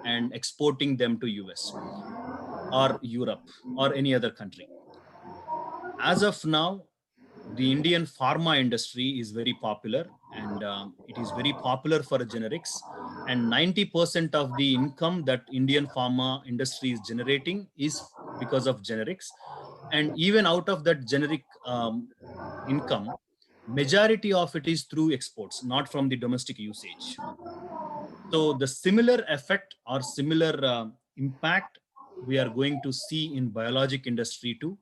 and exporting them to US or Europe or any other country. As of now, the Indian pharma industry is very popular, and it is very popular for generics. And 90% of the income that Indian pharma industry is generating is because of generics. And even out of that generic income, majority of it is through exports, not from the domestic usage. So the similar effect or similar impact we are going to see in biologic industry too.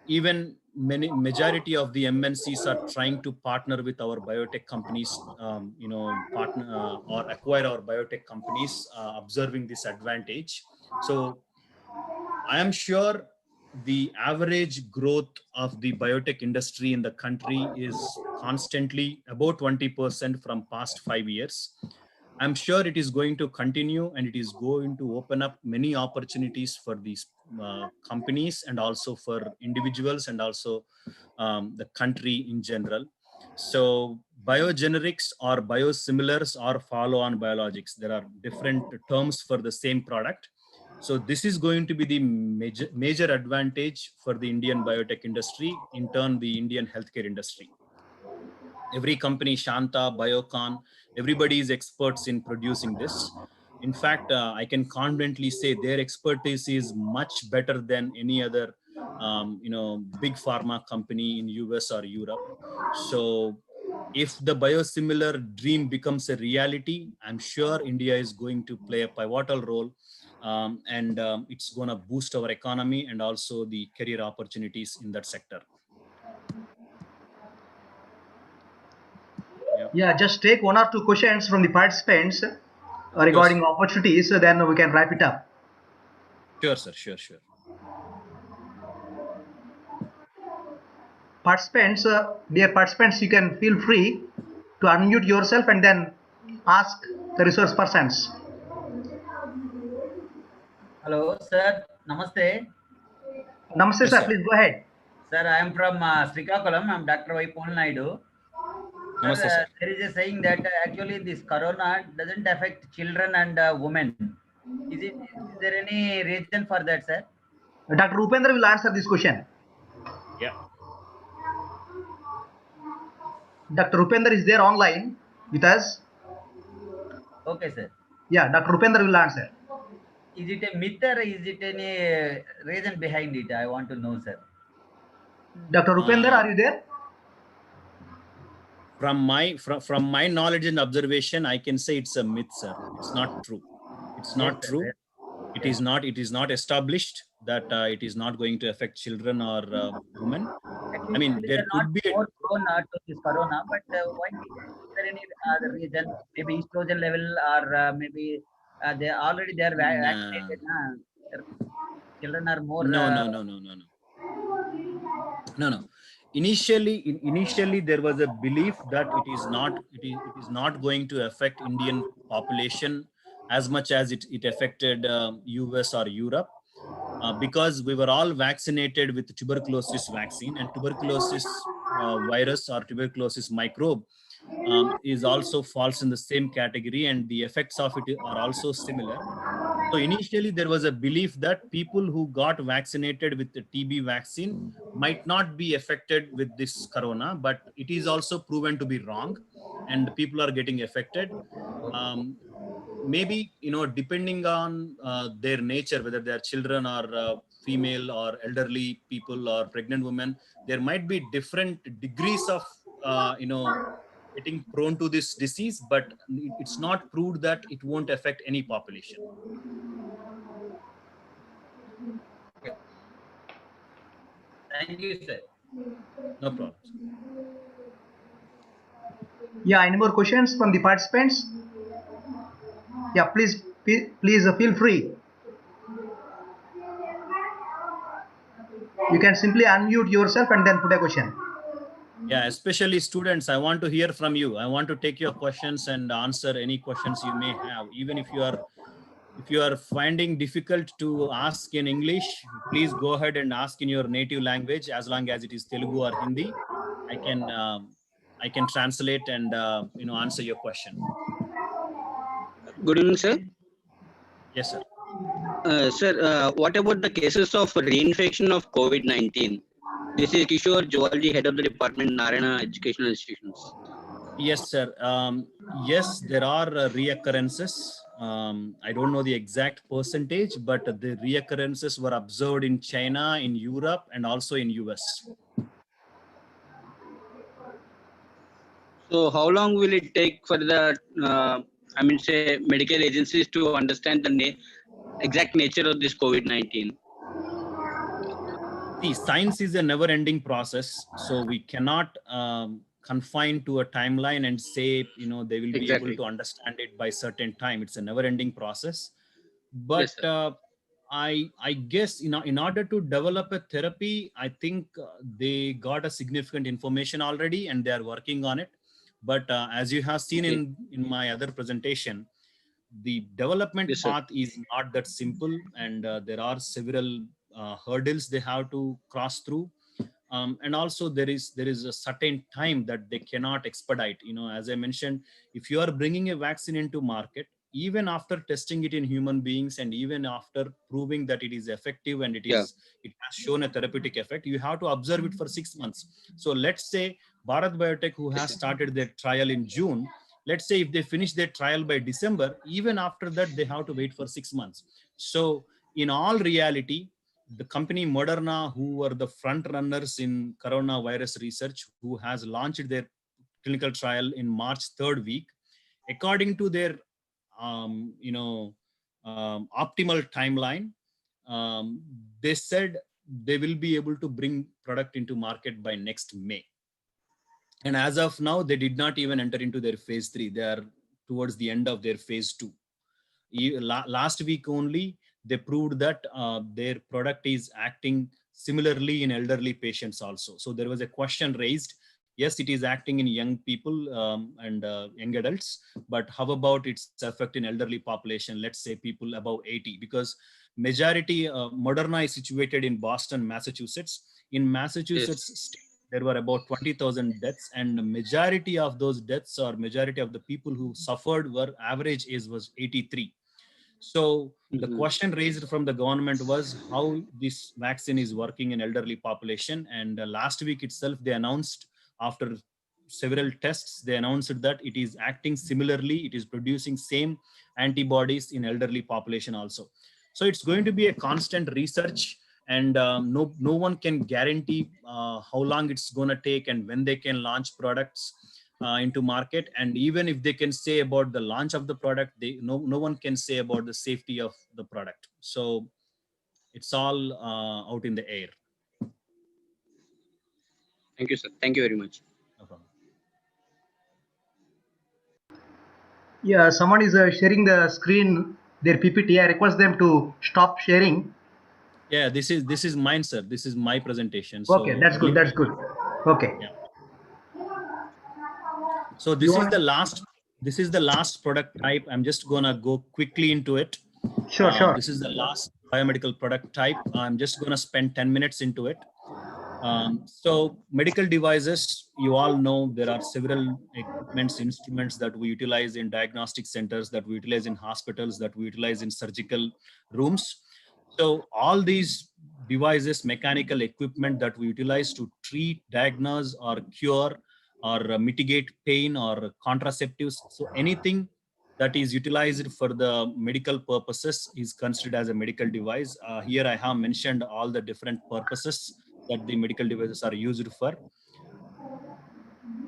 Even majority of the MNCs are trying to partner with our biotech companies, partner or acquire our biotech companies, observing this advantage. So I am sure the average growth of the biotech industry in the country is constantly about 20% from past 5 years. I'm sure it is going to continue, and it is going to open up many opportunities for these companies and also for individuals and also the country in general. So biogenerics or biosimilars or follow-on biologics, there are different terms for the same product. So this is going to be the major advantage for the Indian biotech industry, in turn the Indian healthcare industry. Every company, Shanta, Biocon, everybody is experts in producing this. In fact, I can confidently say their expertise is much better than any other big pharma company in US or Europe. So if the biosimilar dream becomes a reality, I'm sure India is going to play a pivotal role, and it's going to boost our economy and also the career opportunities in that sector. Yeah, just take one or two questions from the participants regarding opportunities, then we can wrap it up. Sure, sir. Sure. Participants, dear participants, you can feel free to unmute yourself and then ask the resource persons. Hello, sir. Namaste. Namaste, Yes, sir. sir. Please go ahead. Sir, I am from Srikakulam. I am Dr. Y. Paul Naidu. Namaste, sir. There is a saying that actually this corona doesn't affect children and women. Is there any reason for that, sir? Dr. Upendra will answer this question. Yeah. Dr. Upendra is there online with us. Okay, sir. Yeah, Dr. Upendra will answer. Is it a myth or is it any reason behind it? I want to know, sir. Dr. Upendra, are you there? From my knowledge and observation, I can say it's a myth, sir. It's not true. It's not true. It is not established that it is not going to affect children or women. I mean, there could be more prone to this corona, but why is there any other reason? Maybe estrogen level, or maybe they are vaccinated. Children are more. No. Initially, there was a belief that it is not going to affect Indian population as much as it affected US or Europe, because we were all vaccinated with tuberculosis vaccine, and tuberculosis virus or tuberculosis microbe is also falls in the same category, and the effects of it are also similar. So initially there was a belief that people who got vaccinated with the TB vaccine might not be affected with this corona, but it is also proven to be wrong, and people are getting affected. Maybe, depending on their nature, whether they are children or female or elderly people or pregnant women, there might be different degrees of, getting prone to this disease, but it's not proved that it won't affect any population. Thank you, sir. No problem. Yeah, any more questions from the participants? Yeah, please feel free. You can simply unmute yourself and then put a question. Yeah, especially students, I want to hear from you. I want to take your questions and answer any questions you may have. Even if you are finding difficult to ask in English, please go ahead and ask in your native language. As long as it is Telugu or Hindi, I can translate and answer your question. Good evening, sir. Yes, sir. Sir, what about the cases of reinfection of COVID-19? This is Kishore Zoology, head of the department, Narayana Educational Institutions. Yes, sir. Yes, there are reoccurrences. I don't know the exact percentage, but the reoccurrences were observed in China, in Europe, and also in US. So how long will it take for the, medical agencies to understand the exact nature of this COVID-19? See, science is a never-ending process, so we cannot confine to a timeline and say, they will be able to understand it by certain time. It's a never-ending process. But I guess in order to develop a therapy, I think they got a significant information already and they are working on it. But as you have seen in my other presentation, the development path is not that simple, and there are several hurdles they have to cross through. And also there is a certain time that they cannot expedite. As I mentioned, if you are bringing a vaccine into market, even after testing it in human beings and even after proving that it is effective and it has shown a therapeutic effect, you have to observe it for 6 months. So let's say Bharat Biotech, who has started their trial in June, let's say if they finish their trial by December, even after that they have to wait for 6 months. So in all reality, the company Moderna, who were the front runners in coronavirus research, who has launched their clinical trial in March 3rd week, according to their optimal timeline, they said they will be able to bring product into market by next May. And as of now, they did not even enter into their phase 3. They are towards the end of their phase 2. Last week only, they proved that their product is acting similarly in elderly patients also. So there was a question raised. Yes, it is acting in young people and young adults, but how about its effect in elderly population, let's say people above 80? Because majority, Moderna is situated in Boston, Massachusetts. In Massachusetts state, there were about 20,000 deaths, and the majority of those deaths, or majority of the people who suffered, were average age was 83. So the question raised from the government was how this vaccine is working in elderly population. And last week itself, they announced, after several tests, they announced that it is acting similarly. It is producing same antibodies in elderly population also. So it's going to be a constant research, and no one can guarantee how long it's going to take and when they can launch products into market. And even if they can say about the launch of the product, no one can say about the safety of the product. So it's all out in the air. Thank you, sir. Thank you very much. No problem. Yeah, someone is sharing the screen, their PPT. I request them to stop sharing. Yeah, this is mine, sir. This is my presentation. So Okay, that's good. That's good. Okay. Yeah. So this is the last product type. I'm just gonna go quickly into it. Sure, sure. This is the last biomedical product type. I'm just gonna spend 10 minutes into it. So medical devices, you all know there are several equipments, instruments that we utilize in diagnostic centers, that we utilize in hospitals, that we utilize in surgical rooms. So all these devices, mechanical equipment that we utilize to treat, diagnose, or cure, or mitigate pain, or contraceptives. So anything that is utilized for the medical purposes is considered as a medical device. Here I have mentioned all the different purposes that the medical devices are used for.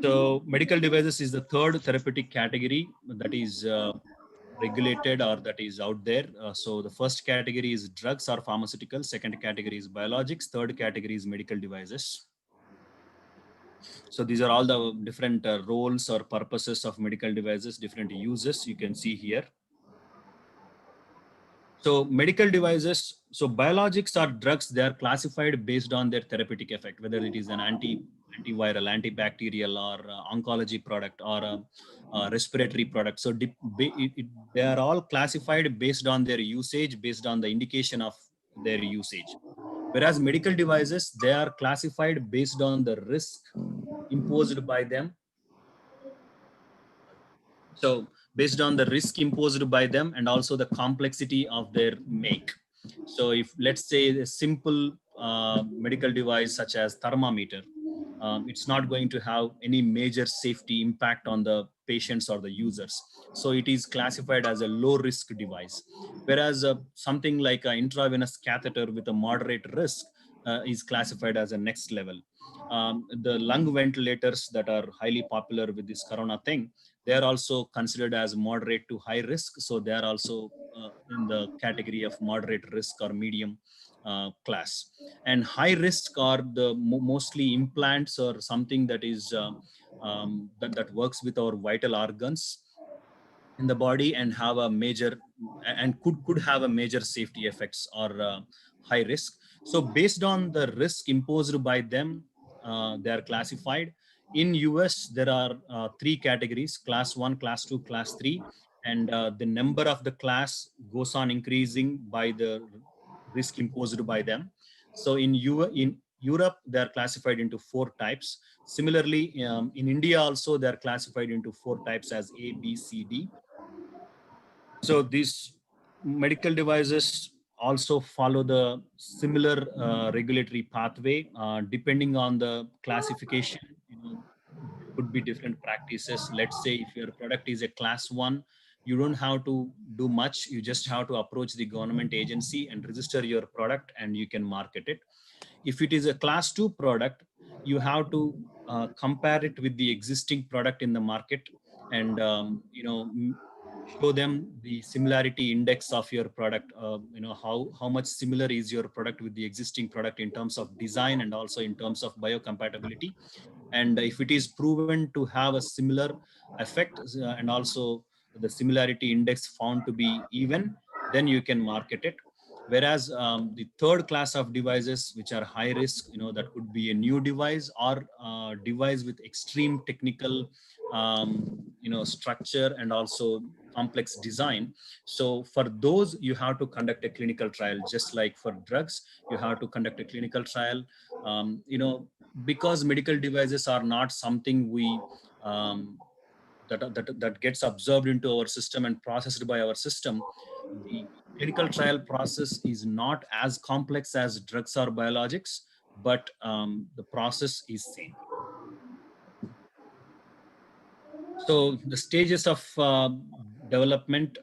So medical devices is the third therapeutic category that is regulated, or that is out there. So the first category is drugs or pharmaceuticals, second category is biologics, third category is medical devices. So these are all the different roles or purposes of medical devices, different uses you can see here. So medical devices, so biologics are drugs, they are classified based on their therapeutic effect, whether it is an antiviral, antibacterial, or oncology product, or a respiratory product. So they are all classified based on their usage, based on the indication of their usage. Whereas medical devices, they are classified based on the risk imposed by them. So based on the risk imposed by them, and also the complexity of their make. So if, let's say, a simple medical device such as thermometer, it's not going to have any major safety impact on the patients or the users. So it is classified as a low risk device. Whereas something like an intravenous catheter with a moderate risk is classified as a next level. The lung ventilators that are highly popular with this corona thing, they are also considered as moderate to high risk. So they are also in the category of moderate risk or medium class. And high risk are the mostly implants or something that is that works with our vital organs. in the body and have a major and could have a major safety effects or high risk. So based on the risk imposed by them, they are classified. In US, there are 3 categories: class 1, class 2, class 3, and the number of the class goes on increasing by the risk imposed by them. So in Europe, they are classified into 4 types. Similarly, in India also, they are classified into 4 types as A, B, C, D. So these medical devices also follow the similar regulatory pathway. Depending on the classification, there could be different practices. Let's say if your product is a class 1, you don't have to do much. You just have to approach the government agency and register your product, and you can market it. If it is a class 2 product, you have to compare it with the existing product in the market, and show them the similarity index of your product. How much similar is your product with the existing product in terms of design and also in terms of biocompatibility. And if it is proven to have a similar effect and also the similarity index found to be even, then you can market it. Whereas the third class of devices, which are high risk, that could be a new device or device with extreme technical structure and also complex design. So for those, you have to conduct a clinical trial. Just like for drugs, you have to conduct a clinical trial. Because medical devices are not something we that gets absorbed into our system and processed by our system, the clinical trial process is not as complex as drugs or biologics, but the process is same. So the stages of development,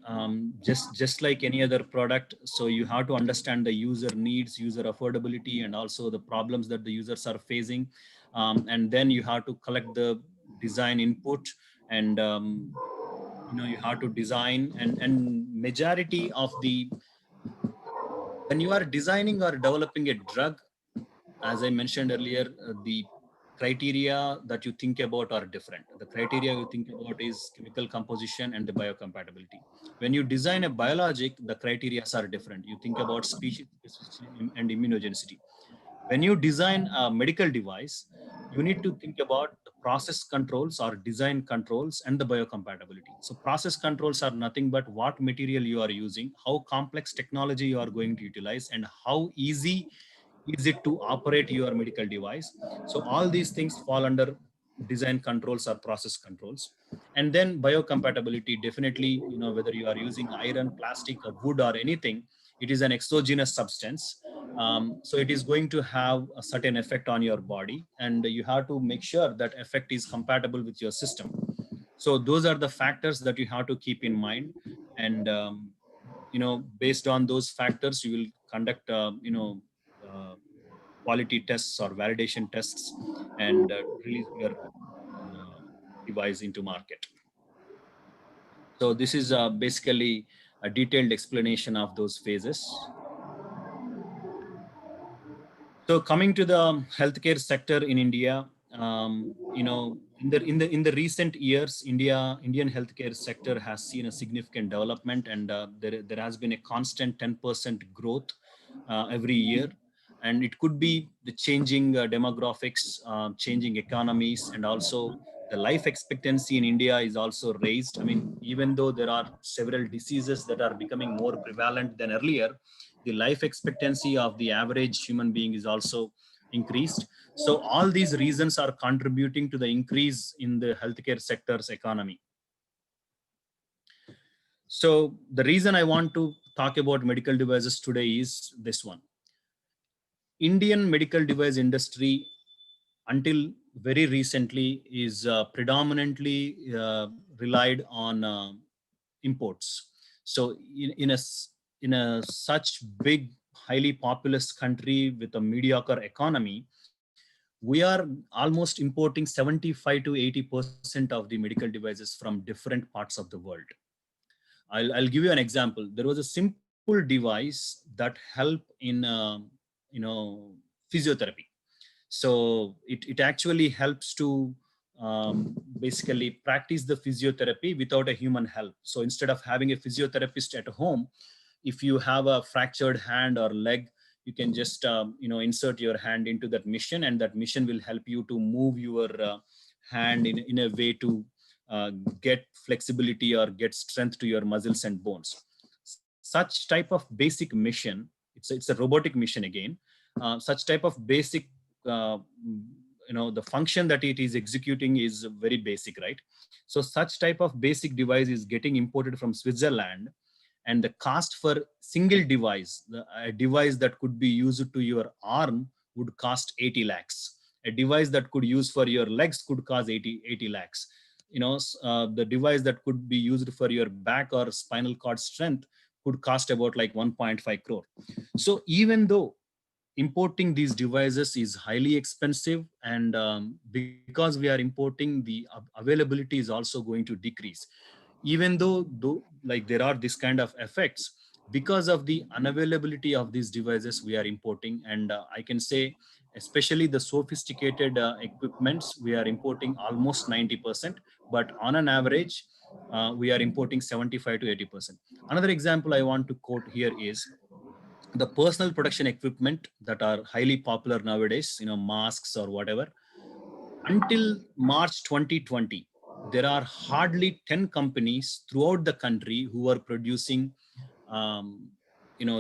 just like any other product. So you have to understand the user needs, user affordability, and also the problems that the users are facing. And then you have to collect the design input, and you have to design. And majority of when you are designing or developing a drug, as I mentioned earlier, the criteria that you think about are different. The criteria you think about is chemical composition and the biocompatibility. When you design a biologic, the criteria are different. You think about species specificity and immunogenicity. When you design a medical device, you need to think about the process controls or design controls and the biocompatibility. So process controls are nothing but what material you are using, how complex technology you are going to utilize, and how easy is it to operate your medical device. So all these things fall under design controls or process controls. And then biocompatibility, definitely, whether you are using iron, plastic, or wood or anything, it is an exogenous substance. So it is going to have a certain effect on your body, and you have to make sure that effect is compatible with your system. So those are the factors that you have to keep in mind. And based on those factors, you will conduct quality tests or validation tests and release your device into market. So this is basically a detailed explanation of those phases. So coming to the healthcare sector in India, in the recent years, Indian healthcare sector has seen a significant development, and there has been a constant 10% growth every year. And it could be the changing demographics, changing economies, and also the life expectancy in India is also raised. I mean, even though there are several diseases that are becoming more prevalent than earlier, the life expectancy of the average human being is also increased. So all these reasons are contributing to the increase in the healthcare sector's economy. So the reason I want to talk about medical devices today is this one. Indian medical device industry, until very recently, is predominantly relied on imports. So in a such big, highly populous country with a mediocre economy, we are almost importing 75 to 80% of the medical devices from different parts of the world. I'll give you an example. There was a simple device that helped in physiotherapy. So it actually helps to basically practice the physiotherapy without a human help. So instead of having a physiotherapist at home, if you have a fractured hand or leg, you can just insert your hand into that machine, and that machine will help you to move your hand in a way to get flexibility or get strength to your muscles and bones. Such type of basic mission, it's a robotic mission again. Such type of basic the function that it is executing is very basic, right? So such type of basic device is getting imported from Switzerland, and the cost for single device, a device that could be used to your arm, would cost 80 lakhs. A device that could use for your legs could cost 80 lakhs. The device that could be used for your back or spinal cord strength could cost about like 1.5 crore. So even though importing these devices is highly expensive, and because we are importing, the availability is also going to decrease. Even though like there are this kind of effects, because of the unavailability of these devices we are importing, and I can say especially the sophisticated equipments, we are importing almost 90%, but on an average we are importing 75 to 80%. Another example I want to quote here is the personal protection equipment that are highly popular nowadays, masks or whatever. Until March 2020, there are hardly 10 companies throughout the country who are producing,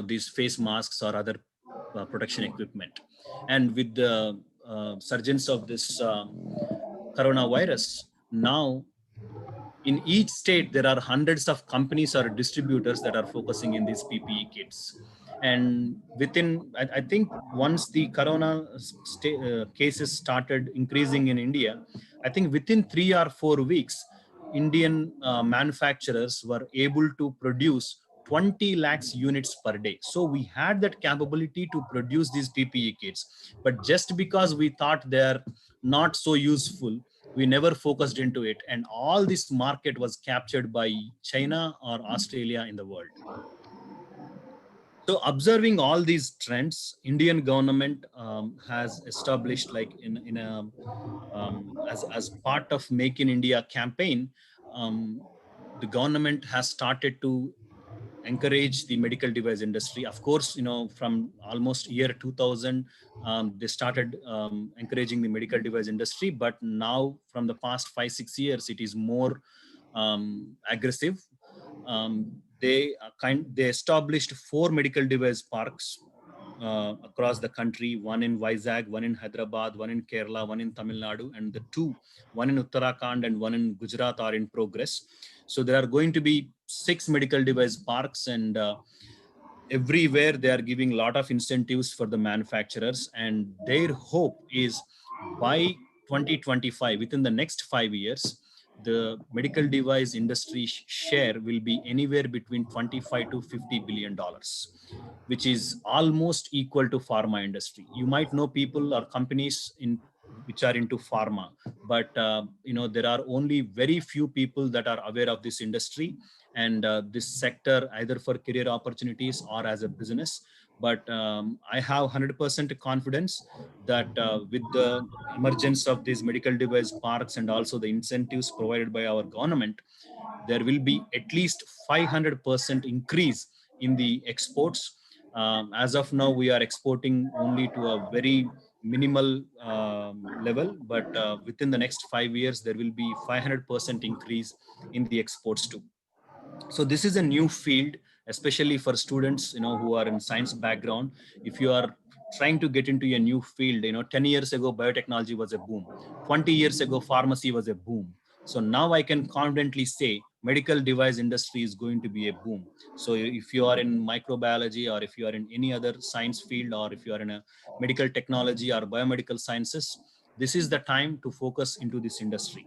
these face masks or other protection equipment. And with the surgence of this coronavirus, now in each state, there are hundreds of companies or distributors that are focusing in these PPE kits. And within, I think once the corona cases started increasing in India, I think within 3 or 4 weeks, Indian manufacturers were able to produce 20 lakhs units per day. So we had that capability to produce these PPE kits, but just because we thought they're not so useful, we never focused into it. And all this market was captured by China or Australia in the world. So observing all these trends, Indian government has established, like as part of Make in India campaign, the government has started to encourage the medical device industry. Of course, from almost year 2000, they started encouraging the medical device industry, but now from the past 5-6 years, it is more aggressive. They established 4 medical device parks across the country, one in Vizag, one in Hyderabad, one in Kerala, one in Tamil Nadu, and one in Uttarakhand and one in Gujarat are in progress. So there are going to be 6 medical device parks, and everywhere they are giving a lot of incentives for the manufacturers. And their hope is by 2025, within the next 5 years, the medical device industry share will be anywhere between $25 to $50 billion, which is almost equal to pharma industry. You might know people or companies which are into pharma, but there are only very few people that are aware of this industry and this sector, either for career opportunities or as a business. But I have 100% confidence that with the emergence of these medical device parks and also the incentives provided by our government, there will be at least 500% increase in the exports. As of now, we are exporting only to a very minimal level, but within the next 5 years, there will be 500% increase in the exports too. So this is a new field, especially for students, who are in science background. If you are trying to get into a new field, 10 years ago, biotechnology was a boom. 20 years ago, pharmacy was a boom. So now I can confidently say medical device industry is going to be a boom. So if you are in microbiology, or if you are in any other science field, or if you are in a medical technology or biomedical sciences, this is the time to focus into this industry.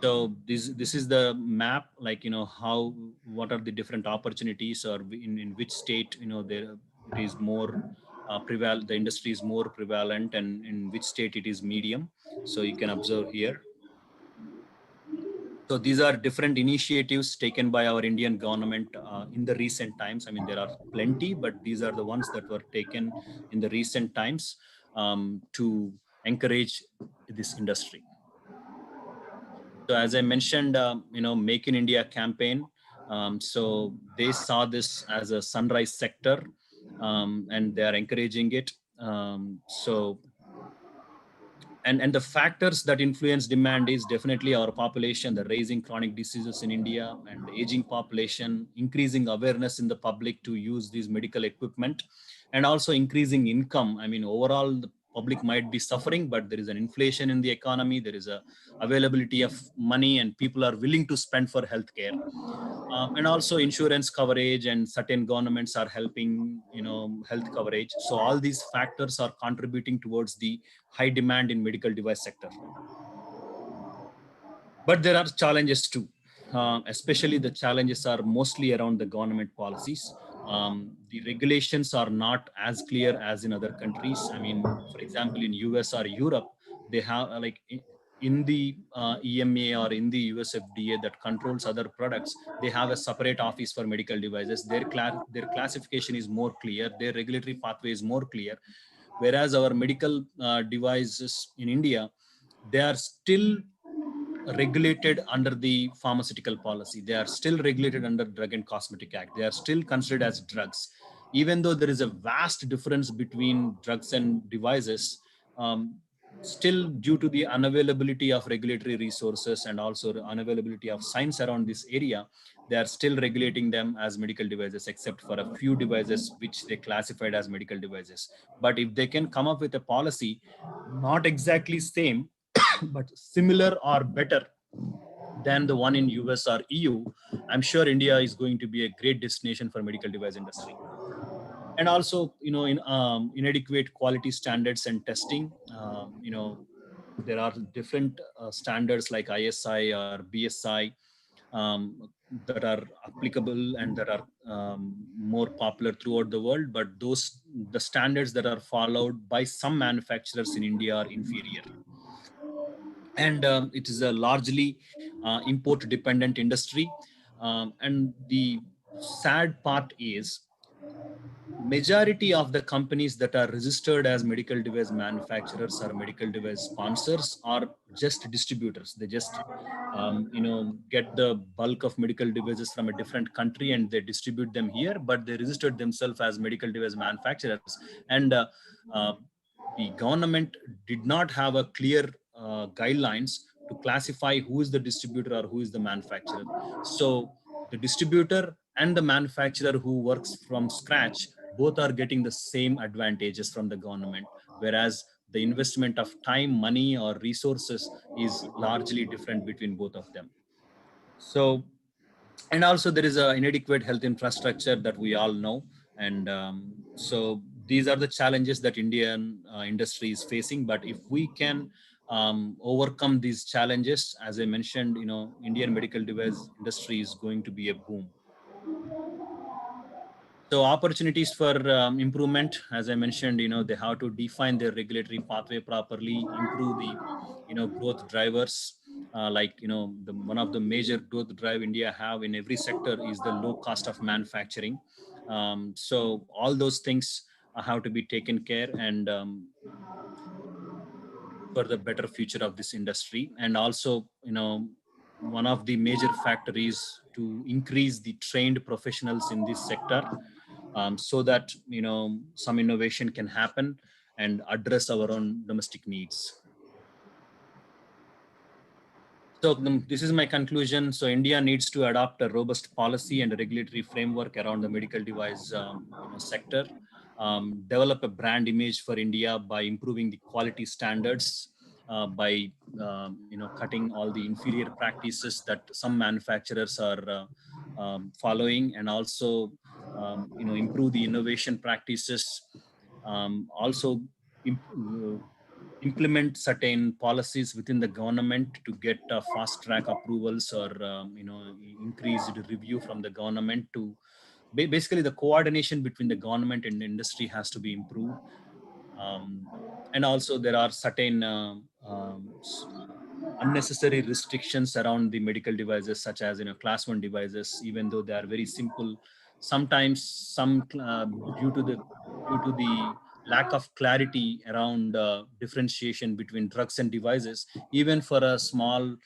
So this is the map, like, what are the different opportunities, or in which state, there it is more prevalent, the industry is more prevalent, and in which state it is medium. So you can observe here. So these are different initiatives taken by our Indian government in the recent times. I mean, there are plenty, but these are the ones that were taken in the recent times to encourage this industry. So as I mentioned, Make in India campaign. So they saw this as a sunrise sector, and they are encouraging it. And the factors that influence demand is definitely our population, the rising chronic diseases in India, and the aging population, increasing awareness in the public to use these medical equipment, and also increasing income. I mean, overall, the public might be suffering, but there is an inflation in the economy. There is a availability of money, and people are willing to spend for healthcare. And also insurance coverage, and certain governments are helping, health coverage. So all these factors are contributing towards the high demand in medical device sector. But there are challenges too. Especially the challenges are mostly around the government policies. The regulations are not as clear as in other countries. I mean, for example, in US or Europe, they have in the EMA or in the US FDA that controls other products, they have a separate office for medical devices. Their classification is more clear. Their regulatory pathway is more clear. Whereas our medical devices in India, they are still regulated under the pharmaceutical policy. They are still regulated under Drug and Cosmetic Act. They are still considered as drugs. Even though there is a vast difference between drugs and devices, still due to the unavailability of regulatory resources and also the unavailability of science around this area, they are still regulating them as medical devices, except for a few devices which they classified as medical devices. But if they can come up with a policy, not exactly same, but similar or better than the one in US or EU, I'm sure India is going to be a great destination for medical device industry. And also, inadequate quality standards and testing. There are different standards like ISI or BSI that are applicable and that are more popular throughout the world, but the standards that are followed by some manufacturers in India are inferior. And it is a largely import dependent industry. And the sad part is majority of the companies that are registered as medical device manufacturers or medical device sponsors are just distributors. They just get the bulk of medical devices from a different country and they distribute them here, but they registered themselves as medical device manufacturers. And the government did not have a clear guidelines to classify who is the distributor or who is the manufacturer. So the distributor and the manufacturer who works from scratch both are getting the same advantages from the government, whereas the investment of time, money, or resources is largely different between both of them. So, and also there is an inadequate health infrastructure that we all know. And so these are the challenges that Indian industry is facing. But if we can overcome these challenges, as I mentioned, Indian medical device industry is going to be a boom. So opportunities for improvement, as I mentioned, they have to define their regulatory pathway properly, improve the, growth drivers. One of the major growth drive India have in every sector is the low cost of manufacturing. So all those things have to be taken care and for the better future of this industry. And also, one of the major factors is to increase the trained professionals in this sector. So that some innovation can happen and address our own domestic needs. So this is my conclusion. So India needs to adopt a robust policy and a regulatory framework around the medical device sector. Develop a brand image for India by improving the quality standards, by cutting all the inferior practices that some manufacturers are following, and also improve the innovation practices. Also implement certain policies within the government to get fast track approvals or increased review from the government. To basically the coordination between the government and the industry has to be improved. And also there are certain unnecessary restrictions around the medical devices, such as class 1 devices, even though they are very simple. Sometimes due to the lack of clarity around differentiation between drugs and devices. Even for a small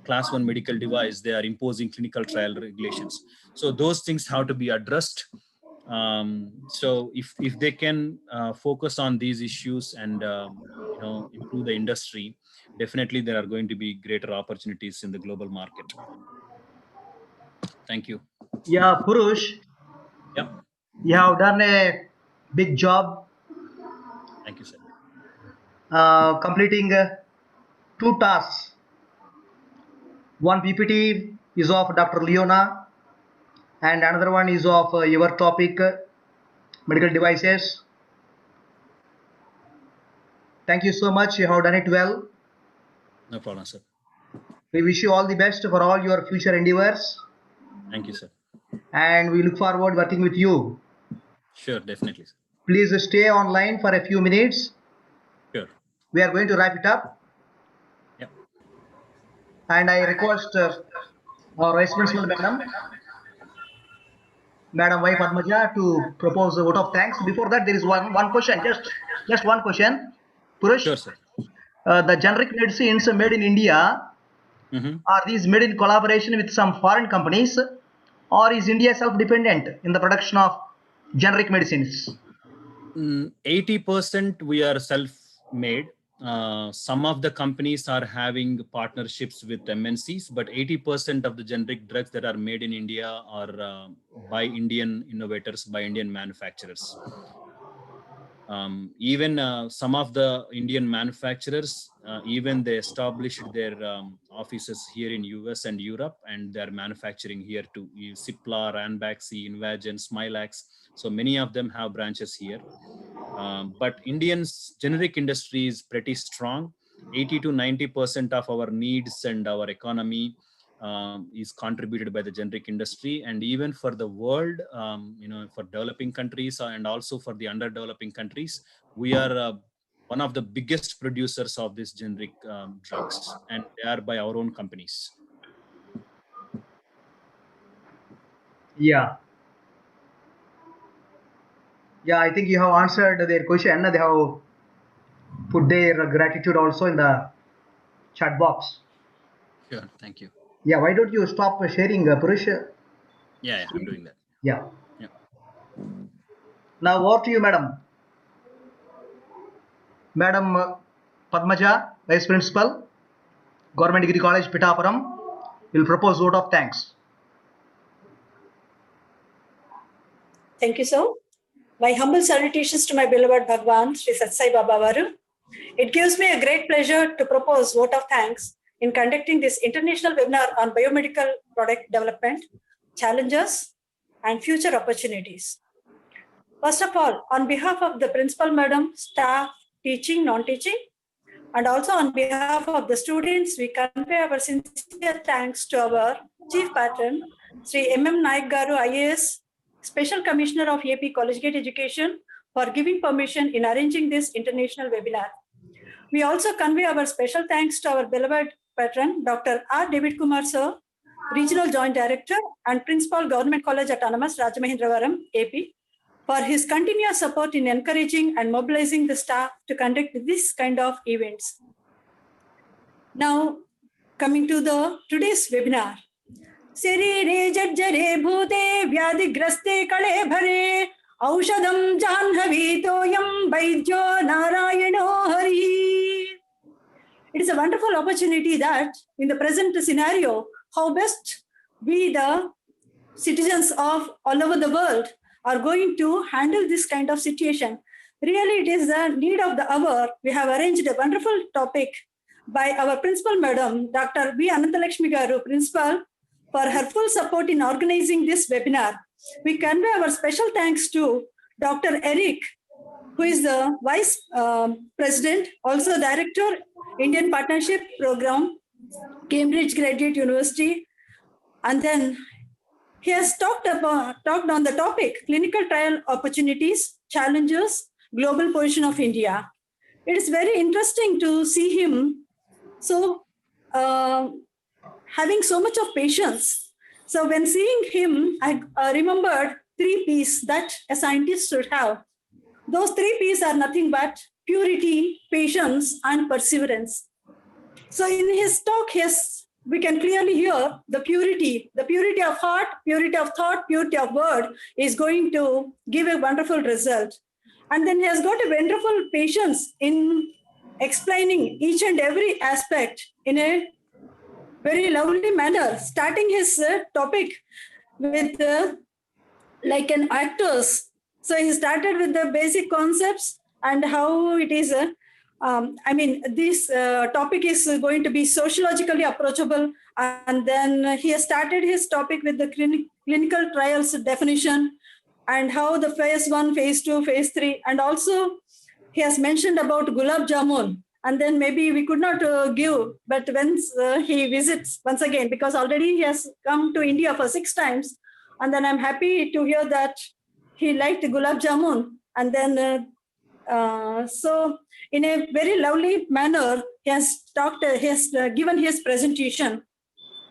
class 1 medical device, they are imposing clinical trial regulations. So those things have to be addressed. So if they can focus on these issues and improve the industry, definitely there are going to be greater opportunities in the global market. Thank you. Yeah, Purush. Yeah. You have done a big job. Thank you, sir. Completing 2 tasks. One PPT is of Dr. Leona, and another one is of your topic, medical devices. Thank you so much. You have done it well. No problem, sir. We wish you all the best for all your future endeavors. Thank you, sir. And we look forward working with you. Sure, definitely, sir. Please stay online for a few minutes. Sure. We are going to wrap it up. Yeah. And I request our Vice Principal Madam Y. Padmaja to propose a vote of thanks. Before that, there is one question, just one question. Purush, sure, sir. The generic medicines made in India, are these made in collaboration with some foreign companies, or is India self-dependent in the production of generic medicines? 80% we are self-made. Some of the companies are having partnerships with MNCs, but 80% of the generic drugs that are made in India are by Indian innovators, by Indian manufacturers. Even some of the Indian manufacturers, even they established their offices here in US and Europe, and they're manufacturing here too. Cipla, Ranbaxy, Invagen, Smilax. So many of them have branches here. But Indian's generic industry is pretty strong. 80 to 90% of our needs and our economy is contributed by the generic industry. And even for the world, for developing countries and also for the underdeveloping countries, we are one of the biggest producers of these generic drugs, and they are by our own companies. Yeah. Yeah, I think you have answered their question. They have put their gratitude also in the chat box. Sure, thank you. Yeah, why don't you stop sharing, Purush? Yeah, I'm doing that. Yeah. Yeah. Now over to you, madam. Madam Padmaja, Vice Principal, Govt Degree College, Pithapuram, will propose vote of thanks. Thank you, sir. My humble salutations to my beloved Bhagwan, Sri Satsai Baba Varu. It gives me a great pleasure to propose vote of thanks in conducting this international webinar on biomedical product development, challenges, and future opportunities. First of all, on behalf of the Principal Madam, staff, teaching, non-teaching, and also on behalf of the students, we convey our sincere thanks to our Chief Patron, Sri M.M. Naik Garu, IAS, Special Commissioner of AP College Gate Education, for giving permission in arranging this international webinar. We also convey our special thanks to our beloved patron, Dr. R. David Kumar Sir, Regional Joint Director and Principal Government College Autonomous, Rajamahendravaram, AP, for his continuous support in encouraging and mobilizing the staff to conduct this kind of events. Now, coming to today's webinar. Sarire jajjare bhute vyadigraste kale bhare aushadam janhavi toyam vaidyo narayano hari. It is a wonderful opportunity that in the present scenario, how best we the citizens of all over the world are going to handle this kind of situation. Really, it is the need of the hour. We have arranged a wonderful topic by our Principal Madam, Dr. B. Anantalakshmi Garu, Principal, for her full support in organizing this webinar. We convey our special thanks to Dr. Eric, who is the Vice President, also Director, Indian Partnership Program, Cambridge Graduate University. And then he has talked on the topic, clinical trial opportunities, challenges, global position of India. It is very interesting to see him having so much of patience. So when seeing him, I remembered 3 P's that a scientist should have. Those 3 P's are nothing but purity, patience, and perseverance. So in his talk, we can clearly hear the purity of heart, purity of thought, purity of word is going to give a wonderful result. And then he has got a wonderful patience in explaining each and every aspect in a very lovely manner, starting his topic with like an actors. So he started with the basic concepts and how it is, this topic is going to be sociologically approachable. And then he has started his topic with the clinical trials definition and how the phase 1, phase 2, phase 3, and also he has mentioned about gulab jamun. And then maybe we could not give, but once he visits once again, because already he has come to India for 6 times. And then I'm happy to hear that he liked gulab jamun. And then, so in a very lovely manner, he has given his presentation.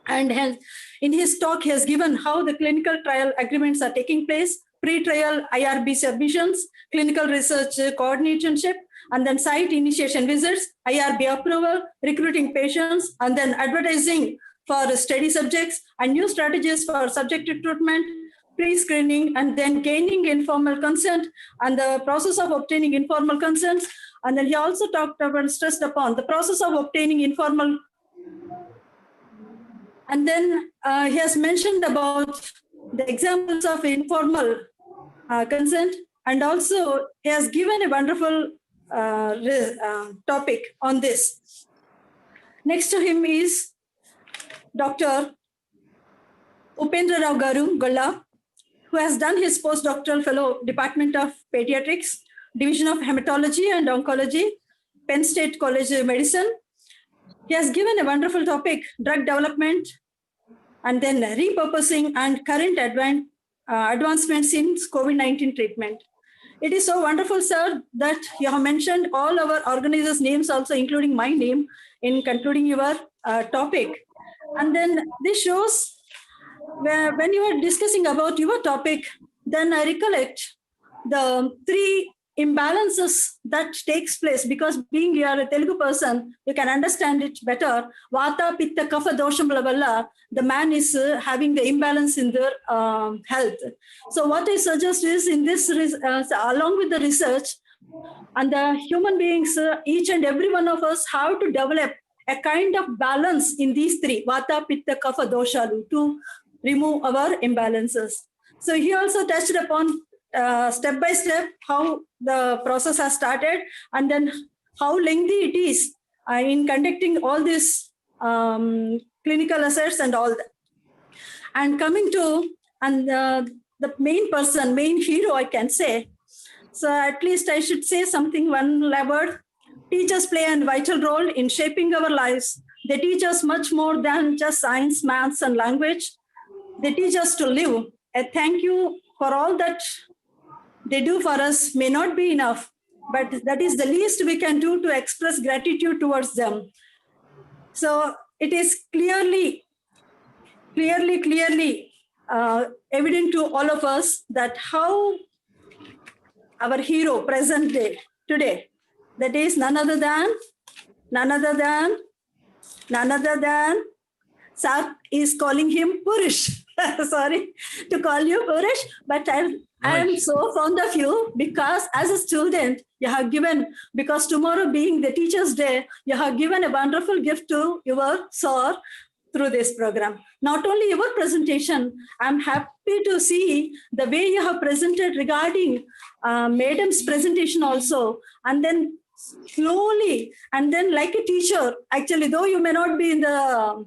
And in his talk, he has given how the clinical trial agreements are taking place, pre-trial IRB submissions, clinical research coordinatorship, and then site initiation visits, IRB approval, recruiting patients, and then advertising for study subjects, and new strategies for subject recruitment, pre-screening, and then gaining informal consent, and the process of obtaining informal consents. And then he also talked about, stressed upon the process of obtaining informal. And then he has mentioned about the examples of informal consent, and also he has given a wonderful topic on this. Next to him is Dr. Upendra Rao Garu Golla, who has done his postdoctoral fellow, Department of Pediatrics, Division of Hematology and Oncology, Penn State College of Medicine. He has given a wonderful topic, drug development, and then repurposing and current advancements in COVID-19 treatment. It is so wonderful, sir, that you have mentioned all our organizers' names also, including my name, in concluding your topic. And then this shows when you are discussing about your topic, then I recollect the 3 imbalances that takes place, because being you are a Telugu person, you can understand it better. Vata, Pitta, Kapha, Dosham, blah, blah, blah. The man is having the imbalance in their health. So what I suggest is in this, along with the research and the human beings, each and every one of us have to develop a kind of balance in these 3, Vata, Pitta, Kapha, Doshalu, to remove our imbalances. So he also touched upon step by step how the process has started, and then how lengthy it is in conducting all these clinical assets and all that. And coming to the main person, main hero, I can say. So at least I should say something, one word. Teachers play a vital role in shaping our lives. They teach us much more than just science, maths, and language. They teach us to live. A thank you for all that they do for us may not be enough, but that is the least we can do to express gratitude towards them. So it is clearly evident to all of us that how our hero present day today, that is none other than, Sir is calling him Purush. Sorry to call you Purush, but I am so fond of you because as a student, you have given, because tomorrow being the Teacher's Day, you have given a wonderful gift to your sir through this program. Not only your presentation, I'm happy to see the way you have presented regarding Madam's presentation also, and then slowly, and then like a teacher, actually, though you may not be in the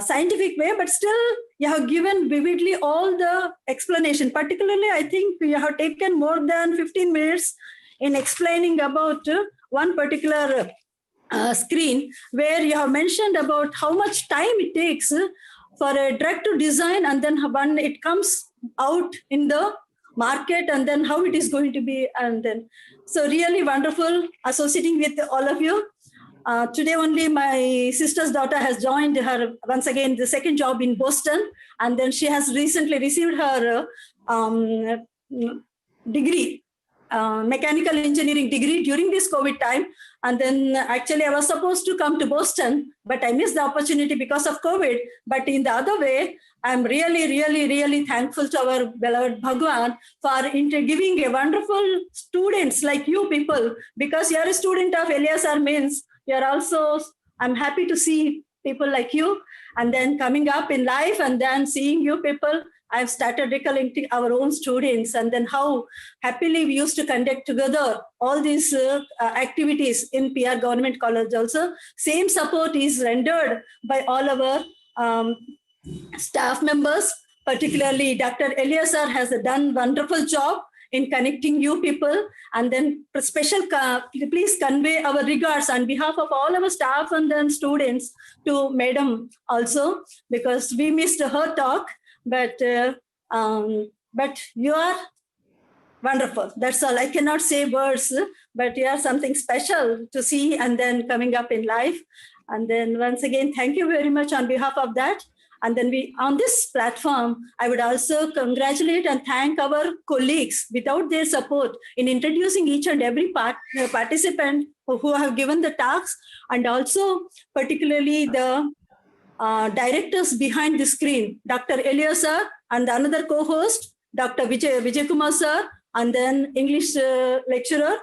scientific way, but still you have given vividly all the explanation. Particularly, I think you have taken more than 15 minutes in explaining about one particular screen, where you have mentioned about how much time it takes for a drug to design, and then when it comes out in the market, and then how it is going to be. And then, so really wonderful associating with all of you. Today only my sister's daughter has joined her, once again, the second job in Boston. And then she has recently received her degree mechanical engineering degree during this COVID time. And then actually I was supposed to come to Boston, but I missed the opportunity because of COVID. But in the other way, I'm really, really, really thankful to our beloved Bhagwan for giving a wonderful students like you people, because you're a student of Eliasar means you're also, I'm happy to see people like you, and then coming up in life and then seeing you people, I've started recollecting our own students and then how happily we used to conduct together all these activities in PR Government College also. Same support is rendered by all our staff members, particularly Dr. Eliasar has done wonderful job in connecting you people. And then special, please convey our regards on behalf of all our staff and then students to Madam also, because we missed her talk. But you are wonderful. That's all. I cannot say words, but you are something special to see and then coming up in life. And then once again, thank you very much on behalf of that. And then on this platform, I would also congratulate and thank our colleagues. Without their support in introducing each and every participant who have given the talks, and also particularly the directors behind the screen, Dr. Eliasar and another co-host, Dr. Vijay Kumar sir, and then English lecturer.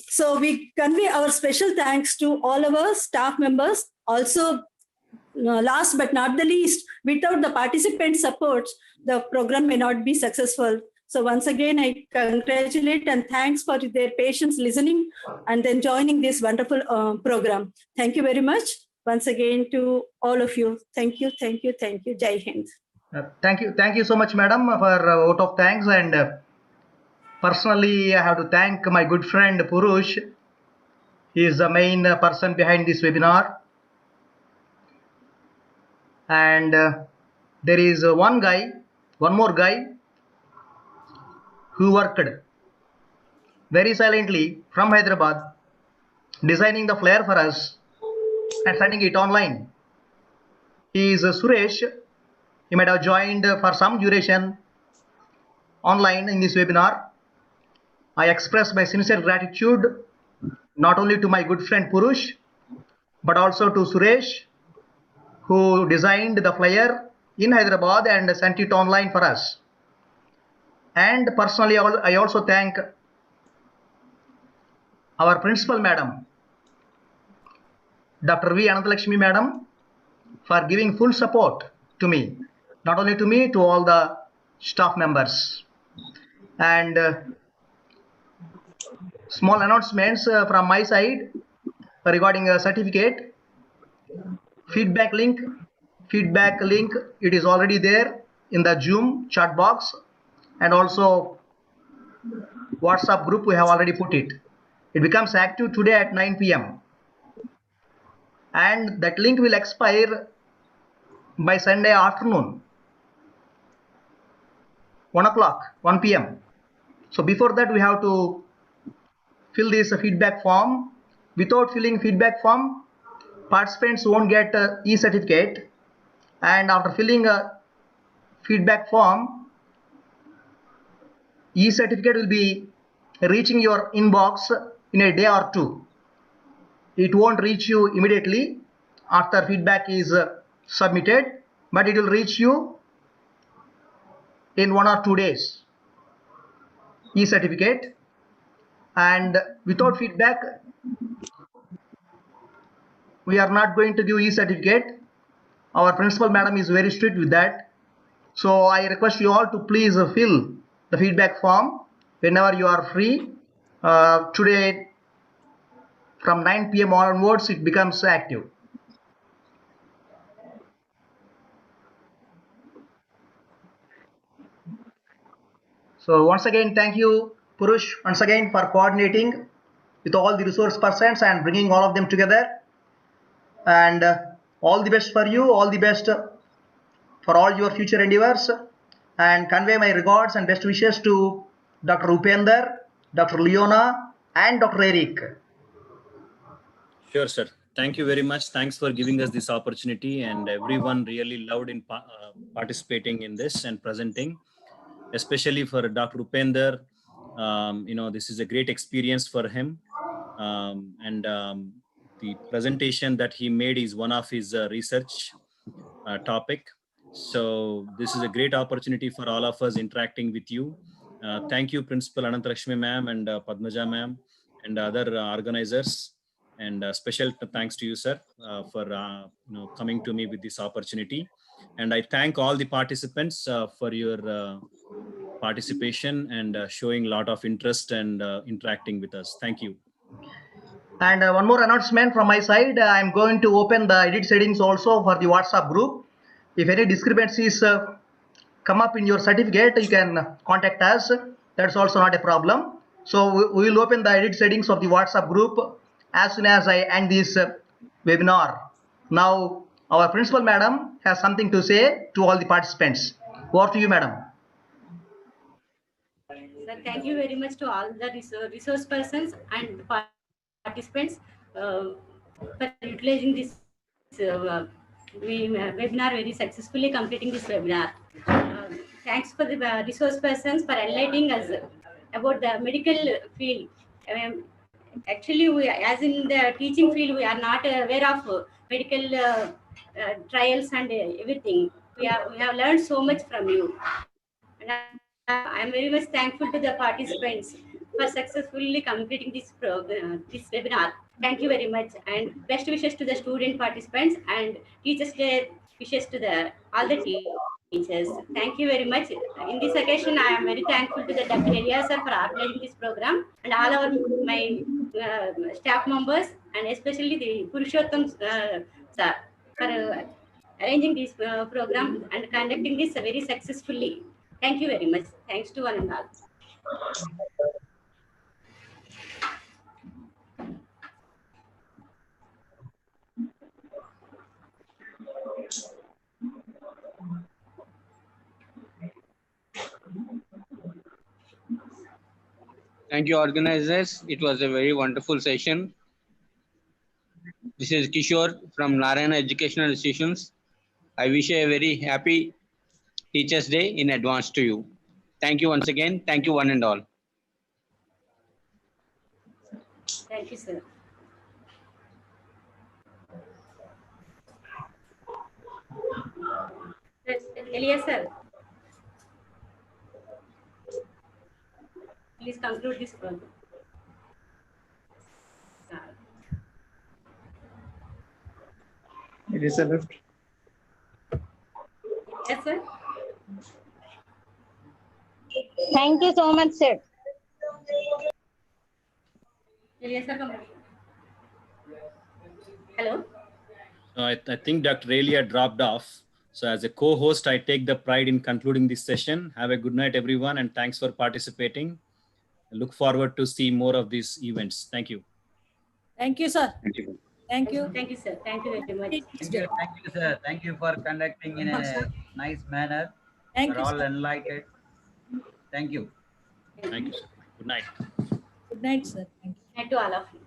So we convey our special thanks to all our staff members. Also, last but not the least, without the participant support, the program may not be successful. So once again, I congratulate and thanks for their patience listening and then joining this wonderful program. Thank you very much. Once again to all of you. Thank you, thank you, thank you. Jai Hind. Thank you so much, madam, for a vote of thanks. And personally, I have to thank my good friend Purush. He is the main person behind this webinar. And there is one more guy who worked very silently from Hyderabad, designing the flyer for us and sending it online. He is Suresh. He might have joined for some duration online in this webinar. I express my sincere gratitude not only to my good friend Purush, but also to Suresh, who designed the flyer in Hyderabad and sent it online for us. And personally, I also thank our principal madam, Dr. V. Anandalakshmi madam, for giving full support to me, not only to me, to all the staff members. And small announcements from my side regarding a certificate. Feedback link, it is already there in the Zoom chat box, and also WhatsApp group, we have already put it. It becomes active today at 9 p.m. and that link will expire by Sunday afternoon, 1 p.m. So before that, we have to fill this feedback form. Without filling feedback form, participants won't get e-certificate, and after filling a feedback form, e-certificate will be reaching your inbox in a day or two. It won't reach you immediately after feedback is submitted, but it will reach you in 1 or 2 days, e-certificate. And without feedback, we are not going to give e-certificate. Our principal madam is very strict with that. So I request you all to please fill the feedback form whenever you are free. Today from 9 p.m. onwards, it becomes active. So once again, thank you, Purush, once again for coordinating with all the resource persons and bringing all of them together. And all the best for you, all the best for all your future endeavors, and convey my regards and best wishes to Dr. Upender, Dr. Leona, and Dr. Eric. Sure, sir. Thank you very much. Thanks for giving us this opportunity, and everyone really loved in participating in this and presenting, especially for Dr. Upender, This is a great experience for him. The presentation that he made is one of his research topic. So this is a great opportunity for all of us interacting with you. Thank you, Principal Anantalakshmi ma'am and Padmaja ma'am and other organizers. And special thanks to you, sir, for coming to me with this opportunity. And I thank all the participants for your participation and showing a lot of interest and interacting with us. Thank you. And one more announcement from my side. I'm going to open the edit settings also for the WhatsApp group. If any discrepancies come up in your certificate, you can contact us. That's also not a problem. So we will open the edit settings of the WhatsApp group as soon as I end this webinar. Now, our principal madam has something to say to all the participants. Over to you, madam. Sir, thank you very much to all the resource persons and participants for utilizing this webinar very successfully, completing this webinar. Thanks for the resource persons for enlightening us about the medical field. Actually, as in the teaching field, we are not aware of medical trials and everything. We have learned so much from you. And I'm very much thankful to the participants for successfully completing this this webinar. Thank you very much, and best wishes to the student participants and Teachers' Day wishes to all the teachers. Thank you very much. In this occasion, I am very thankful to the Dr. Elia sir for organizing this program and all my staff members and especially the Purushottam sir for arranging this program and conducting this very successfully. Thank you very much. Thanks to one and all. Thank you, organizers. It was a very wonderful session. This is Kishore from Narayana Educational Institutions. I wish you a very happy Teachers' Day in advance to you. Thank you once again. Thank you, one and all. Thank you, sir. Elias sir, please conclude this program. It is a lift. Yes, sir. Thank you so much, sir. Elias sir, come on. Hello. I think Dr. Elia dropped off. So as a co-host, I take the pride in concluding this session. Have a good night, everyone, and thanks for participating. I look forward to see more of these events. Thank you. Thank you, sir. Thank you. Thank you. Thank you, sir. Thank you very much. Thank you, sir. Thank you for conducting in a nice manner. Thank We're you, all sir. enlightened. Thank you. Thank you, sir. Good night. Good night, sir. Thank you. Good night to all of you.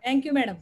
Thank you, madam.